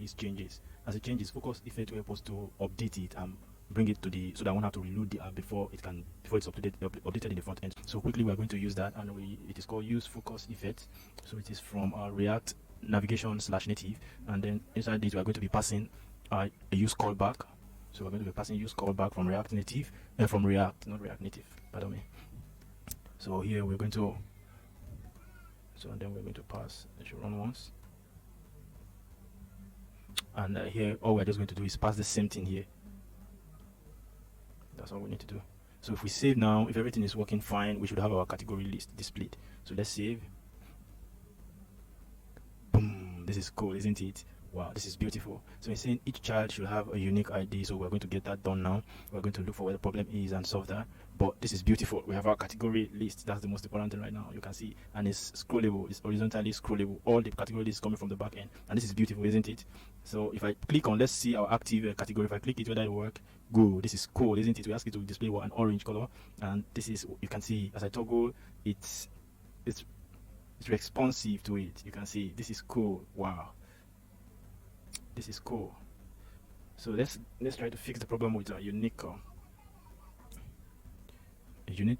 list changes, as it changes, focus effect will help us to update it and bring it to the, so that I won't have to reload the app before it's updated in the front end. So quickly we're going to use that, and it is called use focus effect. So it is from React navigation/native, and then inside this we're going to be passing a use callback. So we're going to be passing use callback from React Native, from React, not React Native, pardon me. So here we're going to, and then we're going to pass, it should run once. And here all we're just going to do is pass the same thing here. That's all we need to do. So if we save now, if everything is working fine, we should have our category list displayed. So let's save. Boom, this is cool, isn't it? Wow, this is beautiful. So it's saying each child should have a unique ID, so we're going to get that done now. We're going to look for where the problem is and solve that. But this is beautiful. We have our category list. That's the most important thing right now. You can see, and it's scrollable. It's horizontally scrollable. All the category lists coming from the back end, and this is beautiful, isn't it? So if I click on, let's see our active category. If I click it, whether it work, go. This is cool, isn't it? We ask it to display an orange color, and this is, you can see as I toggle, it's responsive to it. You can see this is cool. Wow, this is cool. So let's try to fix the problem with a unique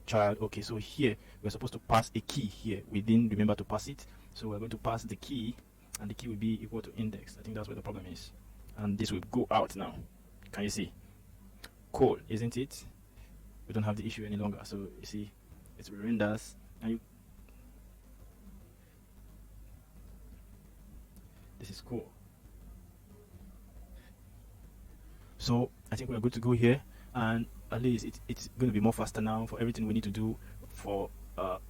child. Okay, so here we're supposed to pass a key. Here we didn't remember to pass it, so we're going to pass the key, and the key will be equal to index. I think that's where the problem is, and this will go out now. Can you see? Cool, isn't it? We don't have the issue any longer. So you see, it renders, and this is cool. So I think we're good to go here, and at least it's going to be more faster now for everything we need to do for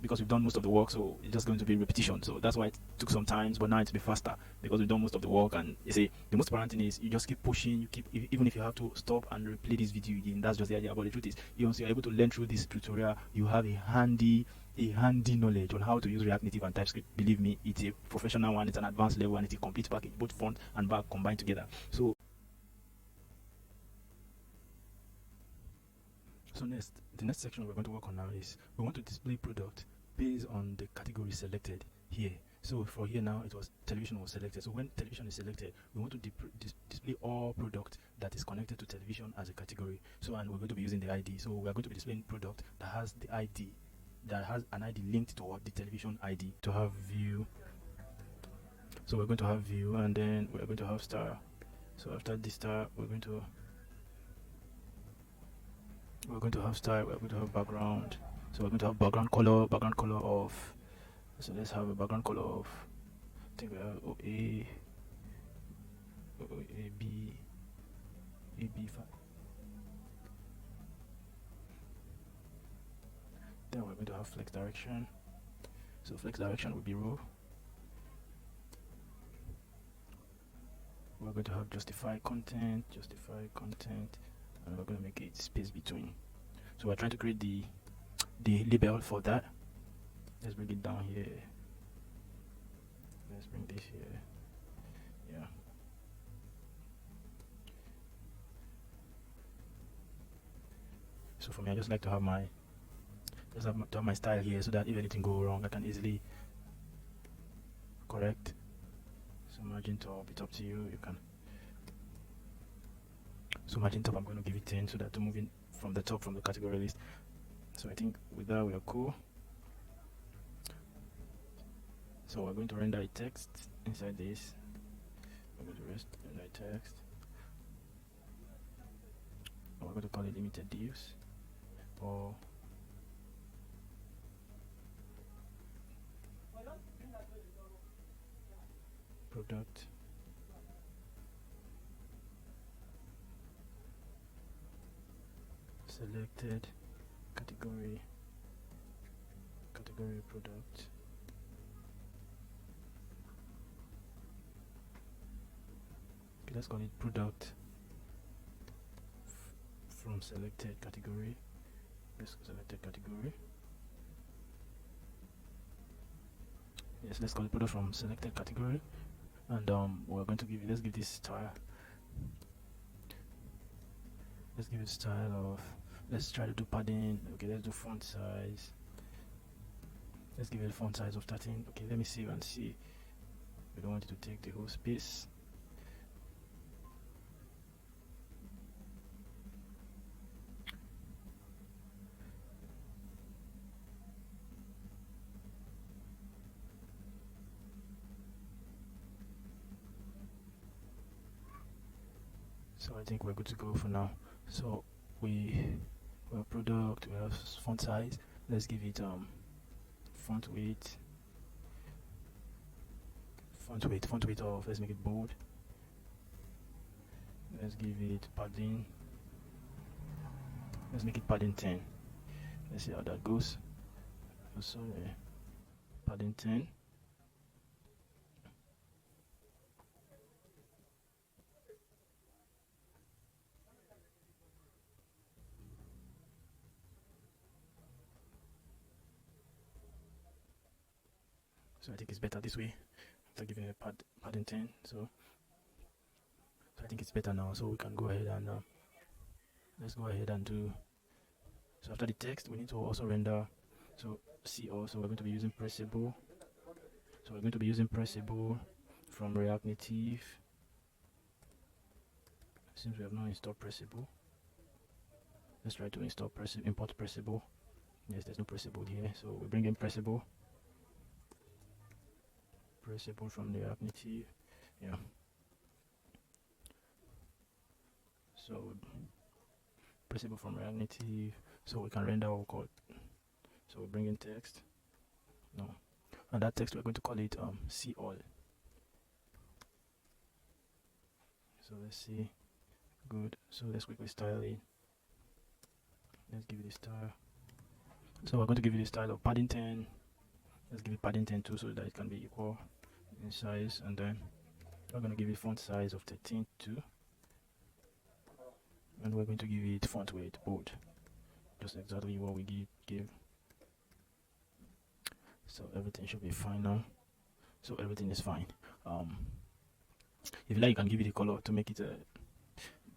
because we've done most of the work, so it's just going to be repetition. So that's why it took some time, but now it's be faster because we've done most of the work. And you see, the most important thing is you just keep pushing. You keep, even if you have to stop and replay this video again, that's just the idea. But the truth is, once you're able to learn through this tutorial, you have a handy knowledge on how to use React Native and TypeScript. Believe me, it's a professional one, it's an advanced level, and it's a complete package, both front and back combined together. So the next section we're going to work on now is we want to display product based on the category selected here. So for here now, it was television was selected. So when television is selected, we want to display all product that is connected to television as a category. So, and we're going to be using the ID. So we're going to be displaying product that has the ID, that has an ID linked to what? The television ID. To have view. So we're going to have view, and then we're going to have star. So after this star, we're going to have style, we're going to have background. So we're going to have background color of, so let's have a background color of, I think we have AB5. Then we're going to have flex direction. So flex direction will be row. We're going to have justify content, and we're going to make it space between. So we're trying to create the label for that. Let's bring it down here. Let's bring this here. Yeah. So for me, I just like to have my style here, so that if anything go wrong, I can easily correct. So margin top, it's up to you. You can. So margin top, I'm going to give it 10 so that to move in from the top from the category list. So I think with that we are cool. So we're going to render a text inside this. We're going to render a text. And we're going to call it limited divs or product. Selected category product. Okay, let's call it product from selected category. Let's go selected category. Yes, let's call the product from selected category, and we're going to give it, let's give this style. Let's give it style of, let's try to do padding. Okay, let's do font size. Let's give it a font size of 13. Okay, let me save and see. We don't want it to take the whole space. So I think we're good to go for now. So we have product, we have font size. Let's give it font weight of, let's make it bold. Let's give it padding. Let's make it padding 10. Let's see how that goes. So padding 10. So I think it's better this way after giving a padding 10. So I think it's better now. So we can go ahead and let's go ahead and do. So after the text, we need to also render. So see also we're going to be using pressable. So we're going to be using pressable from React Native. Since we have not installed pressable, let's try to install pressable, import pressable. Yes, there's no pressable here, so we bring in pressable from the React Native. Yeah. So pressable from React Native, so we can render our code. So we bring in text. No, and that text we're going to call it see all. So let's see. Good. So let's quickly style it. Let's give it a style. So we're going to give it a style of padding 10. Let's give it padding 10 too, so that it can be equal in size, and then we're going to give it font size of 13 too, and we're going to give it font weight bold, just exactly what we give. So everything should be fine now. So everything is fine. If you like, you can give it a color to make it a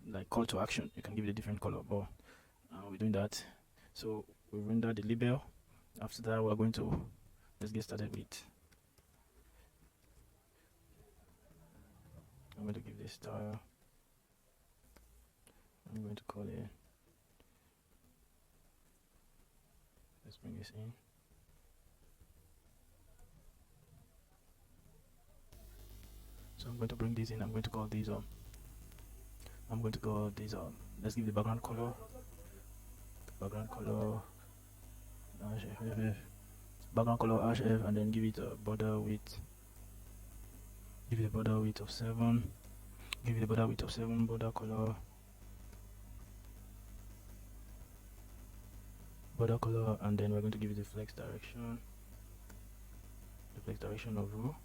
like call to action. You can give it a different color, but we're doing that. So we render the label. After that, we're going to, let's get started with, I'm going to give this style. I'm going to call it, let's bring this in. So I'm going to bring this in. I'm going to call these let's give the background color HF, and then give it a border width. Give it a border width of 7. Give it a border width of 7. Border color, and then we're going to give it the flex direction. The flex direction of row.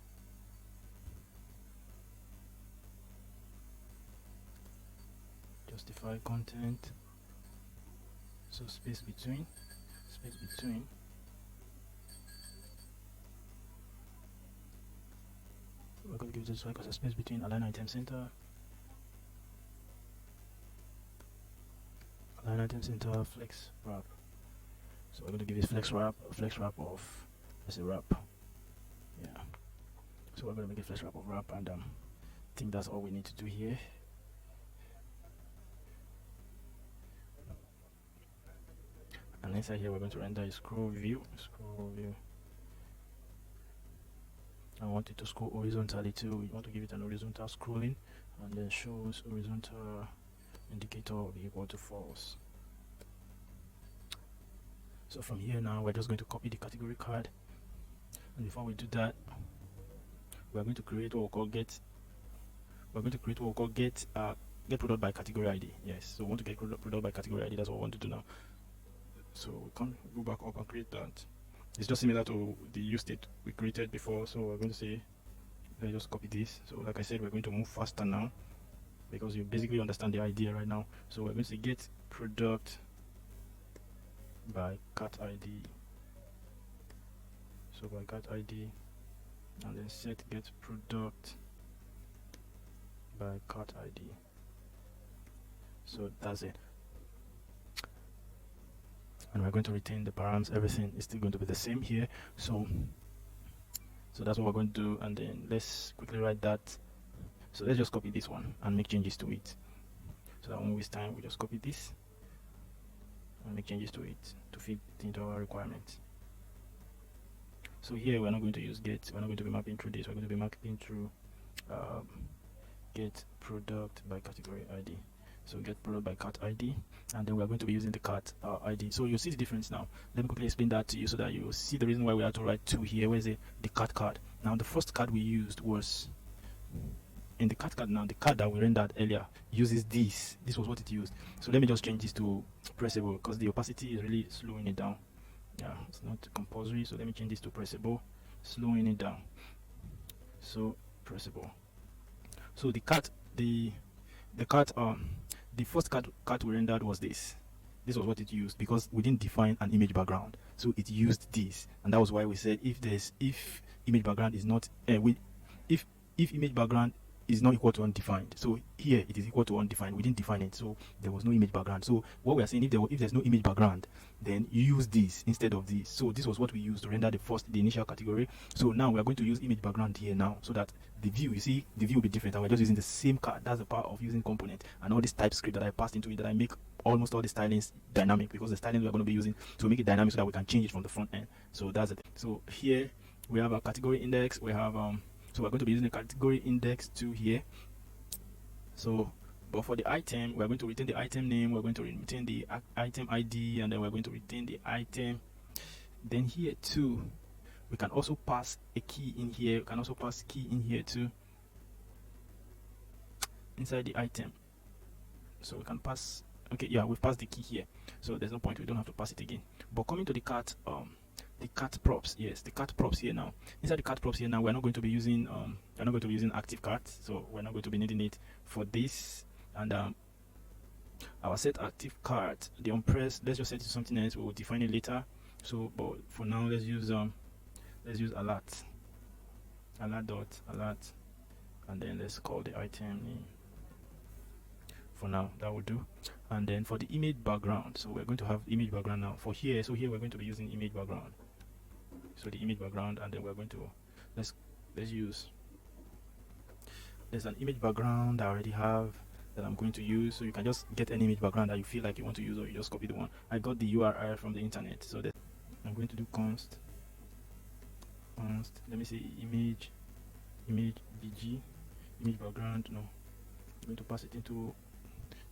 Justify content. So space between. We're going to give this like a space between align item center. Flex wrap. So we're going to give it flex wrap of, let's say wrap. Yeah. So we're going to make a flex wrap of wrap, and I think that's all we need to do here. And inside here we're going to render a scroll view. I want it to scroll horizontally too. We want to give it an horizontal scrolling, and then shows horizontal indicator will be equal to false. So from here now we're just going to copy the category card, and before we do that, we're going to create what we call get. Get product by category ID. Yes, so we want to get product by category ID. That's what we want to do now. So we can go back up and create that. It's just similar to the use state we created before. So we're going to say, let's just copy this. So like I said, we're going to move faster now because you basically understand the idea right now. So we're going to say get product by cat ID. So by cat ID, and then set get product by cart ID. So that's it, and we're going to retain the params. Everything is still going to be the same here. So that's what we're going to do, and then let's quickly write that. So let's just copy this one and make changes to it, so that won't waste time. We just copy this and make changes to it to fit into our requirements. So here we're not going to use get, we're not going to be mapping through this, we're going to be mapping through get product by category ID. So get product by cart ID, and then we're going to be using the cart ID. So you'll see the difference now. Let me quickly explain that to you so that you will see the reason why we had to write 2 here. Where's the cart card? Now the first card we used was in the cart card. Now the card that we rendered earlier uses this was what it used. So let me just change this to pressable, because the opacity is really slowing it down. Yeah, it's not compulsory, so let me change this to pressable, slowing it down. So pressable. So the cart, the first cart we rendered was this was what it used, because we didn't define an image background, so it used this, and that was why we said if image background is not if image background is not equal to undefined. So here it is equal to undefined. We didn't define it, so there was no image background. So what we are saying, if there's no image background, then you use this instead of this. So this was what we used to render the initial category. So now we are going to use image background here now, so that the view, you see, the view will be different, and we're just using the same card. That's the power of using component and all this TypeScript that I passed into it, that I make almost all the stylings dynamic, because the stylings we're going to be using to make it dynamic so that we can change it from the front end. So that's it. So here we have a category index. We have so we're going to be using the category index 2 here. So, but for the item, we're going to retain the item name, we're going to retain the item ID, and then we're going to retain the item. Then here too, we can also pass a key in here. We can also pass key in here too, inside the item. So we can pass. Okay, yeah, we've passed the key here, so there's no point. We don't have to pass it again. But coming to the cart props, yes, the cart props here now. Inside the cart props here now, we're not going to be using active cart, so we're not going to be needing it for this. And our set active cart, the onPress, let's just set it to something else. We will define it later. So, but for now, let's use alert dot alert, and then let's call the item name. For now, that will do. And then for the image background, so we're going to have image background now for here. So here we're going to be using image background. So the image background, and then we're going to let's use, there's an image background I already have that I'm going to use. So you can just get any image background that you feel like you want to use, or you just copy the one. I got the URL from the internet, so that I'm going to do const, let me see, image bg image background. No, I'm going to pass it into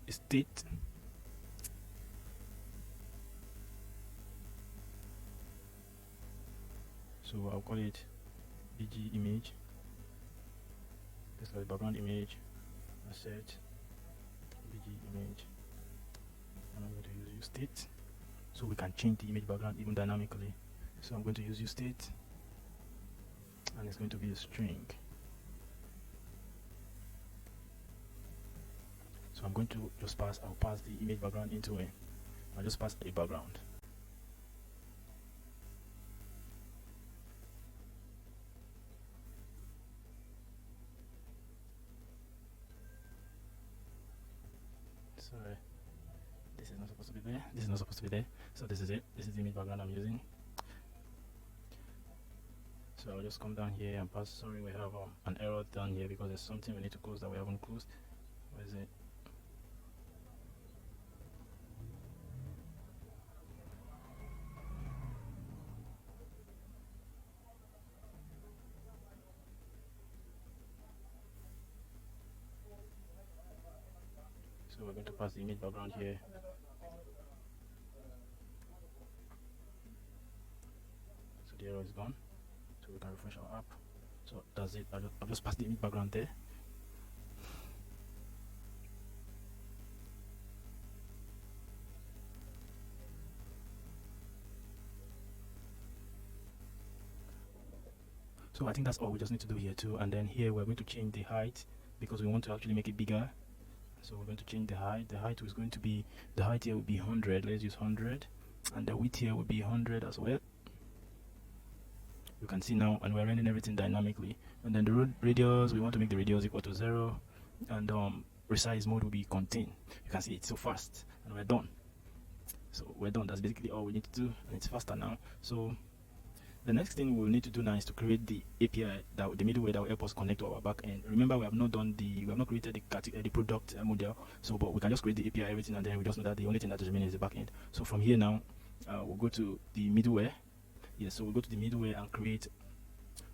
a state. So I'll call it bg image. This is the background image. Asset bg image, and I'm going to use useState, so we can change the image background even dynamically. So I'm going to use useState, and it's going to be a string. So I'm going to just I'll pass the image background into it. I'll just pass a background. Sorry, this is not supposed to be there. This is not supposed to be there. So this is it. This is the image background I'm using. So I'll just come down here and pass. Sorry, we have an error down here because there's something we need to close that we haven't closed. Where is it? So we're going to pass the image background here. So the error is gone. So we can refresh our app. So that's it. I'll just pass the image background there. So I think that's all we just need to do here too. And then here we're going to change the height because we want to actually make it bigger. So we're going to change the height. The height is going to be, the height here will be 100. Let's use 100, and the width here will be 100 as well. you can see now, and we're rendering everything dynamically. And then the radius, we want to make the radius equal to 0, and resize mode will be contain. You can see it's so fast, and we're done. So we're done. That's basically all we need to do, and it's faster now. So the next thing we'll need to do now is to create the API, the middleware that will help us connect to our backend. Remember, we have not created the product model. So, but we can just create the API, everything, and then we just know that the only thing that is remaining is the backend. So from here now, we'll go to the middleware. Yes, so we'll go to the middleware and create.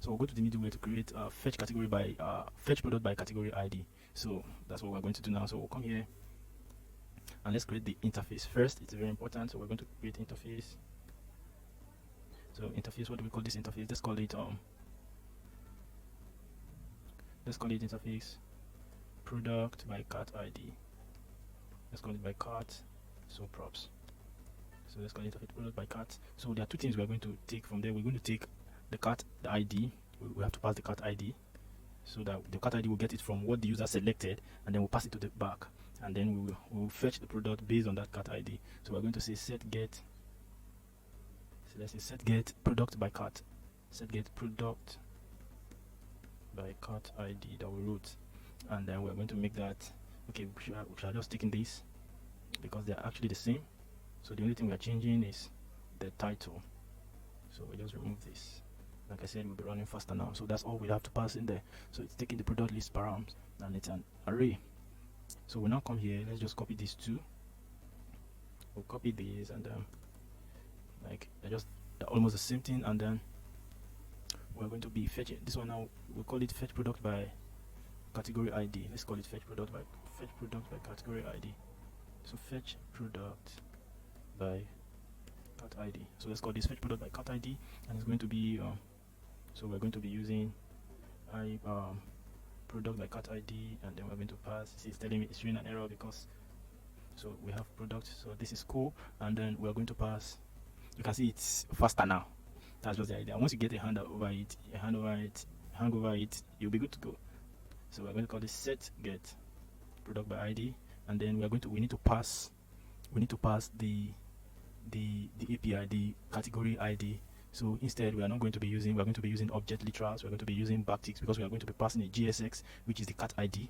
So we'll go to the middleware to create fetch product by category ID. So that's what we're going to do now. So we'll come here and let's create the interface first. It's very important. So we're going to create interface. So interface, what do we call this interface? Let's call it interface product by cart ID. Let's call it by cart. So props. So let's call it interface product by cart. So there are two things we're going to take from there. We're going to take the cart, the ID. We have to pass the cart ID, so that the cart ID will get it from what the user selected, and then we'll pass it to the back, and then we'll fetch the product based on that cart ID. So we're going to say set get. So let's say set get product by cart. Set get product by cart ID that we wrote, and then we're going to make that. Okay, we shall just take in this because they're actually the same. So the only thing we are changing is the title. So we just remove this. Like I said, we'll be running faster now. So that's all we have to pass in there. So it's taking the product list params and it's an array. So we'll now come here. Let's just copy these two. We'll copy these and they're almost the same thing. And then we're going to be fetching this one now. We'll call it fetch product by category ID. Let's call it fetch product by category ID. So fetch product by cart ID. So let's call this fetch product by cart ID, and it's going to be so we're going to be using product by cart ID, and then we're going to pass. See, it's telling me it's showing an error because so we have product. So this is cool, and then we're going to pass. You can see it's faster now. That's just the idea. Once you get a hand over it, you'll be good to go. So we're going to call this set get product by ID, and then we need to pass the API, the category ID. So instead we're going to be using object literals. We're going to be using backticks because we are going to be passing a GSX, which is the cat ID.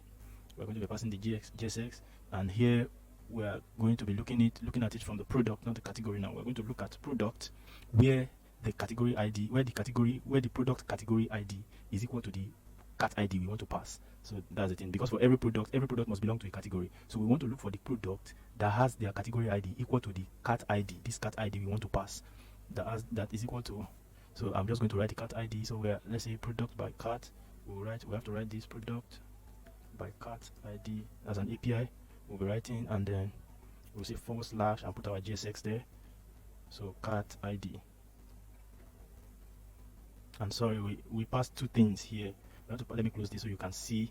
We're going to be passing the GSX, and here we are going to be looking at it from the product, not the category. Now we're going to look at product where the category ID, where the product category ID is equal to the cat ID we want to pass. So that's the thing, because for every product must belong to a category. So we want to look for the product that has their category ID equal to the cat ID, this cat ID we want to pass, that is equal to. So I'm just going to write the cat ID. So let's say product by cat. We have to write this product by cat ID as an API. We'll be writing, and then we'll say / and put our GSX there. So cat ID. And sorry, we passed two things here. Let me close this so you can see.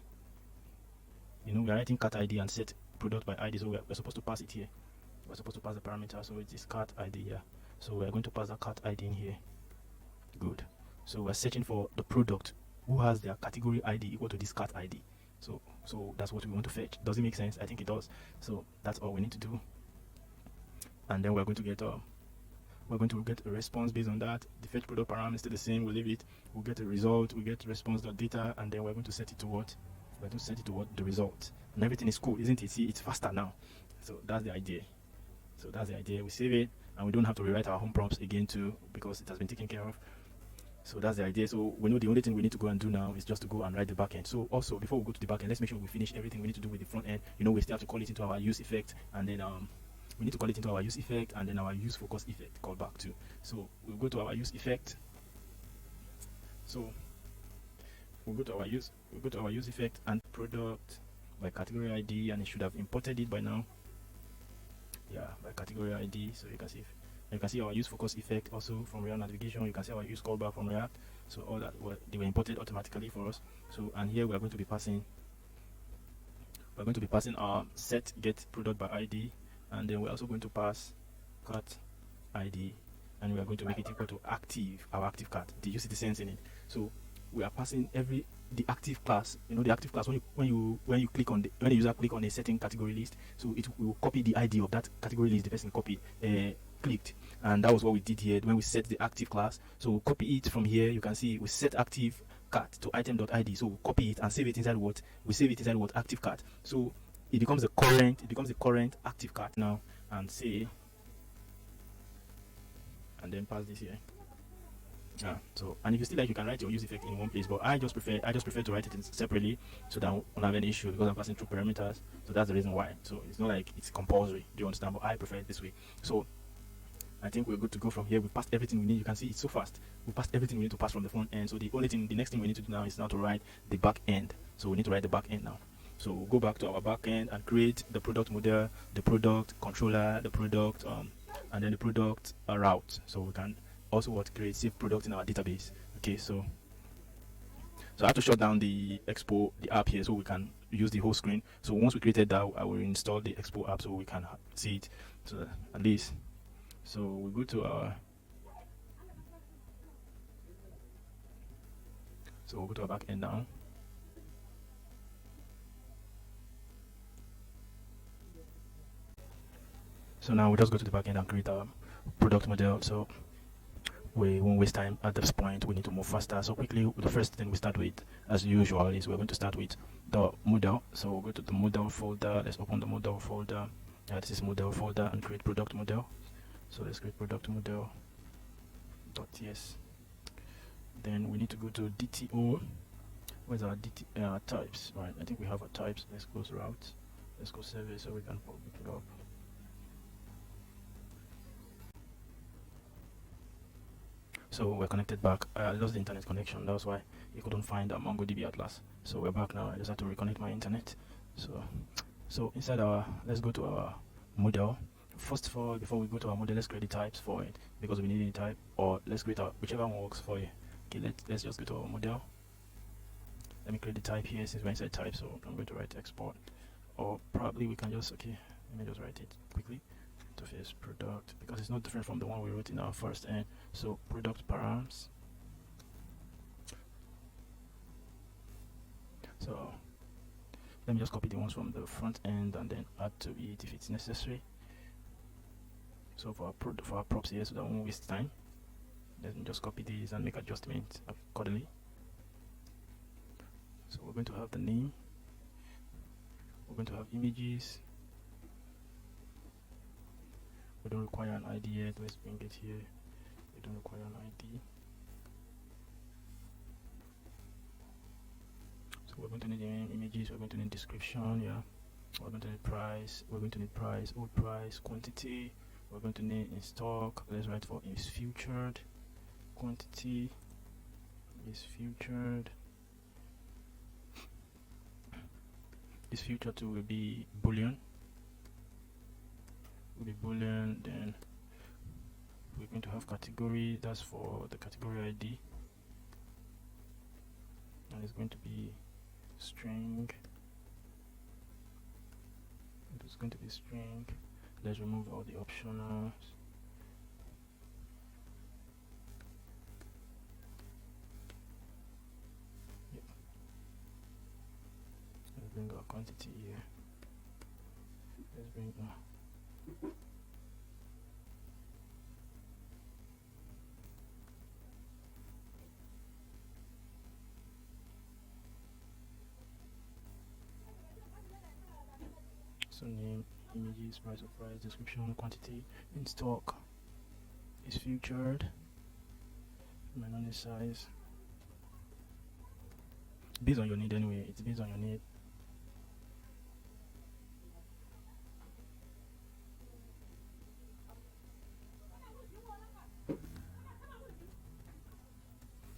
We're writing cat ID and set product by ID, so we're supposed to pass it here. We're supposed to pass the parameter, so it is cat ID here. So we're going to pass the cat ID in here. Good. So we're searching for the product who has their category ID equal to this cat ID. So that's what we want to fetch. Does it make sense? I think it does. So that's all we need to do. And then we're going to get a response based on that. The fetch product parameter is still the same. We'll leave it. We'll get a result. We get response.data, and then we're going to set it to what? We're going to set it to what? The result. And everything is cool, isn't it? See, it's faster now. So that's the idea. We save it, and we don't have to rewrite our home prompts again too, because it has been taken care of. So that's the idea. So we know the only thing we need to go and do now is just to go and write the backend. So also, before we go to the backend, let's make sure we finish everything we need to do with the front end. We still have to call it into our use effect, and then we need to call it into our use effect, and then our use focus effect call back too. So we'll go to our use effect. So we'll go to our use effect and product by category ID, and it should have imported it by now. Yeah, by category ID. So you can see our use focus effect also from React navigation. You can see our use callback from React. So all that they were imported automatically for us. So, and here we are going to be passing our set get product by ID, and then we're also going to pass cat ID, and we are going to make it equal to our active cat. Did you see the sense in it? So we are passing the active class. The active class, when you click on when the user click on a certain category list, so it will copy the ID of that category list the person copied clicked. And that was what we did here when we set the active class. So we'll copy it from here. You can see we set active cart to item.id. So we'll copy it and save it inside what? We save it inside what? Active cart. So it becomes the current active cart now, and say, and then pass this here. So, and if you still like, you can write your use effect in one place, but I just prefer to write it separately so that I won't have any issue, because I'm passing through parameters. So that's the reason why. So it's not like it's compulsory, do you understand? But I prefer it this way. So I think we're good to go from here. We passed everything we need. You can see it's so fast. We passed everything we need to pass from the front end. So the next thing we need to do now is now to write the back end. So we need to write the back end now. So we'll go back to our back end and create the product model, the product controller, the product, and then the product route. So we can also create save product in our database. Okay, so I have to shut down the Expo, the app here, so we can use the whole screen. So once we created that, I will install the Expo app so we can see it. So at least, so we go to our, we'll go to our back end now. So now we just go to the back end and create our product model. So we won't waste time at this point. We need to move faster. So quickly, the first thing we start with, as usual, is we're going to start with the model. So we'll go to the model folder. Let's open the model folder. This is model folder, and create product model. So let's create product model .ts. Then we need to go to DTO. Where's our types? Right, I think we have our types. Let's go to route. Let's go service so we can pick it up. So we're connected back. I lost the internet connection. That's why you couldn't find MongoDB at last. So we're back now. I just have to reconnect my internet. So inside our, let's go to our model. First of all, before we go to our model, let's create the types for it, because we need a type, or let's create whichever one works for you. Okay, let's just go to our model. Let me create the type here since we're inside type. So I'm going to write export, or probably we can just, okay, let me just write it quickly. Interface product, because it's not different from the one we wrote in our first end. So product params. So let me just copy the ones from the front end and then add to it if it's necessary. So for our props here, so that won't waste time, let me just copy these and make adjustments accordingly. So we're going to have the name, we're going to have images. We don't require an ID yet. Let's bring it here. We don't require an ID. So we're going to need images. We're going to need description. Yeah. We're going to need price. We're going to need price, old price, quantity. We're going to need in stock. Let's write for is featured. Quantity is featured. This featured to will be boolean. Then we're going to have category. That's for the category ID, and it's going to be string. It's going to be string. Let's remove all the optionals. Yep. Let's bring our quantity here. Let's bring so name, images, price of price, description, quantity, in stock, is featured, minus size. Based on your need anyway. It's based on your need.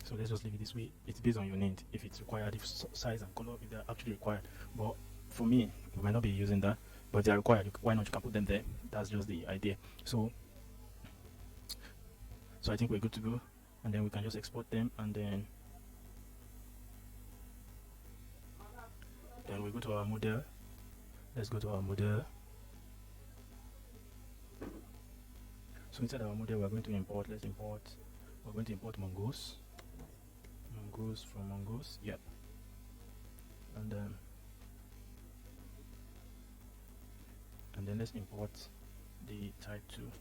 So let's just leave it this way. It's based on your need, if it's required, if size and color, if they're actually required. But for me, we might not be using that, but they're required. Why not? You can put them there. That's just the idea. So I think we're good to go, and then we can just export them, and then we go to our model. Let's go to our model. So inside our model, we're going to import. We're going to import Mongoose from Mongoose. Yep. And then let's import the type 2.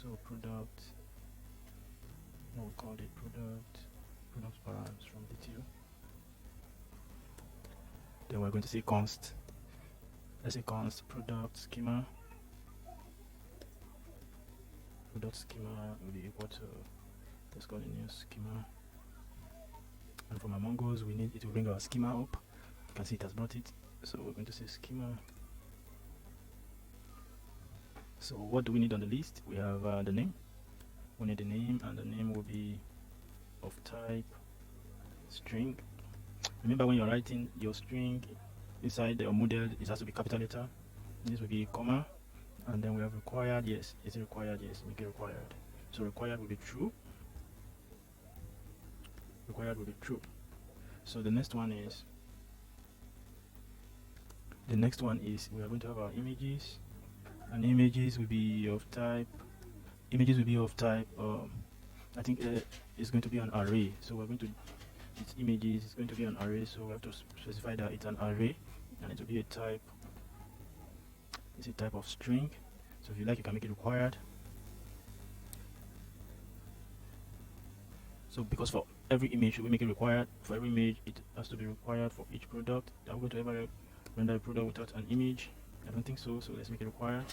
So product, we'll call it product params from detail. Then we're going to say const. Let's say const product schema. Product schema will be equal to, let's call it new schema. And from our Mongos, we need it to bring our schema up. You can see it has brought it. So we're going to say schema. So what do we need on the list? We have the name. We need the name, and the name will be of type string. Remember, when you're writing your string inside the model, it has to be capital letter. This will be comma, and then we have required. Yes, is it required? Yes, make it required. So required will be true. Required will be true. So the next one is we are going to have our images, and images will be of type. Images will be of type. I think it's going to be an array. So we're going to its images is going to be an array. So we have to specify that it's an array, and it will be a type. It's a type of string. So if you like, you can make it required. So because for every image we make it required, for every image it has to be required for each product. I'm going to ever render a product without an image. I don't think so, so let's make it required.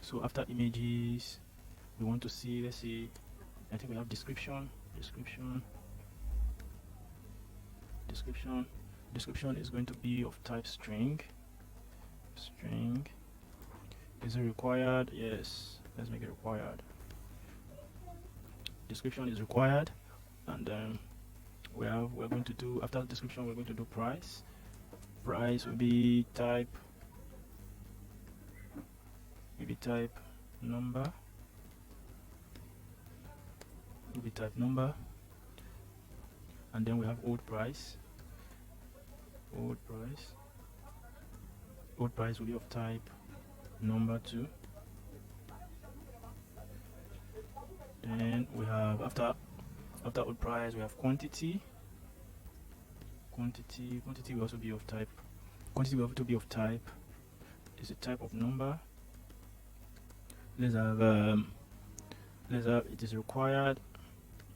So after images, we want to see, let's see, I think we have description. Description is going to be of type string. Is it required? Yes, let's make it required. Description is required, and then we're going to do, after description, we're going to do price. Price will be type number. And then we have old price. Old price will be of type number 2. Then we have after old price, we have quantity. Quantity will also be of type. Quantity will have to be of type. It's a type of number. Let's have it is required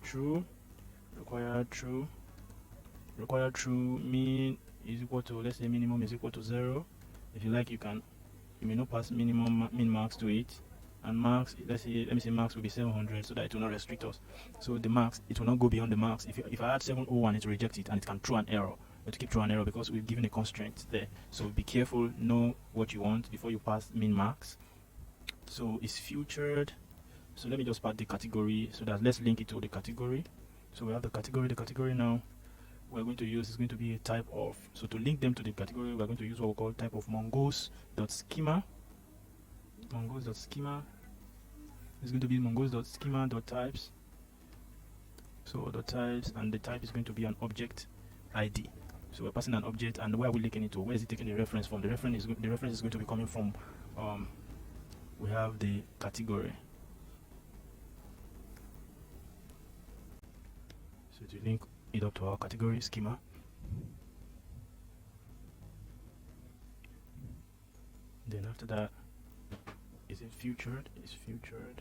true. Required true mean is equal to, let's say minimum is equal to 0. If you like, you may not pass minimum min max to it, and max, let me say max will be 700, so that it will not restrict us. So the max, it will not go beyond the max. If I add 701, it will reject it, and it can throw an error. But to keep throwing an error, because we've given a constraint there. So be careful, know what you want before you pass min max. So it's featured. So let me just pass the category, so that let's link it to the category. So we have the category now we're going to use is going to be a type of, so to link them to the category, we're going to use what we call type of mongos.schema. Mongos.schema is going to be mongos.schema.types. So the types, and the type is going to be an object ID. So we're passing an object, and where are we linking it to? Where is it taking the reference from? The reference is going to be coming from we have the category. So to link it up to our category schema, then after that, is it featured? It's featured.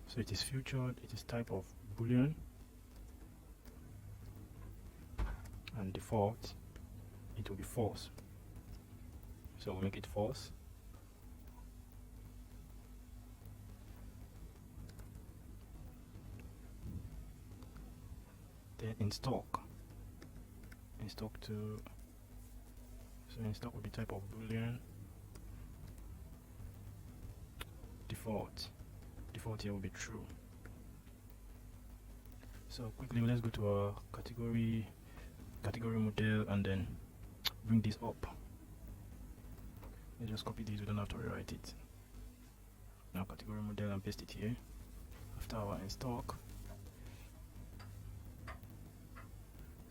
So it is featured. It is type of boolean, and default it will be false. So we'll make it false. Then in stock to, so in stock will be type of boolean. Default here will be true. So quickly, let's go to our category model, and then bring this up. Let's just copy this, we don't have to rewrite it. Now category model, and paste it here after our in stock.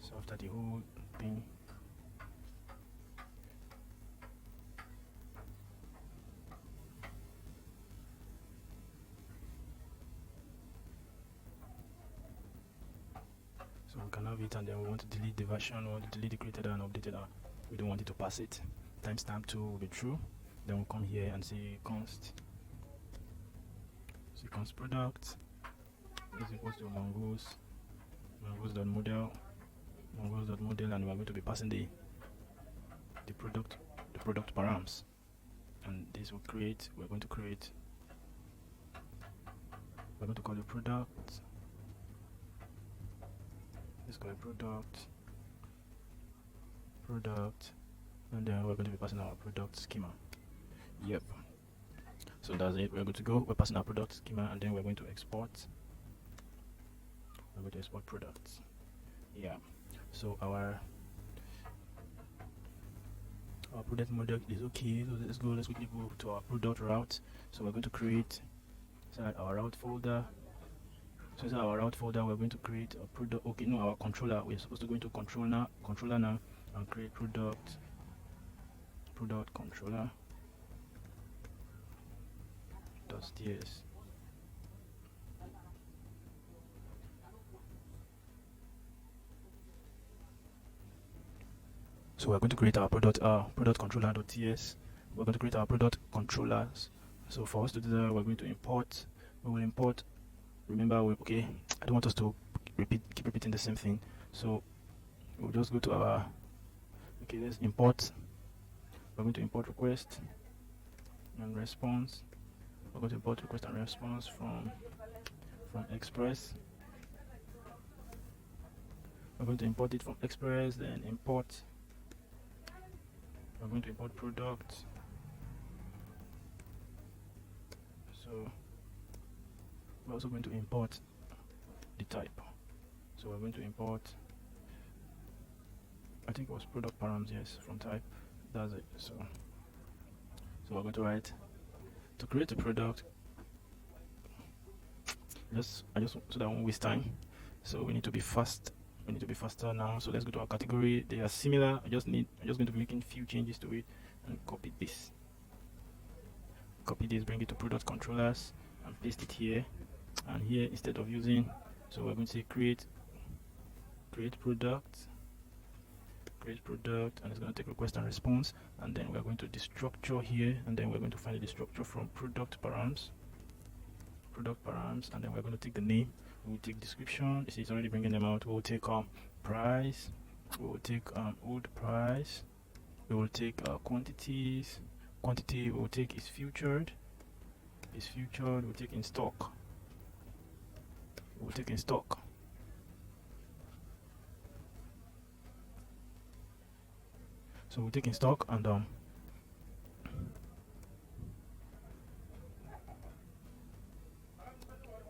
So after the whole thing, so we can have it, and then we want to delete the version, or delete the created and updated, and we don't want it to pass it. timestamp 2 will be true. Then we'll come here and say const product is equals to mongoose.model, and we're going to be passing the product params, and this will create, we're going to call it product. Let's call it product, and then we're going to be passing our product schema. Yep, so that's it. We're good to go. We're passing our product schema, and then we're going to export. We're going to export products. Yeah, so our product model is okay. So let's quickly go to our product route. So we're going to create inside our route folder. So inside our route folder, we're going to create a product. Okay, no, our controller. We're supposed to go into controller now and create product controller .ts. So we're going to create our product controller.ts. We're going to create our product controllers. So for us to do that, we're going to import. We will import. Remember, okay, I don't want us to keep repeating the same thing. So we'll just go to our, okay, let's import. We're going to import request and response. We're going to import request and response from Express. We're going to import it from Express, then import. We're going to import product. So we're also going to import the type. So we're going to import, I think it was product params, yes, from type. That's it. So we're going to write to create a product. I just so that I won't waste time. So we need to be fast. We need to be faster now. So let's go to our category. They are similar. I'm just going to be making few changes to it and copy this. Bring it to product controllers and paste it here. And here, instead of using, so we're going to say create product, and it's going to take request and response, and then we're going to destructure here, and then we're going to find the destructure from product params, and then we're going to take the name. We'll take description. You see, it's already bringing them out. We'll take price. We will take old price. We will take quantities. Quantity we will take is featured. We'll take in stock. So we'll take in stock, and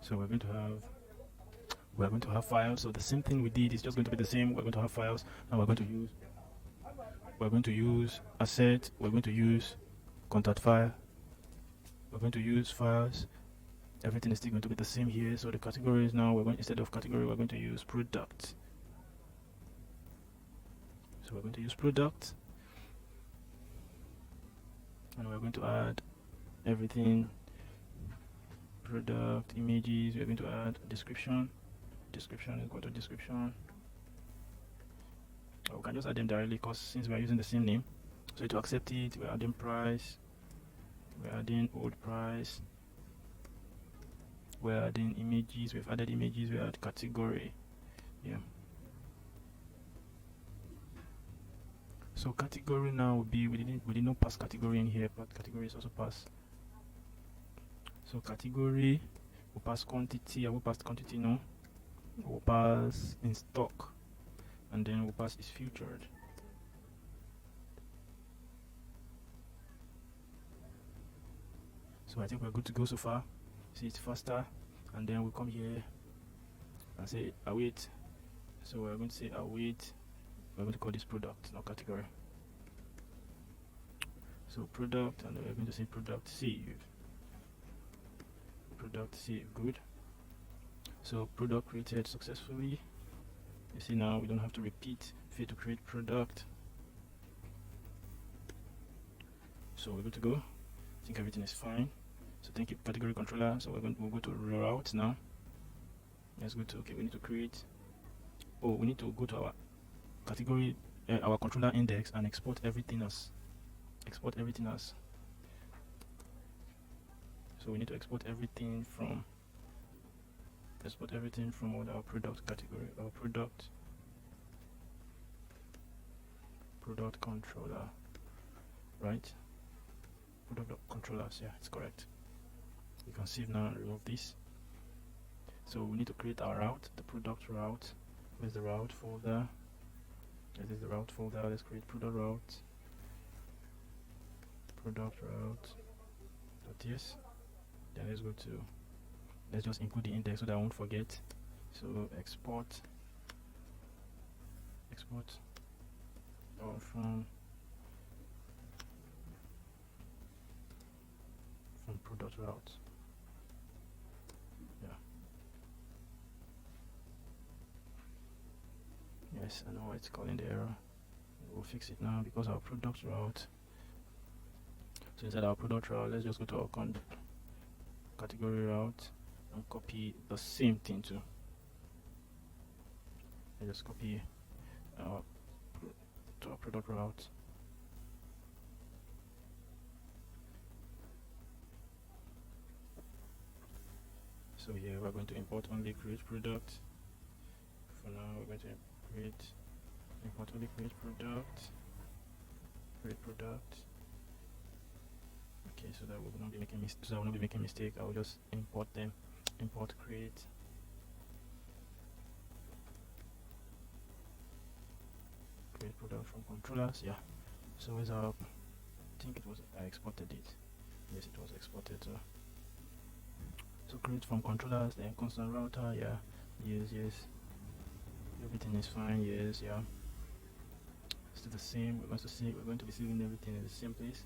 so we're going to have files. So the same thing we did is just going to be the same. We're going to have files, and we're going to use asset. We're going to use contact file. We're going to use files. Everything is still going to be the same here. So the categories now, instead of category, we're going to use product. So we're going to use product, and we're going to add everything. Product images. We're going to add description. Description is equal to description. Or we can just add them directly, because since we are using the same name, so to accept it, we're adding price. We're adding old price. We're adding images. We've added images. We add category. Yeah. So category now will be, we did not pass category in here, but category is also pass. So category will pass quantity. I will pass quantity now. We'll pass in stock, and then we'll pass is featured. So I think we're good to go so far. See, it's faster, and then we'll come here and say await. So we're going to say await. We're going to call this product, not category. So product, and we're going to say product save. Product save, good. So product created successfully. You see, now we don't have to repeat fail to create product. So we're good to go. I think everything is fine. So thank you, category controller. So we'll go to route now. Let's go to, okay, we need to create, we need to go to our category, our controller index, and export everything as export everything as, so we need to export everything from our product category, our product controller, right? Product controllers, yeah, it's correct. You can save now and remove this. So we need to create our route, the product route. Where's the route folder? This is the route folder. Let's create product route. Yes. Then let's just include the index so that I won't forget. So export from product route. Yeah. Yes, I know why it's calling the error. We'll fix it now because our product route. So inside our product route, let's just go to our category route and copy the same thing too. I just copy to our product route. So here we're going to import only create product. For now, we're going to import only create product. Okay, so that we will not be making mistake. I will just import create product from controllers. Yeah. So as I think it was, I exported it. Yes, it was exported. So create from controllers, then constant router. Yeah. Yes. Everything is fine. Yes. Yeah. Still the same. We're going to be saving everything in the same place.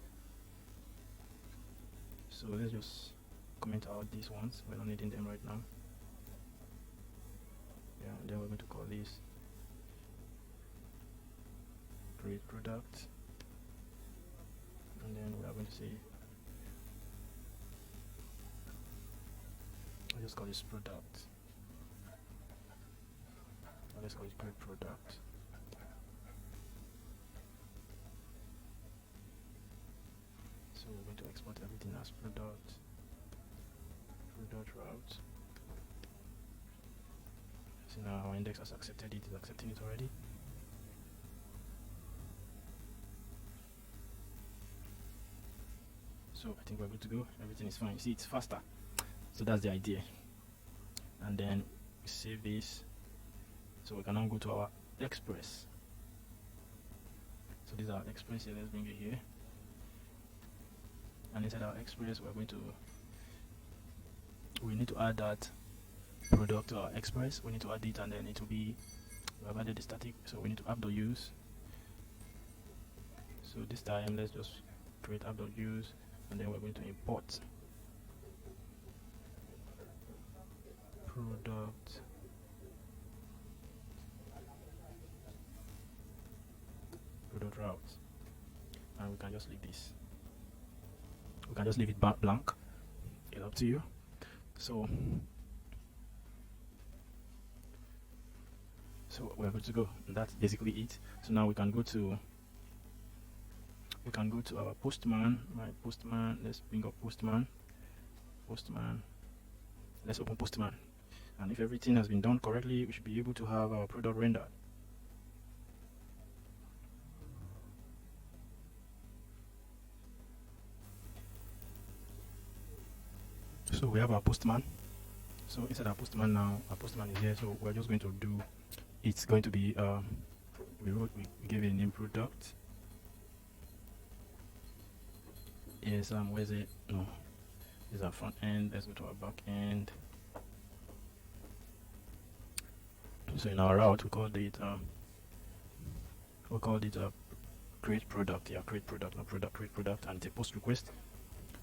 So let's just comment out these ones. We're not needing them right now. Yeah, and then we're going to call this create product, and then we are going to say, I'll just call this product. Let's call it create product. So we're going to export everything as product route. So now our index has accepted it, is accepting it already. So I think we're good to go. Everything is fine. You see, it's faster. So that's the idea. And then we save this. So we can now go to our Express. So this is our Express here. Let's bring it here. And inside our Express, we need to add that product to our Express. We need to add it, and then it will be, we have added the static, so we need to app.use. So this time let's just create app.use, and then we're going to import product route, and we can just leave this. We can just leave it blank. It's up to you. So we're good to go, and that's basically it. So now we can go to our Postman. Right, Postman. Let's bring up Postman. Let's open Postman, and if everything has been done correctly, we should be able to have our product rendered. So we have our Postman. So inside our Postman now, our Postman is here. So we're just going to do, it's going to be we gave it a name product. Yes, where's it? No, this is our front end. Let's go to our back end. So in our route, we called it create product. Yeah, create product, not product, create product, and it's a post request.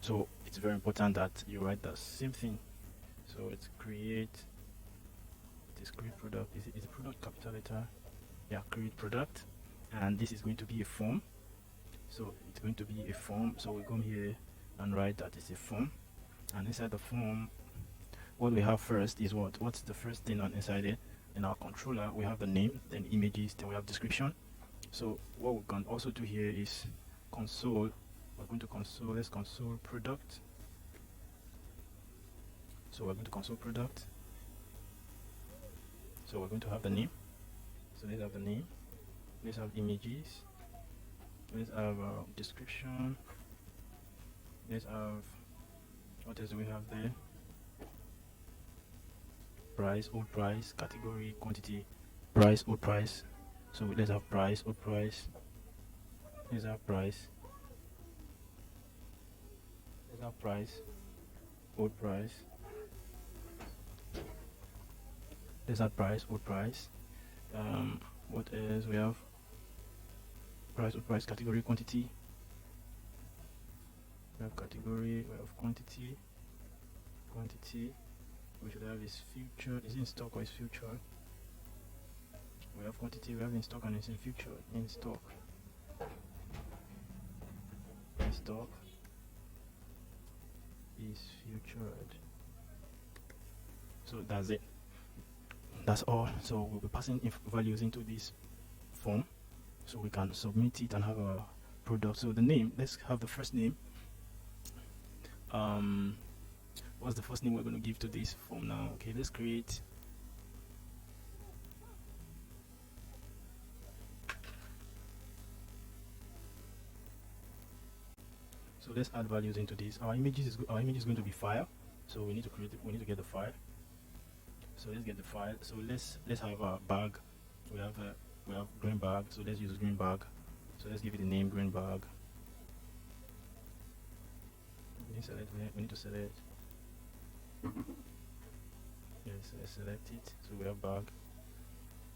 So it's very important that you write the same thing. So it's create product. Is a product capital letter? Yeah, create product, and this is going to be a form. So it's going to be a form. So we come here and write that it's a form, and inside the form, what we have first is what's the first thing on inside it. In our controller, we have the name, then images, then we have description. So what we can also do here is console. We're going to console. Let's console product. So we're going to console product. So we're going to have the name. So let's have the name. Let's have images. Let's have description. Let's have, what else do we have there? Price, old price, category, quantity, price, old price. So let's have price, old price. Let's have price. Let's have price, old price. Let's have price, old price. What else we have? Price, old price, category, quantity. We have category, we have quantity. Quantity. We should have is future. Is it in stock or is future? We have quantity, we have in stock and it's in future. In stock. In stock is featured. So that's it. That's all. So we'll be passing values into this form so we can submit it and have a product. So the name, let's have the first name. What's the first name we're going to give to this form now? Okay, let's create so let's add values into this. Our image is going to be file, so we need to create it. We need to get the file. So let's get the file. So let's have a bag. We have green bag, so let's use green bag. So let's give it the name green bag. We need to select. Yes, let's select it. So we have bag,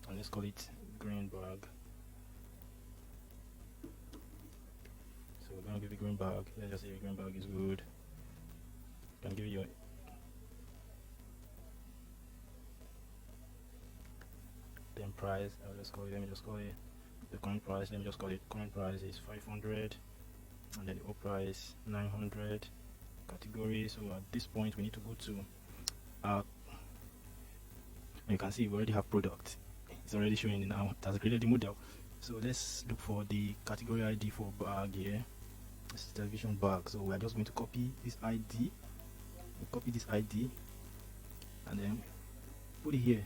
and let's call it green bag. So we're gonna give it green bag. Let's just say green bag is good. You can give it your then price. Let me just call it the current price. Let me just call it current price is 500, and then the old price 900. Category. So at this point we need to go to you can see we already have product. It's already showing now. It has created the model. So let's look for the category ID for bag here. This is television bag. So we are just going to copy this ID. Copy this ID and then put it here.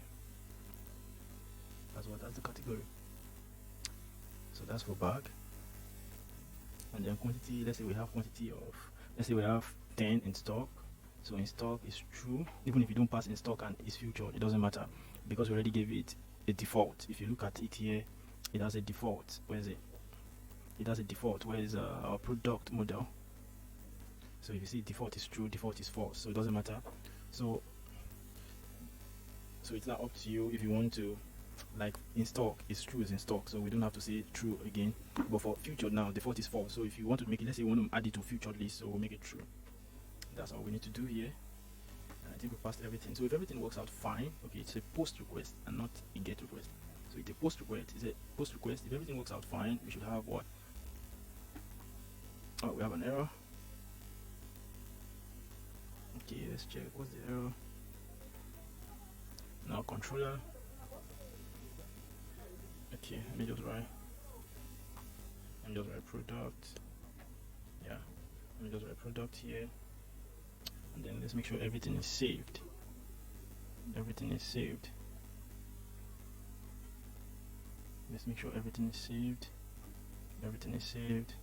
That's the category. So that's for bag. And then quantity, let's say we have quantity of, let's say we have 10 in stock. So in stock is true. Even if you don't pass in stock and it's future, it doesn't matter because we already gave it a default. If you look at it here, it has a default. Where is it? It has a default. Where is our product model? So if you see default is true, default is false, so it doesn't matter. So it's now up to you if you want to, like in stock is true is in stock, so we don't have to say true again. But for future now, default is false. So if you want to make it, let's say you want to add it to featured list, so we'll make it true. That's all we need to do here. And I think we passed everything. So if everything works out fine, okay, it's a post request and not a get request. So it's a post request. It's a post request. If everything works out fine, we should have what? Oh, we have an error. Okay, let's check. What's the error? Now controller. Okay, let me just write product. Yeah, let me just write product here, and then let's make sure everything is saved. Everything is saved. Let's make sure everything is saved. Everything is saved.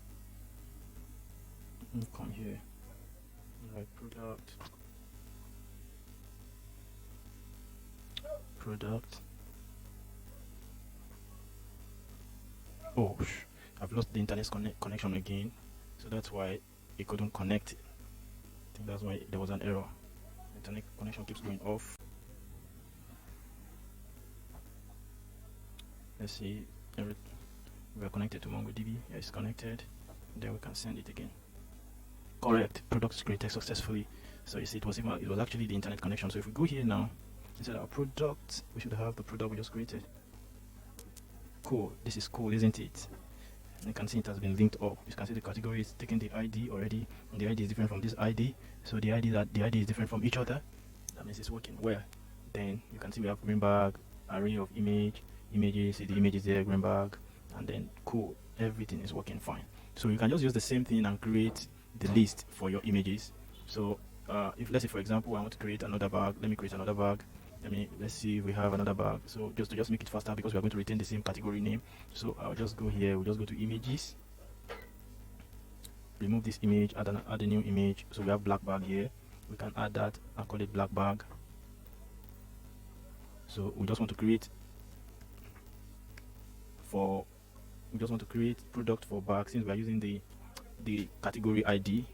Let me come here. Write product. Oh, I've lost the internet connection again, so that's why it couldn't connect. I think that's why there was an error. Internet connection keeps going off. Let's see. We are connected to MongoDB. Yeah, it's connected. Then we can send it again. Correct. Product is created successfully. So you see, it was actually the internet connection. So if we go here now, instead of our product, we should have the product we just created. Cool. This is cool, isn't it? And you can see it has been linked up. You can see the category is taking the ID already, and the ID is different from this ID. So the ID is different from each other. That means it's working well. Then you can see we have green bag, array of images. See the images there, green bag, and then cool. Everything is working fine. So you can just use the same thing and create the list for your images. So if, let's say for example, I want to create another bag, let me create another bag. Let's see if we have another bag. So just to make it faster, because we are going to retain the same category name, so I'll just go here, we'll just go to images, remove this image, add a new image. So we have black bag here, we can add that and call it black bag. So we just want to create product for bag, since we are using the category ID.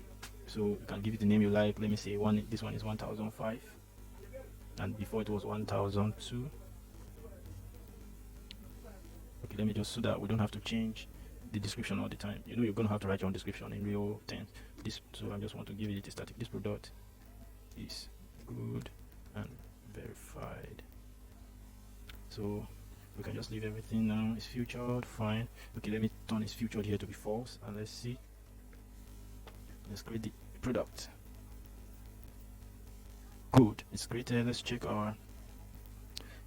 So you can give it the name you like. Let me say this one is 1005, and before it was 1002. Okay, let me just, so that we don't have to change the description all the time. You know, you're going to have to write your own description in real terms. So I just want to give it a static. This product is good and verified. So we can just leave everything now. It's featured, fine. Okay, let me turn it's featured here to be false, and let's see. Let's create the product. Good, it's created. Let's check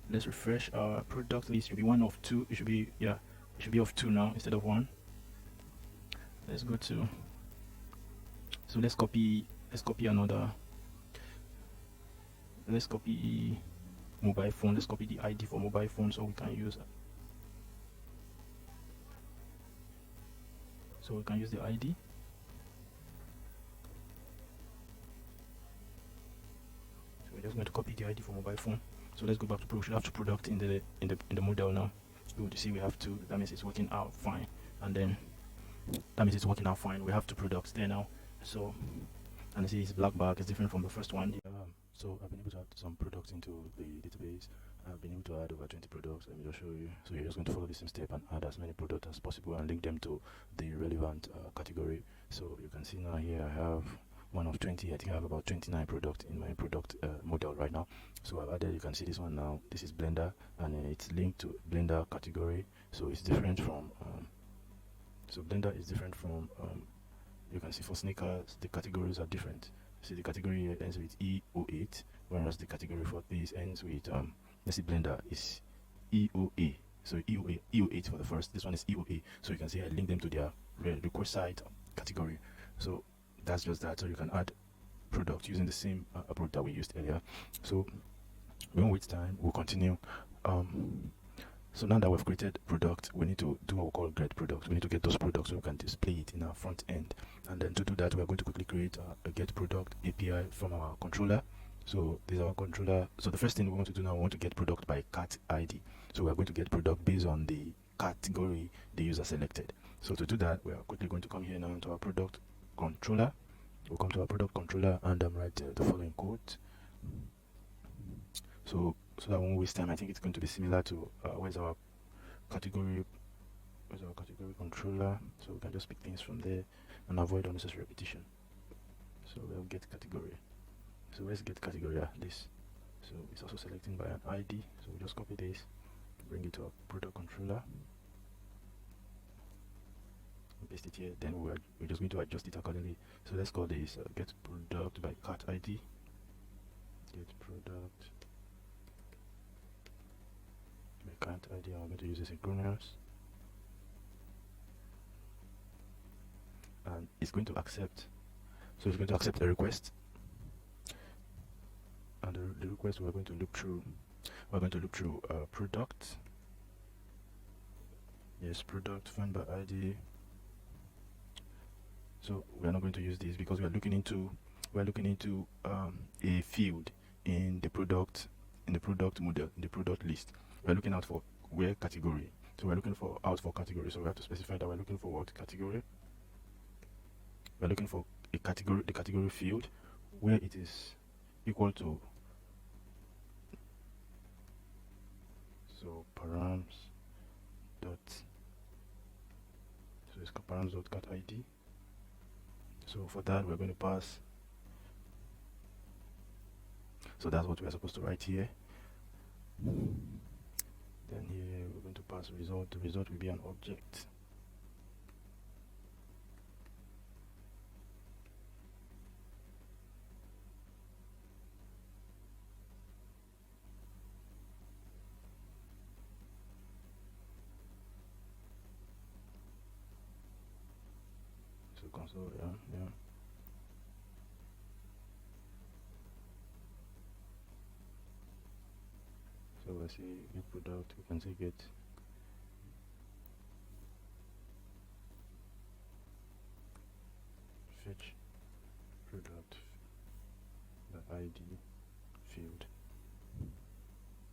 let's refresh our product list. It should be one of two. It should be, yeah, it should be of two now instead of one. Let's go to, so let's copy another, let's copy mobile phone. Let's copy the ID for mobile phone, so we can use the ID. So we're just going to copy the ID for mobile phone. So let's go back to we should have to product in the model now. Good, you see we have to, that means it's working out fine, and then that means it's working out fine. We have two products there now. So, and you see it's black bag is different from the first one. So I've been able to add some products into the database. I've been able to add over 20 products. Let me just show you. So you're just going to follow the same step and add as many products as possible and link them to the relevant category. So you can see now here I have one of 20. I think I have about 29 products in my product model right now. So I've added, you can see this one now. This is Blender, and it's linked to Blender category. So it's different from so Blender is different from you can see for sneakers the categories are different. See, the category here ends with E08, whereas the category for this ends with let's see, Blender is EOA. So EO8 for the first, this one is EOA. So you can see I link them to their request site category. So that's just that. So you can add product using the same approach that we used earlier. So we won't waste time, we'll continue. So now that we've created product, we need to do what we call get product. We need to get those products so we can display it in our front end. And then to do that, we're going to quickly create a get product API from our controller. So this is our controller. So the first thing we want to do now, we want to get product by cat ID. So we're going to get product based on the category the user selected. So to do that, we are quickly going to come here now to our product controller. We'll come to our product controller and write the following code. So that won't waste time. I think it's going to be similar to where's our category controller, so we can just pick things from there and avoid unnecessary repetition. So we'll get category. So let's get category this. So it's also selecting by an ID, so we just copy this, bring it to our product controller, paste it here. Then we're just going to adjust it accordingly. So let's call this get product by cat ID. Get product by cat ID. I'm going to use asynchronous, and it's going to accept. So it's going to accept the request, and the request we're going to look through. We're going to look through product. Yes, product find by ID. So we are not going to use this because we are looking into a field in the product model, in the product list. We are looking out for where category. So we're looking out for category. So we have to specify that we're looking for what category. We're looking for a category, the category field where it is equal to, so params dot, so it's params dot cat ID. So for that we're going to pass, so that's what we're supposed to write here. Then here we're going to pass result. The result will be an object. console. Yeah. So let's see get product. We can say get fetch product the ID field.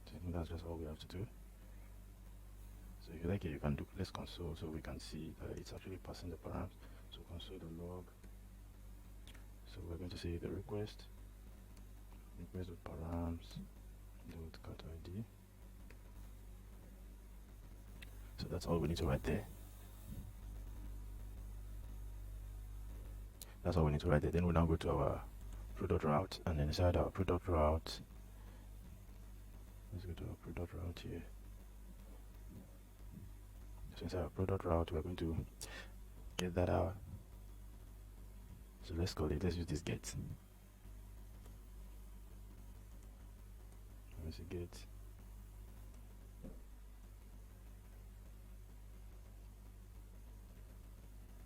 So I think that's just all we have to do. So if you like it, you can do let's console so we can see that it's actually passing the params. So console the log. So we're going to say the request with params dot cat ID. So that's all we need to write there. That's all we need to write there. Then we'll now go to our product route, and then inside our product route, let's go to our product route here. So inside our product route, we're going to get that out. So let's use this get. Let's see get.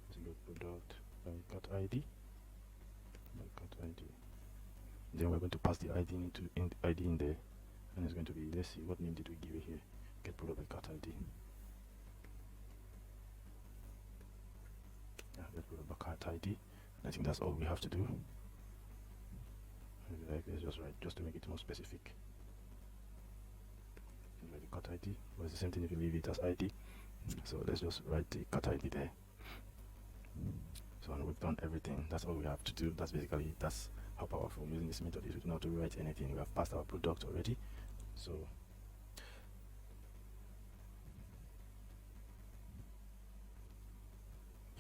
Let's go product by cat ID. Then we're going to pass the ID ID in there, and it's going to be, let's see, what name did we give it here? Get product by cat ID. Yeah, get product by cat ID. I think that's all we have to do. If you like, let's just write just to make it more specific. Write the cat ID, but it's the same thing if you leave it as ID. So let's just write the cat ID there. So and we've done everything. That's all we have to do. That's how powerful using this method is. We don't have to rewrite anything. We have passed our product already. So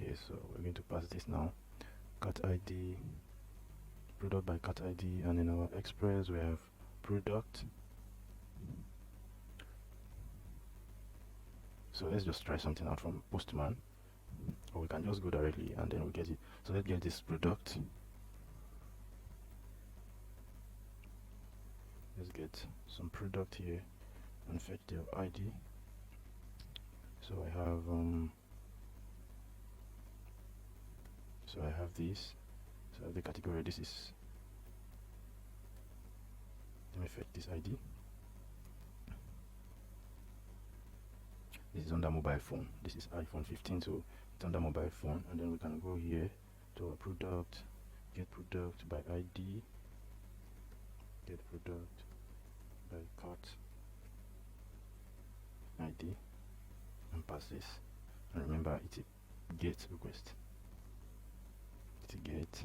okay, so we're going to pass this now. Cat ID, product by cat ID, and in our express we have product. So let's just try something out from Postman, or we can just go directly and then we get it. So let's get this product. Let's get some product here and fetch their ID. So I have this. So I have the category. This is, let me fetch this ID. This is under mobile phone. This is iPhone 15, so it's under mobile phone. And then we can go here to our product, get product by ID, get product by cat ID, and pass this. And remember, it's a get request. It's a get.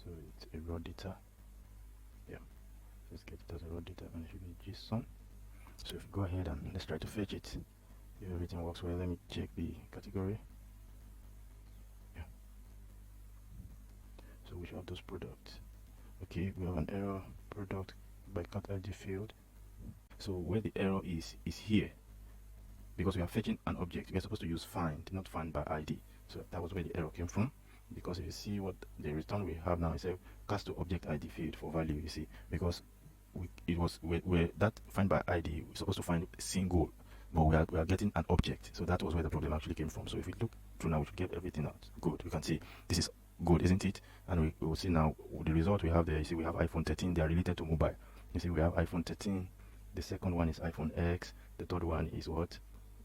So it's a raw data. Yeah, let's get it as a raw data, and it should be JSON. So if you go ahead and let's try to fetch it. If everything works well, let me check the category. Yeah. So we should have those products. Okay, we have an error, product by cat ID field. So where the error is here, because we are fetching an object. We are supposed to use find, not find by ID. So that was where the error came from. Because if you see what the return we have now, it's a cast to object ID field for value. You see, because it was where that find by ID, we're supposed to find a single, but we are getting an object. So that was where the problem actually came from. So if we look through now, we should get everything out. Good. You can see this is good, isn't it? And we will see now the result we have there. You see, we have iPhone 13. They are related to mobile. You see, we have iPhone 13. The second one is iPhone X. The third one is what?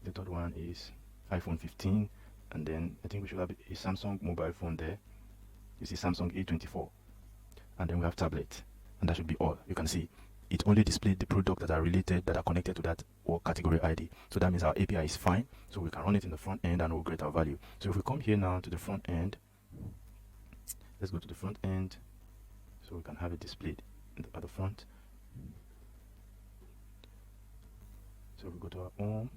The third one is iPhone 15. And then I think we should have a Samsung mobile phone there. You see Samsung A24. And then we have tablet. And that should be all. You can see it only displayed the products that are related, that are connected to that or category ID. So that means our API is fine. So we can run it in the front end and we'll get our value. So if we come here now to the front end, let's go to the front end so we can have it displayed at the front. So we go to our home.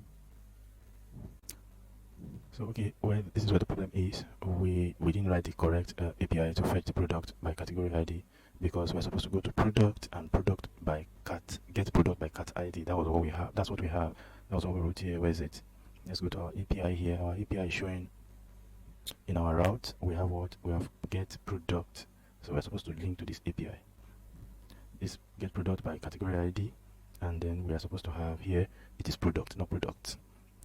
So okay, well, this is where the problem is. We didn't write the correct API to fetch the product by category ID, because we're supposed to go to product and product by cat, get product by cat ID. That was what we have. That's what we have. That was what we wrote here. Where is it? Let's go to our API here. Our API is showing in our route. We have what? We have get product. So we're supposed to link to this API. This get product by category ID, and then we are supposed to have here, it is product, not product,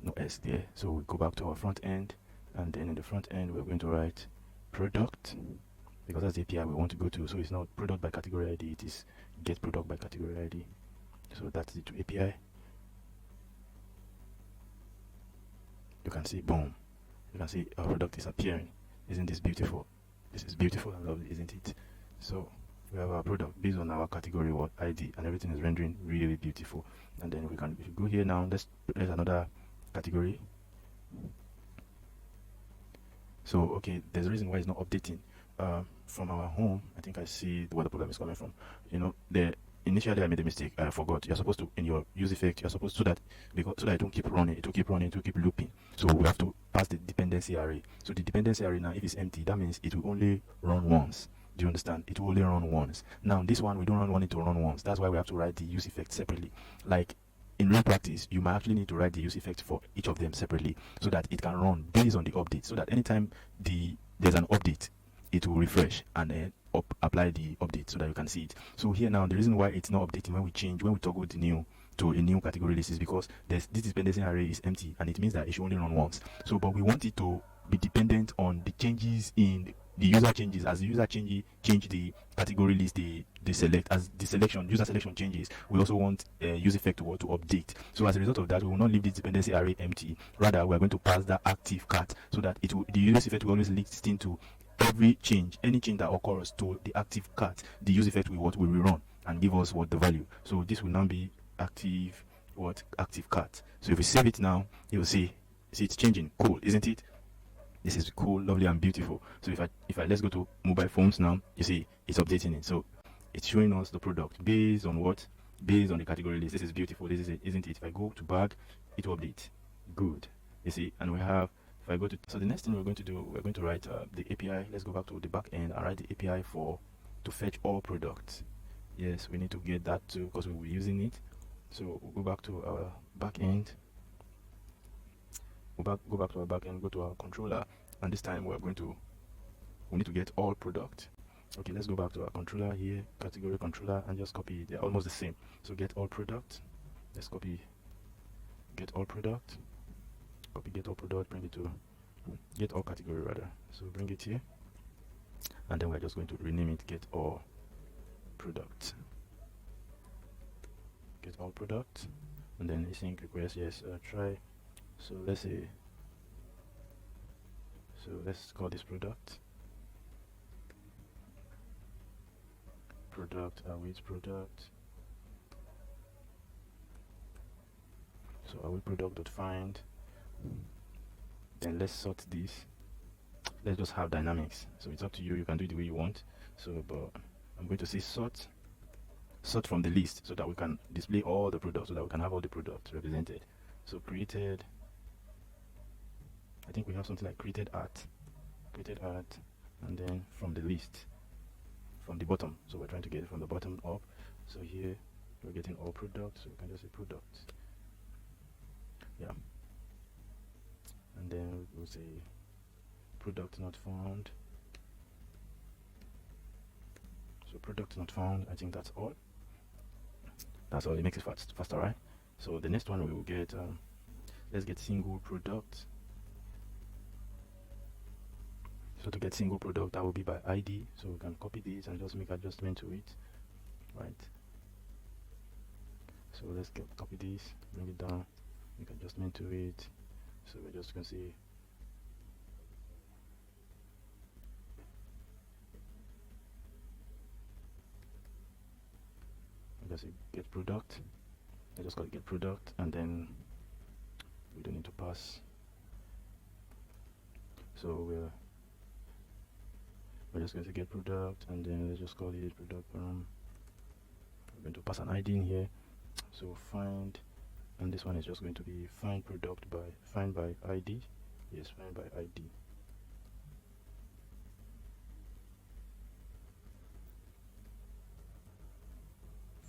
no S there. So we go back to our front end, and then in the front end we're going to write product, because that's the API we want to go to. So it's not product by category ID, it is get product by category ID. So that's the API. You can see, boom, you can see our product is appearing. Isn't this beautiful? This is beautiful and lovely, isn't it? So we have our product based on our category what ID, and everything is rendering really beautiful. And then we can, if you go here now, let's another category. So okay, there's a reason why it's not updating. From our home, I think I see where the problem is coming from. You know, initially I made a mistake. I forgot. You're supposed to, in your use effect, you're supposed to, so that it don't keep running, it will keep running, it will keep looping. So we have to pass the dependency array. So the dependency array now, if it's empty, that means it will only run once. Do you understand? It will only run once. Now this one, we don't want it to run once. That's why we have to write the use effect separately. Like in real practice, you might actually need to write the use effect for each of them separately, so that it can run based on the update. So that anytime there's an update, it will refresh and then apply the update so that you can see it. So here now, the reason why it's not updating when we toggle the new to a new category list is because this dependency array is empty, and it means that it should only run once. So but we want it to be dependent on the changes in the user changes. As the user change the category list, the select, as the user selection changes, we also want use effect to update. So as a result of that, we will not leave this dependency array empty. Rather, we are going to pass that active cat, so that the use effect will always listen to every change, any change that occurs to the active cat. The use effect will rerun and give us the value. So this will now be active cat. So if we save it now, you will see it's changing. Cool, isn't it? This is cool, lovely, and beautiful. So if I let's go to mobile phones now, you see it's updating it. So it's showing us the product based on what? Based on the category list. This is beautiful. This is it, isn't it? If I go to bag, it will update. Good. You see, and we have, if I go to, so the next thing we're going to do, we're going to write the API. Let's go back to the back end and write the API to fetch all products. Yes, we need to get that too, because we'll be using it. So we'll go back to our back end. Go back to our back end, go to our controller, and this time we need to get all product. Okay, let's go back to our controller here, category controller, and just copy it. They're almost the same. So get all product. Let's copy get all product. Copy get all product, bring it to get all category rather. So bring it here, and then we're just going to rename it get all product. Get all product, and then async request. Yes, try. So let's call this product await product. So await product.find. Then let's sort this. Let's just have dynamics. So it's up to you. You can do it the way you want. So, but I'm going to say sort from the list, so that we can display all the products, so that we can have all the products represented. So created, I think we have something like created art, and then from the list, from the bottom. So we're trying to get it from the bottom up. So here we're getting all products, so we can just say products. Yeah. And then we'll say product not found. So product not found. I think that's all. That's all. It makes it faster, right? So the next one we will get, let's get single product. So to get single product, that will be by ID. So we can copy this and just make adjustment to it, right? So let's copy this, bring it down, make adjustment to it. So we're just gonna see get product. I just got get product, and then we don't need to pass. So we're just going to get product, and then let's just call it product. We're going to pass an ID in here. So find, and this one is just going to be find product by find by ID. Yes, find by ID.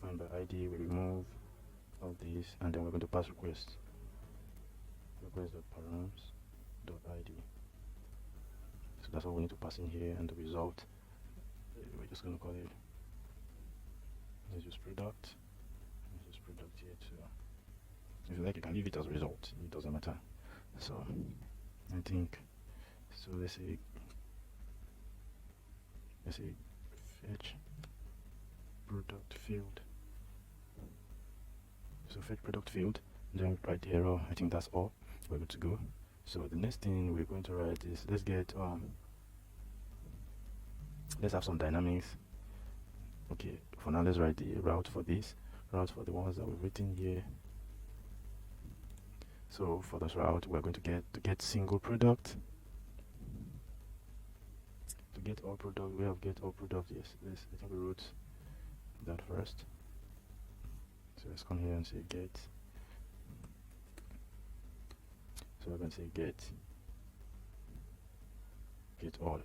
Find by ID. We remove all these, and then we're going to pass request. Request.params.id. So that's what we need to pass in here, and the result. we're just going to call it, let's use product. Let's use product here too. If you like, you can leave it as result, it doesn't matter. So I think, so let's say fetch product field. So fetch product field, then write the error. I think that's all. We're good to go. So the next thing we're going to write is, let's get let's have some dynamics. Okay, for now let's write the route for this, route for the ones that we've written here. So for this route, we're going to get single product. To get all product, we have get all product. Yes, I think we wrote that first. So let's come here and say get. So we're going to say get all.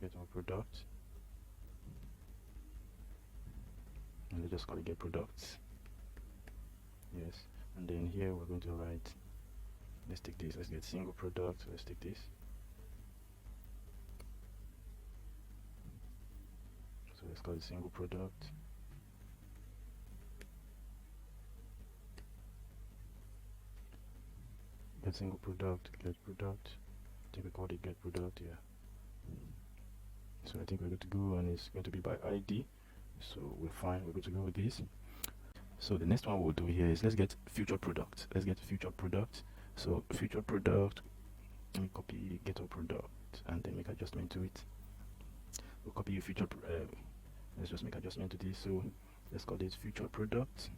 Get all product. And let's just call it get products. Yes, and then here we're going to write, let's take this, let's get single product. Let's take this. So let's call it single product. Get single product, get product. I think we called it get product, yeah. So I think we're good to go, and it's going to be by ID. So we're fine, we're good to go with this. So the next one we'll do here is, let's get future product. Let's get future product. So future product, let me copy get all product and then make adjustment to it. We'll copy future let's just make adjustment to this. So let's call this future product.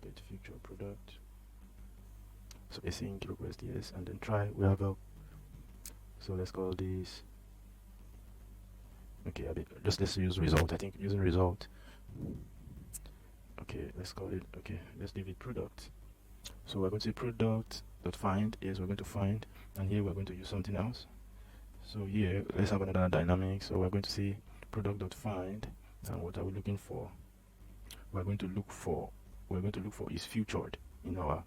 Get future product. So async request yes, and then try, we have a, so let's call this, okay, let's use result. I think using result, okay, let's call it, okay, let's leave it product. So we're going to say product.find. Yes, we're going to find, and here we're going to use something else. So here let's have another dynamic. So we're going to say product.find, and what are we looking for? We're going to look for is featured in our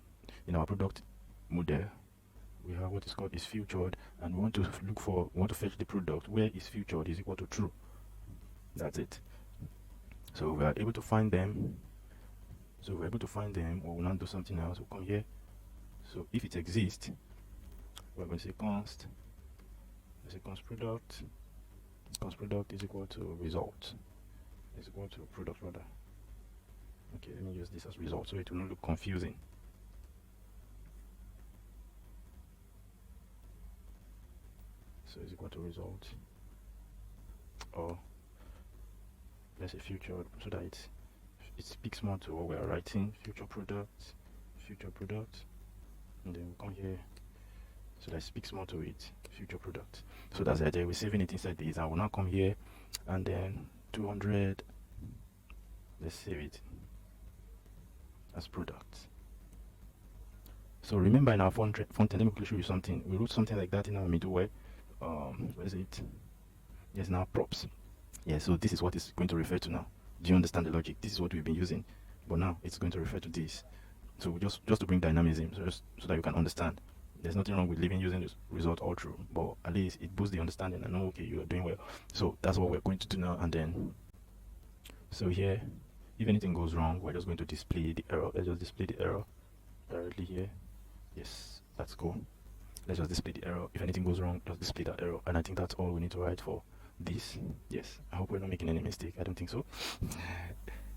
product model. We have what is called is featured, and we want to fetch the product where is featured is equal to true. That's it. So we are able to find them. Or we'll not do something else. We'll come here. So if it exists, we're going to say const. Let's say const product. Const product is equal to result. Is equal to product rather. Okay, let me use this as result so it will not look confusing. So is equal to result, or let's say future, so that it speaks more to what we are writing. Future product, and then we come here, so that speaks more to it. Future product. So that's the idea. We're saving it inside this. I will now come here, and then 200. Let's save it as product. So remember, in our front end, let me quickly show you something. We wrote something like that in our middleware. What is it? Yes, now props. Yeah, so this is what it's going to refer to now. Do you understand the logic? This is what we've been using, but now it's going to refer to this. So just to bring dynamism, so that you can understand. There's nothing wrong with leaving using this result all true, but at least it boosts the understanding and know, okay, you are doing well. So that's what we're going to do now. And then, so here, if anything goes wrong, we're just going to display the error. Let's just display the error directly here. Yes, that's cool. Let's just display the error. If anything goes wrong, just display that error. And I think that's all we need to write for this. Yes, I hope we're not making any mistake. I don't think so.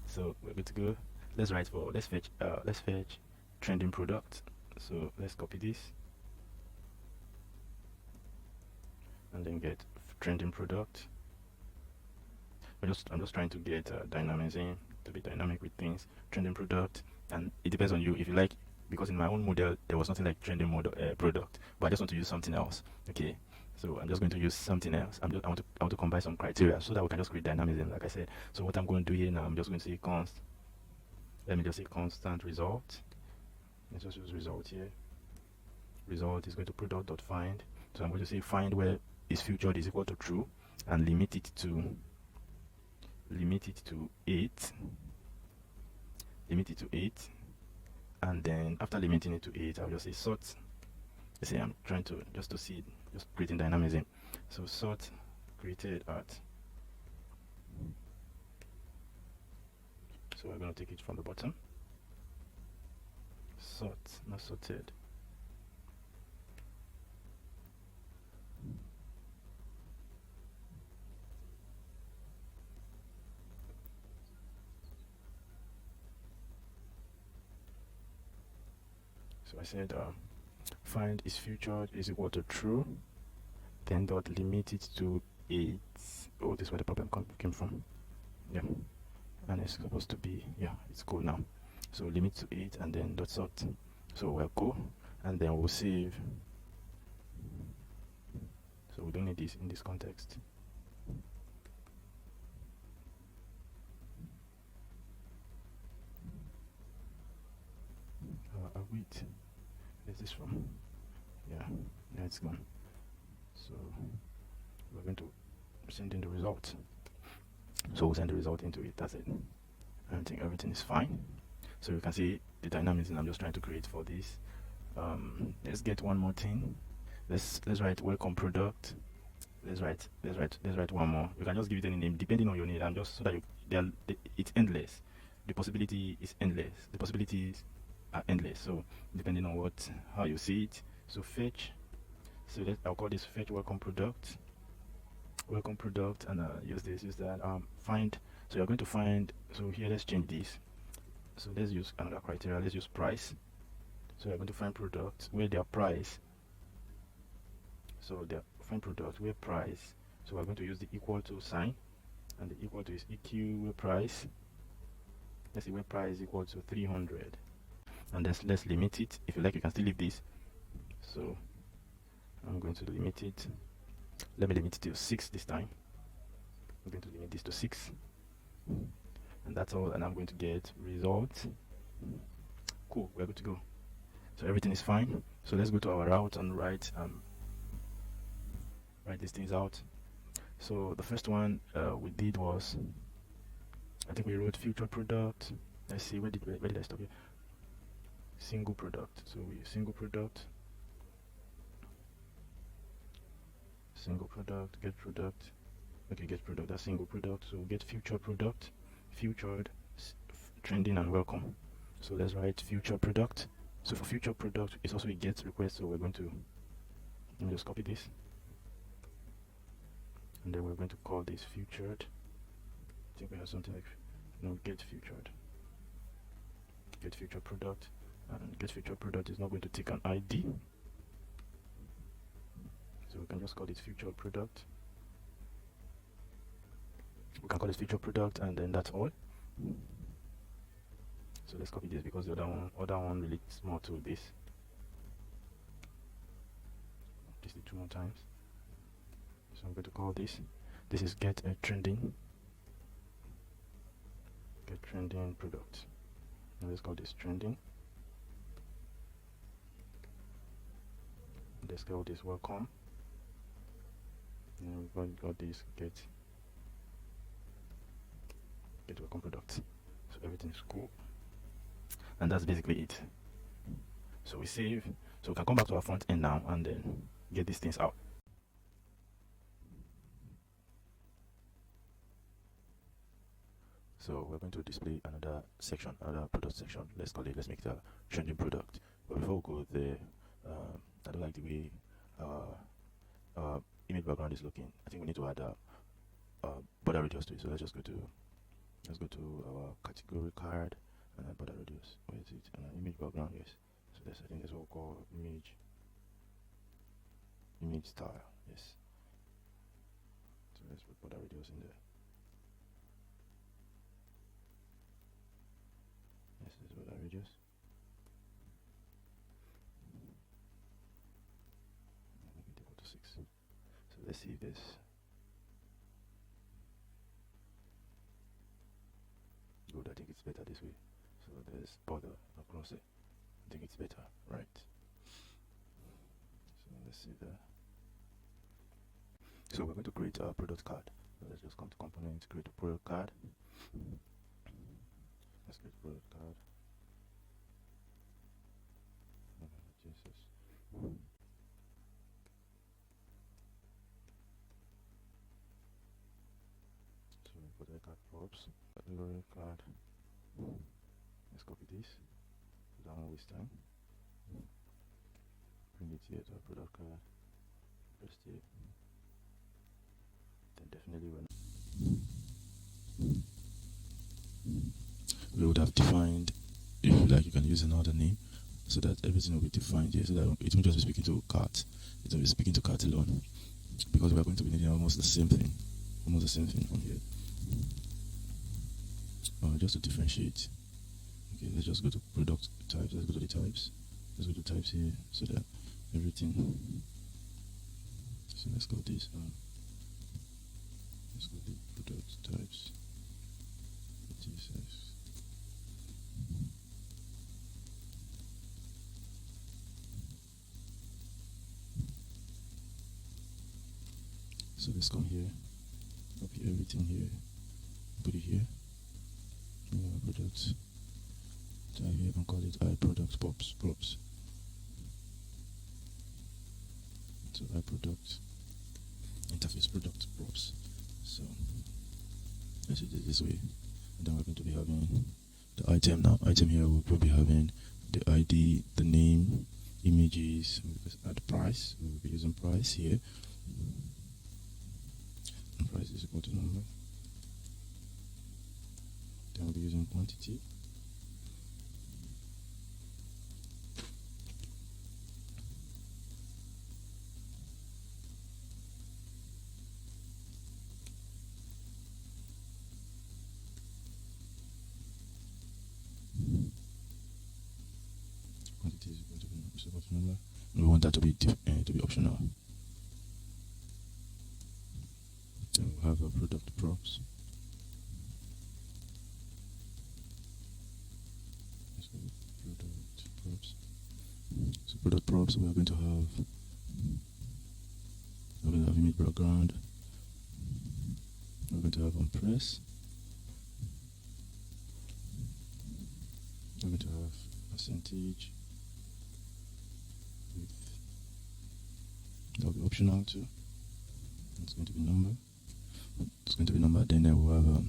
So we're good to go. Let's fetch trending product. So let's copy this and then get trending product. I'm just trying to get dynamism, to be dynamic with things. Trending product, and it depends on you if you like, because in my own model there was nothing like trending product, but I just want to use something else. Okay, so I'm just going to use something else. I want to combine some criteria so that we can just create dynamism, like I said. So what I'm going to do here now, I'm just going to say const. Let me just say constant result. Let's just use result here. Result is going to product.find. So I'm going to say find where is featured is equal to true, and limit it to 8. Limit it to 8, and then after limiting it to 8, I'll just say sort see, I'm trying to just to see, just creating dynamism. So sort created at, so we're going to take it from the bottom. Sort, not sorted. So I said find is featured is equal to true, then dot limit it to 8. Oh, this is where the problem came from. Yeah, and it's supposed to be, yeah, it's cool now. So limit to 8 and then dot sort. So we'll go and then we'll save. So we don't need this in this context. Wait, where's this from? Yeah, it's gone. So we're going to send in the result. So we'll send the result into it. That's it. I think everything is fine. So you can see the dynamism I'm just trying to create for this. Let's get one more thing. Let's write welcome product. Let's write one more. You can just give it any name depending on your need. I'm just so that it's endless. The possibility is endless. The possibilities are endless. So depending on how you see it. So fetch. So I'll call this fetch welcome product, and use that. Find. So you're going to find. So here, let's change this. So let's use another criteria. Let's use price. So you're going to find products where their price. So the find product where price. So we're going to use the equal to sign, and the equal to is eq where price. Let's see where price is equal to 300, and let's limit it. If you like, you can still leave this. So I'm going to limit it. Let me limit it to 6 this time. I'm going to limit this to 6, and that's all. And I'm going to get results. Cool, we're good to go. So everything is fine. So let's go to our route and write these things out. So the first one we did was, I think we wrote future product. Let's see, where did I stop here? Single product. So we single product, get product. Okay, get product, that's single product. So get future product, featured, trending, and welcome. So let's write future product. So for future product, it's also a get request. So we're going to, let me just copy this, and then we're going to call this featured. I think we have something like, get featured, get future product, and get future product is not going to take an ID. So we can just call it future product. We can call it future product, and then that's all. So let's copy this because the other one relates more to this. Just do 2 more times. So I'm going to call this. This is get trending. Get trending product. Now let's call this trending. Let's call this welcome. And we've got this get welcome product. So everything is cool, and that's basically it. So we save. So we can come back to our front end now and then get these things out. So we're going to display another section, another product section. Let's make it a trending product. But before we go there, I don't like the way our image background is looking. I think we need to add a border radius to it. So let's go to our category card and border radius. Where is it? And image background, yes. So I think that's what we call image style, yes. So let's put border radius in there. Yes, this is border radius. Make it equal to 6. So let's see this. Good, I think it's better this way. So there's border across it. I think it's better, right? So let's see there. So we're going to create a product card. So let's just come to components, create a product card. Let's create a product card. category card props, category card. Let's copy this so that won't waste time. Bring it here to our product card, paste it. Then definitely we would have defined, if you like, you can use another name so that everything will be defined here, so that it won't just be speaking to cart, it will be speaking to cart alone, because we are going to be needing almost the same thing from here. Just to differentiate. Okay, let's just go to product types. Let's go to the types. Let's go to types here so that everything. So let's go this. Let's go to product types. So let's come here, copy everything here, put it here. Products. Type here and call it iProduct props. So iProduct interface product props. So let's do it this way. And then we're going to be having the item now. Item here we'll probably having the ID, the name, images, add price. We will be using price here. And price is equal to number. Then we'll be using quantity. Quantity is equal to number. We want that to be optional. Then we'll have our product props. Product props. So product props, we are going to have image background. We're going to have on press. We're going to have percentage width. That will be optional too. It's going to be number. It's going to be number. Then we'll have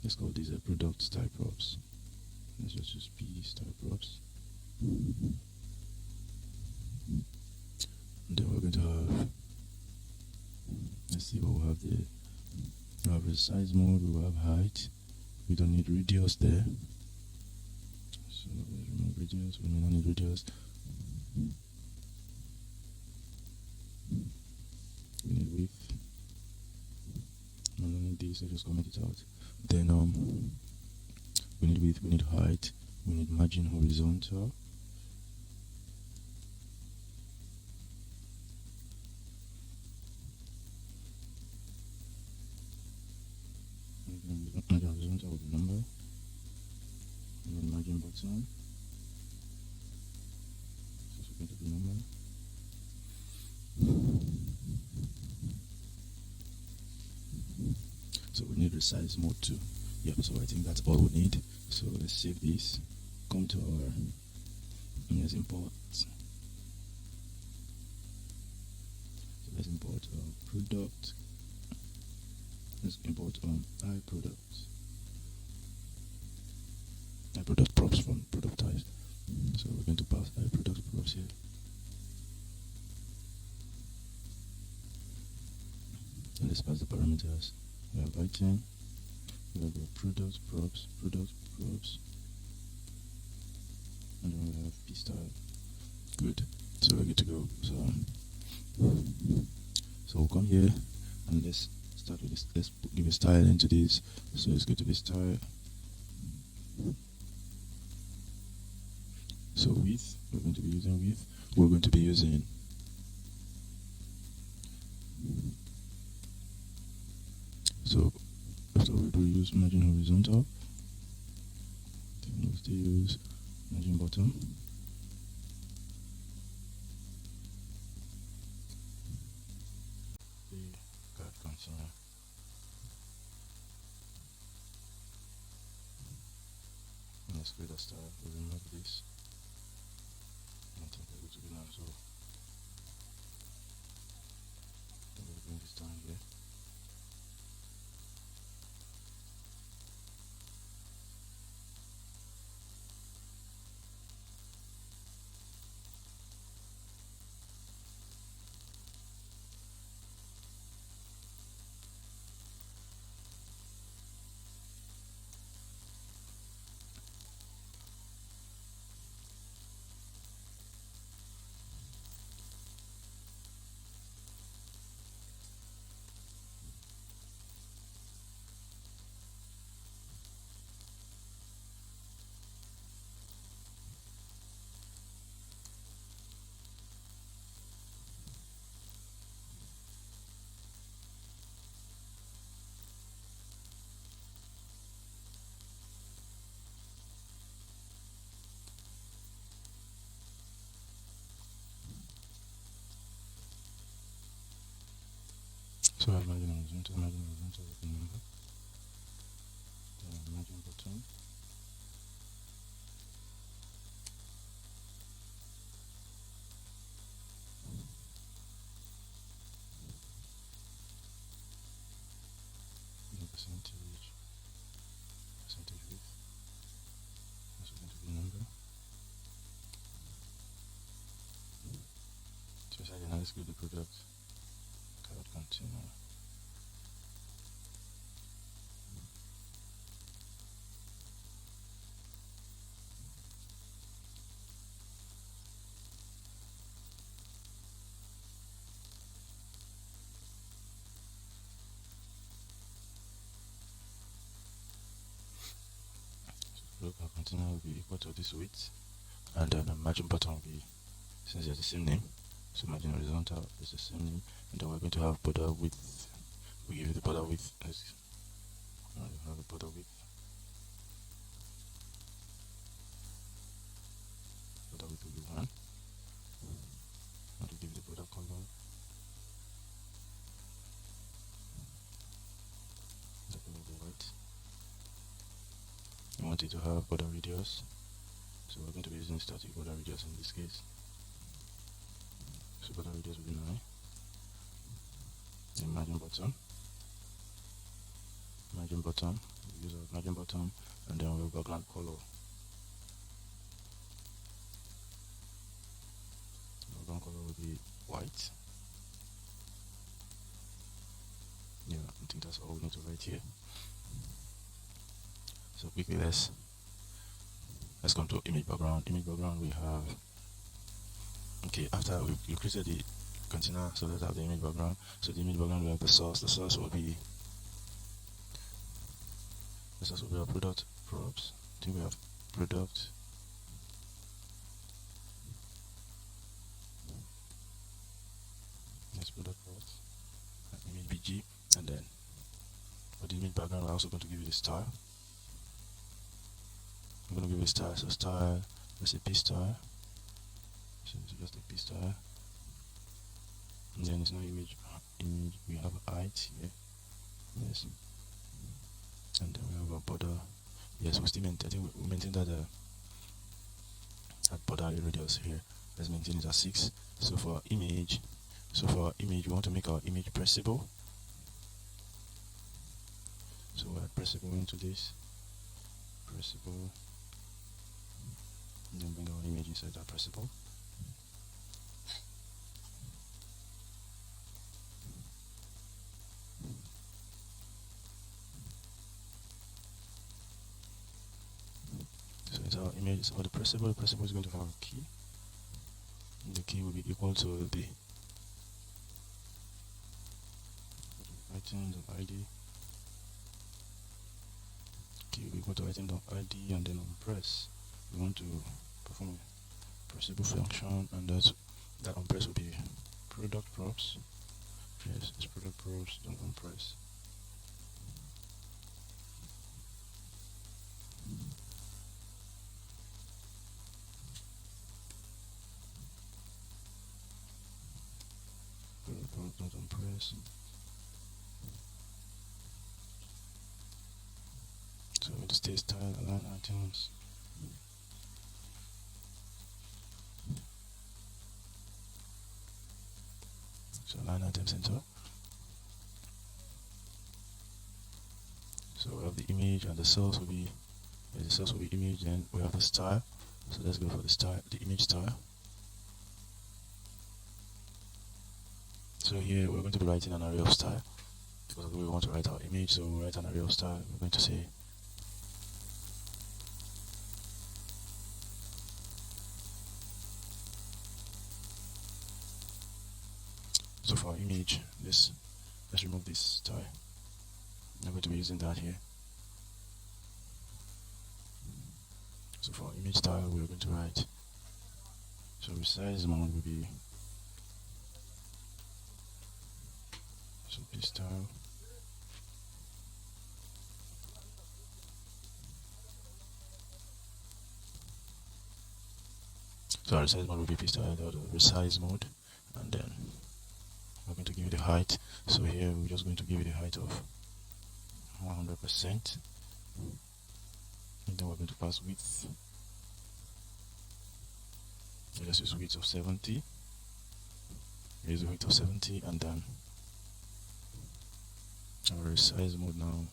let's call these product type props. Let's just use P type props. And then we're going to have, let's see what we'll have there. We'll have resize mode, we will have height. We don't need radius there. So let's remove radius, we may not need radius. We need width. I don't need this, so just comment it out. Then we need width, we need height, we need margin horizontal. Margin horizontal will be number. And then margin bottom. This is going to be number. So we need resize mode too. Yep, so I think that's all we need. So let's save this. Come to our let's import. So let's import product. Let's import iProduct props from product types. So we're going to pass iProduct props here. And let's pass the parameters. We have item. We have the product props, and then we have p style. Good. So we're good to go. So we'll come here and let's start with this. Let's give a style into this. So let's go to this style. So width, we're going to be using width. We're going to be using so after we do use margin horizontal, then we'll still use margin bottom. Continue. Let's create a style. We'll remove this. I think we're good to go now. So we'll bring this down here. So I imagine horizontal with the number. Then margin bottom. The percentage width. Also going to be number. So now let's go to the product. Cloud container. Local container will be equal to this width, and then the margin bottom will be, since they're the same name, so margin horizontal is the same name, and then we're going to have border width. We give it the border width. Let's have a border width. Border width will be 1. And we give the border color. The color will be white. We want it to have border radius, so we're going to be using static border radius in this case. So border radius will be 9. Then margin bottom, we use our margin bottom, and then we'll background color. Background color will be white. Yeah, I think that's all we need to write here. So quickly let's come to image background. Image background we have, okay, after we created the container, so let's have the image background. So the image background we have the source. The source will be our product props. I think we have product. Next product props. Image BG, and then for the image background we're also going to give you the style. I'm going to give it a style, so style, let's say p style, so it's just a p style, and then it's no image, we have height here, yes, and then we have a border, yes, we still maintain, I think we maintain that that border radius here, let's maintain it at 6, so for our image, we want to make our image pressable, so we'll add pressable into this, pressable, and then bring our image inside that pressable. So it's our image for the pressable. The pressable is going to have a key. And the key will be equal to the item.id. Key will be equal to item.id, and then on press we want to perform a pressable function, and that on press will be product props. Yes, it's product props, don't on press. Product props, don't on press. So it stays style align items. So align item center. So we have the image, and the source will be image, then we have the style. So let's go for the style, the image style. So here we're going to be writing an array of style because we want to write our image, so we'll write an array of style. We're going to say so for our image, let's remove this style. I'm going to be using that here. So for our image style, we're going to write, so resize mode will be, so this style, so our resize mode will be p style dot resize mode, and then we're going to give it a height. So here we're just going to give it a height of 100%, and then we're going to pass width. So let's use width of 70. Use a width of 70, and then our resize mode now.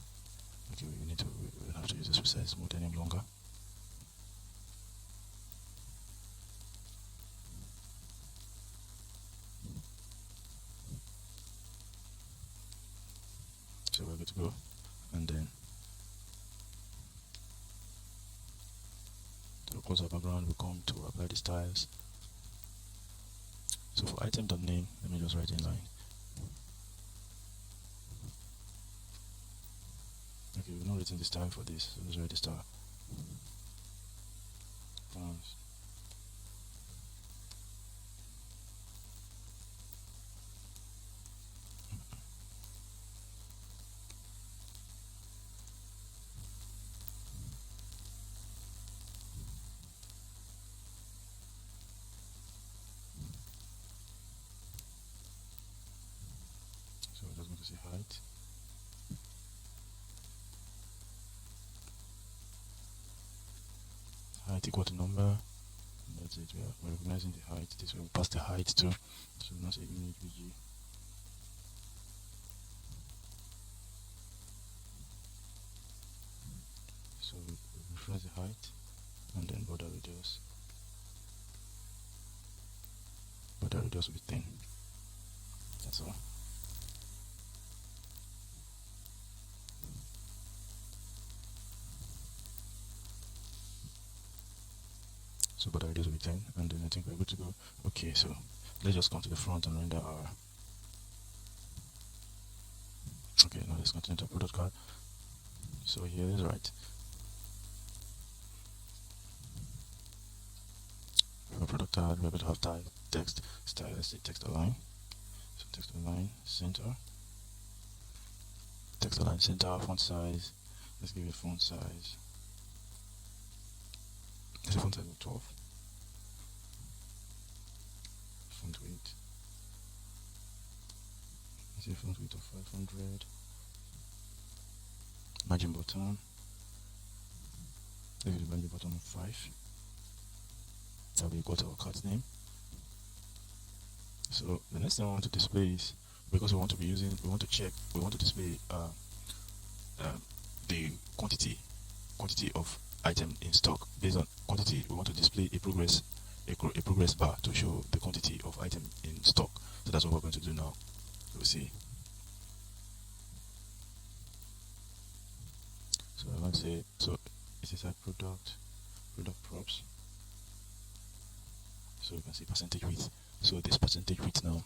Okay, we don't have to use this resize mode any longer. So we're good to go, and then to close our background, we come to apply the styles. So for item.name, let me just write in line. Okay, we're not written the style for this, so let's write the style. Fonts. So we're just going to say height. Height equal to number. That's it. We're recognizing the height. This will pass the height to. So we'll not say image bg. So we refresh the height, and then border radius. Border radius will be 10. That's all. So border radius will be 10, and then I think we're good to go. Okay, so let's just come to the front and render our. Okay, now let's continue to product card. So here is right. For product card, we're going to have type, text, style. Let's say text align. So text align, center. Text align, center, font size. Let's give it font size. Let's say font size of 12. Font weight. Let's say font weight of 500. Margin bottom. Let's give the margin bottom of 5. That will be equal to our cart name. So the next thing I want to display is, because we want to display the quantity of item in stock. Based on quantity, we want to display a progress bar to show the quantity of item in stock. So that's what we're going to do now. We'll see. So I want to say, so it is a product props. So you can see percentage width. So this percentage width now,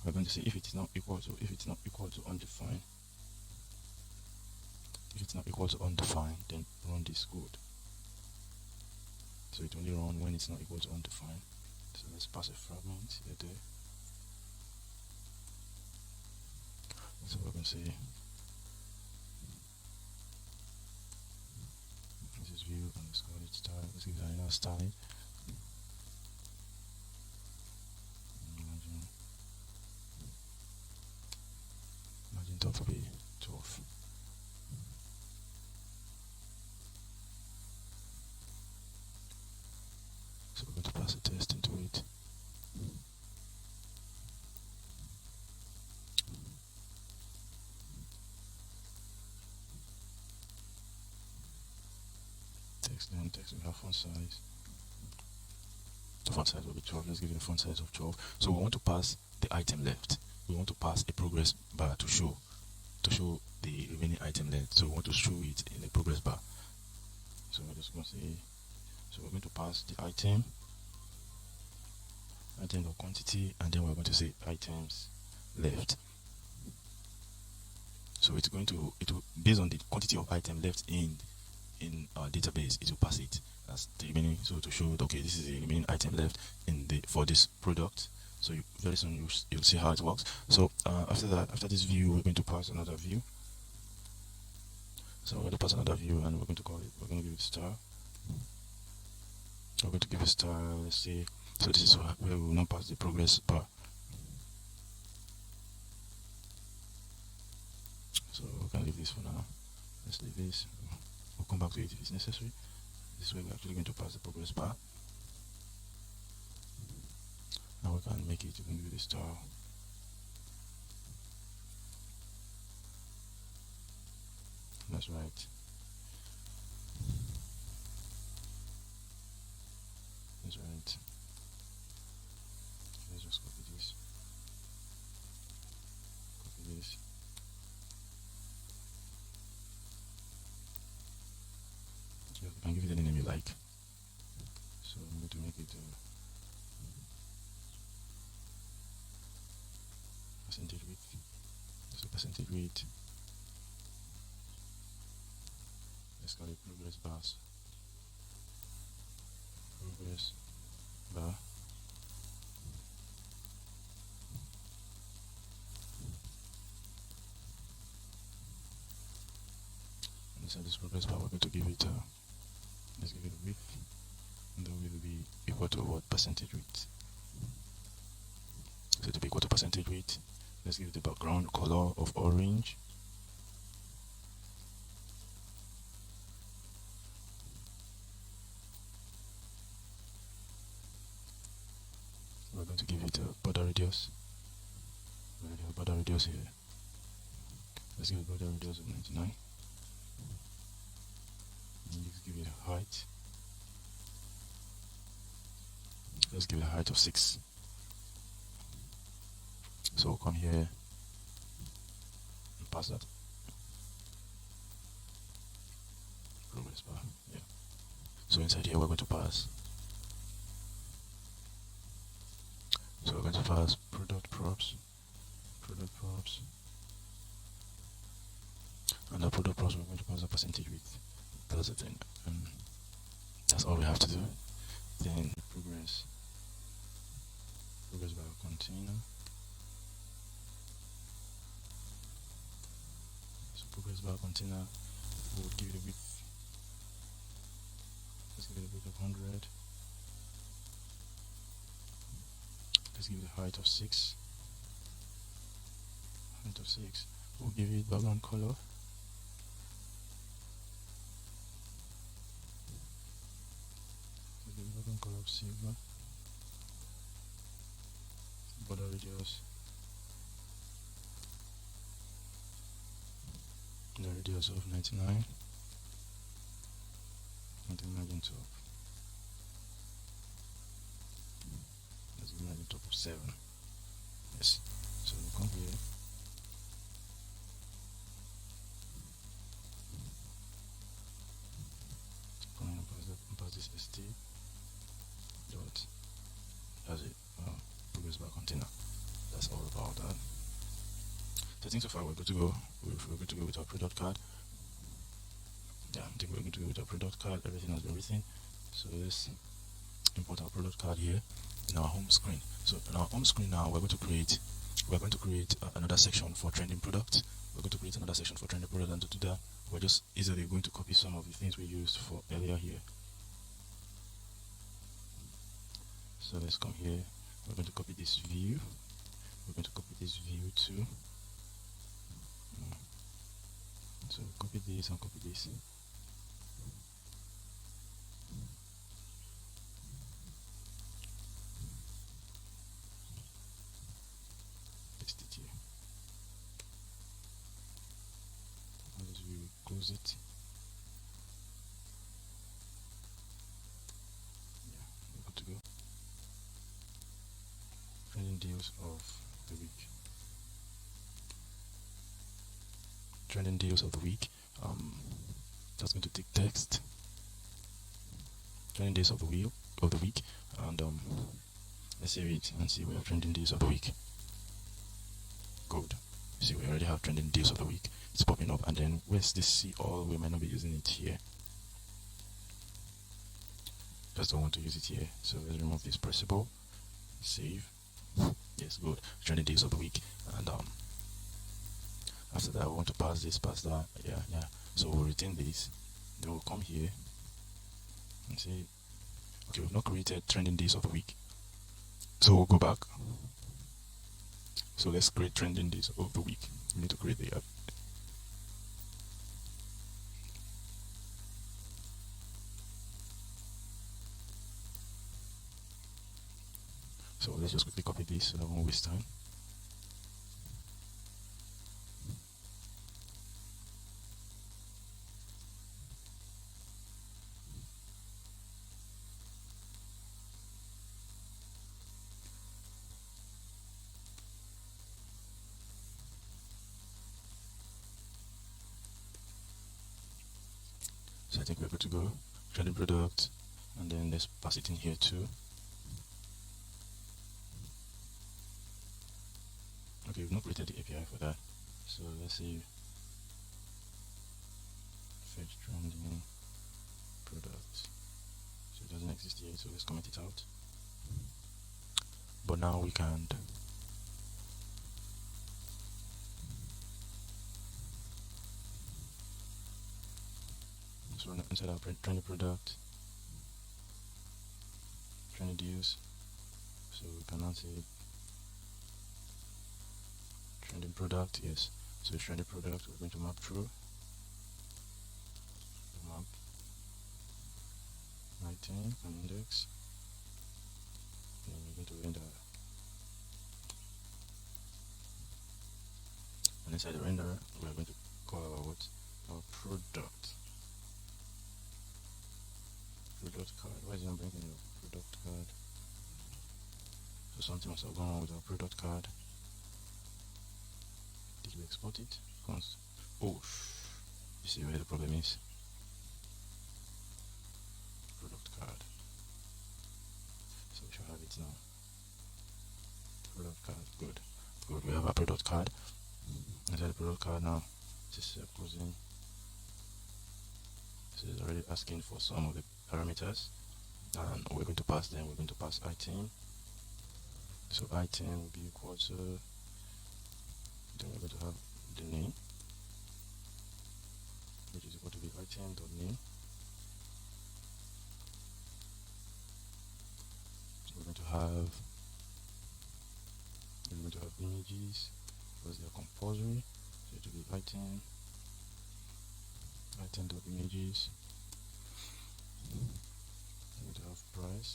we're going to say if it's not equal to undefined. If it's not equal to undefined, then run this code. So it only runs when it's not equal to undefined. So let's pass a fragment here there. So we're going to say this is view, and let's call it style. Let's give it another style. Margin top will be 12. So we're going to pass a test into it. Text we have font size. The font size will be 12. Let's give it a font size of 12. So we want to pass the item left. We want to pass a progress bar to show the remaining item left. So we want to show it in the progress bar. So we're just going to say, so we're going to pass the item or quantity, and then we're going to say items left. So it will based on the quantity of item left in our database, it will pass it as the remaining. So to show, okay, this is the remaining item left for this product. So very soon you'll see how it works. So after this view, we're going to pass another view. So we're going to pass another view, and we're going to give it star. We're going to give it star. Let's see. So this is where we will now pass the progress bar. So we can leave this for now. Let's leave this. We'll come back to it if it's necessary. This way we're actually going to pass the progress bar. Now we can make it, we can give it a style. That's right. That's right. Let's just copy this. Copy this. Yeah, you can give it any name you like. So I'm going to make it percentage width. So percentage width. Let's call it progress bars. Progress bar. Inside this progress bar, we're going to give it let's give it a width, and the width will be equal to what? Percentage width. So to be equal to percentage width, let's give it the background color of orange. We're going to give it a border radius. We're going to have border radius here. Let's give it border radius of 99. And let's give it a height. Let's give it a height of 6. So we'll come here and pass that progress bar. Yeah. So inside here we're going to pass. So we're going to pass product props, and the product props we're going to pass a percentage width. That's the thing, and that's all we have to do. Then progress bar container. So progress bar container, we'll give it a width. Let's give it a width of 100. Let's give it a height of 6. Height of 6. We'll give it background color. We'll give it background color of silver. Border radius. The radius of 99. And the margin top. Let's give margin top of 7. Yes. So we'll come here. Come in and pass this st dot. That's it. Progress bar container. That's all about that. So I think so far we're good to go. We're good to go with our product card. Yeah, I think we're going to go with our product card. Everything has been written. So let's import our product card here in our home screen. So in our home screen now, we're going to create another section for trending products. We're going to create another section for trending products, and to do that, we're just easily going to copy some of the things we used for earlier here. So let's come here. We're going to copy this view. We're going to copy this view too. So copy this and copy this. Paste it here. As we close it. Yeah, we're good to go. Trending deals of the week. Trending deals of the week. That's going to take text. Trending days of the week, and let's save it and see we have trending days of the week. Good. See, we already have trending days of the week. It's popping up, and then where's this see all? We might not be using it here. Just don't want to use it here. So let's remove this pressable. Save. Yes, good. Trending days of the week, and after that we want to pass that. Yeah. So we'll retain this. Then we'll come here and say, okay, we've not created trending days of the week. So we'll go back. So let's create trending days of the week. We need to create the So let's just quickly copy this so that we won't waste time. So I think we're good to go. Trending product, and then let's pass it in here too. Okay, we've not created the API for that. So let's see. Fetch trending product. So it doesn't exist yet, so let's comment it out. But now we can so inside our trending product, trending deals. So we can now say trending product, yes. So trending product, we're going to map through. Map item and index. And we're going to render. And inside the renderer, we're going to call our product. Product card. Why is it not bringing your product card? So something must have gone wrong with our product card. Did we export it? Const. Oh, you see where the problem is. Product card. So we should have it now. Product card. Good. Good. We have our product card. Inside the product card now. This goes in. This is already asking for some of the parameters, and we're going to pass them. We're going to pass item. So item will be equal to, then we're going to have the name, which is equal to the item.name. We're going to have images because they are compulsory. So it will be item.images. We're going to have price.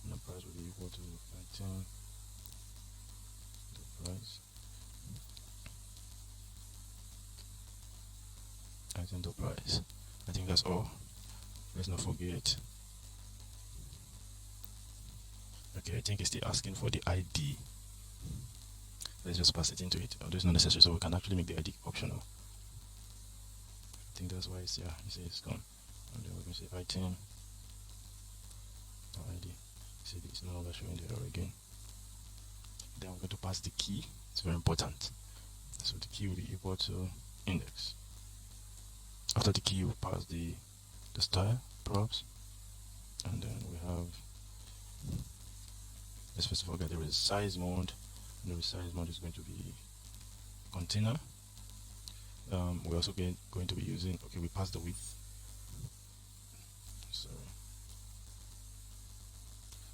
And the price will be equal to item the price. Item the price. I think that's all. Let's not forget. Okay, I think it's still asking for the ID. Let's just pass it into it. Although it's not necessary, so we can actually make the ID optional. I think that's why it's here. You see it's gone. And then we're going to say item ID. See, it's no longer showing the error again. Then we're going to pass the key. It's very important. So the key will be equal to index. After the key, we'll pass the style props, and then we have. Let's first of all get the resize mode. And the resize mode is going to be container. We're also going to be using. Okay, we pass the width.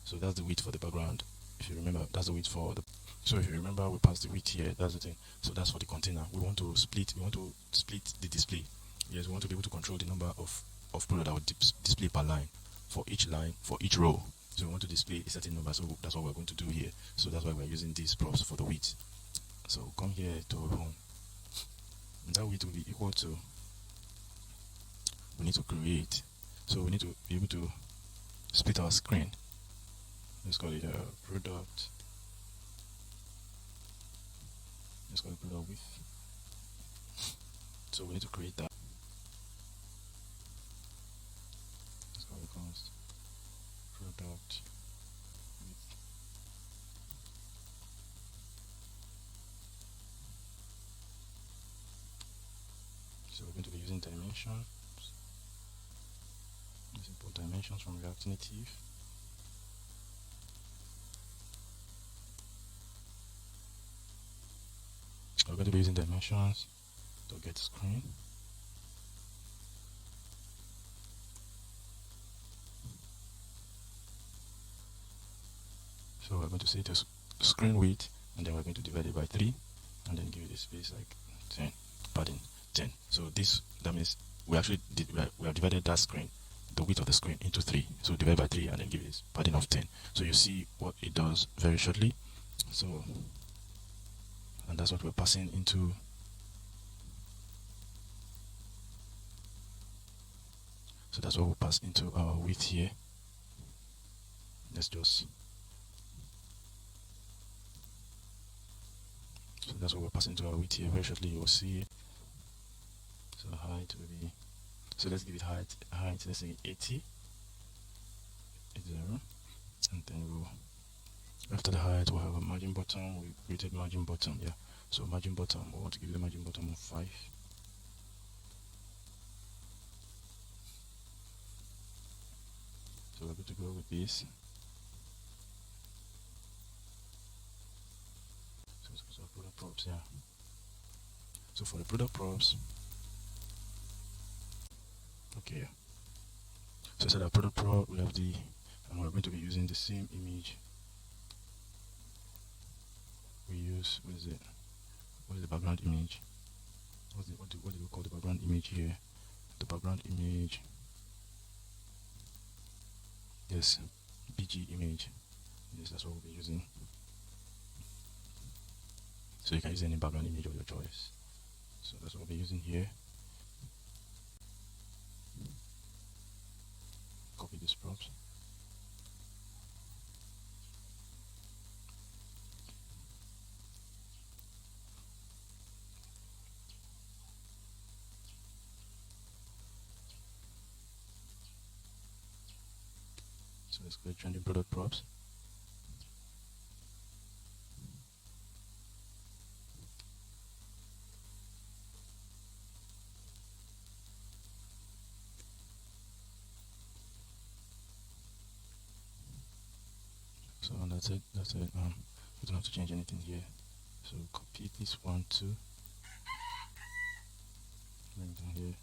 So that's the width for the background. If you remember, that's the width for the. So if you remember, we passed the width here. That's the thing. So that's for the container. We want to split. We want to split the display. Yes, we want to be able to control the number of product that will display per line for each row. So we want to display a certain number. So that's what we're going to do here. So that's why we're using these props for the width. So come here to home. And that width will be equal to. We need to create. So we need to be able to split our screen. Let's call it a product. Let's call it product width. So we need to create that. Let's call it const product width. So we're going to be using dimensions. Let's import dimensions from React Native. We're going to be using dimensions to get screen. So we're going to say the screen width, and then we're going to divide it by 3, and then give it a space like 10, padding 10. So that means we actually we have divided that screen the width of the screen into 3. So divide by 3 and then give it a padding of 10. So you see what it does very shortly. So, and that's what we're passing into. So that's what we'll pass into our width here. Let's just. So that's what we're passing into our width here. Very shortly you will see it. So height will be. So let's give it height. Let's say 80. 80. And then we'll. After the height, we'll have a margin bottom. We created margin bottom. Yeah. So margin bottom. We want to give the margin bottom of 5. So we're going to go with this. So product props, yeah. So for the product props, okay. So instead of product prop, we have the, and we're going to be using the same image. We use, what is the background image? What do we call the background image here? The background image. Yes, BG image. Yes, that's what we'll be using. So you can use any background image of your choice. So that's what we'll be using here. Copy these props. So let's go to trending product props. So that's it. We don't have to change anything here. So copy this one too. Bring it down here.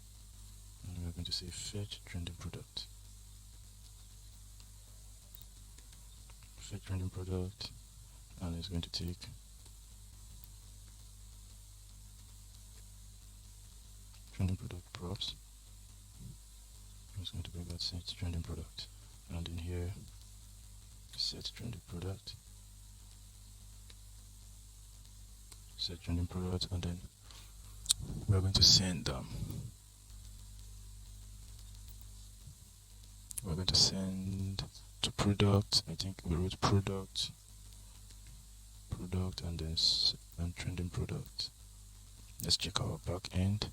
And we're going to say fetch trending product. Fetch trending product. And it's going to take trending product props. I'm just going to bring that set trending product. And in here, set trending product. Set trending product, and then we're going to send we're going to send to product. I think we wrote product, and then trending product. Let's check our backend.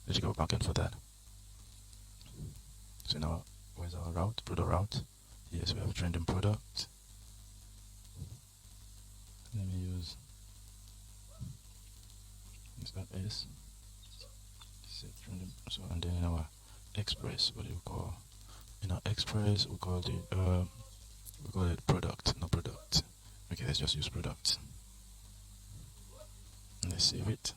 Let's check our backend for that. So now, where's our route? Product route. Yes, we have a trending product. Let me use. Is that S? Set trending. So and then in our express, what do you call? In our express, we call it product, not product. Okay, let's just use product. Let's save it.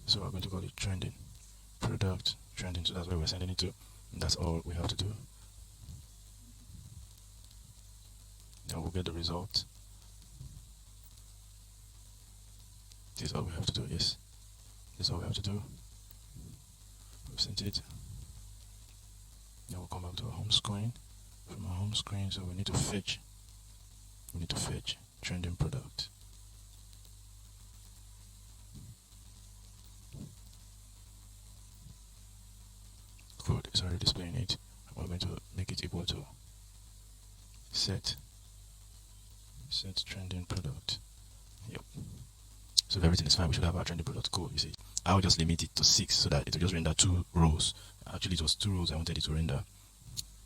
So we're going to call it trending product trending. So that's where we're sending it to. And that's all we have to do. Then we'll get the result. This is all we have to do. Yes, this is all we have to do. We've sent it. Then we'll come back to our home screen. From our home screen, so we need to fetch. Trending product. Good, it's already displaying it. We're going to make it equal to set trending product. Yep. So if everything is fine, we should have our trending product code. You see, I'll just limit it to 6 so that it will just render 2 rows. Actually, it was 2 rows I wanted it to render.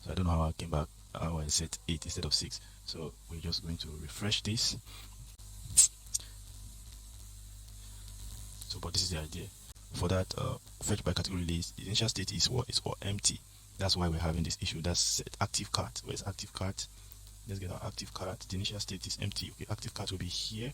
So I don't know how I came back, how I set 8 instead of 6. So we're just going to refresh this. So, but this is the idea. For that fetch by category list, the initial state is what? It's all empty. That's why we're having this issue. That's set active cart. Where's active cart? Let's get our active cart. The initial state is empty. Okay, active cart will be here.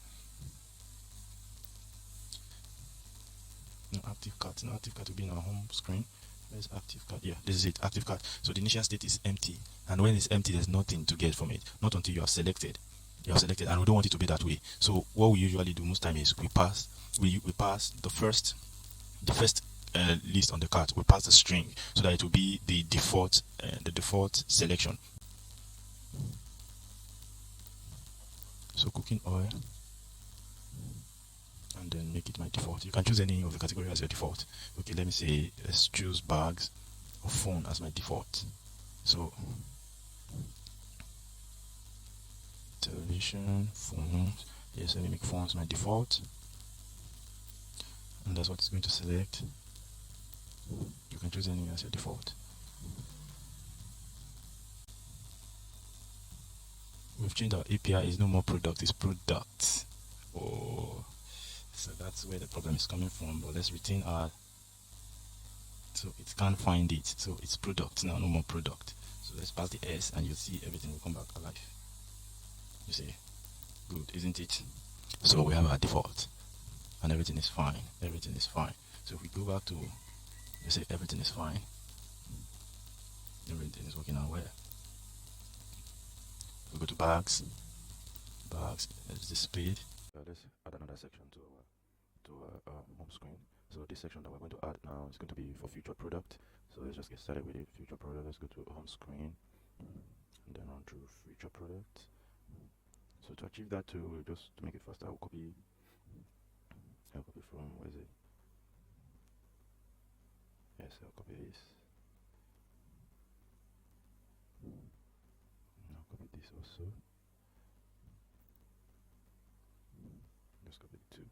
No active cart will be in our home screen. Where's active card? Yeah, this is it, active card. So the initial state is empty, and when it's empty, there's nothing to get from it, not until you have selected. And we don't want it to be that way. So what we usually do most time is we pass the first list on the card. We pass the string so that it will be the default selection. So cooking oil, and then make it my default. You can choose any of the category as your default. Okay, let me say let's choose bags or phone as my default. So television, phones. Yes, let me make phones my default, and that's what it's going to select. You can choose any as your default. We've changed our API. Is no more product, it's product. Oh, so that's where the problem is coming from. But let's retain our, so it can't find it, so it's product now, no more product. So let's pass the S and you'll see everything will come back alive. You see, good, isn't it? So we have our default and everything is fine. So if we go back to, you see, everything is fine, everything is working out well. We go to bags, it's displayed. Let's add another section to our home screen. So this section that we're going to add now is going to be for featured product. So let's just get started with it. Featured product. Let's go to home screen and then on to featured product. So to achieve that, just to make it faster, I'll copy from, where is it? Yes, I'll copy this. I'll copy this also. Just copy the two.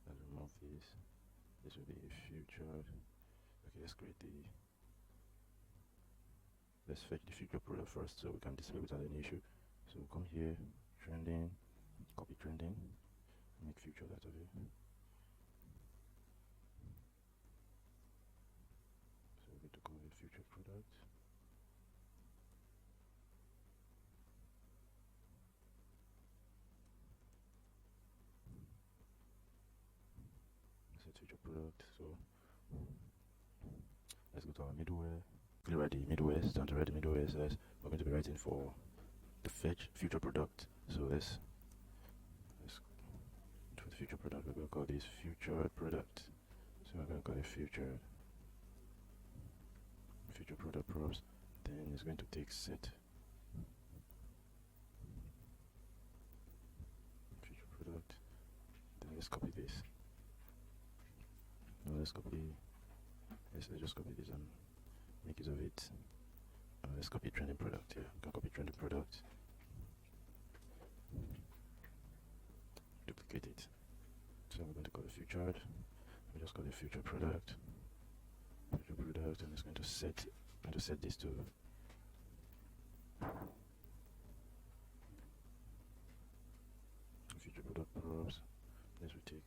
Let's remove this. This will be featured. Okay, let's fetch the featured product first so we can display without any issue. So we'll come here, trending, copy trending, make featured out of it. So we're going to call it featured product. Featured product. So let's go to our middleware. Quickly write the middleware. Time to write the middleware. So we're going to be writing for the fetch feature product. So let's for the feature product. We're going to call this featured product. So we're going to call it featured product props. Then it's going to take set feature product. Then let's copy this. Let's just copy this and make use of it. Let's copy trending product here. You can copy trending product, duplicate it. So we're going to call it featured. We just call it featured product, and it's going to set this to featured product props. This will take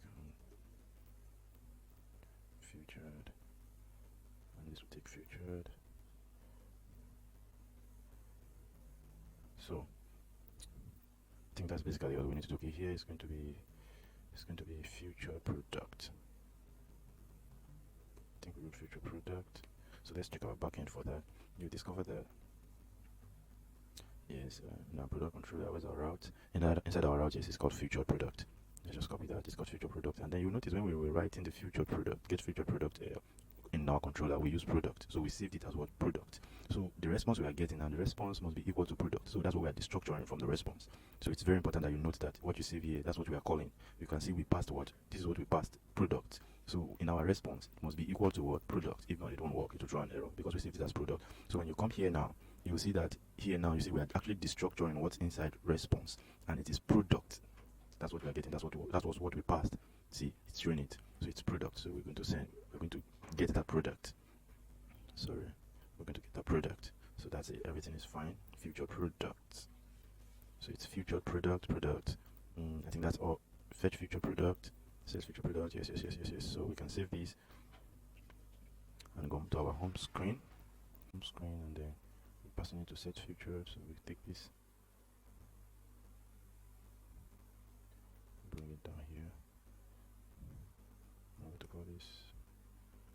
featured, and this will take featured. So I think that's basically all we need to do. Okay, here is going to be featured product. I think we wrote featured product. So let's check our backend for that. You discover that yes, in our product controller, where's our route? Inside our route, yes, it's called featured product. Let's just copy that. It's called featured product, and then you notice when we were writing the featured product, get featured product in our controller, we use product, so we saved it as what product. So the response we are getting, and the response must be equal to product. So that's what we are destructuring from the response. So it's very important that you note that what you save here, that's what we are calling. You can see we passed what? This is what we passed, product. So in our response, it must be equal to what? Product. If not, it won't work. It will throw an error because we saved it as product. So when you come here now, you will see that here now you see we are actually destructuring what's inside response, and it is product. That's what we are getting. That was what we passed. See, it's showing it. So it's product. So we're going to get that product. Sorry, we're going to get that product. So that's it. Everything is fine. Future product. So it's future product. I think that's all. Fetch future product. Says future product. Yes. So we can save these. and go to our home screen, and then we're passing it to set feature. So we take this, bring it down here. I'm going to call this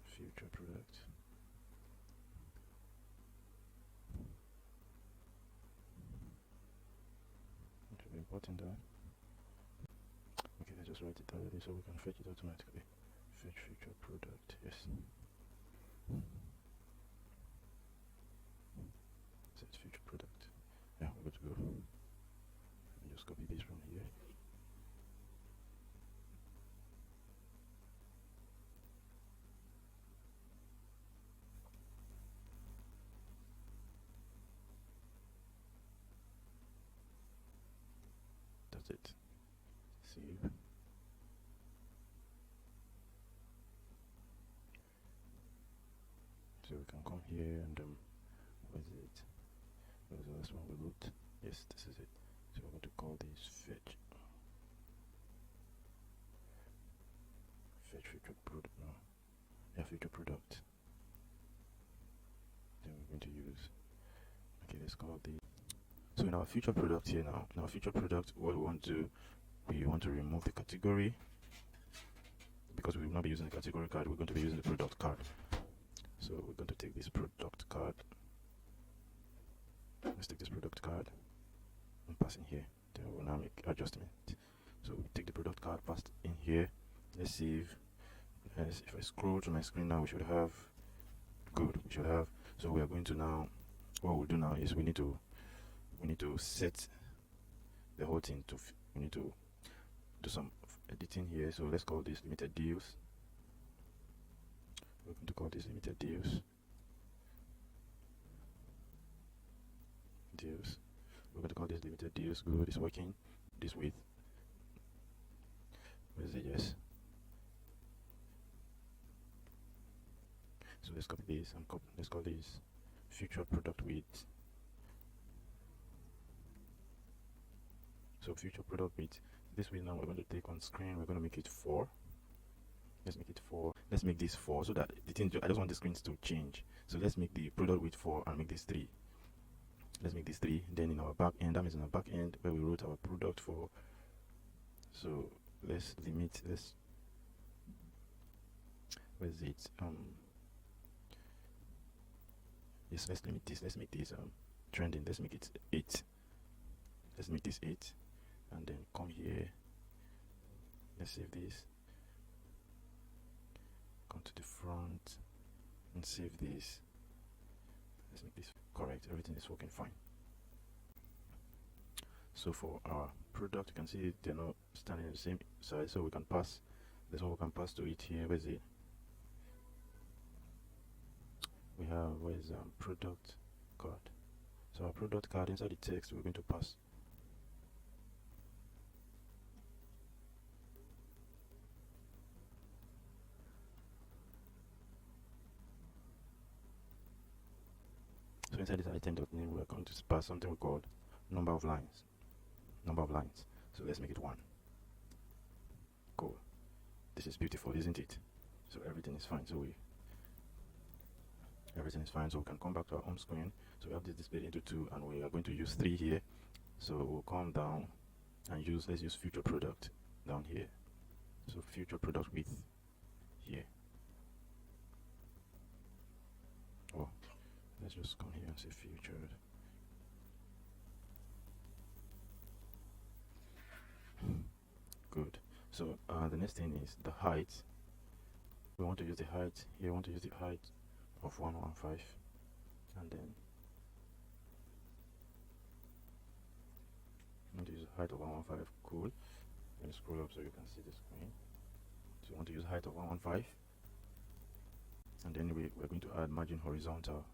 future product. It should be important that. Okay, let's just write it already so we can fetch it automatically. Fetch future product, yes. Set future product. Yeah, we're good to go. Let me just copy this from here. That's it. Save. So we can come here and what is it? What was the last one we wrote? Yes, this is it. So we're going to call this fetch future product. No, yeah, future product. Then we're going to use. Okay, let's call the. So in our future product here now, in our future product, what we want to remove the category, because we will not be using the category card. We're going to be using the product card. So we're going to take this product card. Let's take this product card and pass in here. Then we'll now make adjustment. So we take the product card, pass in here. Let's save. If I scroll to my screen now, we should have. Good. We should have. So we are going to now. What we'll do now is we need to set the whole thing to. We need to do some editing here. So let's call this limited deals. We're going to call this limited deals. We're going to call this limited deals. Good, it's working. This width. Where is it? Yes. So let's copy this and let's call this future product width. So future product width. This way now we're going to take on screen. We're going to make it 4. Let's make it 4. Let's make this 4 so that the thing. I just want the screens to change. So let's make the product width 4 and make this 3. Let's make this 3. Then in our back end, that means in our back end where we wrote our product for. So let's limit. Where is it? Yes, let's limit this. Let's make this trending. Let's make it 8. Let's make this 8, and then come here. Let's save this. Come to the front and save this. Let's make this correct. Everything is working fine. So for our product, you can see they're not standing in the same size, so we can pass. That's what we can pass to it here. Where's it? We have where's product card. So our product card, inside the text, we're going to pass. So inside this item.name, we're going to pass something we call number of lines. So let's make it 1. Cool. This is beautiful, isn't it? So everything is fine. So everything is fine. So we can come back to our home screen. So we have this displayed into 2, and we are going to use 3 here. So we'll come down and let's use future product down here. So future product width here. Oh, let's just come here and say featured. Good. So the next thing is the height. We want to use the height here. We want to use the height of 115, and then I want to use height of 115. Cool. Let me scroll up so you can see the screen. So we want to use height of 115, and then we're going to add margin horizontal.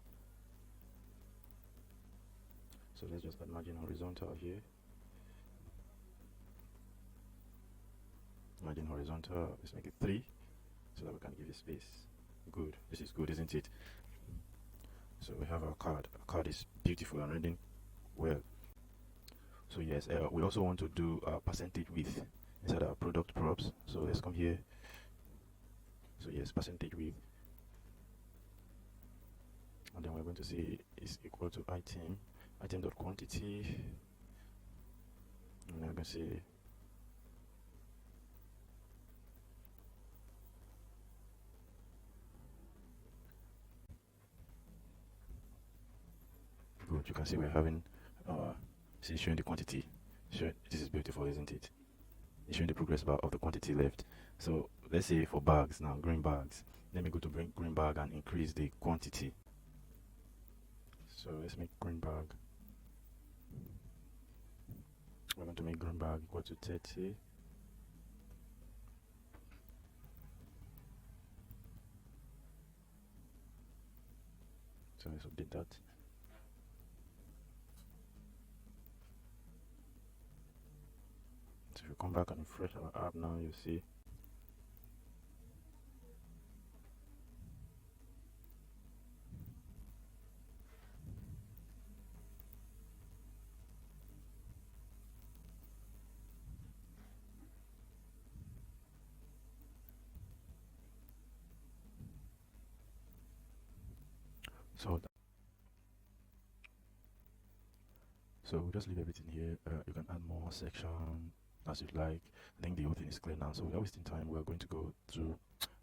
So let's just add margin horizontal here. Margin horizontal, let's make it 3 so that we can give it space. Good. This is good, isn't it? So we have our card. Our card is beautiful and reading well. So yes, we also want to do percentage width inside our product props. So let's come here. So yes, percentage width. and then we're going to say is equal to item.quantity, and we're going to say good. You can see we're having see showing the quantity. Sure, this is beautiful, isn't it? It's showing the progress bar of the quantity left. So let's say for bags now, green bags. Let me go to green bag and increase the quantity. So let's make green bag. We're going to make green bag equal to 30. So let's update that. So if you come back and refresh our app now, you see so we'll just leave everything here. You can add more section as you like. I think the whole thing is clear now. So without wasting time, we're going to go to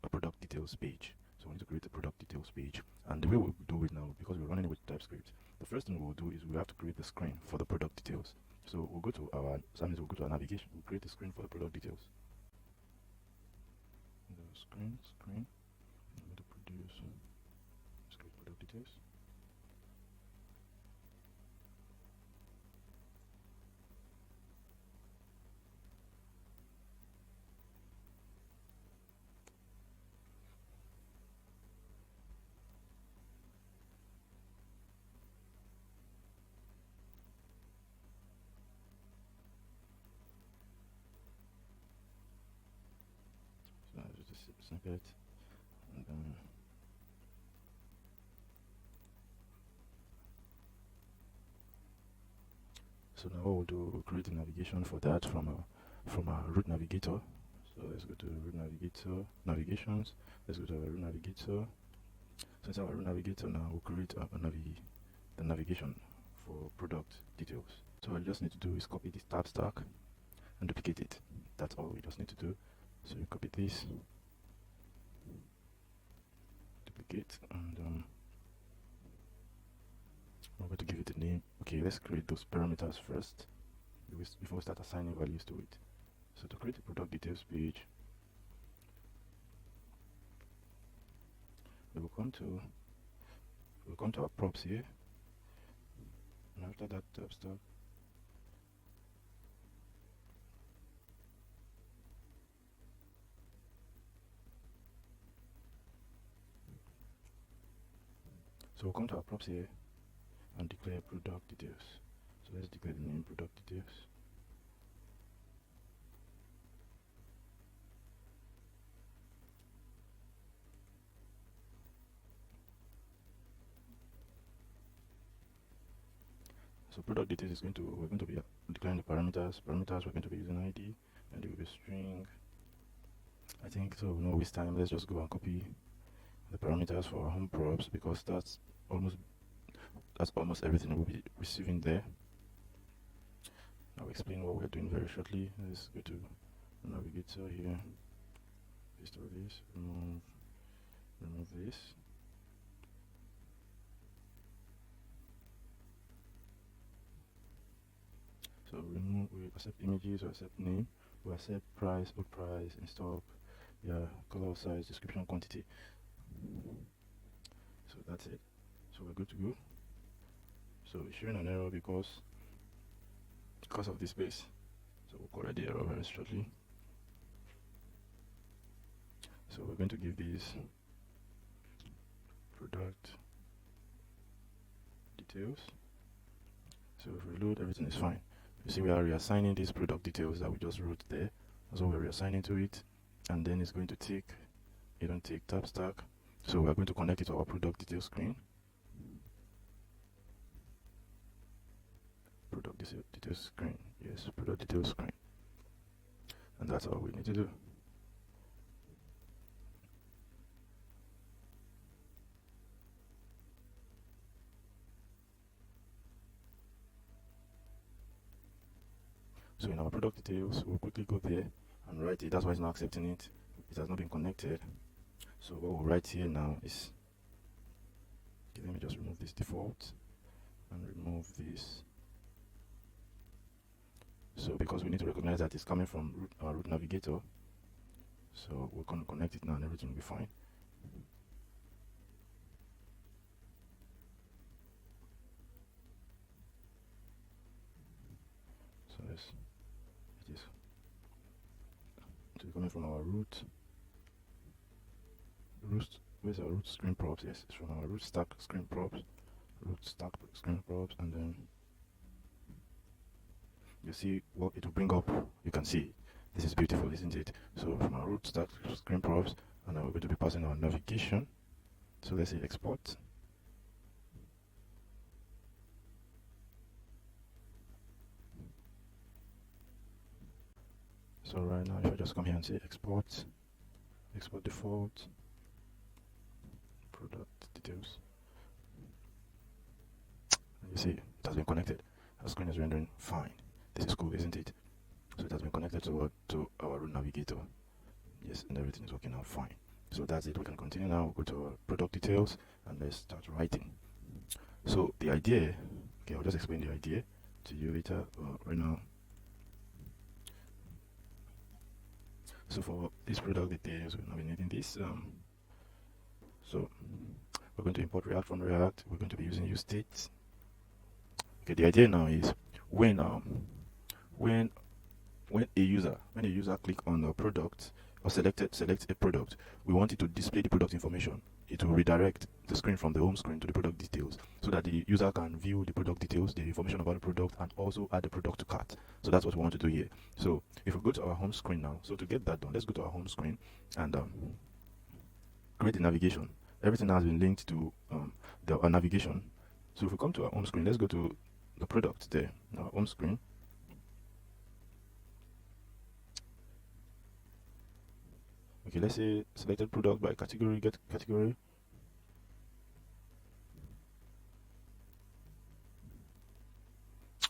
a product details page. So we need to create a product details page. And the way we'll do it now, because we're running it with TypeScript, the first thing we'll do is we have to create the screen for the product details. So we'll go to our, so that means we'll go to our navigation. We'll create a screen for the product details. The screen. I'm going to produce, let's create product details. So just a snippet, and then so now what we'll do, we'll create a navigation for that from our root navigator. So let's go to root navigator, navigations. Let's go to our root navigator. So inside our root navigator now, we'll create the navigation for product details. So all you just need to do is copy this tab stack and duplicate it. That's all we just need to do. So you copy this, duplicate, and I'm going to give it a name. Okay, let's create those parameters first before we start assigning values to it. So to create a product details page, we'll come to our props here, and after that tab stack, so we'll come to our props here and declare product details. So let's declare the name product details. So product details is we're going to be declaring the parameters. We're going to be using ID, and it will be string. I think so. No waste time. Let's just go and copy the parameters for our home props, because that's almost everything we'll be receiving there. I'll explain what we're doing very shortly. Let's go to navigator here. Paste all this. Remove this. So we accept images, we accept name, we accept price, old price, in stock, color, size, description, quantity. So that's it. So we're good to go. So it's showing an error because of this space. So we'll correct the error very shortly. So we're going to give this product details. So if we reload, everything is fine. You see we are reassigning these product details that we just wrote there. That's what we're reassigning to it. And then it's going to take tab stack. So we're going to connect it to our product details screen. Product details screen. Yes, product details screen. And that's all we need to do. So in our product details, we'll quickly go there and write it. That's why it's not accepting it. It has not been connected. So what we'll write here now is, okay, let me just remove this default and remove this. So because we need to recognize that it's coming from our root navigator, so we're going to connect it now and everything will be fine. So it is coming from our root. Where's our root screen props? Yes, it's from our root stack screen props. And then you see what it will bring up. You can see this is beautiful, isn't it? So from our root stack screen props, and now we're going to be passing our navigation. So let's say export. So right now, if I just come here and say export default, product details, and you see it has been connected. Our screen is rendering fine. This is cool, isn't it? So it has been connected to our root navigator. Yes, and everything is working out fine. So that's it. We can continue now. We'll go to our product details and let's start writing. So the idea, okay, I'll just explain the idea to you later. Right now, so for this product details, we're not be needing this. So we're going to import React from React. We're going to be using useState. Okay, the idea now is when a user click on a product or select a product, we want it to display the product information. It will redirect the screen from the home screen to the product details so that the user can view the product details, the information about the product, and also add the product to cart. So that's what we want to do here. So if we go to our home screen now, so to get that done, let's go to our home screen and create the navigation. Everything has been linked to our navigation. So if we come to our home screen, let's go to the product there, our home screen. Okay, let's say selected product by category, get category.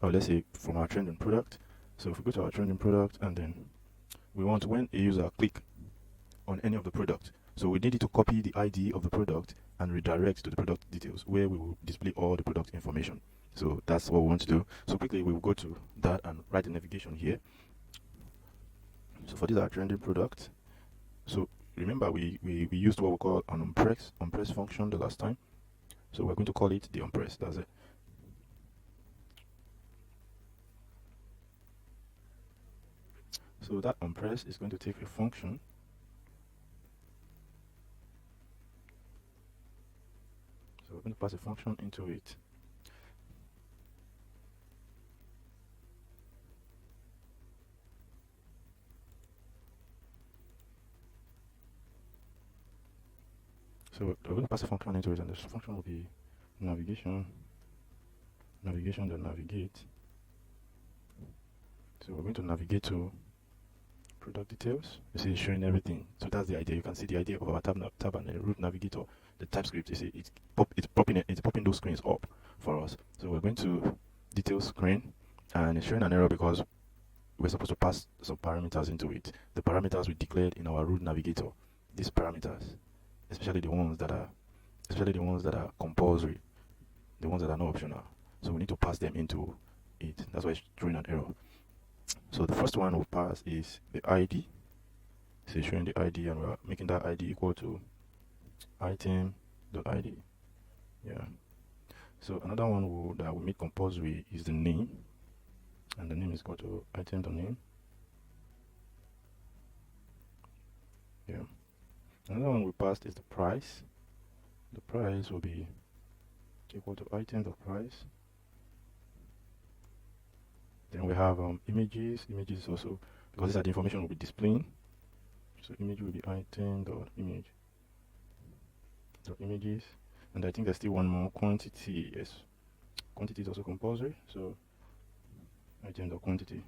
Or let's say from our trending product. So if we go to our trending product and then we want when a user click on any of the product, so we need it to copy the ID of the product and redirect to the product details where we will display all the product information. So that's what we want to do. So quickly we will go to that and write the navigation here. So for this our trending product. So remember we used what we call an onPress function the last time. So we're going to call it the onPress. That's it. So that onPress is going to take a function. So we're going to pass a function into it. So we're going to pass a function into it, and this function will be navigate. So we're going to navigate to product details. You see it's showing everything. So that's the idea. You can see the idea of our tab and the root navigator. The TypeScript, you see it's popping those screens up for us. So we're going to details screen, and it's showing an error because we're supposed to pass some parameters into it. The parameters we declared in our root navigator. These parameters, especially the ones that are compulsory, the ones that are not optional. So we need to pass them into it. That's why it's throwing an error. So the first one we'll pass is the ID. So it's showing the ID, and we're making that ID equal to item.id. Yeah. So another one that we make compulsory is the name, and the name is equal to item.name. Yeah. Another one we passed is the price. The price will be equal to item.price. Then we have images. Images also, because these are the information we'll be displaying. So image will be item.image.images. And I think there's still one more, quantity. Yes, quantity is also compulsory. So item.quantity.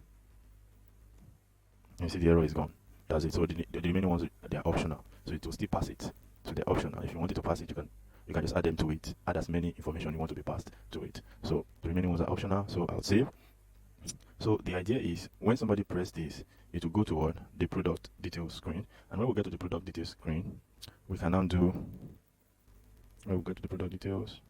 You see the error is gone. That's it. So the remaining ones, they are optional. So it will still pass it. So they're optional. If you want it to pass it, you can just add them to it. Add as many information you want to be passed to it. So the remaining ones are optional. So I'll save. So the idea is when somebody press this, it will go to what? The product details screen. And when we get to the product details screen, we can now do, when we go to the product details,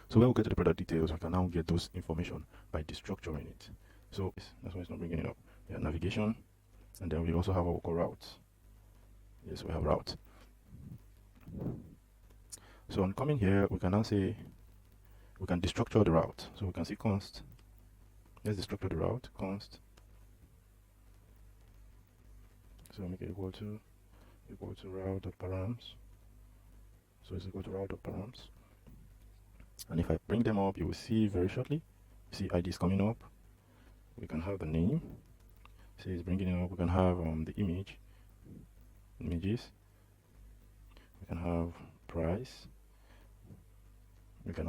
so when we get to the product details, we can now get those information by destructuring it. So that's why it's not bringing it up. Yeah, navigation, and then we also have our routes. Yes, we have routes. So on coming here, we can now say we can destructure the route. So we can see const. Let's destructure the route, const. So make it equal to route.params. So it's equal to route.params. And if I bring them up, you will see very shortly. See IDs coming up. We can have the name. See it's bringing it up. We can have the images. We can have price. We can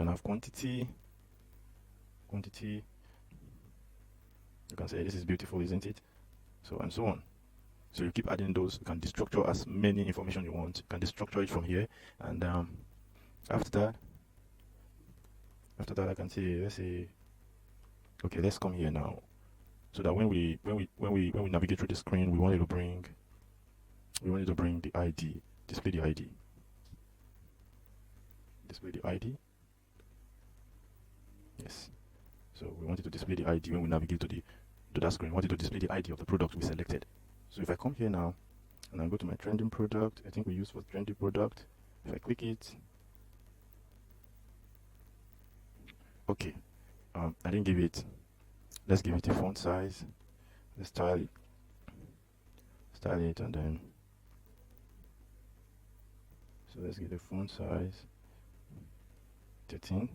have quantity. You can say this is beautiful, isn't it? So and so on. So you keep adding those. You can destructure as many information you want. You can destructure it from here, and after that I can say, let's say, okay, let's come here now, so that when we navigate through the screen, we wanted to bring the ID, display the ID. Yes. So we wanted to display the ID when we navigate to that screen. We wanted to display the ID of the product we selected. So if I come here now and I go to my trending product, I think we use for trending product. If I click it, okay, I didn't give it. Let's give it a font size. Let's style it, and then so let's give the font size 13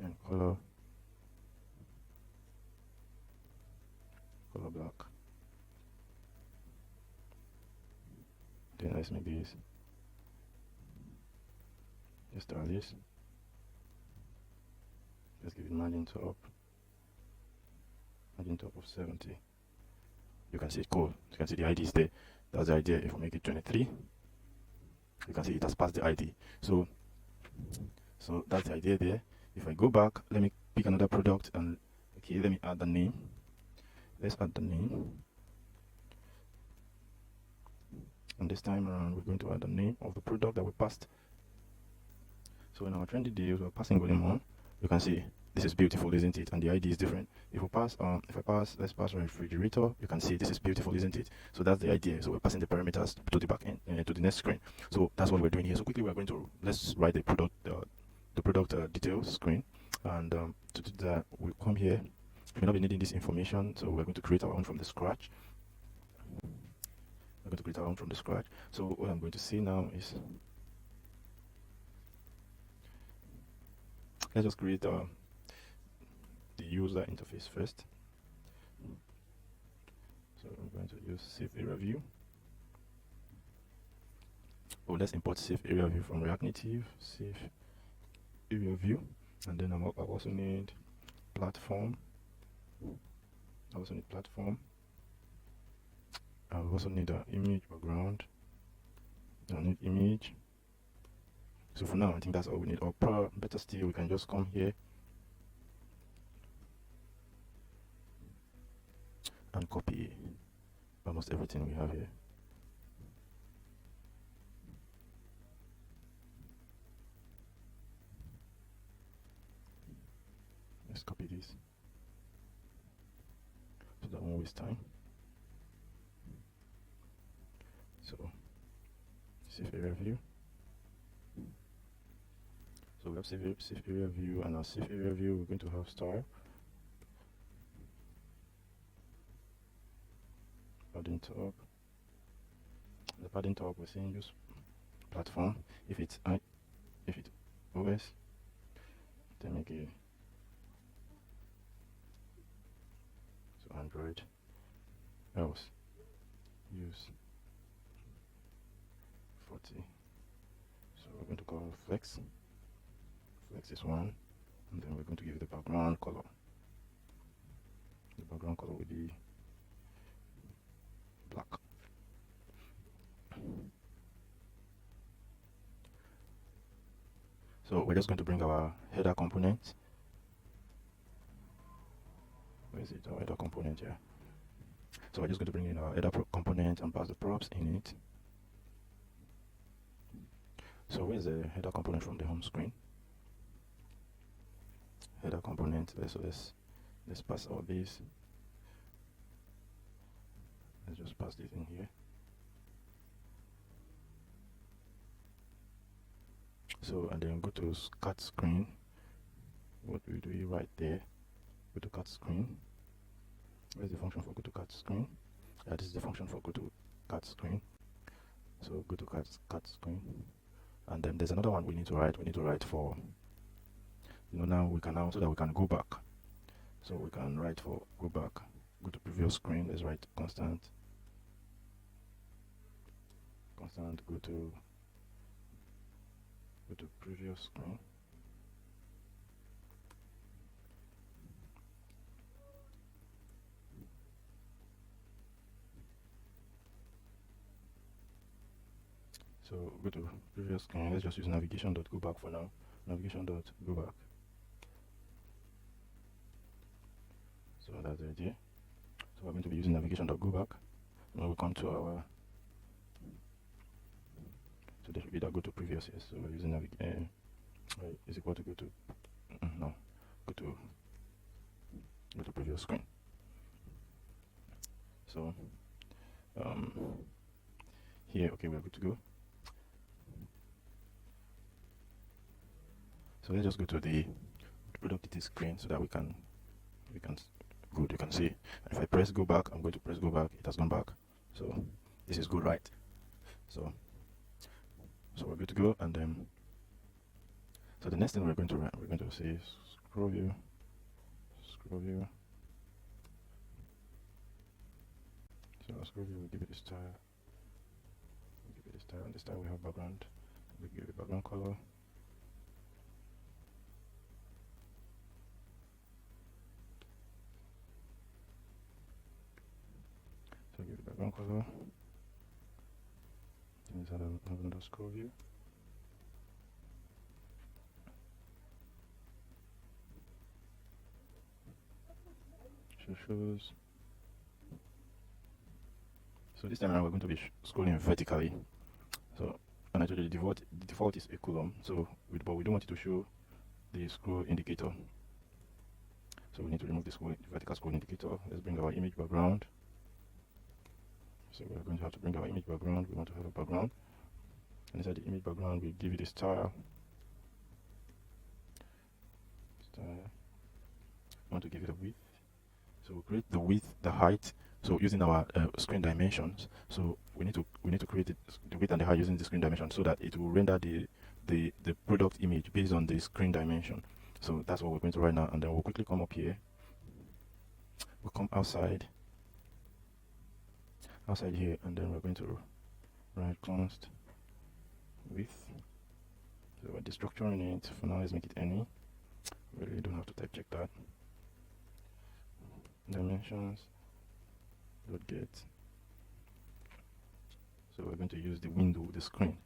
and color black. Then let's make this. Let's start this. Let's give it margin top of 70. You can see it cool. You can see the ID is there. That's the idea. If we make it 23, you can see it has passed the ID. So that's the idea there. If I go back, let me pick another product, and okay, let me add the name. Let's add the name. And this time around, we're going to add the name of the product that we passed. So in our trendy deals, we're passing volume on. You can see this is beautiful, isn't it? And the ID is different. If I pass let's pass refrigerator. You can see this is beautiful, isn't it? So that's the idea. So we're passing the parameters to the back end, to the next screen. So that's what we're doing here. So quickly, we're going to let's write the product details screen, and to do that, we come here. We may not be needing this information, so we're going to create our own from the scratch. So what I'm going to say now is, let's just create the user interface first. So I'm going to use safe area view. Oh, let's import safe area view from React Native, safe area view, and then I also need platform. I also need an image background. I need image. So for now, I think that's all we need. Or better still, we can just come here and copy almost everything we have here. Let's copy this so that won't waste time. So safe area view. So we have safe area view, and our safe area view we're going to have style, padding top. The padding top we're saying use platform. If it's OS, then make it so Android. Else use 40. So we're going to call flex is one, and then we're going to give it the background color. The background color will be black. So we're just going to bring our header component. Where is it? Our header component here. So we're just going to bring in our header component and pass the props in it. So where's the header component from the home screen? Header component. Let's pass all these. Let's just pass this in here. So and then go to cut screen. What we do right there. Go to cut screen. Where's the function for go to cut screen? This is the function for go to cut screen. So go to cut screen, and then there's another one we need to write. We need to write for, now we can so that we can go back. So we can write for go back. Go to previous screen. Let's write constant. Go to previous screen. So go to previous screen. Let's just use navigation.goback for now. Navigation.goback. So that's the idea. So we're going to be using navigation.goback. When we come to our, so there should be that go to previous. Yes. So we're using navigation. Is equal to go to no. Go to previous screen. So here, okay, we're good to go. So let's just go to the product details screen so that we can good, you can see. And if I press go back, I'm going to press go back, it has gone back. So this is good, right? So we're good to go. And then so the next thing we're going to say is scroll view. So scroll view, we'll give it this style. And this time we have background. We give it background color. So give it background color. Then let's have another scroll view. Shows. So this time around we're going to be scrolling vertically. So, and I told you the default is a column. So, but we don't want it to show the scroll indicator. So we need to remove this vertical scroll indicator. Let's bring our image background. So we're going to have to bring our image background. We want to have a background. And inside the image background, we give it a style. We want to give it a width. So we create the width, the height. So using our screen dimensions, so we need to create the width and the height using the screen dimension so that it will render the product image based on the screen dimension. So that's what we're going to write now, and then we'll quickly come up here. We'll come outside here, and then we're going to write const width. So we're destructuring it for now. Let's make it any. We really don't have to type check that. Dimensions. Get. So we're going to use the window, the screen.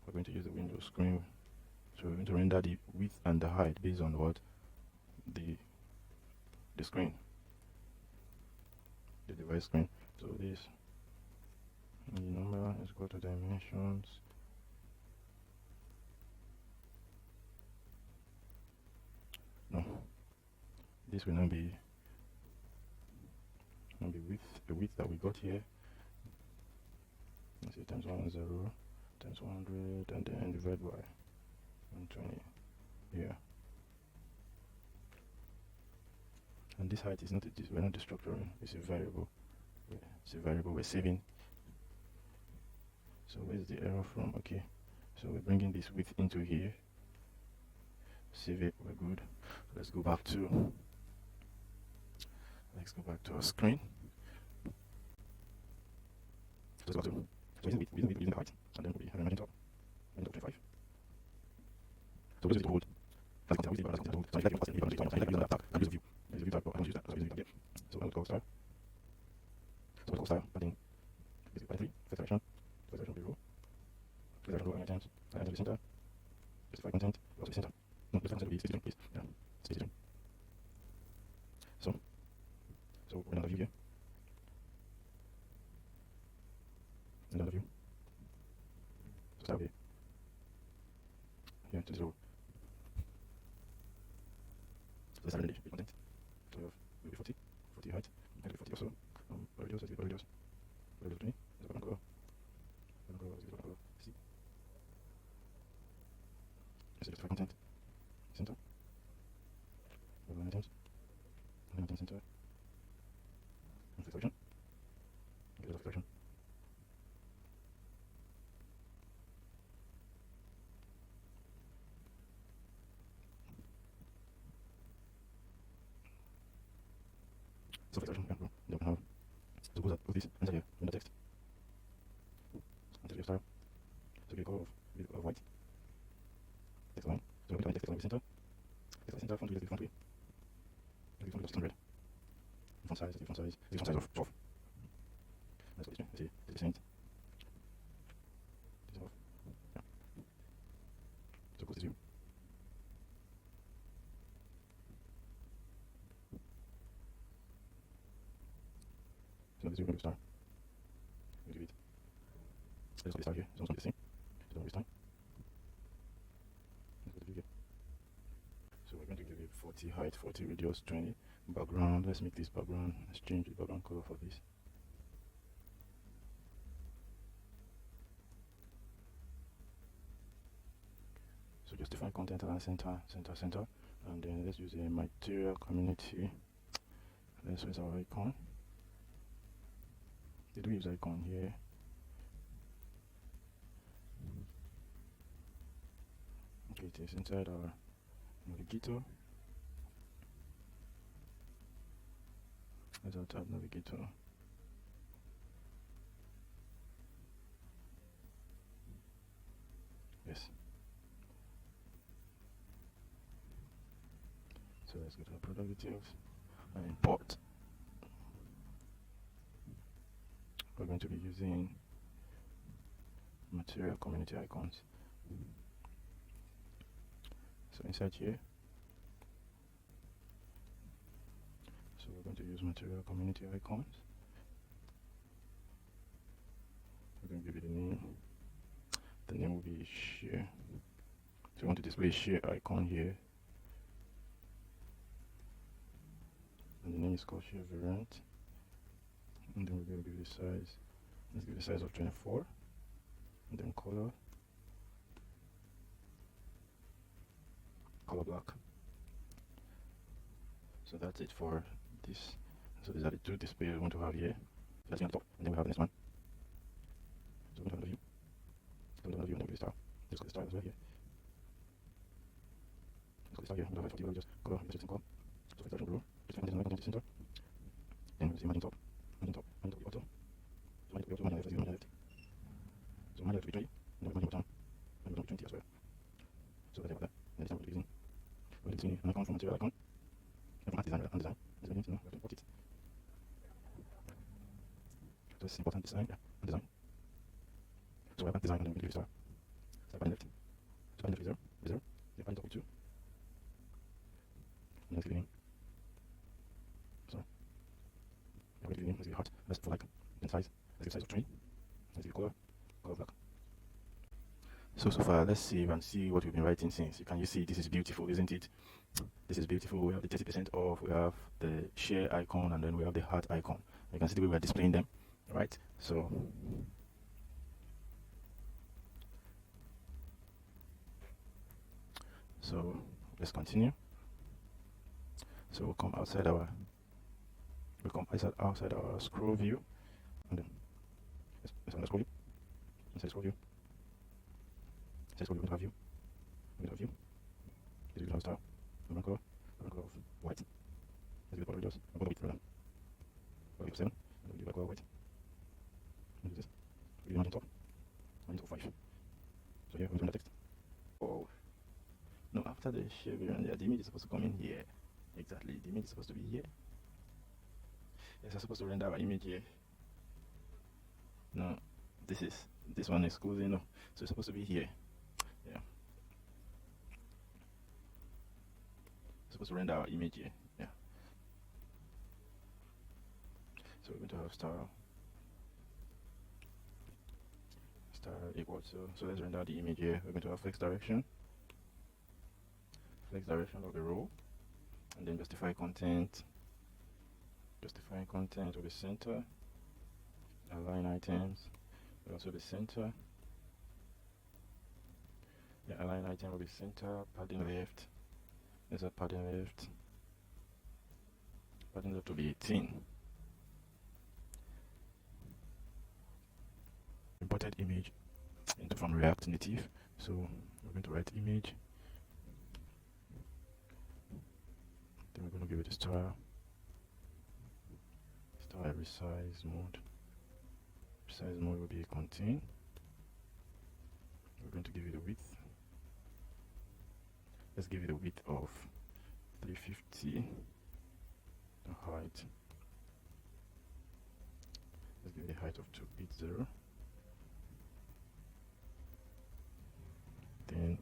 We're going to use the window screen. So we're going to render the width and the height based on what the screen, the device screen. So this the number is equal to dimensions. No, this will not be the width that we got here. Let's say times 110 times 100 and then divide by 120 here. And this height is not we're not destructuring, it's a variable. It's a variable we're saving. So where's the error from? Okay, so we're bringing this width into here. Save it, we're good. So let's go back to our screen. Let's go to using the height, and then we have a margin top 25. So what is it to hold? So if you like your passing, you can use that. Use view. Use view type. I don't use that. So use view. So I would go style. So I would go style. Padding. Basic by 3. First direction. First direction below. First direction lower items. I enter the center. specify content, also center. No, specify content will be space please. Yeah, space So we're another view here. Another view. So start here. Here to 0. So let's have an image with content. So we have maybe 40 height, maybe 40 or so. Radius, let's get radius. Radius 20. There's a background color. Background color. See. Let's specify content. Center. Line items. Line item center. Selection. Get a selection. So selection. Yeah, then we have suppose that with this enter here in the text. Enter your style. So get a color of white. Text line. So we can text line center. Text center font width font width. The font width is 100. Font size of 12. Let's go this way. Let's see. This is saint. This is off. Yeah. So close this view. So this view will start. We'll give it. Let's go start here. It's almost the same. So don't waste time. Let's go to the view here. So we're going to give it 40 height, 40 radius, 20 background. Let's make this background. Let's change the background color for this. So just define content and center, and then let's use a material community. Let's use our icon. Did we use icon here? Okay, it is inside our navigator. Let's our tab navigator. Yes. So let's go to our product details and import. We're going to be using material community icons. So inside here, so we're going to use material community icons. We're going to give it a name. The name will be share. So we want to display share icon here. And the name is called share variant. And then we're going to give it a size. Let's give it a size of 24. And then color black. So that's it for this. So these are the two displays we want to have here. That's on the top, and then we have the next one. So we have the view. So we have the view and then we style. Let's go to the style as well here. Let's go to the style here. We'll have 40 just color, let's just color. So we start from below. Just find this icon to the center. Then we'll see margin top. Margin top will be auto. So margin top will be auto, margin left, let's do margin left. So margin left will be 20, and then margin bottom. Margin bottom will be 20 as well. So that's about that. And this time we'll be using an icon from material icon. From design. Let's go to import it. So this is important design, and design. So we have design and then we give it star. Start by left. So by left is 0, 0. The by top will 2. And let's give it name. So we're going to give it name. Let's give it heart. Let's for like and size. Let's give size of 20. Let's give color black. So far, let's save and see what we've been writing since. You see this is beautiful, isn't it? This is beautiful. We have the 30% off, we have the share icon, and then we have the heart icon. You can see the way we are displaying them, right? So let's continue. So we'll come outside our scroll view, and then let's scroll view. Inside scroll view. Let's go to view. This is our style. Background color of white. Let's do the color radius. I'm going to wait for 7. And we'll do background white. And do this. We'll do margin top. Margin top 5. So here we'll do the text. Oh. No, after the share variant, the image is supposed to come in here. Exactly. The image is supposed to be here. Yes, I'm supposed to render our image here. No, this one is closing. No. So it's supposed to be here. Yeah. supposed to render our image here. Yeah. So we're going to have style equal to, so let's render the image here. We're going to have flex direction of the row, and then justify content. Justifying content will be center. Align items will also be center. Yeah, align item will be center. Padding left. There's a padding left. Padding left will be 18. Imported image from React Native. So we're going to write image. Then we're going to give it a style resize mode. Resize mode will be contain. We're going to give it a width. Let's give it a width of 350. The height. Let's give it a height of 280. Then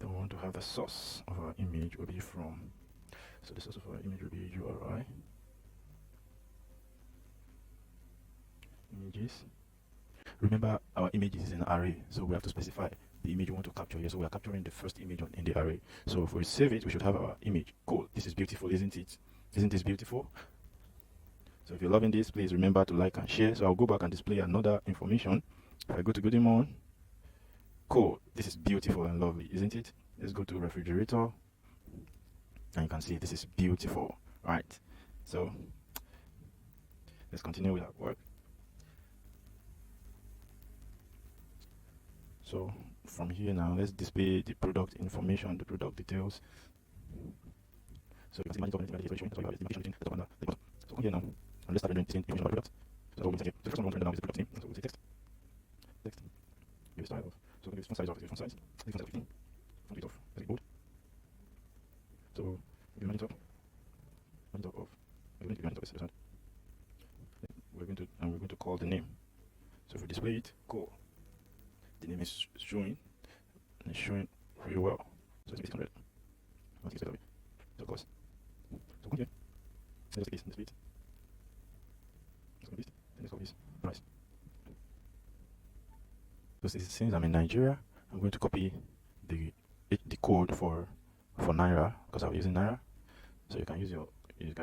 we want to have the source of our image will be from. So the source of our image will be URI. Images. Remember, our images is an array, so we have to specify the image we want to capture here. So we are capturing the first image in the array. So if we save it, we should have our image. Cool. This is beautiful, isn't it? Isn't this beautiful? So if you're loving this, please remember to like and share. So I'll go back and display another information. If I go to GoodMon, cool. This is beautiful and lovely, isn't it? Let's go to refrigerator, and you can see this is beautiful, right? So let's continue with our work. So from here now, let's display the product information, the product details. So you can see the information. So from here now, and let's start doing this information about product. So the first one we want to render now is the product name. So we'll say text. Give a style of. So give font size of 15. Font width of. Let's get bold. So give monitor of. We're going to give monitor this. We're going to call the name. So if we display it, cool. The name is showing, and it's showing really well. So it's 600. Let's get it. So of course. So come here. Let's take this and display it. Let's go this. Then let's go this. Price. So since I'm in Nigeria, I'm going to copy the code for Naira, because I'm using Naira. So you can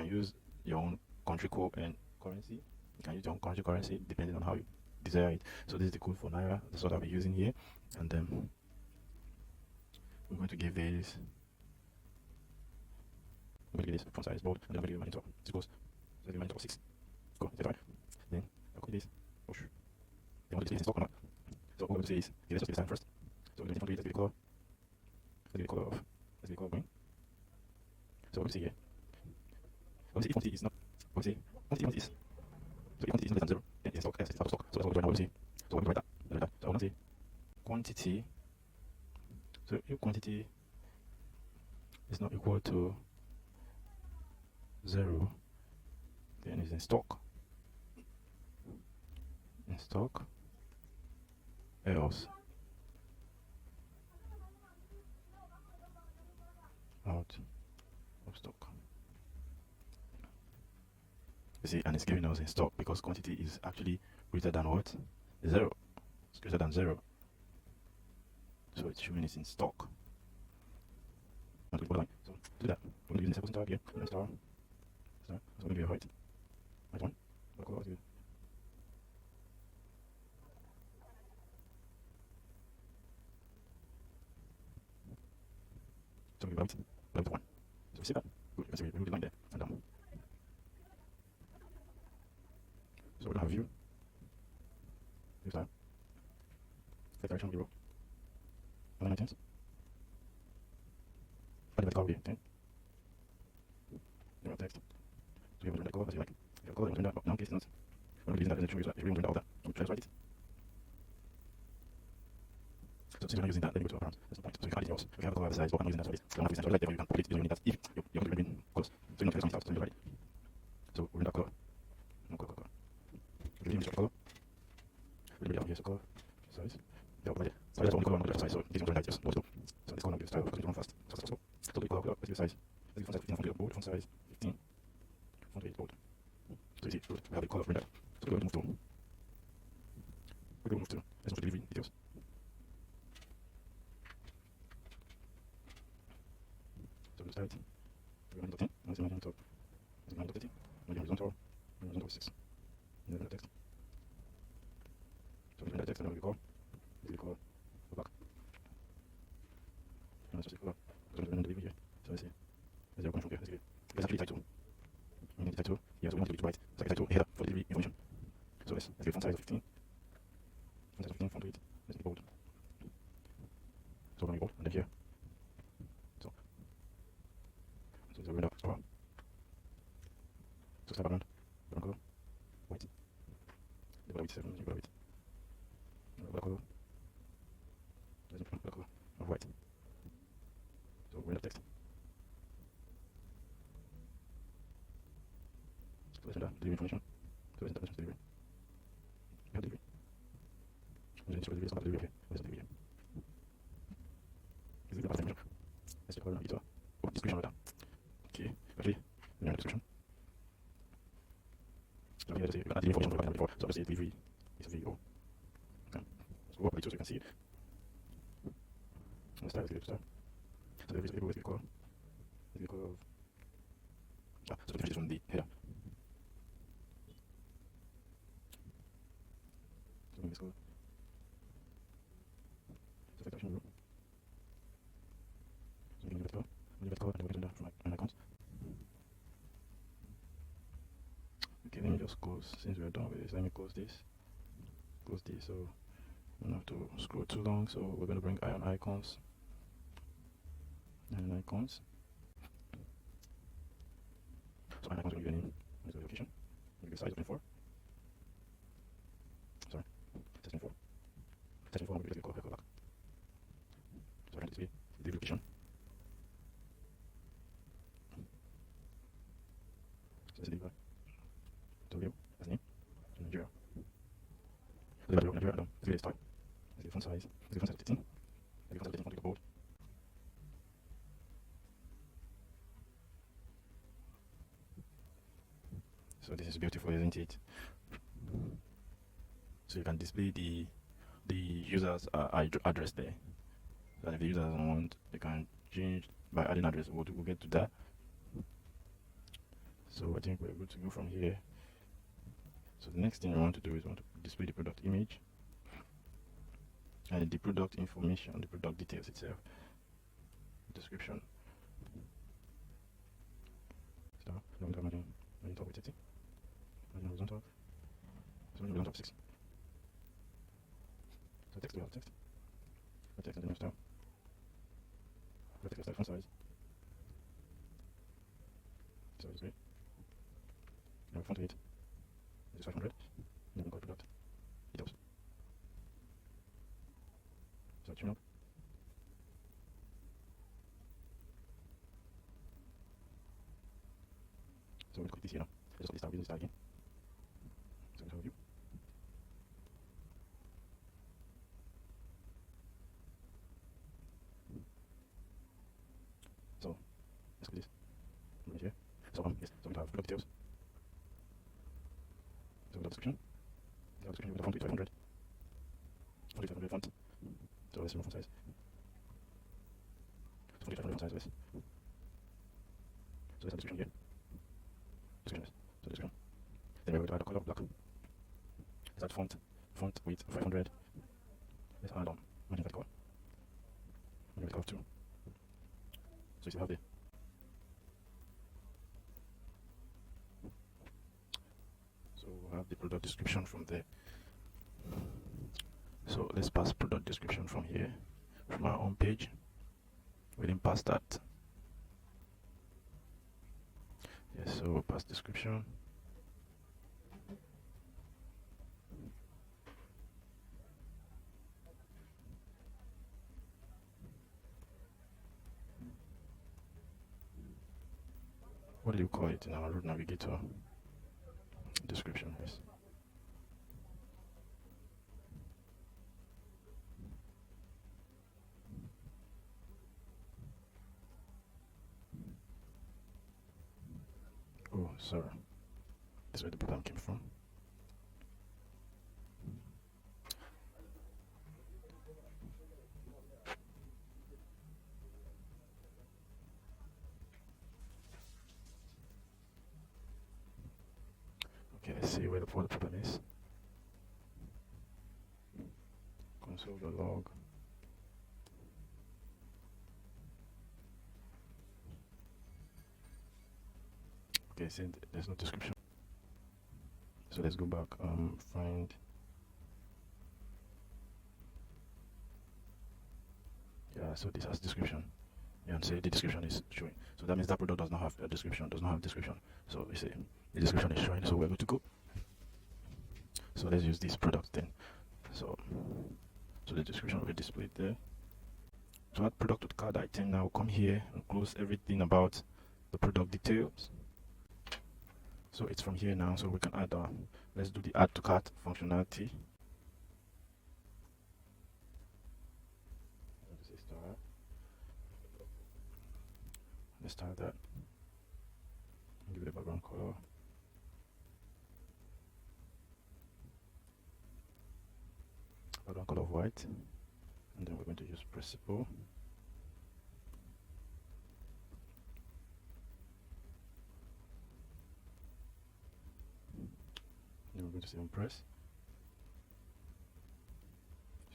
use your own country code and currency. You can use your own country currency depending on how you desire it. So this is the code for Naira. That's what I'll be using here. And then we're going to give this. I'm going to give this font size bold, and then I'm going to give monitor. It goes. So the monitor 6. Go. Is that right? Then I'll copy this. Push. Then what display is stock or not? So what we're going to say is, okay, let's just design first. So we're going to let's give it color. Let's give it color of. Let's give it color green. So what we see here. What we see if quantity is not. What we see quantity is. So if quantity is not less than 0, then it's stock. Yes, it's out of stock. So that's what we're going to see. So we're going to write that. So I want to say quantity. So if quantity is not equal to 0, then it's in stock. In stock. Else out of stock. You see, and it's giving us in stock because quantity is actually greater than what? 0. It's greater than 0. So it's showing it's in stock. So to do that, we're going to use the second star here. Star. So we're going to give a height. Height 1. What color is it? So we write 1. So we see that. Good. You can see we remove the line there and down. So we're going to have view. View style. Set direction of the row. Align items. Add the color will be 10. Then text. So you want to turn that color as you like. If you have color, you want to turn that. But now in case it's not. We're not using that, then it shows that. If we want to turn that all that, we'll try to write it. So since we're not using that, then we go to our params. That's the point. So you can add it yours. If you have a color size, but I'm not using that for this. So I'm not using that. So like you can put it in your unit as if you're going to be rendering colors. So you're not going to start, so you're ready. So we're in that color. No color. We're going to color. We're going to here, so color. Size. Yeah, over there. So that's the only color I'm going to size. So this one's very nice. Just notice. So this color gives style. So we run fast. So the color. the size. Let's give font size 15 on bold, font size 15, font weight bold. So you see, good. We have the color rendered. So we're going to move to, let's move to delivery details. So we'll start. We're going to 10, now it's margin top. It's margin top 30, margin horizontal, margin horizontal 6. And then the text. So we render text and then we call. We call back. And let's just color. So we're going to delivery here. So let's see. Let's go from here. Let's actually title. We need the title. Yeah, so we want to write. It's like a title header for delivery information. So let's give font size of 15. Font size of 15, font weight. Let's be bold. So we're going to be bold, and then here. So it's a render store. So start background. Background color. White. The color weight 7. The color weight. Black color. There's a black color of white. So render text. So let's enter delivery information. So let's enter delivery. We have delivery. Let's enter delivery. Some delivery. Okay. Let's enter delivery. Is it the pattern? Let's check our editor. Oh, description right now. Okay. Actually, we have description. So here, let's see. We can add the information from the before. So obviously, delivery is a VO. Okay. Let's go up a little so you can see it. Let's start. Let's start. So delivery is able to call. Let's call of. So the from the header. So let's go. So select action rule. So we can leave it go. We'll leave it go and we'll get from my account. Okay, let me just close. Since we're done with this, let me close this. Close this. So we don't have to scroll too long. So we're going to bring iron icons. Iron icons. So iron icons will give you a name. There's a location. We'll give a size of 24. Sorry. Test 24. Test 24. We'll give it a call back. So we're going to display the location. So let's leave that. So view as name. So Nigeria. The value of Nigeria. Let's give it a style. Let's give font size. Let's give font size 15. Let's give font size 15 font bold. So this is beautiful, isn't it? So you can display the user's address there. So if the user doesn't want, you can change by adding address. We'll get to that. So I think we're good to go from here. So the next thing we want to do is we want to display the product image and the product information, the product details itself, description. So now we have margin top with 30, margin horizontal, so margin horizontal 6. So text, we have text. The text and the name style. The text style font size. So it's great. Now font weight is 500. Then we go to product details. So tune up. So we'll click this here now. Just click this style, use this style again. So we'll have a view. So let's click this. Right here. So yes, so we have product details. So we have description. We have description with the font weight 500. Font weight 500 font. So let's remove font size. So font weight 500 font size, yes. So let's have description here. Description, yes. So description. Then we're going to add a color black. Let's add font weight 500. Let's add on margin color. Margin color 2. So you still have the so we'll have the product description from there. So let's pass product description from here, from our home page. We didn't pass that. Yes, so we'll pass description. What do you call it in our root navigator? Description, yes. Sorry, this is where the problem came from. Okay, let's see where the problem is. Console.log. Okay, see, there's no description. So let's go back. Find. Yeah, so this has description. Yeah, and say the description is showing. So that means that product does not have a description. So we say the description is showing. So we're good to go. So let's use this product then. So the description will be displayed there. To add product to cart item, now come here and close everything about the product details. So it's from here now, so we can add let's do the add to cart functionality. Let's start that. Give it a background color. Background color of white, and then we're going to use principal. Then we're going to say on press.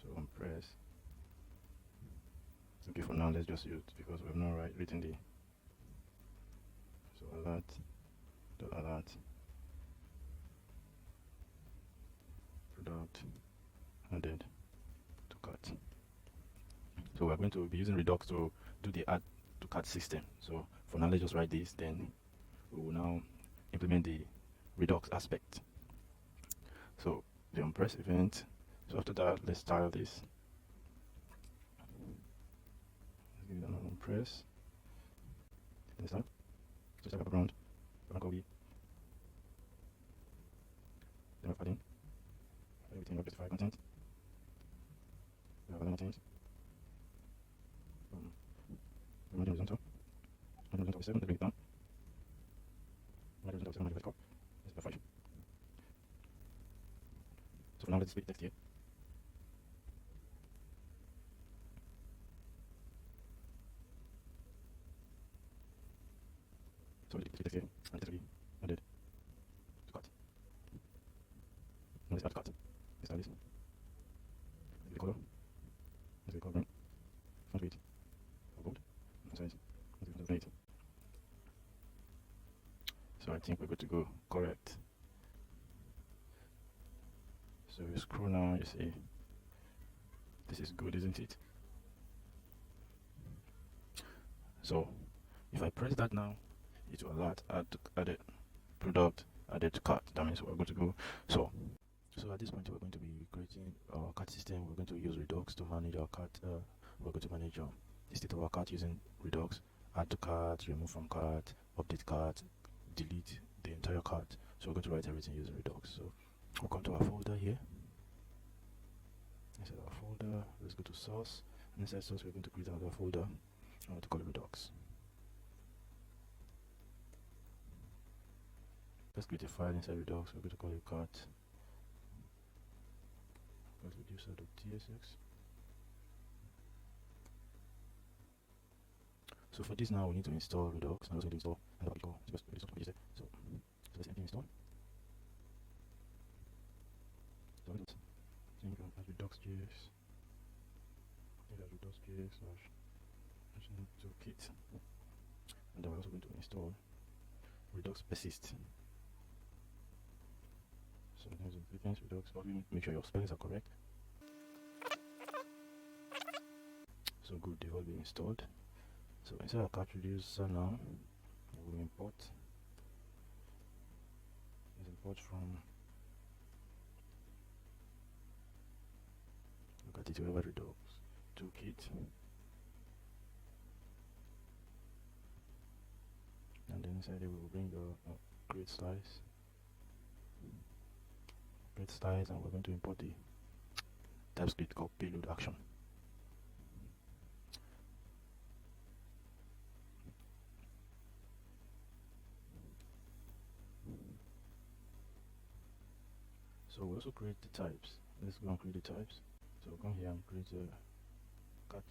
So on press. Okay, for now let's just use it because we've not written the. So alert, product added to cart. So we're going to be using Redux to do the add to cart system. So for now let's just write this, then we will now implement the Redux aspect. So the onPress event. So after that, let's style this. Let's give it an onPress. Let's start. So start background color. Then we're adding everything will specify content. We have content. Horizontal. Horizontal 7, let's bring it down. Horizontal 7, vertical. Let's do 5. So for now, let's split text here. So let's split text here. And let's added to cart. Now let's add cart. Let's add this. Let's the color. Let's the color green. Font weight. Bold. Size. Let's do 8. So I think we're good to go. Correct. So we scroll now, you see this is good, isn't it? So if I press that now, it will alert added product added to cart. That means we're going to go. So at this point we're going to be creating our cart system. We're going to use Redux to manage our cart. We're going to manage the state of our cart using Redux. Add to cart, remove from cart, update cart, delete the entire cart. So we're going to write everything using Redux. So we'll come to our folder here. Inside our folder, let's go to source. And inside source, we're going to create another folder. I want to call it Redux. Let's create a file inside Redux. We're going to call it cart. Reducer.tsx. So for this now, we need to install Redux. And also need to install another package called Redux. So let's empty install. So let's think of Redux JS. Redux JS / Toolkit. And then we're also going to install Redux Persist. So there's a difference. Redux, make sure your spellings are correct. So good, they've all been installed. So inside our cart reducer now, we will import. Let's import from. Look at it, we have a Redux Toolkit. And then inside it we will bring the create slice. And we're going to import the TypeScript called payload action. So we also create the types. Let's go and create the types. So come here and create a cat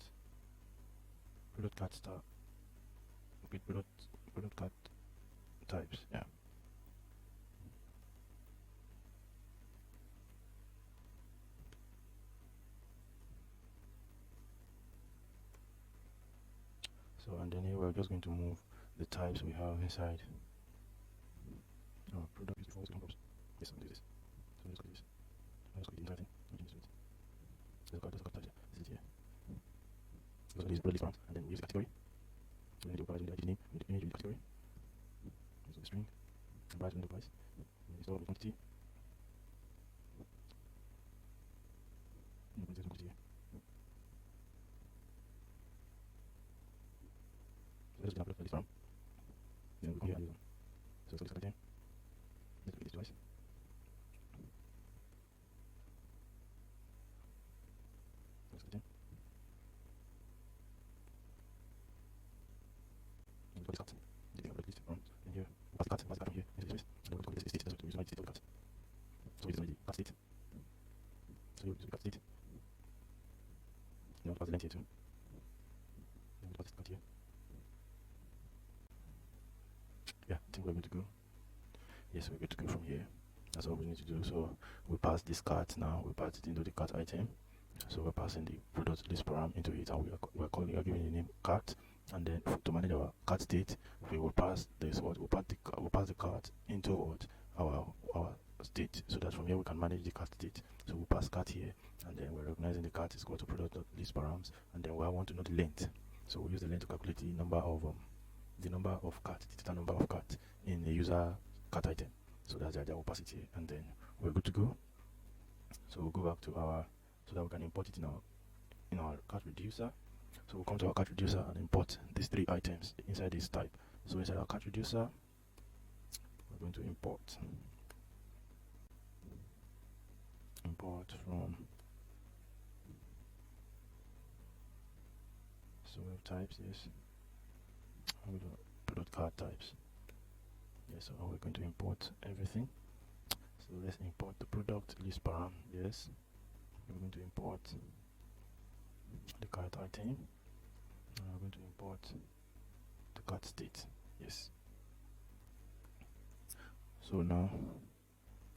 product cat star. Okay, product cat types. Yeah. So and then here we're just going to move the types we have inside. Oh, product is default comes. Yes, I'll do this. So let's go this. Let's go the entire thing. Let's go types. Yeah. This is here. So this is product list and then we use the category. So we need to provide the ID name, we need the category. So the string, and price window price. And install the quantity. And there's quantity here. So let's upload this from. Then we come here and use them. So this item. Let's click this twice. Let's click it. And we got this cut. The upload list from in here. Pass the cut from here into this. And then we call this state. That's what we use my state of the cut. So it's already cut state. So you use the cut state. Now pass the length here too. Then we pass this cut here. Yeah, I think we're good to go. Yes, we're good to go from here. That's all we need to do. So we pass this cart now. We pass it into the cart item. So we're passing the product list param into it, and we're giving the name cart. And then to manage our cart state, we will pass this what we'll pass the cart into what our state, so that from here we can manage the cart state. So we'll pass cart here, and then we're recognizing the cart is equal to product list params, and then we want to know the length. So we use the length to calculate the number of cart, the total number of cart in the user cart item. So that's the idea. We'll pass it here, and then we're good to go. So we'll go back to so that we can import it in our cart reducer. So we'll come to our cart reducer and import these three items inside this type. So inside our cart reducer, we're going to import from, so we have types, yes, we do product cart types. Yes, so we're going to import everything. So let's import the product list param. Yes, we're going to import the cart item, and we're going to import the cart state. Yes. So now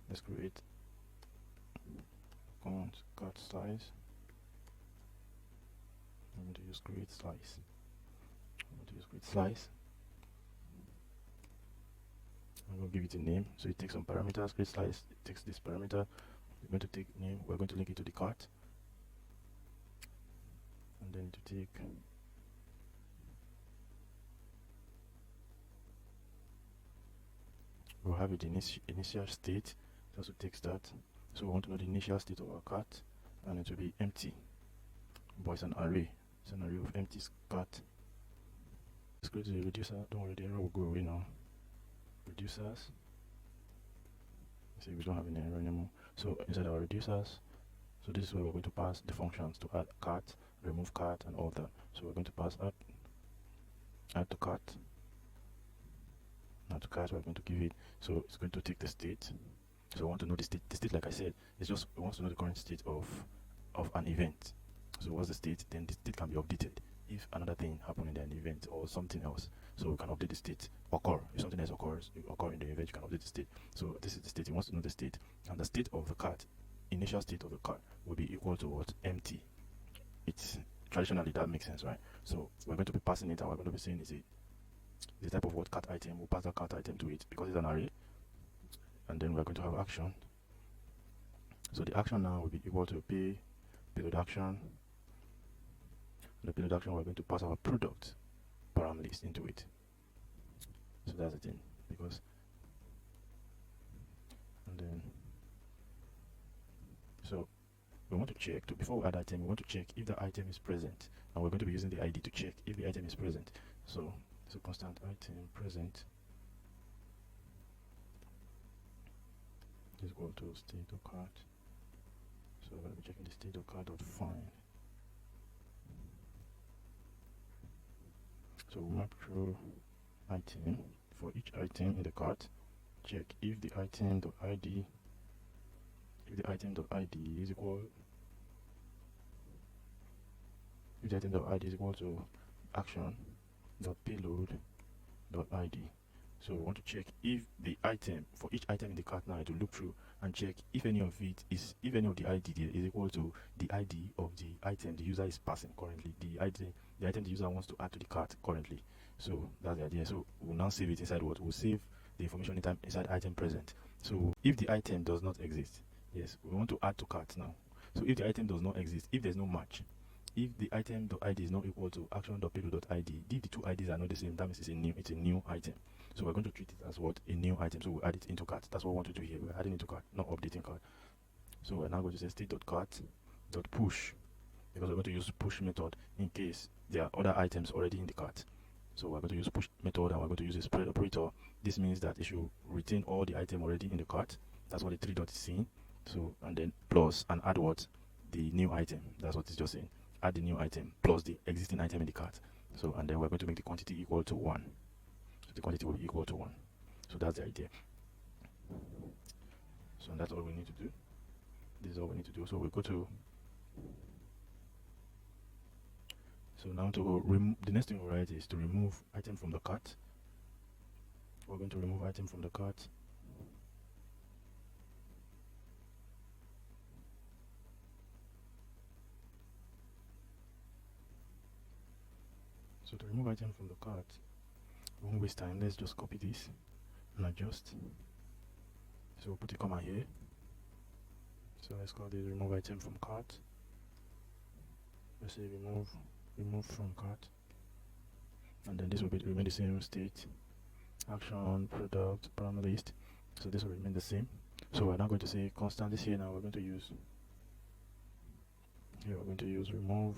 let's create count cart size. I'm going to use create slice. I'm going to give it a name. So it takes some parameters. Create slice, it takes this parameter. We're going to take name. We're going to link it to the cart, and then to take we'll have it initial state. It also takes that. So we want to know the initial state of our cart, and it will be empty. But it's an array. It's an array of empty cart. Let's go to the reducer. Don't worry, the error will go away now. Reducers. See, we don't have any error anymore. So inside our reducers, so this is where we're going to pass the functions to add cart, remove cart, and all that. So we're going to pass add to cart. Now to cart, we're going to give it. So it's going to take the state. So we want to know the state. The state, like I said, is just we want to know the current state of an event. So what's the state? Then the state can be updated if another thing happened in an event or something else. So we can update the state. Occur if something else occurs in the event, you can update the state. So this is the state. He wants to know the state, and the state of the cart, initial state of the cart, will be equal to what? Empty. It's traditionally that makes sense, right? So we're going to be passing it, and we're going to be saying is the type of what cart item. We'll pass that cart item to it because it's an array, and then we're going to have action. So the action now will be equal to payload action. The payload action, we're going to pass our product param list into it. So that's the thing, because and then so we want to check before we add item, we want to check if the item is present, and we're going to be using the ID to check if the item is present. So constant item present is equal to state of cart. So we're going to be checking the state of cart dot find. So we map through item for each item in the cart, check if the item.id if the item.id is equal to action.payload.id. So we want to check if the item, for each item in the cart now, to look through and check if any of the ID there is equal to the ID of the item the user is passing currently, the item the user wants to add to the cart currently. So that's the idea. So we'll now save it inside what? We'll save the information inside item present. So if the item does not exist, yes, we want to add to cart now. So if the item does not exist, if there's no match, if the item.id is not equal to action.payload.id, if the two IDs are not the same, that means it's a new item. So we're going to treat it as what? A new item. So we'll add it into cart. That's what we want to do here. We're adding into cart, not updating cart. So we're now going to say state.cart.push, because we're going to use push method in case there are other items already in the cart. So we're going to use push method and we're going to use a spread operator. This means that it should retain all the item already in the cart. That's what the 3 dot is saying. So, and then plus and add what? The new item. That's what it's just saying. Add the new item plus the existing item in the cart. So, and then we're going to make the quantity equal to 1. So the quantity will be equal to 1. So that's the idea. So that's all we need to do. This is all we need to do. So we go to, so now to remove, the next thing we write is to remove item from the cart. We're going to remove item from the cart. So to remove item from the cart, we won't waste time. Let's just copy this and adjust. So we'll put a comma here. So let's call this remove item from cart. Let's say remove from cart, and then this will remain the same state. Action, product, parameter list. So this will remain the same. So we're now going to say constant. This here now we're going to use. Here we're going to use remove.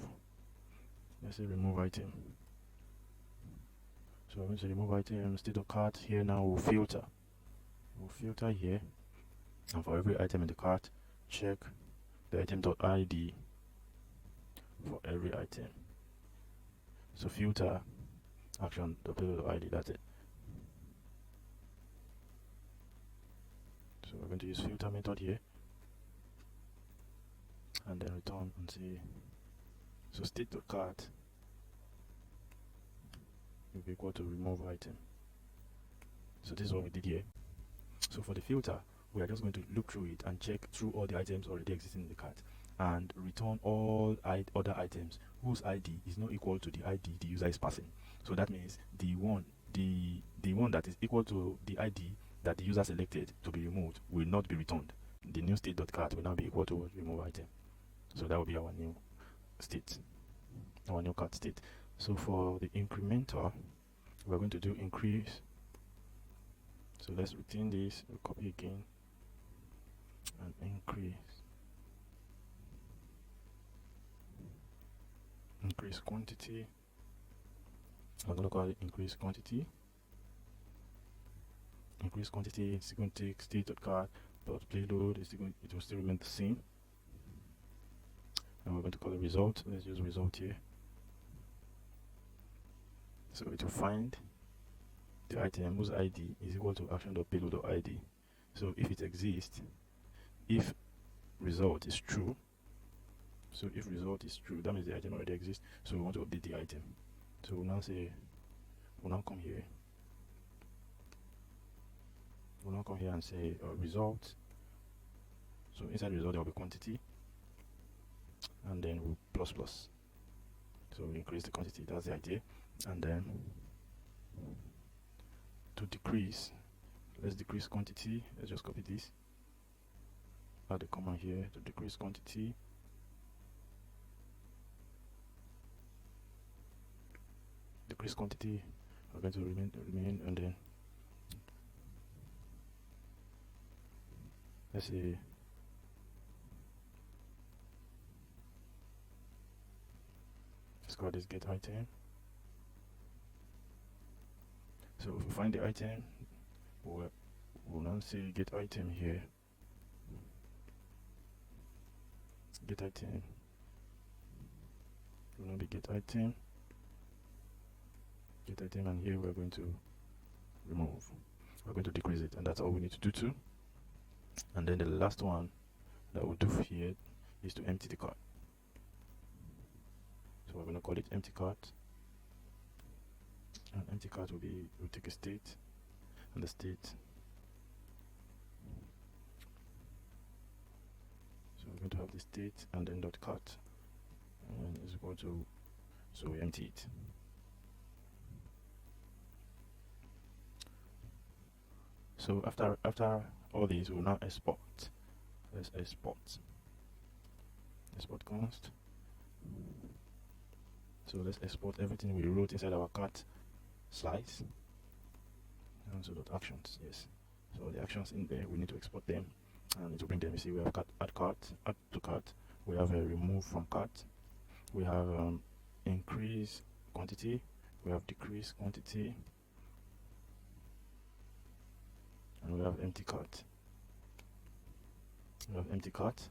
Let's say remove item. So we're going to remove item state of cart. Here now we'll filter. We'll filter here, and for every item in the cart, check the item.id for every item. So filter action.payload.id. That's it. So we're going to use filter method here, and then return and say, so state.cart will be equal to remove item. So this is what we did here. So for the filter, we are just going to look through it and check through all the items already existing in the cart and return all other items whose ID is not equal to the ID the user is passing. So that means the one that is equal to the ID that the user selected to be removed will not be returned. The new state.cart will now be equal to remove item. So that will be our new state, our new cart state. So for the incrementer, we're going to do increase. So let's retain this, we'll copy again and increase quantity. I'm going to call it increase quantity. Increase quantity is going to take state.cart dot payload. It will still remain the same. And we're going to call it result. Let's use result here. So it will find the item whose ID is equal to action.payload.id. So if it exists, if result is true, so if result is true, that means the item already exists. So we want to update the item. So we'll now say, we'll now come here and say result. So inside result there will be quantity, and then we'll plus. So we increase the quantity. That's the idea. And then to decrease, let's decrease quantity. Let's just copy this, add the comma here to decrease quantity. Decrease quantity, we're going to remain, and then let's say let's call this get item. So if we find the item, we'll now say get item here. Get item will now be get item, and here we're going to remove. We're going to decrease it, and that's all we need to do too. And then the last one, that we'll do here is to empty the cart. So we're going to call it empty cart, and empty cart will take a state, and the state. So we're going to have the state and then dot cart, and is equal to, so we empty it. So after all these, we'll now export. Let's export const. So let's export everything we wrote inside our cart slides, and so dot actions. Yes, so the actions in there, we need to export them and to bring them. You see, we have add cart, add to cart, we have a remove from cart, we have increase quantity, we have decrease quantity, and we have empty cart. We have empty cart.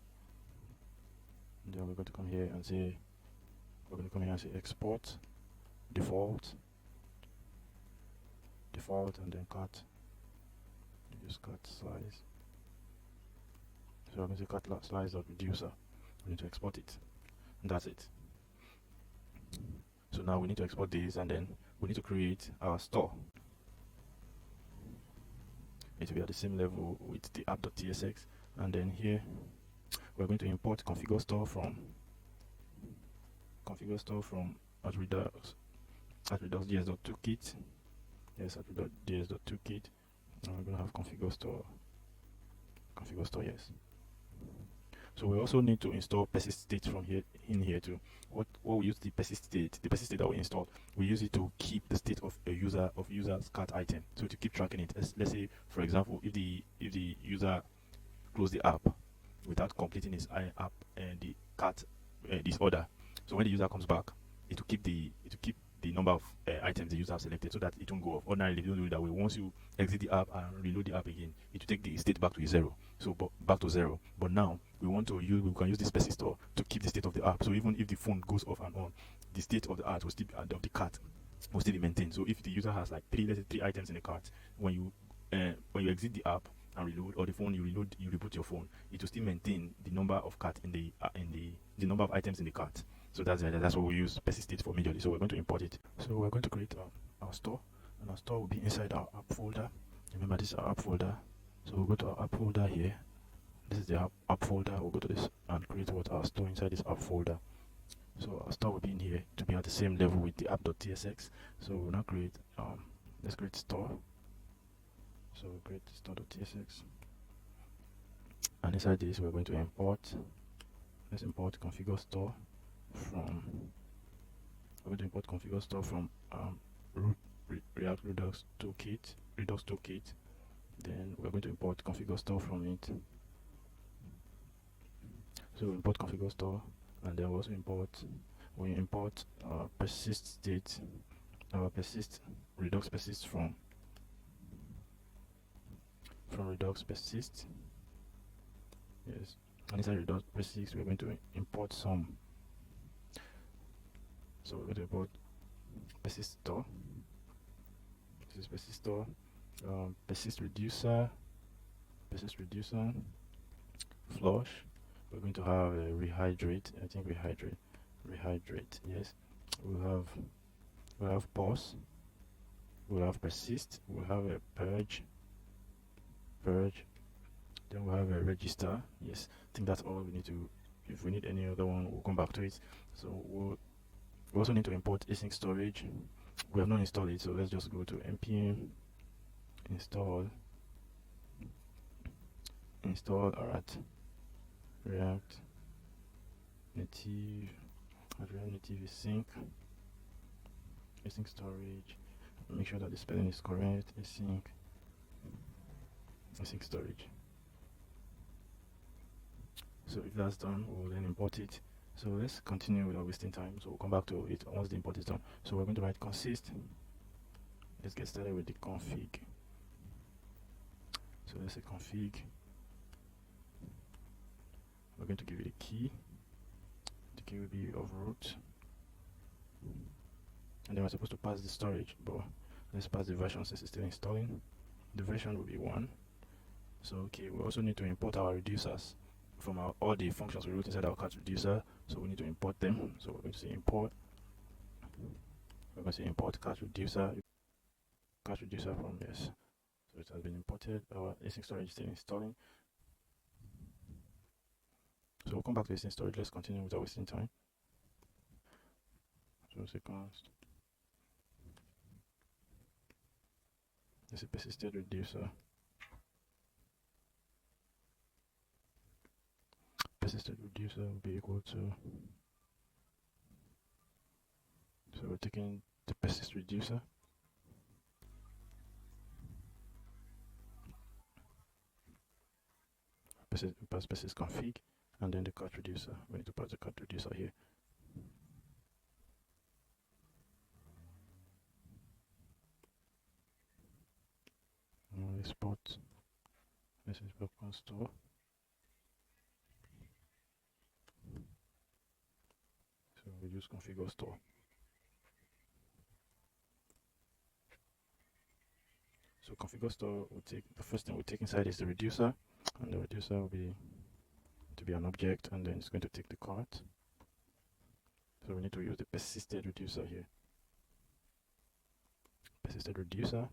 And then we're going to come here and say, export default, and then cart. Use cart slice. So I'm going to say cart slice dot reducer. We need to export it, and that's it. So now we need to export this, and then we need to create our store. It will be at the same level with the app.tsx, and then here we're going to import configure store from at Redux JS.toolkit. Yes, at Redux JS.toolkit, and we're going to have configure store. Yes. So we also need to install persist state from here too. What we use the persist state that we installed, we use it to keep the state of a user's cart item. So to keep tracking it. Let's say, for example, if the user closed the app without completing his app and the cart this order, so when the user comes back, it will keep the number of items the user has selected, so that it won't go off. Ordinarily, you don't do it that way. Once you exit the app and reload the app again, it will take the state back to zero. So back to zero. But now we can use this persist store to keep the state of the app. So even if the phone goes off and on, the state of the app will still be, of the cart will still be maintained. So if the user has like three items in the cart, when you exit the app and reload, or the phone you reboot your phone, it will still maintain the number of cart in the number of items in the cart. So that's what we use persist state for majorly. So we're going to import it. So we're going to create our store, and our store will be inside our app folder. Remember, this is our app folder. So we'll go to our app folder here. This is the app folder. We'll go to this and create our store inside this app folder. So our store will be in here to be at the same level with the app.tsx. So we'll now create let's create store. So we'll create store.tsx, and inside this we're going to import. Let's import configure store from. We're going to import configure store from React Redux Toolkit. Then we're going to import configure store from it. So we import configure store, and then we also import persist state, Redux persist from Redux persist. Yes, and inside Redux persist we're going to import some. So we're going to import persist store. This is persist store. Persist reducer, flush. We're going to have a rehydrate. I think rehydrate. Yes. We'll have pause. We'll have persist. We'll have a purge. Then we'll have a register. Yes. I think that's all we need to. If we need any other one, we'll come back to it. So we also need to import async storage. We have not installed it, so let's just go to npm install at React Native async storage. Make sure that the spelling is correct. Async storage. So if that's done, we'll then import it. So let's continue without wasting time. So we'll come back to it once the import is done. So we're going to write consist. Let's get started with the config. So let's say config. We're going to give it a key. The key will be of root, and then we're supposed to pass the storage, but let's pass the version since it's still installing. The version will be 1. So okay, we also need to import our reducers. from all the functions we wrote inside our cart reducer. So we need to import them. So we're going to say import. We're going to say import cart reducer from yes. So it has been imported. Our async storage is still installing. So we'll come back to async storage. Let's continue without wasting time. So const. This is persisted reducer. Persisted reducer will be equal to. So we're taking the persist reducer. Persist config, and then the cart reducer. We need to pass the cart reducer here. Export. This is Backend store. So we use configure store. So configure store will take the first thing we take inside is the reducer, and the reducer will be to be an object, and then it's going to take the cart. So we need to use the persisted reducer here. Persisted reducer.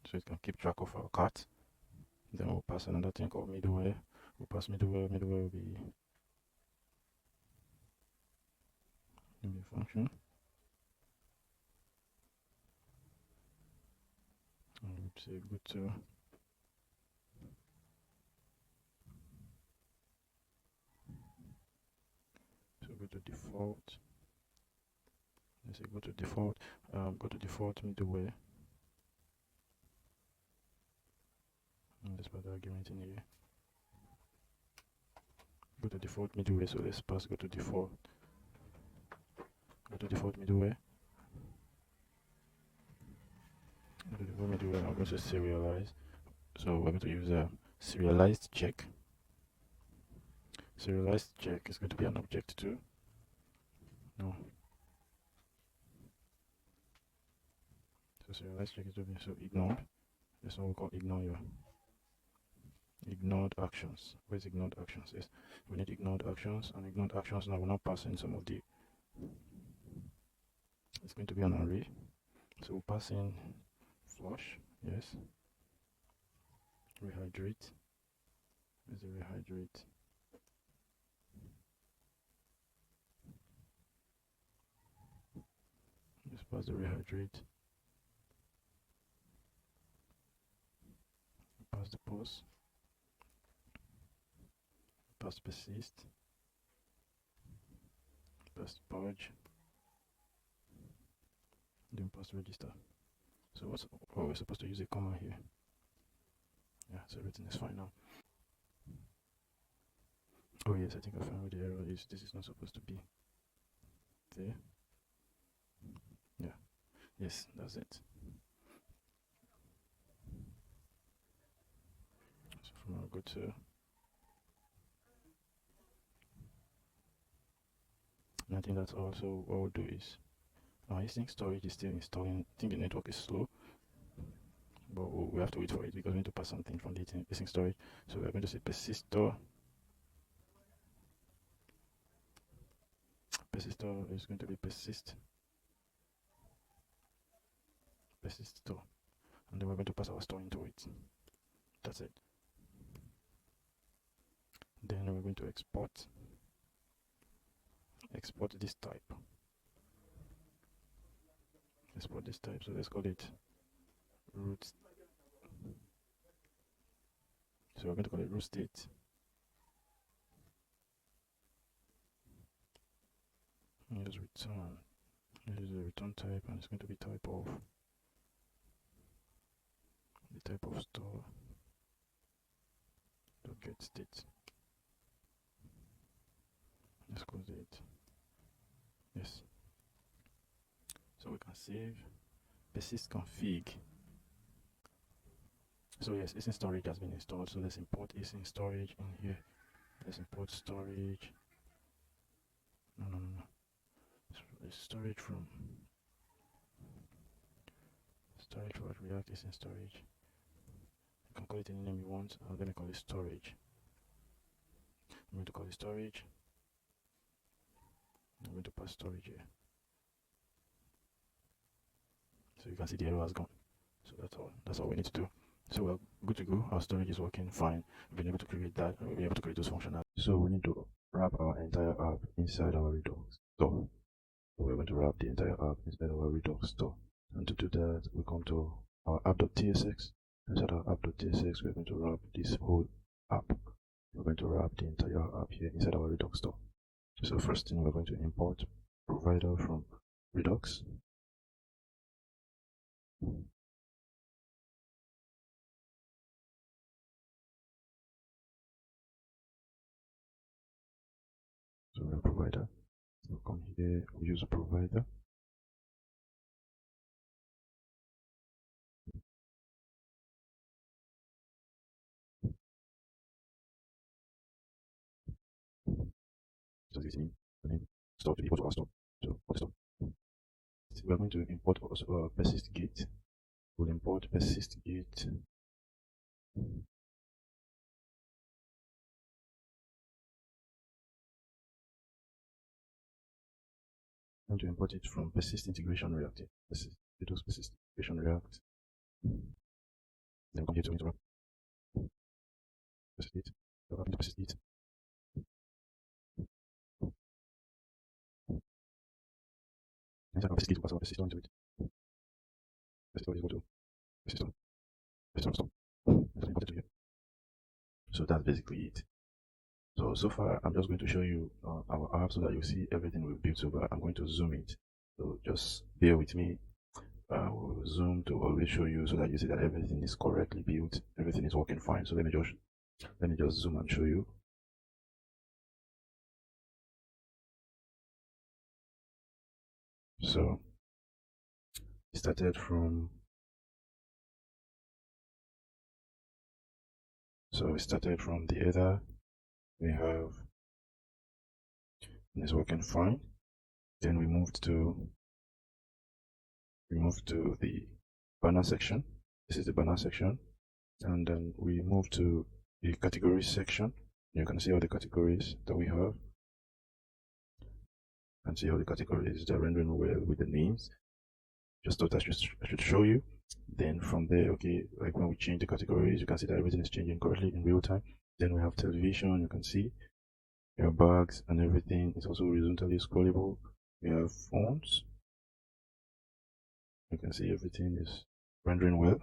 So it can keep track of our cart. Then we'll pass another thing called middleware. We'll pass middleware. Middleware will be a function. And we'll say go to go to default. Let's say go to default. Go to default middleware. And let's put the argument in here. Go to default middleware. So let's pass go to default. Go to default middleware. Go to default middleware. I'm going to serialize. So we're going to use a serialized check. Serialized check is going to be an object too. No. So serialized check is going to be so ignored. That's what we call ignore your ignored actions. Where's ignored actions? Yes, we need ignored actions, and ignored actions now will not pass in some of the. It's going to be an array. So we'll pass in flush. Yes. Rehydrate. Where's the rehydrate? Let's pass the rehydrate. Pass the pause. Pass persist. Pass purge. Then pass register. So we're supposed to use a comma here. Yeah, so everything is fine now. Oh yes, I think I found where the error is. This is not supposed to be there. Yeah. Yes, that's it. So from now go to. And I think that's also what we'll do is our async storage is still installing. I think the network is slow, but we have to wait for it because we need to pass something from the async storage. So we're going to say persistor. Persistor is going to be persist store, and then we're going to pass our store into it. That's it. Then we're going to export this type. Export this type. So let's call it root. So we're going to call it root state. Here's return. Here's the return type, and it's going to be type of the type of store. Get state. Let's close it. Yes. So we can save persist config. So yes, async storage has been installed. So let's import async storage in here. Let's import storage. No. Storage from React async storage. You can call it any name you want. Let me call it storage. I'm going to call it storage. I'm going to pass storage here. So you can see the error has gone. So that's all we need to do. So we're good to go. Our storage is working fine. We've been able to create that. We'll be able to create those functionalities. So we need to wrap our entire app inside our Redux store. So we're going to wrap the entire app inside our Redux store. And to do that, we come to our app.tsx. Inside our app.tsx, we're going to wrap this whole app. We're going to wrap the entire app here inside our Redux store. So first thing, we're going to import provider from Redux. So we're a provider. We'll come here, we use a provider. So this name, store to equal to our store. So for the store, we're going to import also persist gate. We'll import persist gate. I'm going to import it from persist integration React. Persist integration React. Then come here to interrupt. Persist gate. Persist gate. Inside our persist gate, we'll pass our persist into it. Persist is equal to persist store. Import it to here. So that's basically it. So far, I'm just going to show you our app so that you see everything we've built so far. I'm going to zoom it. So just bear with me. We'll zoom to always show you so that you see that everything is correctly built. Everything is working fine. So let me just zoom and show you. So it started from the header. We have, and it's working fine. Then we moved to the banner section. This is the banner section, and then we moved to the categories section. You can see all the categories that we have, and see all the categories. They're rendering well with the names. Just thought I should show you. Then from there, okay, like when we change the categories, you can see that everything is changing correctly in real time. Then we have television. You can see your bags and everything is also horizontally scrollable. We have fonts. You can see everything is rendering well.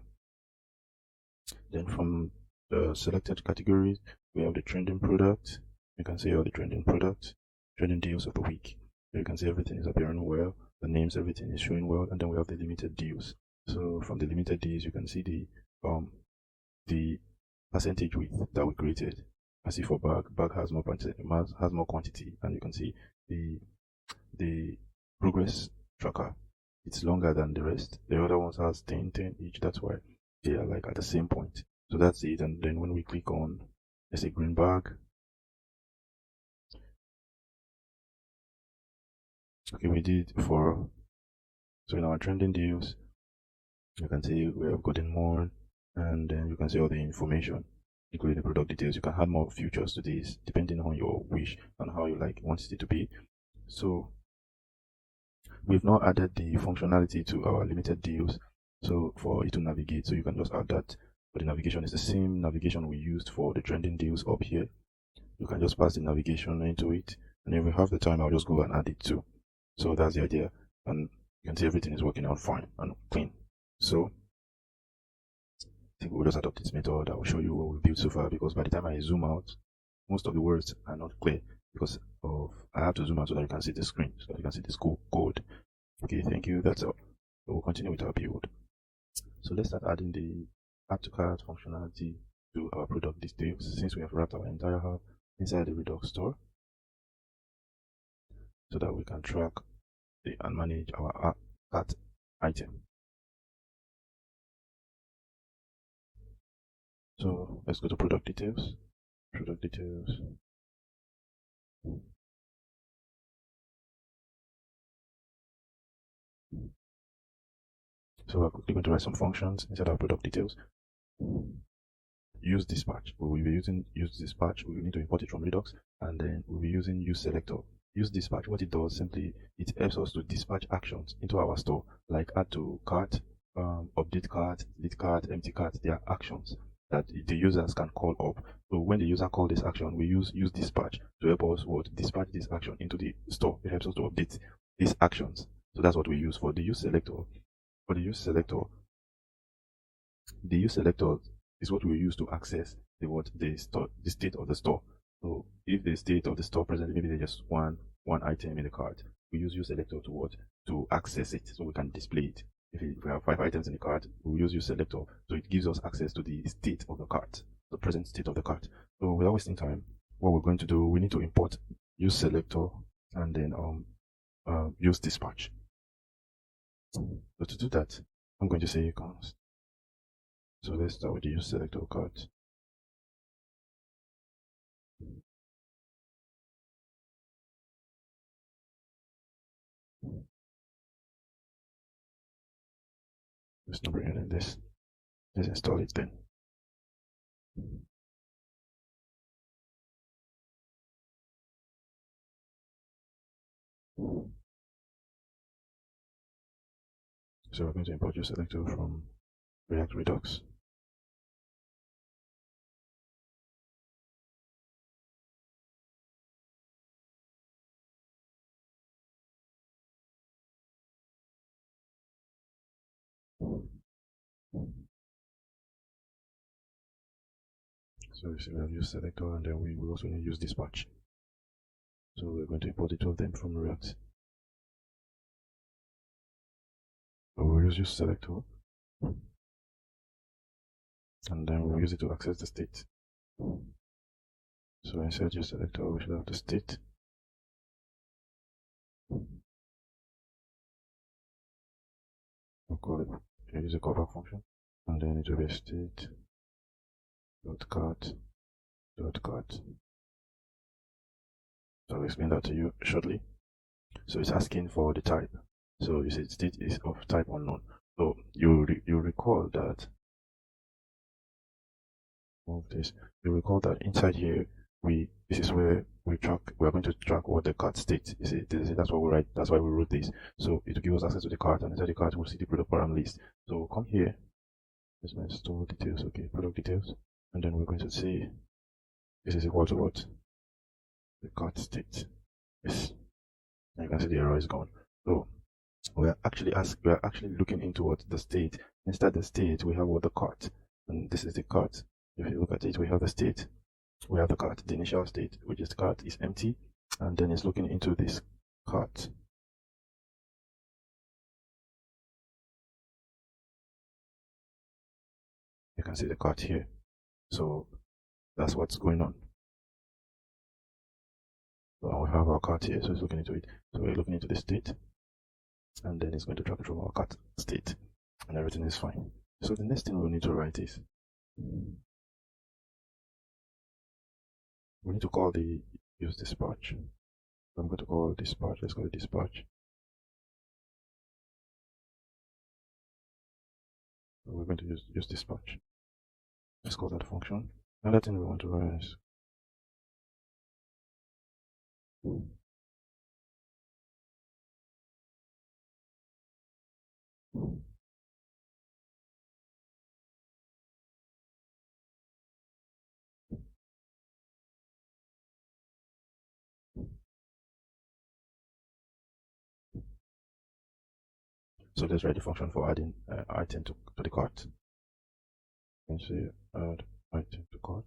Then from the selected categories, we have the trending products. You can see all the trending products, trending deals of the week. You can see everything is appearing well. The names, everything is showing well. And then we have the limited deals. So from the limited deals, you can see the percentage width that we created. I see for bag has more quantity, and you can see the progress tracker. It's longer than the rest. The other ones has 10 each. That's why they are like at the same point. So that's it. And then when we click on, let's say, green bag, okay, we did for, so in our trending deals, you can see we have gotten more, and then you can see all the information, including the product details. You can add more features to this depending on your wish and how you want it to be. So we've now added the functionality to our limited deals, so for it to navigate, so you can just add that. But the navigation is the same navigation we used for the trending deals up here. You can just pass the navigation into it, and if we have the time, I'll just go and add it too. So that's the idea, and you can see everything is working out fine and clean. So I think we'll just adopt this method. I will show you what we built so far, because by the time I zoom out, most of the words are not clear because I have to zoom out so that you can see the screen, so that you can see this cool code. Okay, thank you. That's all. So we'll continue with our build. So let's start adding the add to cart functionality to our product details, since we have wrapped our entire app inside the Redux store, so that we can track and manage our cart item. So let's go to product details. Product details. So we're quickly going to write some functions inside our product details. use dispatch. We will be using use dispatch. We will need to import it from Redux, and then we'll be using use selector. Use dispatch, what it does simply, it helps us to dispatch actions into our store, like add to cart, update cart, delete cart, empty cart. They are actions that the users can call up. So when the user calls this action, we use dispatch to help us dispatch this action into the store. It helps us to update these actions. So that's what we use for the use selector. For the use selector, the use selector is what we use to access the state of the store. So if the state of the store presently, maybe there's just one item in the cart, we use selector to access it, so we can display it. If we have 5 items in the cart, we use selector, so it gives us access to the state of the cart, the present state of the cart. So without wasting time, what we're going to do, we need to import use selector and then use dispatch. So to do that, I'm going to say const. So let's start with the use selector cart. Let's not bring it in this. Let's install it then. So we're going to import use selector from React Redux. So we have use selector, and then we will also need use dispatch. So we're going to import the two of them from React. So we'll use selector, and then we'll use it to access the state. So inside use selector, we should have the state. We'll call it, we'll use a callback function, and then it will be state dot cart dot cart. So I'll explain that to you shortly. So it's asking for the type. So you said state is of type unknown. So you recall that. Move this. You recall that inside here, this is where we are going to track what the cart state. You see, that's what we write. That's why we wrote this. So it will give us access to the cart, and inside the cart we'll see the product param list. So come here. This is my store details. Okay, product details, and then we're going to see this is equal to what? The cart state. Yes. And you can see the error is gone. So we are actually looking into what the state. Instead the state, we have what the cart, and this is the cart. If you look at it, we have the state, we have the cart, the initial state, which is cart is empty, and then it's looking into this cart. You can see the cart here. So that's what's going on. So we have our cart here, so it's looking into it. So we're looking into the state, and then it's going to track it from our cart state, and everything is fine. So the next thing we need to write is we need to call the use dispatch. So I'm going to call dispatch. Let's call it dispatch. So we're going to use dispatch. Let's call that function. Another thing we want to run is so let's write the function for adding item to the cart. You can say add item to cart.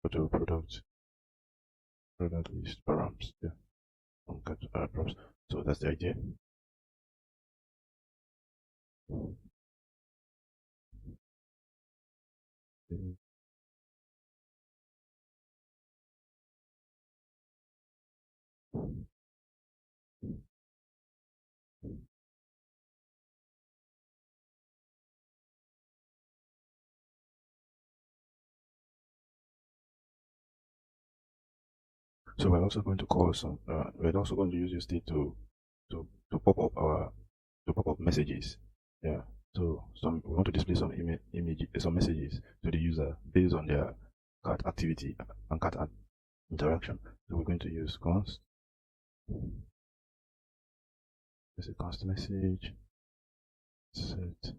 Go to product list params. Yeah, props. So that's the idea. So we're also going to call some. We're also going to use state to pop up messages. Yeah. So we want to display some some messages to the user based on their cart activity and cart interaction. So we're going to use const. This is const message set.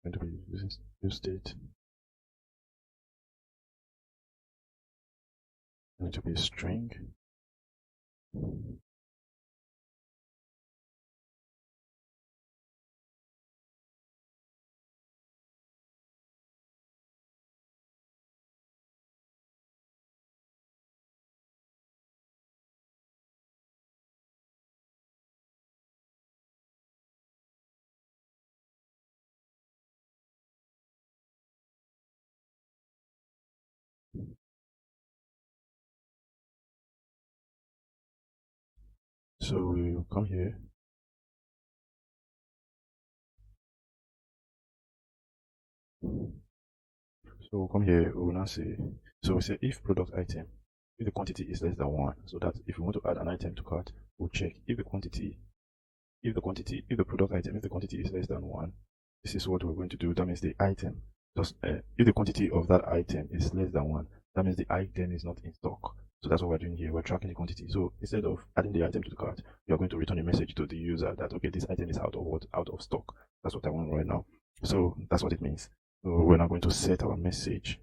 Going to be using use state. Going to be a string. So we will come here. So we'll come here, we will now say, so we say if product item, if the quantity is less than 1, so that if we want to add an item to cart, we'll check if the quantity, if the product item, if the quantity is less than 1, this is what we're going to do. That means the item, just if the quantity of that item is less than 1, that means the item is not in stock. So that's what we're doing here. We're tracking the quantity. So instead of adding the item to the cart, you're going to return a message to the user that, okay, this item is out of stock. That's what I want right now. So that's what it means. So we're now going to set our message.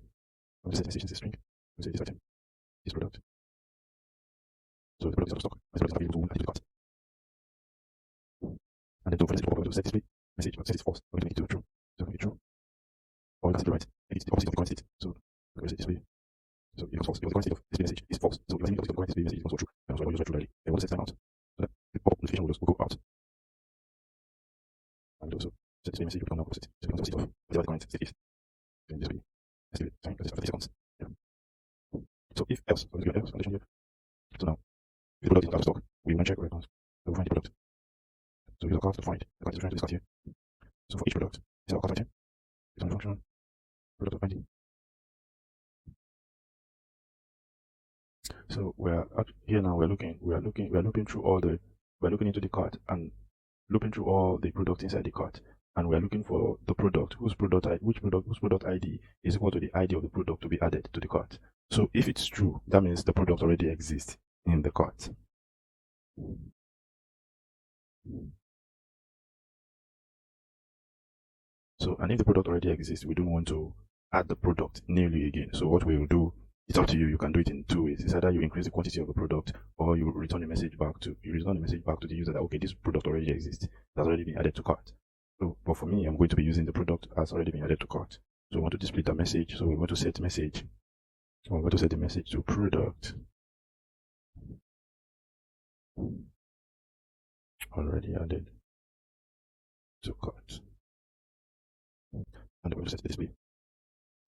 I'm going to set message in the string. I'm going to say this item, this product. So the product is out of stock. This product is available to add to the cart. And then for this, we're going to set display message, but set it false. We're going to make it to true. So make it true. Or you can set it right. It's the opposite of the current state. So we're going to set display. So it was false. Because the current state of display message is false. So if I think the current display message is also true, and also I use true directly. I want to set timeout. So that the pop-up notification will go out. And also set display message will become now opposite. So it becomes opposite of whatever the current state is. Then display. Let's do it. Time. Let's after 30 seconds. Yeah. So if else, so let's do an else condition here. So now, if the product is out of stock, we want to check where it comes. So we'll find the product. So use our cart to find. The cart is referring to this cart here. So for each product, this is our cart item. It's on the function. Product of finding. So we're here now. We're looking through we're looking into the cart and looking through all the products inside the cart, and we're looking for the product whose product ID is equal to the ID of the product to be added to the cart. So if it's true, that means the product already exists in the cart. So, and if the product already exists, we don't want to add the product newly again. So what we will do, it's up to you. You can do it in 2 ways. It's either you increase the quantity of the product, or you return the message back to the user that, okay, this product already exists. That's already been added to cart. So, but for me, I'm going to be using the product as already been added to cart. So we want to display the message. So we're going to set message. So we're going to set the message to product already added to cart. And we're going to set the display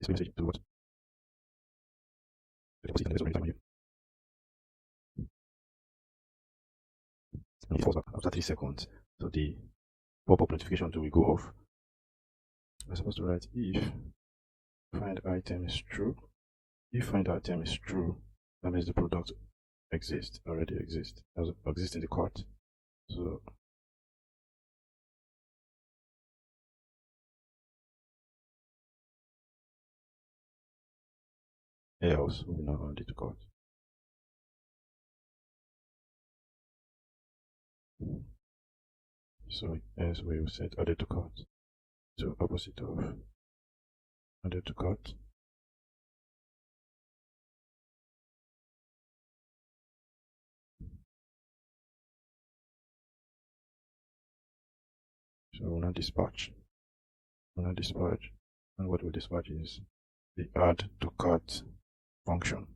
message to what? And it falls back after 3 seconds. So the pop-up notification will go off. We're supposed to write if find item is true. If find item is true, that means the product already exists in the cart. So else we now add it to cart. So as we will set added to cart. So opposite of added to cart. So we'll now dispatch. And what we'll dispatch is the add to cart function.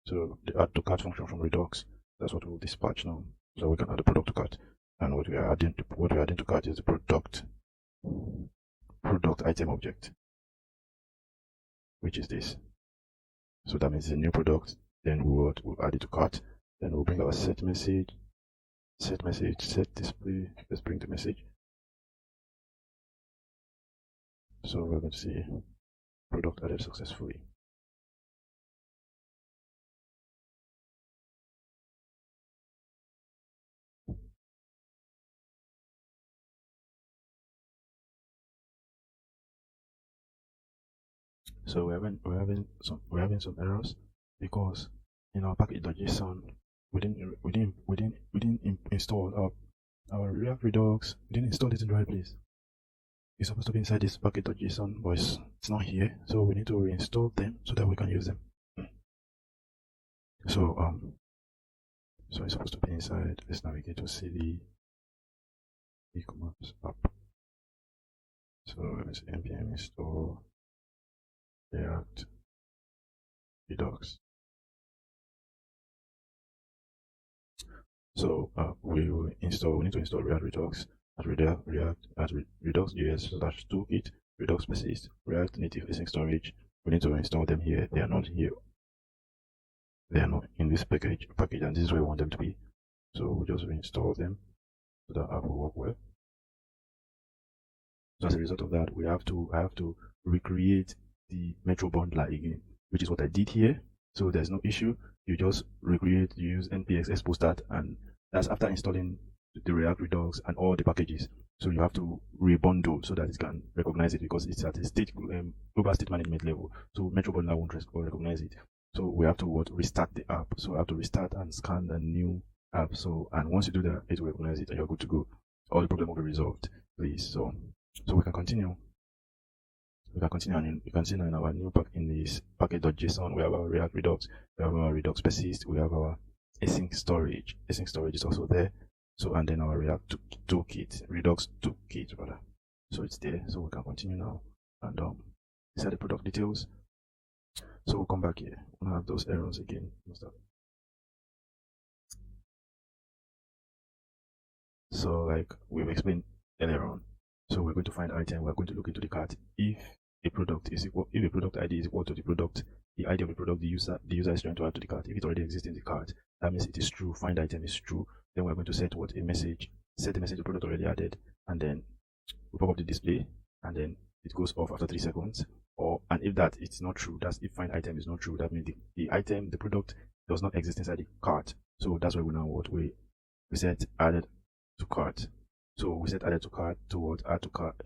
So the add to cart function from Redux, that's what we'll dispatch now. So we can add the product to cart. And what we're adding to cart is the product item object, which is this. So that means it's a new product. Then we'll add it to cart. Then we'll bring our set message, set display. Let's bring the message. So we're going to see product added successfully. So we're having some errors because in our package.json we didn't install our React Redux. We didn't install it in the right place. It's supposed to be inside this package.json, but it's not here. So we need to reinstall them so that we can use them. So it's supposed to be inside. Let's navigate to CD E-Commerce App. So let me see npm install React Redux. So we need to install React Redux at Redux JS / Toolkit, Redux Persist, React Native Async Storage. We need to install them here. They are not here. They are not in this package, and this is where we want them to be. So we just reinstall them so that app will work well. So as a result of that, I have to recreate the Metro bundler again, which is what I did here. So there's no issue. You just recreate, you use npx expo start, and that's after installing the React Redux and all the packages. So you have to rebundle so that it can recognize it, because it's at a global state management level. So Metro bundler won't recognize it. So we have to restart the app. So I have to restart and scan a new app. So, and once you do that, it will recognize it and you're good to go. All the problem will be resolved, please. So we can continue. And you can see now in our new in this package.json, we have our React Redux, we have our Redux Persist, we have our async storage. Async storage is also there. So, and then our React Toolkit, Redux Toolkit rather. So it's there. So we can continue now and set the product details. So we'll come back here. We'll have those errors again. So like we've explained earlier on. So we're going to find item. We're going to look into the cart. If a product ID is equal to the ID of the product the user is trying to add to the cart. If it already exists in the cart, that means it is true. Find item is true. Then we're going to set the message the product already added, and then we pop up the display, and then it goes off after 3 seconds. And if that it's not true, that's if find item is not true, that means the product does not exist inside the cart. So that's why we now we set added to cart. So we set added to cart to add to cart.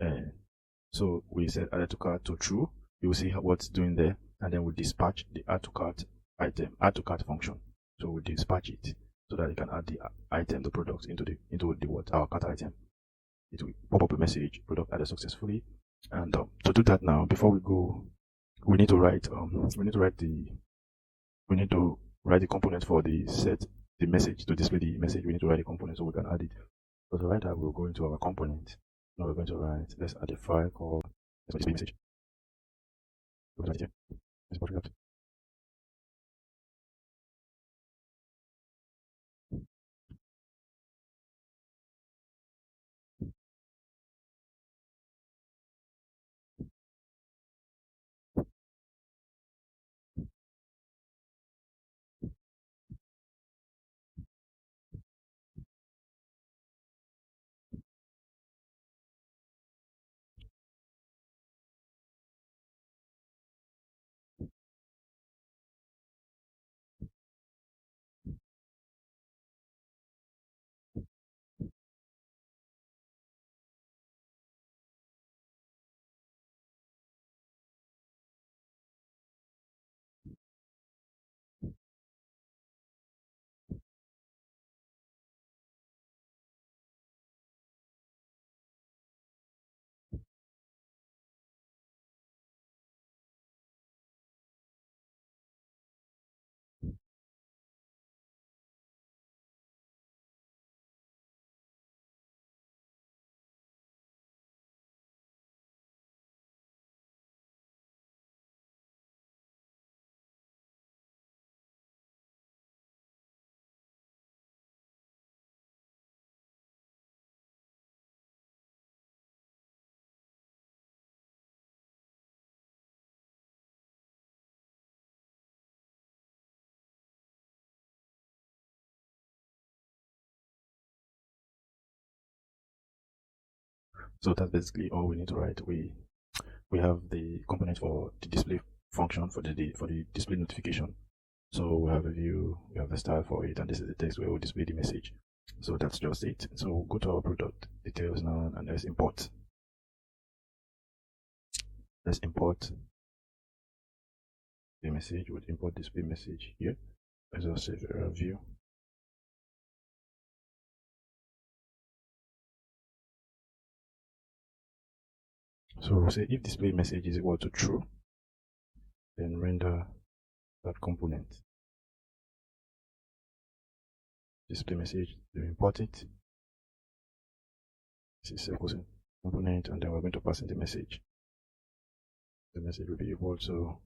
So we set added to cart to true. You will see what's doing there, and then we dispatch the add to cart function. So we dispatch it so that you can add the item, the product into our cart item. It will pop up a message, product added successfully. And to do that now, before we go, we need to write the component for the message to display the message. We need to write the component so we can add it. So to write that, we'll go into our component. Now we're going to write, let's add a file called display message. So that's basically all we need to write. We have the component for the display function for the display notification. So we have a view, we have the style for it, and this is the text where we'll display the message. So that's just it. So we'll go to our product details now, and let's import display message. We'll import display message here. Let's just save a view. So we'll say if display message is equal to true, then render that component. Display message, we import it. This is equals component, and then we're going to pass in the message. The message will be equal to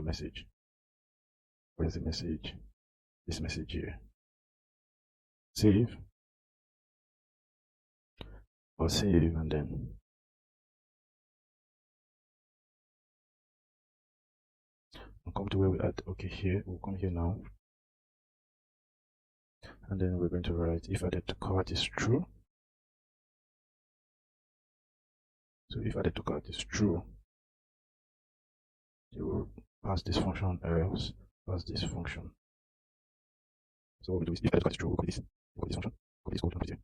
message. Where's the message? This message here. Save. Or save, and then we'll come to where we add. Okay, here we'll come here now, and then we're going to write if added to cart is true. So if added to cart is true, you will pass this function, else pass this function. So what we do is if added to cart is true, we'll copy this function, copy this code, and put it here.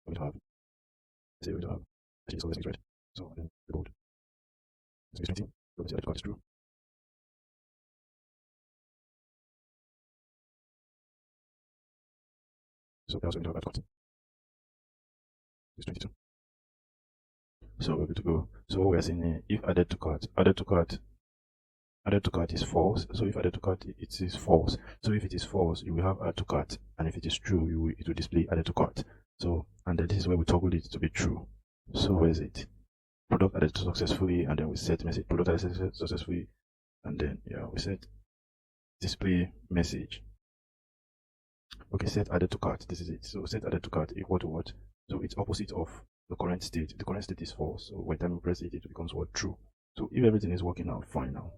We don't have, let's say we don't have, actually, so let's make it right. So then the code, let's make it 20, so let's say added to cart is true. So we also going to have add to cart. It's 22. So we're good to go. So what we're saying here, if added to cart is false. So if added to cart it is false. So if it is false, you will have add to cart, and if it is true, it will display added to cart. So, and then this is where we toggle it to be true. So where is it? Product added successfully, and then we set message product added successfully, and then we set display message. Okay, set added to cart. This is it. So set added to cart equal to what? So it's opposite of the current state. The current state is false. So when time we press it, it becomes what? True. So if everything is working out fine now,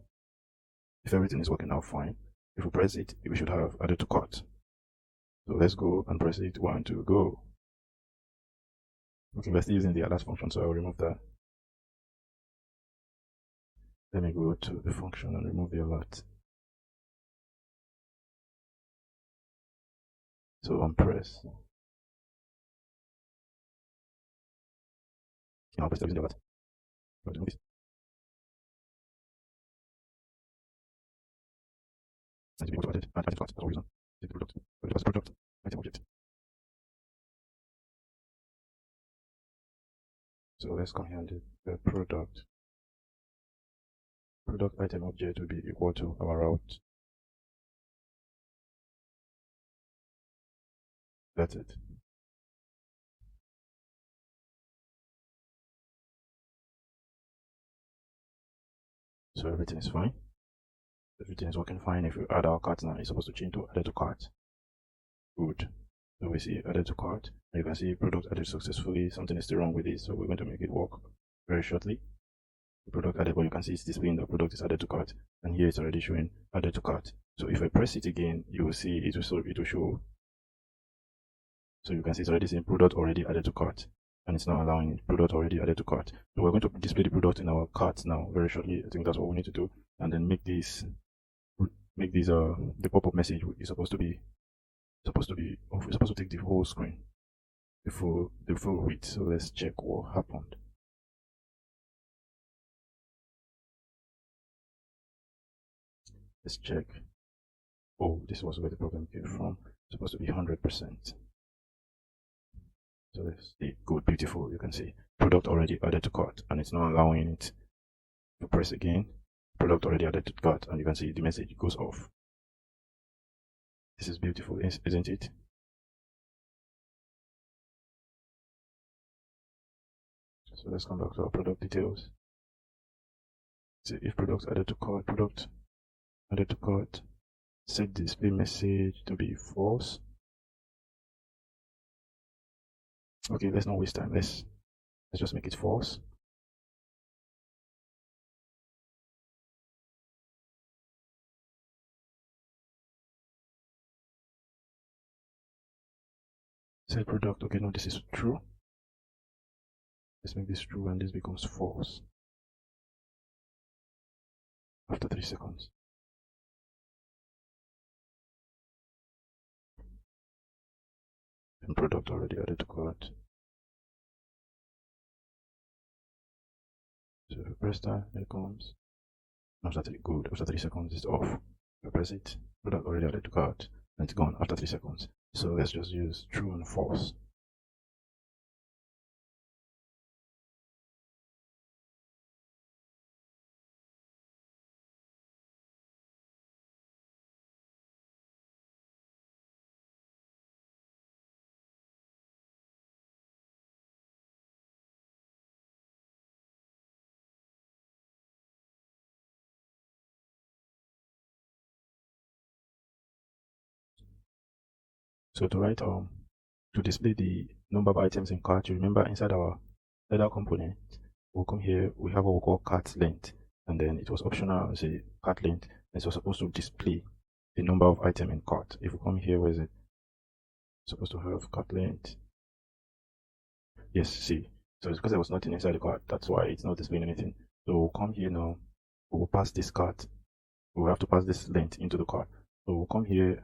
if everything is working out fine, if we press it, we should have added to cart. So let's go and press it. 1, 2, go. Okay, we're still using the alert function, so I'll remove that. Let me go to the function and remove the alert. So on press. Now press using the alert. Remove this. And to be able to add it cart, that's all reason. The product, item object. So let's come here and do the product item object will be equal to our route. That's it. So everything is fine. Everything is working fine. If we add our cart now, it's supposed to change to added to cart. Good. So we see added to cart. And you can see product added successfully. Something is still wrong with it, so we're going to make it work very shortly. The product added, but you can see it's displaying the product is added to cart, and here it's already showing added to cart. So if I press it again, you will see it will show. So you can see it's already saying product already added to cart, and it's not allowing it. Product already added to cart. So we're going to display the product in our cart now very shortly. I think that's what we need to do, and then make these the pop-up message is supposed to take the whole screen, the full width. So let's check what happened. Let's check. Oh, this was where the problem came from. It's supposed to be 100%. So let's see. Good, beautiful. You can see product already added to cart, and it's not allowing it. You press again, product already added to cart, and you can see the message goes off. This is beautiful, isn't it? So let's come back to our product details. See if product added to cart, product added to cart, set display message to be false. Okay, let's not waste time. Let's just make it false. Set product. Okay, no, this is true. Let's make this true, and this becomes false after 3 seconds. and product already added to cart. So if I press that, it comes. After 3 seconds, it's off. If I press it, product already added to cart, and it's gone after 3 seconds. So let's just use true and false. So to display the number of items in cart, you remember inside our header component, we'll come here, we have what we call cart length, and then it was optional as a cart length, and so supposed to display the number of items in cart. If we come here, where is it? It's supposed to have cart length. Yes, see. So it's because there was nothing inside the cart, that's why it's not displaying anything. So we'll come here now, we'll pass this cart, we'll have to pass this length into the cart. So we'll come here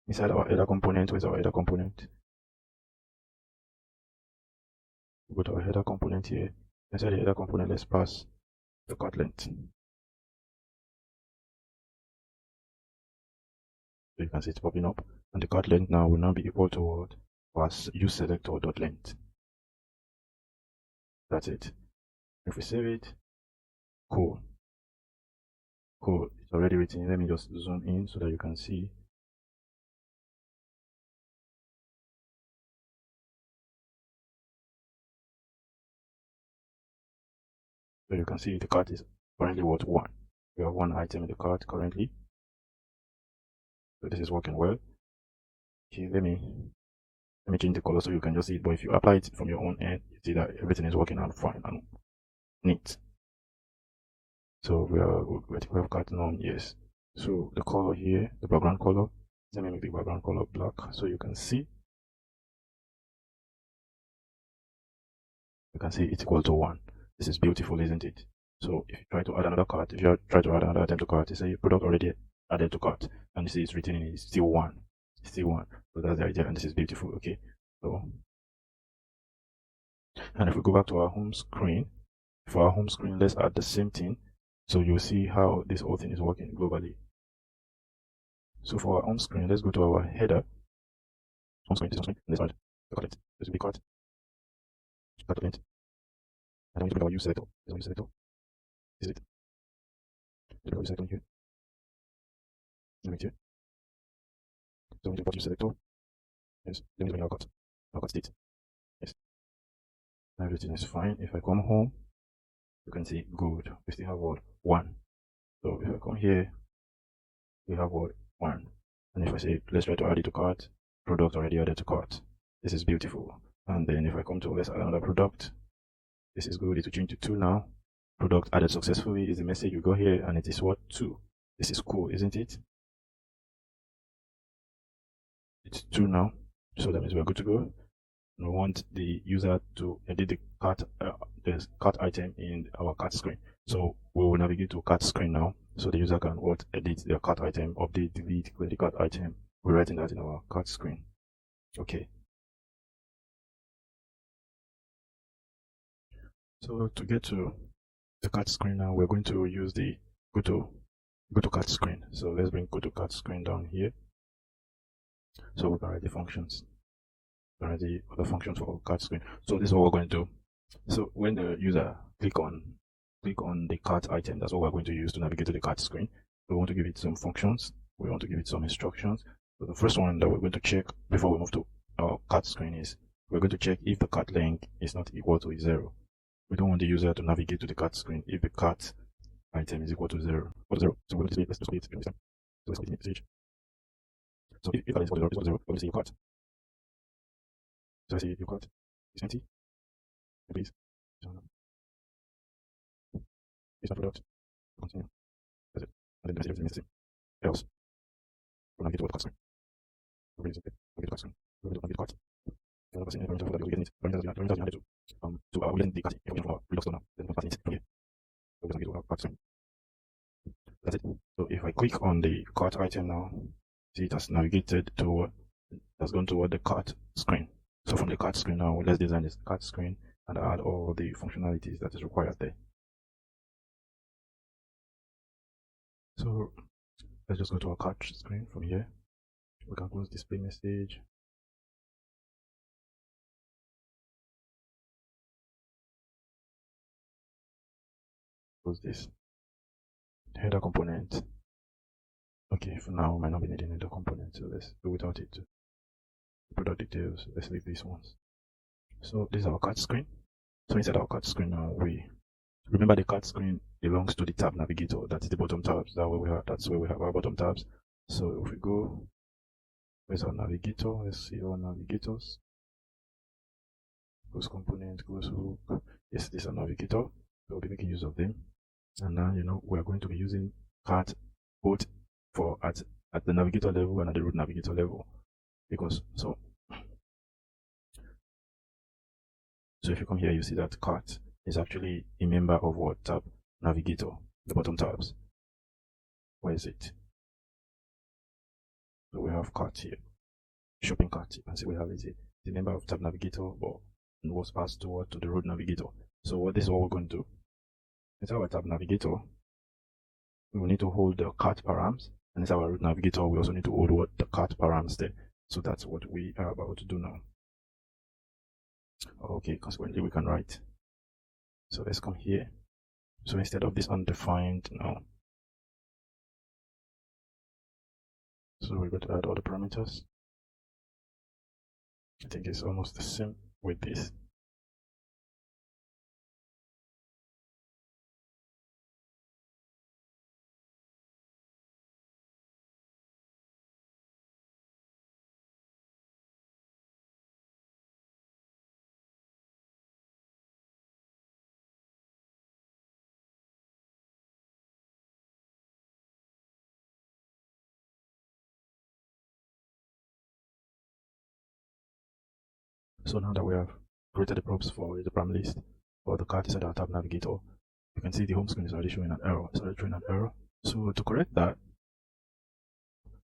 inside our header component. Where's our header component? We'll go to our header component here. Inside the header component, let's pass the cart length. So you can see it's popping up, and the cart length now will now be equal to what? Was use selector dot length. That's it. If we save it, cool. Cool. It's already written. Let me just zoom in so that you can see. So you can see the cart is currently worth 1. We have 1 item in the cart currently. So this is working well. Okay, let me change the color so you can just see it. But if you apply it from your own end, you see that everything is working out fine and neat. So we have cart none, yes. So the color here, the background color, let me make the background color black so you can see. You can see it's equal to 1. This is beautiful, isn't it? So if you try to add another cart, if you try to add another item to cart, you say product already added to cart, and you see it's written in it's still 1. It's still 1. So that's the idea, and this is beautiful. Okay. So, and if we go back to our home screen, for our home screen, let's add the same thing. So you'll see how this whole thing is working globally. So for our home screen, let's go to our header. Home screen, let's add the cart. This will be cart length. And I'm going to put our use selector. This is our use selector. Is it? Let's use selector here. Right here. So we can use selector. Yes. Then we bring our cart. Our cart state. Yes. Everything is fine. If I come home, you can see good. We still have what? 1. So if I come here, we have what? 1. And if I say let's try to add it to cart, product already added to cart. This is beautiful. And then if I come to let's add another product, this is good. It will change to 2 now. Product added successfully is the message. You go here and it is what? 2. This is cool, isn't it? It's 2 now. So that means we're good to go. We want the user to edit the cart item in our cart screen. So we will navigate to cart screen now. So the user can edit their cart item, update, delete, clear the cart item. We're writing that in our cart screen. Okay. So to get to the cart screen now, we're going to use the go to cart screen. So let's bring go to cart screen down here. So we can write the functions. The other functions for cart screen. So this is what we're going to do. So when the user click on the cart item, that's what we're going to use to navigate to the cart screen. We want to give it some functions. We want to give it some instructions. So the first one that we're going to check before we move to our cart screen is we're going to check if the cart length is not equal to 0. We don't want the user to navigate to the cart screen if the cart item is equal to 0. So we're going to say let's display it. So let's click the page. So if cart is equal to 0, we're going to say your cart. So I say your cart is empty. Please. It's not product. Continue. That's it. And then everything is the same. Else. We'll navigate to the cart screen. We'll navigate to the cart screen. We'll navigate to the cart. We'll navigate to the cart. We'll navigate to so we'll end the cart if we for Redux now. Then we'll pass it from here. So we'll navigate to our cart screen. That's it. So if I click on the cart item now, see it has navigated to that's going toward the cart screen. So from the cart screen now, let's design this cart screen and add all the functionalities that is required there. So let's just go to our cart screen from here. We can close display message. Close this header component. Okay, for now, we might not be needing header component, so let's do without it. Product details, let's leave these ones. So this is our cart screen. So inside our cart screen now, we remember the cart screen belongs to the tab navigator. That's the bottom tabs. That's where we have our bottom tabs. So if we go, where's our navigator? Let's see our navigators. Close component, close hook. Yes, this is a navigator. So we'll be making use of them. And now we are going to be using cart both for at the navigator level and at the root navigator level. Because so if you come here, you see that cart is actually a member of what tab? Navigator, the bottom tabs. Where is it? So we have cart here, shopping cart. You can see we have it, the member of tab navigator, but was passed to the root navigator. So this is what we're going to do. Inside our tab navigator, we will need to hold the cart params, and inside our root navigator, we also need to hold what the cart params there. So that's what we are about to do now. Okay, consequently we can write. So let's come here. So instead of this undefined now, so we're going to add all the parameters. I think it's almost the same with this. So now that we have created the props for the param list for the cart inside our tab navigator, you can see the home screen is already showing an error. It's already showing an error. So to correct that,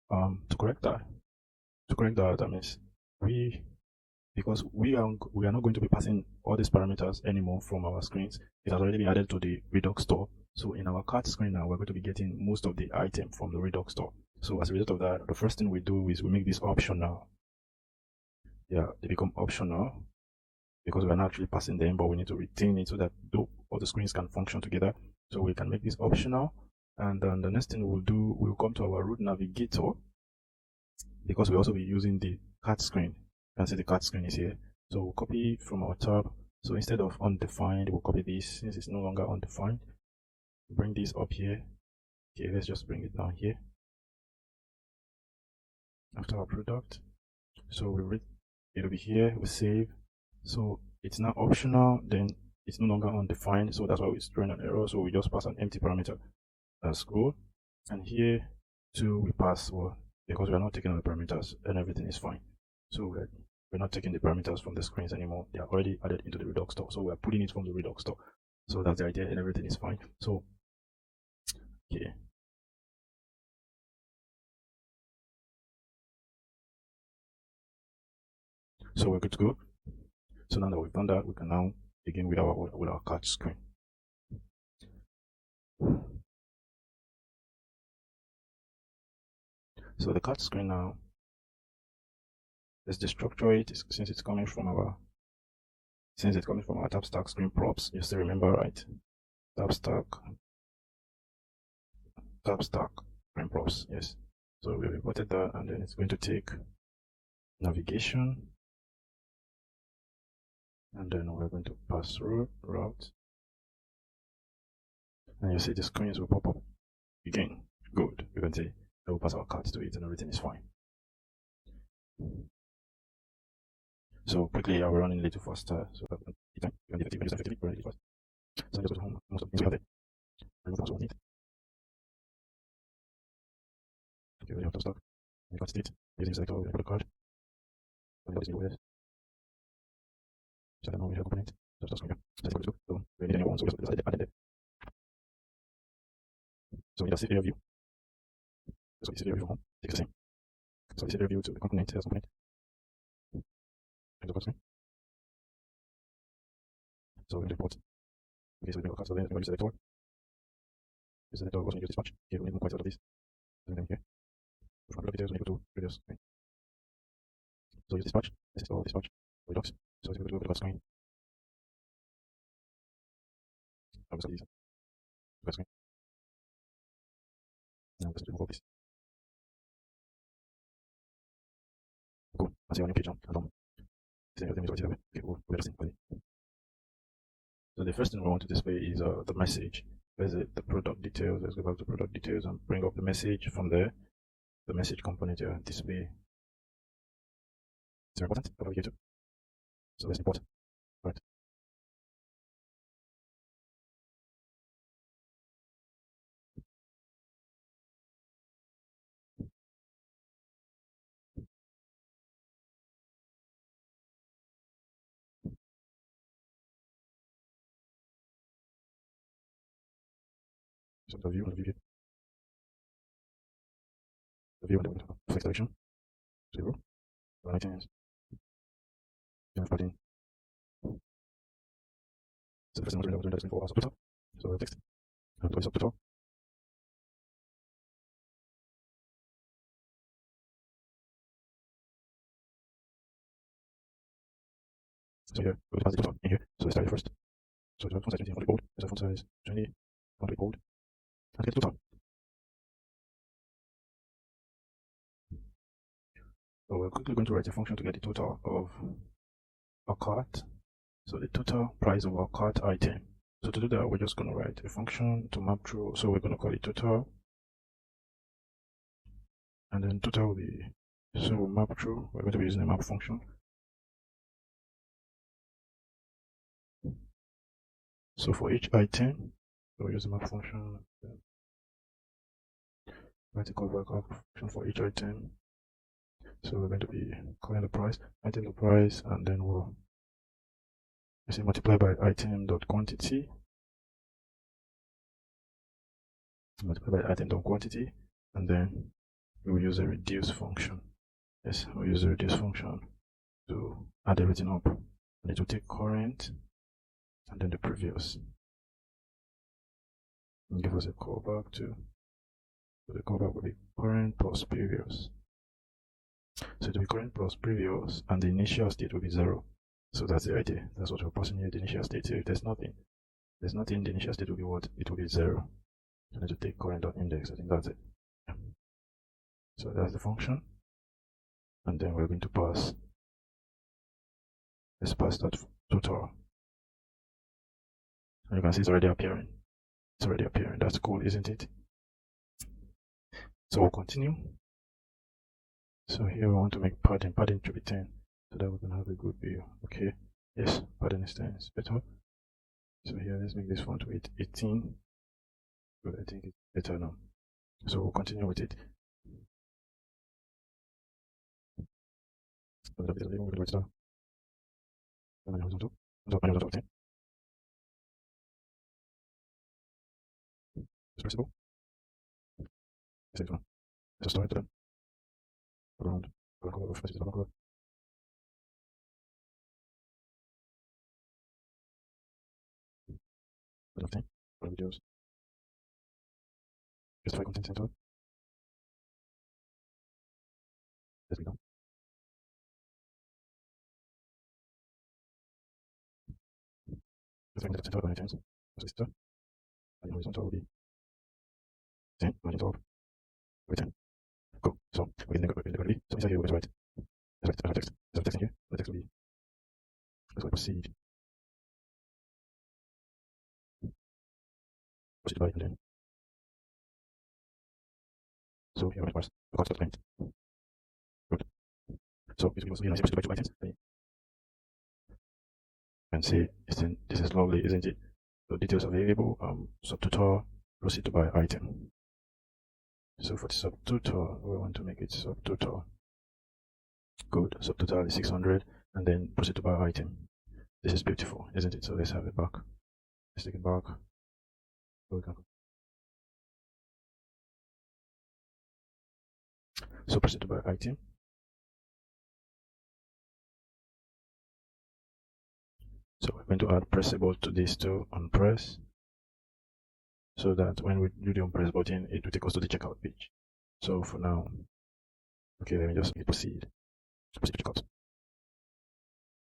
that means because we are not going to be passing all these parameters anymore from our screens. It has already been added to the Redux store. So in our cart screen now, we're going to be getting most of the item from the Redux store. So as a result of that, the first thing we do is we make this optional. Yeah, they become optional because we're not actually passing them, but we need to retain it so that all the screens can function together. So we can make this optional. And then the next thing we'll do, we'll come to our root navigator, because we'll also be using the cart screen. You can see the cart screen is here. So we'll copy from our tab. So instead of undefined, we'll copy this since it's no longer undefined. Bring this up here. Okay, let's just bring it down here. After our product. So we read, it'll be here, we save. So it's now optional, then it's no longer undefined. So that's why it's throwing an error. So we just pass an empty parameter scroll. And here too, we pass, well, because we're not taking all the parameters and everything is fine. So we're not taking the parameters from the screens anymore. They are already added into the Redux store. So we're pulling it from the Redux store. So that's the idea, and everything is fine. So, okay. So we're good to go. So now that we've done that, we can now begin with our cart screen. So the cart screen now, let's destructure it since it's coming from our tab stack screen props. You still remember, right? Tab stack screen props. Yes. So we imported that, and then it's going to take navigation, and then we're going to pass through route, and you see the screens will pop up again. Good. You can see that we'll pass our cards to it, and everything is fine. So quickly, we're running a little faster, so that you can get effectively run really fast. So just go to home. Most of the things we have there. Remove also need. Okay, we have to stock. And you got state using selector with a card. And this new OS. So I don't know, we have a component. So that's going to go. So we need a new one, so we just added it. So we just save area view. So we save area view home. Takes the same. So we save area view to the component as component. So we import. Okay, so we make a cut. So then we use selector. This selector was going to use dispatch. Okay, we need quite a lot of this. So then here, from the details, we need to go to previous. Okay. So use dispatch. This is all dispatch. Redux. So it's going to go to the screen. I'm just going to use the screen. Now I'm just going to remove this. Cool. I see our new page now. And then everything is already there. Okay, we'll just see. So the first thing we want to display is the message. There's the product details. Let's go back to product details and bring up the message from there. The message component here, display. It's important over here too. So let's import. Right. So the view and the view and the flex direction. 0. 1 items. Padding. So the first thing we're doing is for subtotal. So text. And to subtotal. So here, we pass the total in here. So let's start first. So the font size 20 on the board. There's a font size 20 on the board. And get the total. So we're quickly going to write a function to get the total of our cart. So the total price of our cart item. So to do that, we're just going to write a function to map through. So we're going to call it total. And then total will be, so we'll map through. We're going to be using a map function. So for each item, we'll use the map function. Write a callback function for each item. So we're going to be calling the price, item the price, and then we'll say multiply by item.quantity. Multiply by item.quantity, and then we will use a reduce function. Yes, we'll use a reduce function to add everything up. And it will take current and then the previous. And give us a callback to. So the callback will be current plus previous. So it will be current plus previous, and the initial state will be 0. So that's the idea. That's what we're passing here, the initial state. So if there's nothing, the initial state will be what? It will be 0. So need to take current.index. I think that's it. Yeah. So that's the function. And then we're going to pass. Let's pass that total. And you can see it's already appearing. It's already appearing. That's cool, isn't it? So we'll continue. So here we want to make padding. Padding should be 10. So that we can have a good view. Okay. Yes, padding is 10. It's better. So here, let's make this font weight 18. But I think it's better now. So we'll continue with it. It's possible. Let's start it around. Videos. Justify content center. Let's be done. Justify content center by items. What's this? And horizontal will be 10. Margin top. With 10. Cool. So we can go. So inside here we're going to write. Let's write text. There's a text in here. The text will be. Let's go proceed. Proceed by and then. So here we're going to pass the concept print. Good. So this will also be nice to items. And see, this is lovely, isn't it? So details available, subtotal, proceed to buy item. So for the subtotal, we want to make it subtotal. Good, subtotal is 600, and then proceed to buy item. This is beautiful, isn't it? So let's have it back. Let's take it back. So proceed to buy item. So we're going to add pressable to this too on press, so that when we do the on press button, it will take us to the checkout page. So for now, okay, let me just hit proceed. Proceed to checkout.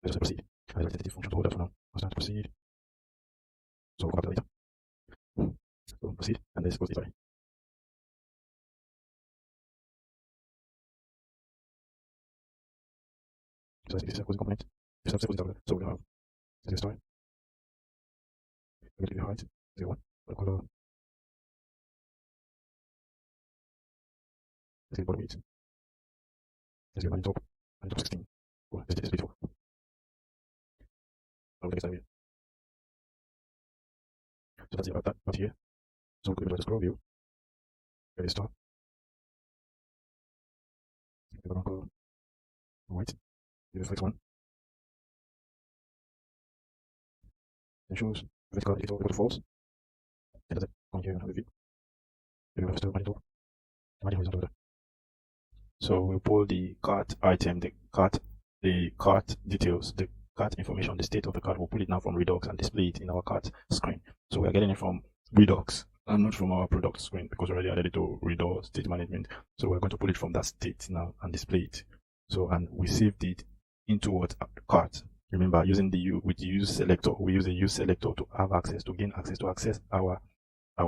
Let's just proceed. I have the function to hold that for now. I'll start to proceed. So we'll calculate later. So proceed, and let's go to the So this is a closing component. This is a closing So we have the story. We're going to give height 0 1. The color is the bottom 8. Let's give top and top 16. Cool. Let's get this beautiful. So we'll get that here. So that's about that part here. So we'll go to the scroll view. Get this top. Give the color white. Give it flex 1. Then shows vertical indicator equal to false. Then that's it. Come here and have a view. Then we have still margin top. Margin horizontal. So we pull the cart item, the cart details, the cart information, the state of the cart. We'll pull it now from Redux and display it in our cart screen. So we are getting it from Redux and not from our product screen, because we already added it to Redux state management. So we're going to pull it from that state now and display it. So, and we saved it into what cart. Remember, using with the use selector, we use a use selector to have access, to gain access, to access our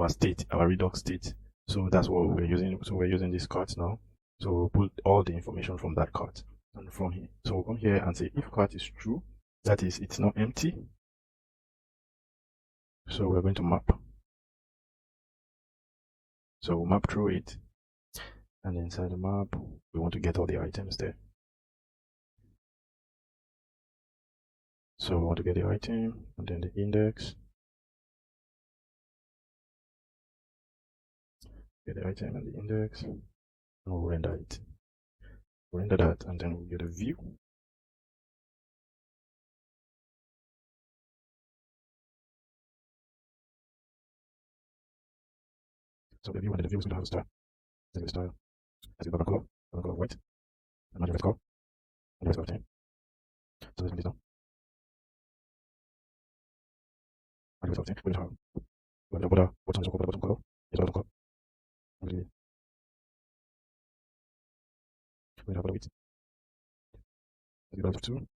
state, our Redux state. So that's what we're using. So we're using this cart now. So we'll put all the information from that cart and from here. So we'll come here and say if cart is true, that is, it's not empty. So we're going to map. So we'll map through it, and inside the map, we want to get all the items there. So we want to get the item and then the index. Get the item and the index, and we'll render it. We'll render that, and then we'll get a view. So the view, and the view is going to have a style. Let's get a style. Let's get background color white, and margin vertical, and the rest of the time. So let's make this now. Margin vertical 10. We're going to have the border, bottom color. Yes, bottom color. We're going to have border width. Let's get border 2.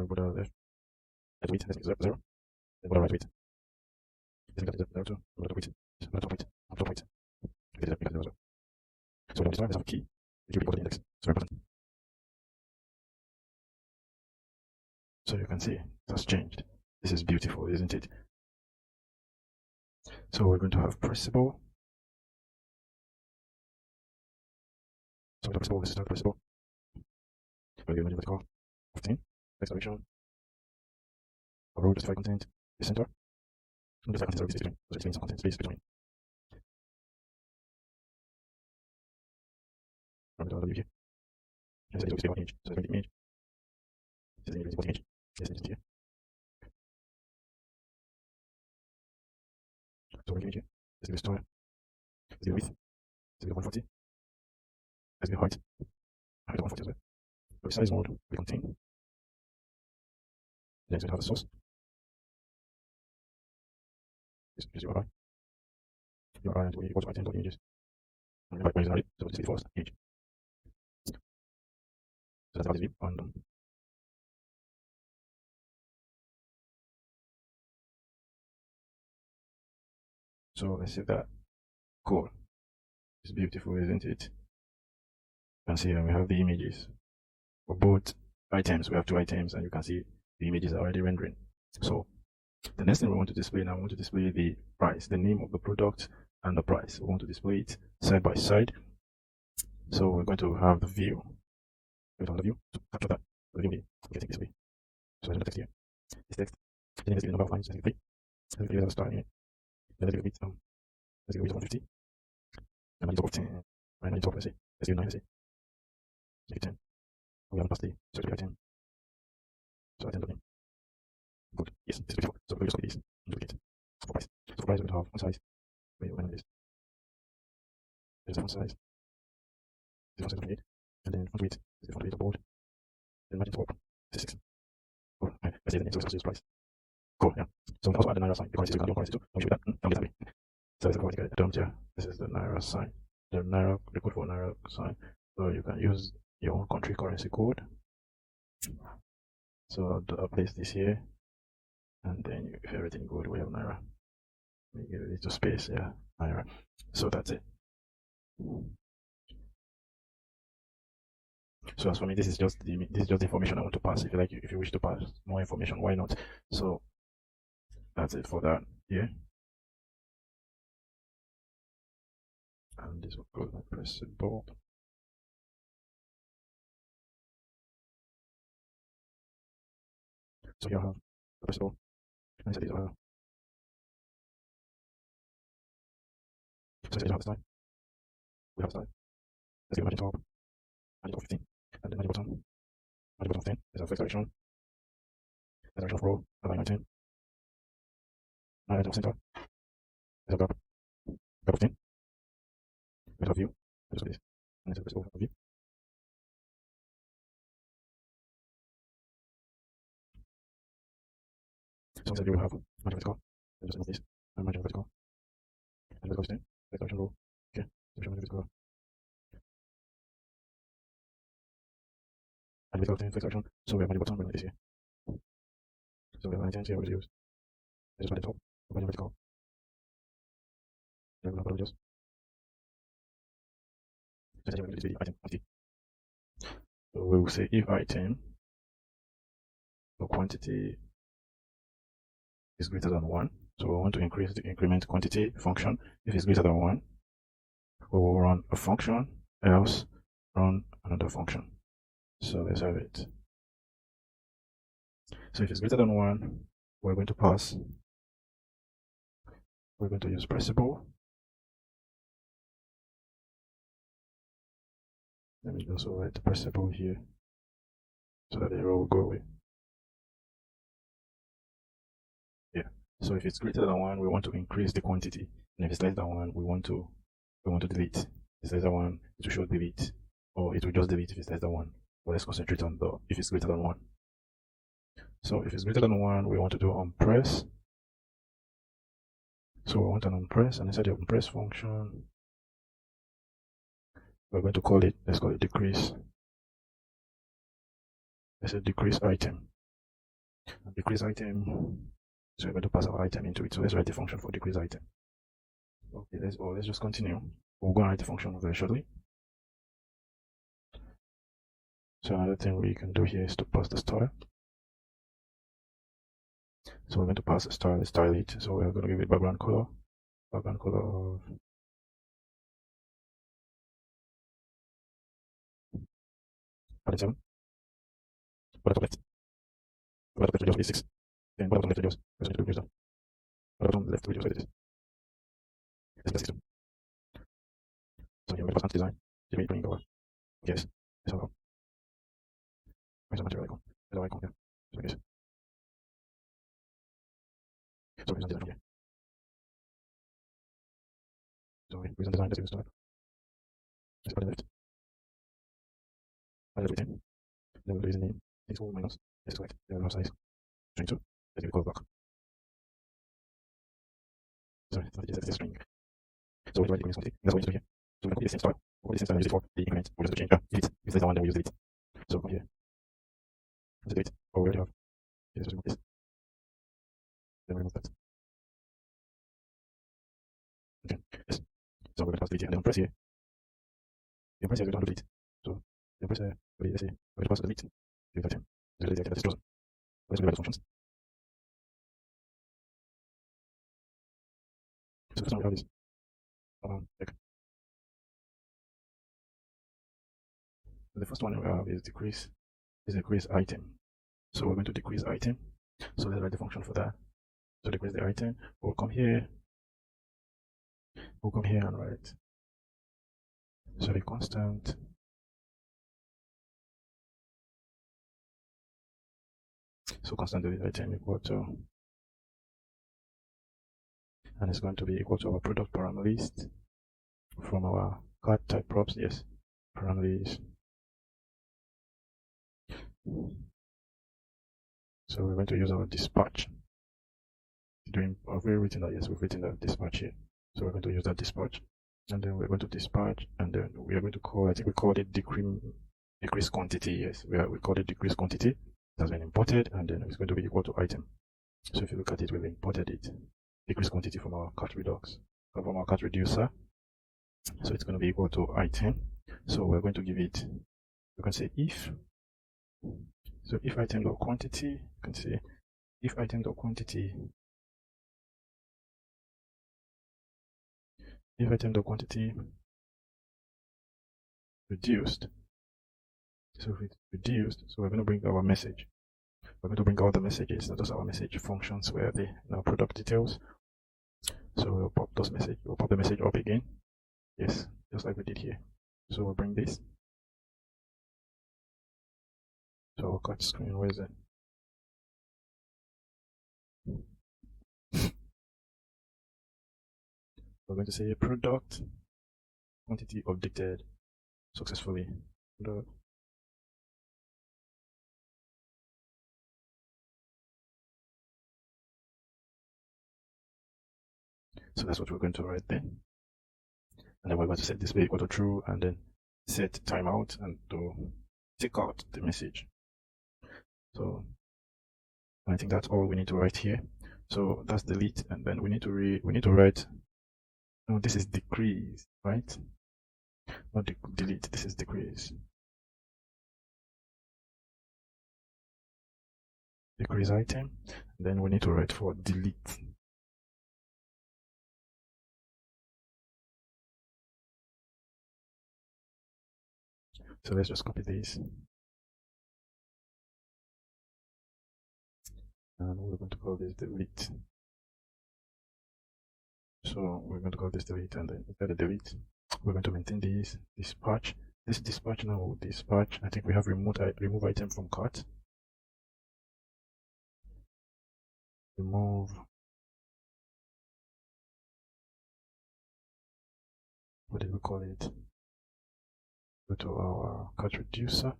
Border left. Let's width. Let's make 0. Then border right width. Let's get 0 2. Border width. Border top width. Top width. Let's get 0 0. So we have a key. The key recorded index. It's very important. So you can see it has changed. This is beautiful, isn't it? So we're going to have pressable. So pressable, this is not pressable. We're going to vertical 15. Next direction. Row justify content. The center. And justify content space between. So it's some content space between. From the view. Here's the display image. So the image. This is the image. Yes, it's here. So we're going to this is the store. This is the width. This is the 140. This is the height. Height 140 as well. So size mode we contain. Then it's going to have a source. This is URI. URI and we equal to item.images. And by using array, so this is the first image. So that's how this view on them. So let's see that. Cool. It's beautiful, isn't it? You can see we have the images for both items. We have 2 items, and you can see the images are already rendering. So the next thing we want to display now, we want to display the price, the name of the product and the price. We want to display it side by side. So we're going to have the view. Click on the view to capture that. The view getting this way. So there's no text here. This text. Then let's give the number of lines. Let's give 3. Let's give it a star in it. Then let's give it let's give it 150. And top of 10. Right, top, let's say. Let's give 9, let's say. Let's give 10. We haven't passed the search the item. So item domain. Good. Yes, this is beautiful. So we'll just copy this and duplicate. For price. So for price, we're going to have one size. Wait, when is this? There's the font size. The font size 28. And then font weight. The font weight of bold. Then margin top. This is 6. Cool. Okay. Let's see the name. So it's price. Cool. Yeah. So we can also add the Naira sign. The currency. So we can do currency too. Let me show you that. Don't get that. So let's go get it. Don't, yeah. This is the Naira sign. The Naira, the code for Naira sign. So you can use your own country currency code. So I'll place this here, and then if everything good, we have Naira. Let me give it a little space. Yeah, Naira. So that's it. So as for me, this is just the information I want to pass. If you like, if you wish to pass more information, why not? So that's it for that. Yeah. And this will go like press bold. So you have press bold. And set these are. So you have the style. We have style. Let's give margin top. Margin top 15. And then margin bottom. Margin bottom 10. There's a flex direction. There's direction of row. Align 19. Now center. There's a gap. Gap of 10. There's a view. Just like this. And there's a press bold view. So inside you will have margin vertical. Just remove this. And margin vertical. And vertical 10. Flex direction row. Okay. Margin vertical. And vertical 10. Flex direction. So we have margin bottom. We're going to this here. So we have 19 here. We're going to use. Just margin top. Margin vertical. Then we'll just. So we're going to this item quantity. So we will say if item or quantity is greater than 1. So we want to increase the increment quantity function. If it's greater than 1, we will run a function, else run another function. So let's have it. So if it's greater than 1, we're going to pass. We're going to use pressable. Let me also write the pressable here so that the error will go away. Yeah. So if it's greater than 1, we want to increase the quantity, and if it's less than 1, we want to delete. If it's less than 1, it will show delete, or it will just delete if it's less than 1. But let's concentrate on the if it's greater than 1. So if it's greater than 1, we want to do onPress. So we want an onPress, and inside the onPress function, we're going to call it, let's call it decrease. Let's say decrease item. And decrease item, so we're going to pass our item into it. So let's write the function for decrease item. Okay, let's just continue. We'll go and write the function very shortly. So another thing we can do here is to pass the style. So we're going to pass a style, style it. So we're going to give it background color of 7. Bottom left. Bottom left radius is 6. Then bottom left radius. We're going to do that. Bottom left radius like this. It's the system. So here we're going to pass design. Give me bring over. Yes. Let's have a where's the material icon? There's an icon here. So like this. So we're going to design from here. So we're going to design, let's use the style. Let's put it left. Add everything. Then we'll use the name. It's all minus. Let's select. Then we'll have size. 22. Let's give it color block. Sorry, it's a string. So we'll write the increment quantity. That's what we need to do here. So we're going to copy the same style. We'll copy the same style and use it for the increment. We'll just change. Delete. If there's one, then we'll use delete. So from here. Let's delete. Oh, we already have. Let's just remove this. Then we remove that. Okay. Yes. So we're going to pass delete here and then press here. The press here is going to delete. So the press here, let's see. We're going to pass delete. Delete item. Delete the item that is chosen. Let's go back to functions. So the first one we have is check. The first one we have is decrease item. So we're going to decrease item. So let's write the function for that. So decrease the item. We'll come here and write sorry constant so constant delete item equal to, and it's going to be equal to our product param list from our card type props. Yes, param list So we're going to use our dispatch. Have we written that? Yes, we've written that dispatch here. So we're going to use that dispatch, and then we're going to dispatch, and then we are going to call, I think we called it decrease quantity. Yes, we called it decrease quantity. It has been imported, and then it's going to be equal to item. So if you look at it, we've imported it, decrease quantity from our cat Redux, from our cat reducer. So it's going to be equal to item. So we're going to give it, you can say if. So if item.quantity, you can say if item.quantity, if item.quantity reduced. So if it's reduced, so we're going to bring our message. We're going to bring all the messages, not just our message functions where the product details. So we'll pop those message, we'll pop the message up again. Yes, just like we did here. So we'll bring this. So we'll cut screen, where is it? We're going to say a product quantity updated successfully. So that's what we're going to write then. And then we're going to set display equal to true, and then set timeout and to take out the message. So I think that's all we need to write here. So that's delete, and then we need to write. No, this is decrease, right? Not delete. This is decrease. Decrease item. And then we need to write for delete. So let's just copy this. And we're going to call this delete. So we're going to call this delete, and then after the delete, we're going to maintain this dispatch. This dispatch now, dispatch. I think we have remove item from cart. Remove. What did we call it? Go to our cart reducer.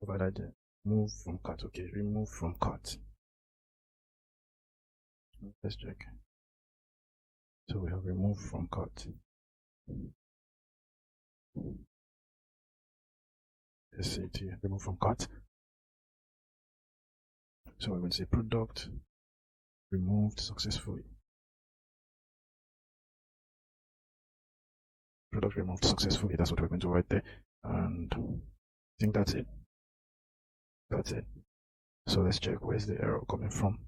Provide move from cart. Okay, remove from cart. Let's check. So we have removed from cart. Let's see it here. Remove from cart. So we're going to say product removed successfully. Product removed successfully. That's what we're going to write there. And I think that's it. That's it. So let's check where's the error coming from.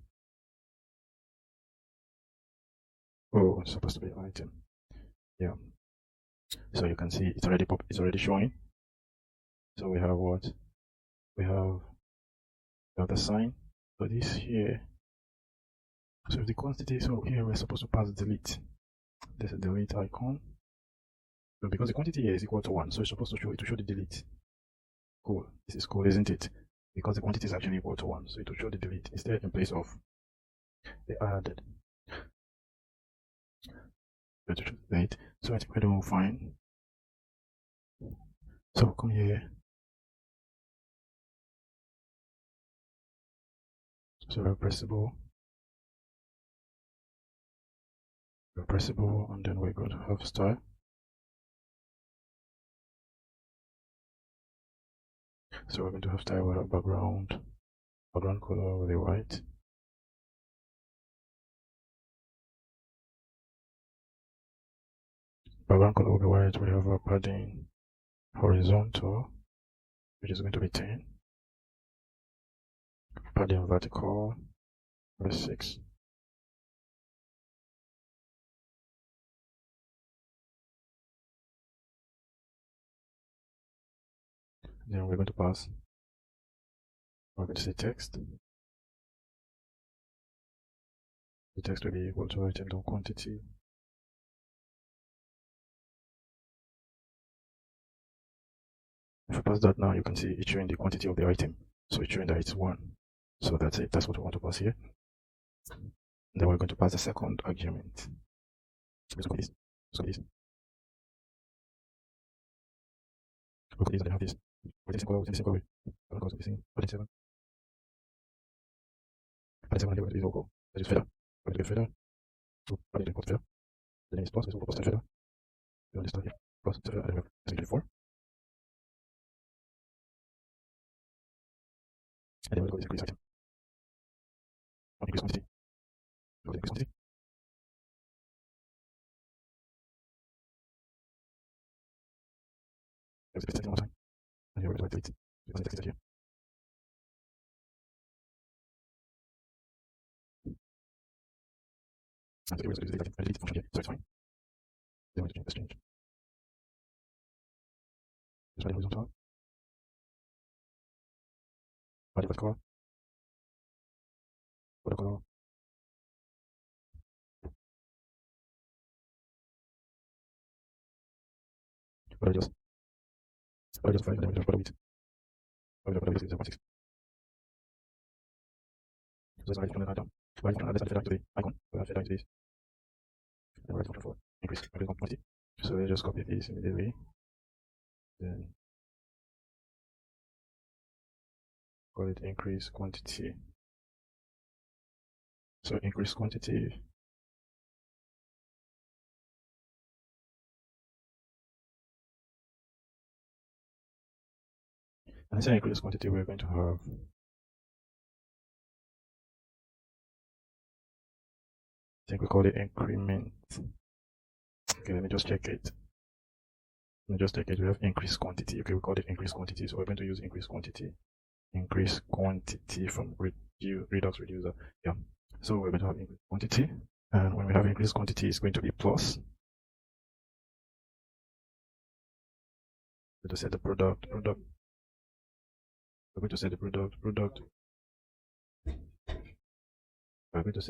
Oh, it's supposed to be item. Yeah. So you can see it's already showing. So we have what? We have the sign. So this here. So if the quantity, so here we're supposed to pass delete. There's a delete icon. So because the quantity here is equal to 1, so it's supposed to show the delete. Cool. This is cool, isn't it? Because the quantity is actually equal to 1, so it will show the delete instead in place of the added. Delete. So I think we're doing fine. So come here. So repressible, and then we're going to have style. So we're going to have style with a background color with a white. Background color will be white. We have our padding horizontal, which is going to be 10. Padding vertical, 6. Then we're going to pass. We're going to say text. The text will be equal to item.quantity. If you pass that now, you can see it's showing the quantity of the item. So it's showing that it's 1. So that's it. That's what we want to pass here. And then we're going to pass the second argument. Let's copy this. Let's copy this. We'll copy this and have this. within the same color, I'm going to be seeing 47. 47 and is local. Let's use feather. We're going to get feather. So I'm going to import feather. The name is plus, so we'll post feather. We want to start here. Plus feather, and then we have 24. And then we'll go with increase item. On increase quantity. So increase quantity. There's a setting one more time. And here we're going to delete. We're going to text it here. And so we're going to delete the function here, so it's fine. Then we're going to change this change. Just add horizontal. Add it with color. Put a color. Put a radius. Put a radius 5, and then we're going to put a width. Put a width is 0.6. So that's why you can add down. Why you can add this feather to the icon. We'll add feather into this. And we're going to for increase quantity. So we just copy this immediately. Then call it increase quantity. So increase quantity. And inside increase quantity, we're going to have I think we call it increment. Okay, let me just check it. We have increase quantity. Okay, we call it increase quantity. So we're going to use increase quantity. Increase quantity from Redux reducer. Yeah. So we're going to have increase quantity. And when we have increase quantity, it's going to be plus. We're going to set the product. We're going to set the product. We're going to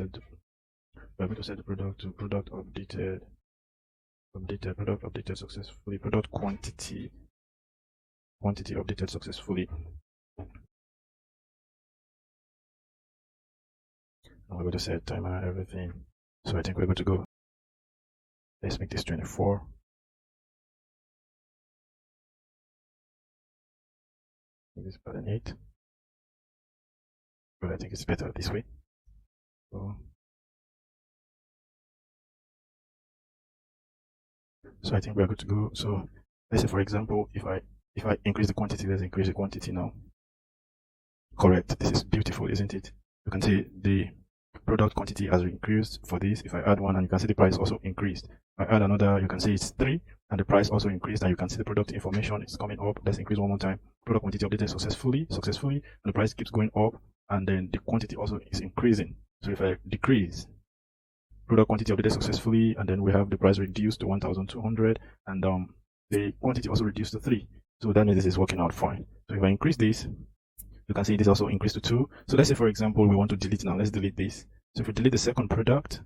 set the product to product updated product updated successfully, product quantity updated successfully. And we're going to set timer, everything. So I think we're going to go. Let's make this 24. Make this pattern 8. But I think it's better this way. So I think we're good to go. So let's say, for example, if I increase the quantity, let's increase the quantity now. Correct. This is beautiful, isn't it? You can see the product quantity has increased for this. If I add one, and you can see the price also increased. If I add another, you can see it's 3, and the price also increased, and you can see the product information is coming up. Let's increase one more time. Product quantity updated successfully, and the price keeps going up, and then the quantity also is increasing. So if I decrease, product quantity updated successfully, and then we have the price reduced to 1,200, and the quantity also reduced to 3. So that means this is working out fine. So if I increase this, you can see this also increased to 2. So let's say, for example, we want to delete now. Let's delete this. So if we delete the second product,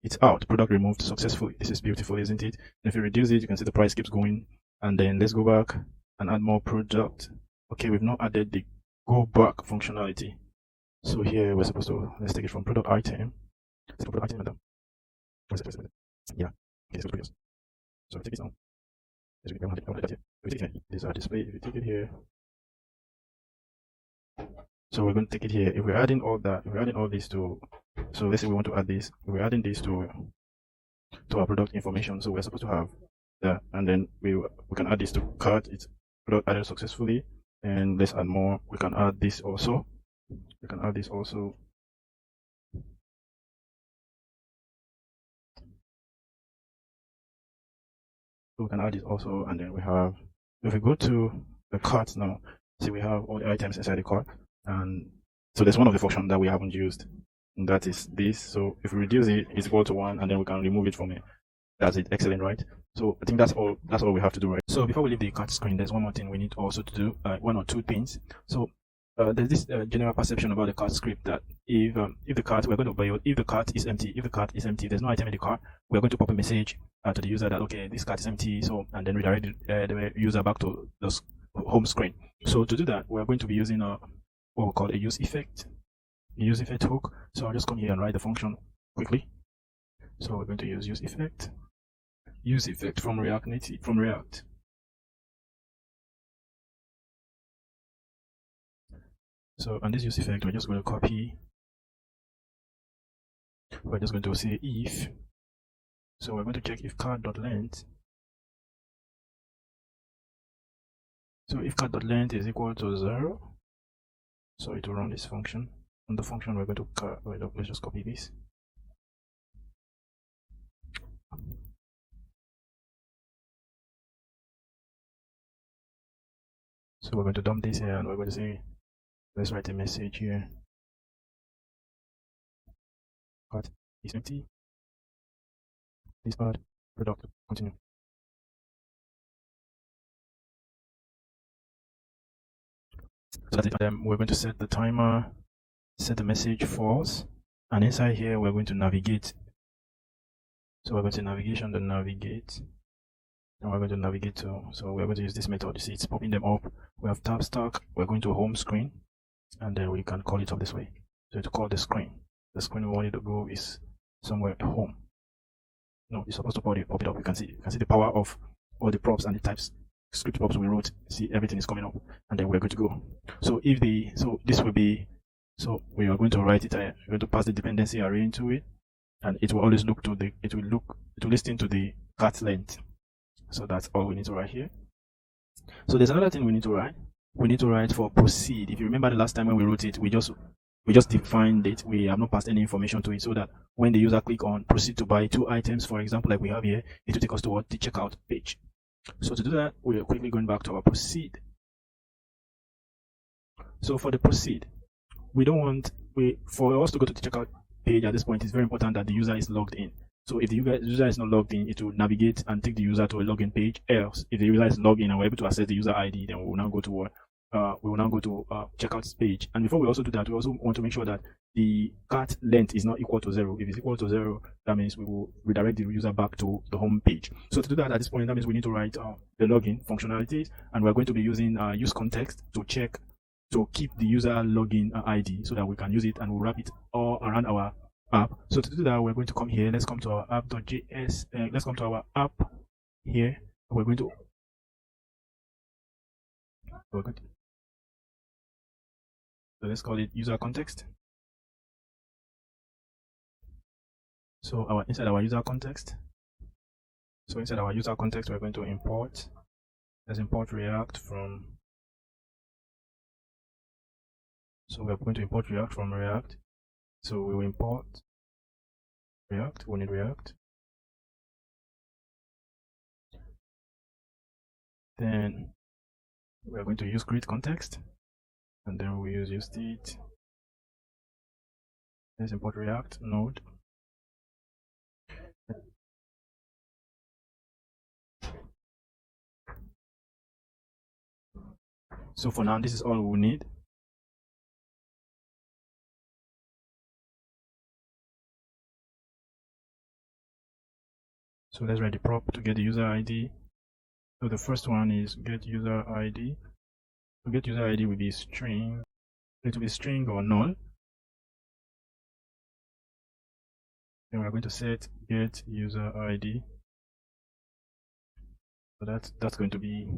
it's out. Product removed successfully. This is beautiful, isn't it? And if you reduce it, you can see the price keeps going. And then let's go back and add more product. Okay, we've not added the go back functionality. So here we're supposed to, let's take it from product item. Let's go product item, madam. Yeah, okay, let's go to so take this down. Let's go to here. We take it here. This is our display. If we take it here, so we're going to take it here. If we're adding all that, if we're adding all this to, so let's say we want to add this, we're adding this to our product information. So we're supposed to have that, and then we can add this to cart. It's product added successfully, and let's add more. We can add this also. We can add this also. So we can add this also, and then we have, if we go to the cart now, see we have all the items inside the cart, and so there's one of the functions that we haven't used, and that is this. So if we reduce it, it's equal to 1, and then we can remove it from it. That's it. Excellent, right? So I think that's all we have to do, right? So before we leave the cart screen, there's one more thing we need also to do, one or two things. So there's this general perception about the cart script that if the cart, we're going to buy it, if the cart is empty, there's no item in the cart, we're going to pop a message to the user that, okay, this cart is empty, so, and then redirect the user back to the home screen. So to do that, we're going to be using what we call a use effect hook. So I'll just come here and write the function quickly. So we're going to use use effect from React Native, from React. So on this use effect, we're just going to copy. We're just going to say if. So we're going to check if card.length. So if card.length is equal to 0, so it will run this function. On the function, we're going to let's just copy this. So we're going to dump this here, and we're going to say, let's write a message here. Card is empty. This part product continue. So that's it. We're going to set the timer, set the message false, and inside here we're going to navigate. So we're going to navigation to navigate, and we're going to navigate to. So we're going to use this method. You see, it's popping them up. We have tab stack. We're going to home screen, and then we can call it up this way. So to call the screen we want it to go is somewhere at home. No, it's supposed to pop it up. You can see the power of all the props and the types script props we wrote. See, everything is coming up, and then we're going to go. So if this will be, so we are going to write it. We're going to pass the dependency array into it, and it will always look to it will listen to the cart length. So that's all we need to write here. So there's another thing we need to write. We need to write for proceed. If you remember the last time when we wrote it, we just defined it. We have not passed any information to it, so that when the user click on proceed to buy 2 items, for example, like we have here, it will take us to the checkout page. So to do that, we are quickly going back to our proceed. So for the proceed, we don't want for us to go to the checkout page at this point. It's very important that the user is logged in. So if the user is not logged in, it will navigate and take the user to a login page. Else, if the user is logged in and we're able to access the user ID, then we will now go to checkout page. And before we also do that, we also want to make sure that the cart length is not equal to 0. If it's equal to 0, that means we will redirect the user back to the home page. So to do that at this point, that means we need to write the login functionalities, and we're going to be using use context to keep the user login ID, so that we can use it and we'll wrap it all around our app. So to do that, we're going to come here. Let's come to our app.js. Let's come to our app here. We're going to so let's call it user context. So inside our user context, we're going to import. Let's import React from. So we're going to import React from React. So we will import React. We need React. Then we are going to use create context, and then we use state. Let's import React node. So for now, this is all we need. So let's write the prop to get the user ID. So the first one is get user ID. To get user ID will be string. It will be string or null. Then we're going to set get user ID. So that's going to be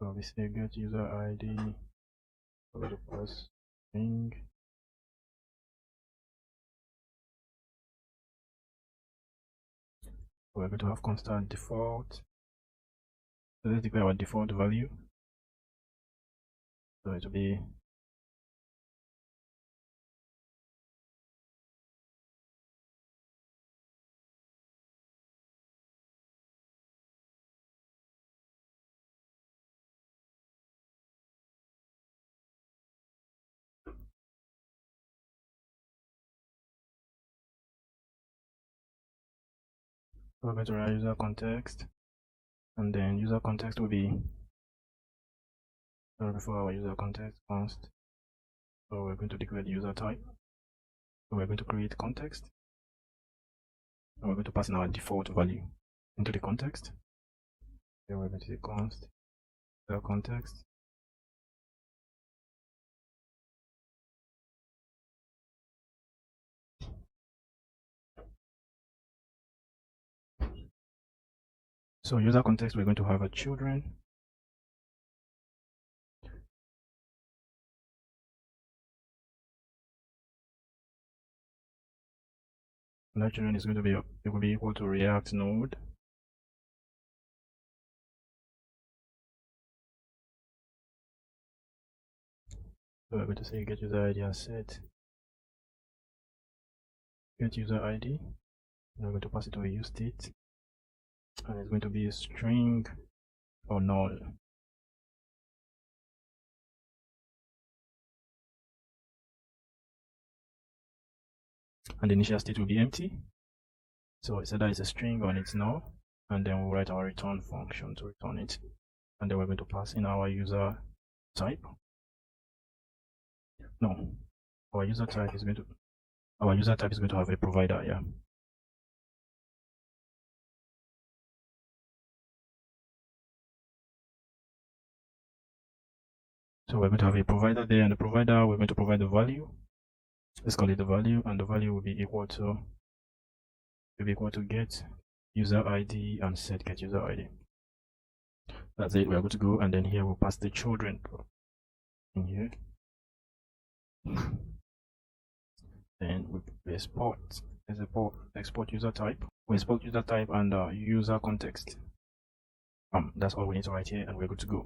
so we say get user ID. So we're going to pass string. We're going to have constant default. So let's declare our default value. So it will be we're going to write user context, and then user context will be before our user context const. So we're going to declare the user type. So we're going to create context, and we're going to pass in our default value into the context. Then we're going to say const user context. So user context, we're going to have a children. And that children is going to be, it will be equal to React node. So we're going to say get user ID and set get user ID. And we're going to pass it to a use state, and it's going to be a string or null. And the initial state will be empty. So it's either it's a string or it's null, and then we'll write our return function to return it. And then we're going to pass in our user type. No, our user type is going to have a provider, yeah. So we're going to have a provider there, and the provider, we're going to provide the value. Let's call it the value, and the value will be equal to get user ID and set get user ID. That's it. We're good to go, and then here we'll pass the children in here. Then we export user type. We export user type and user context. That's all we need to write here, and we're good to go.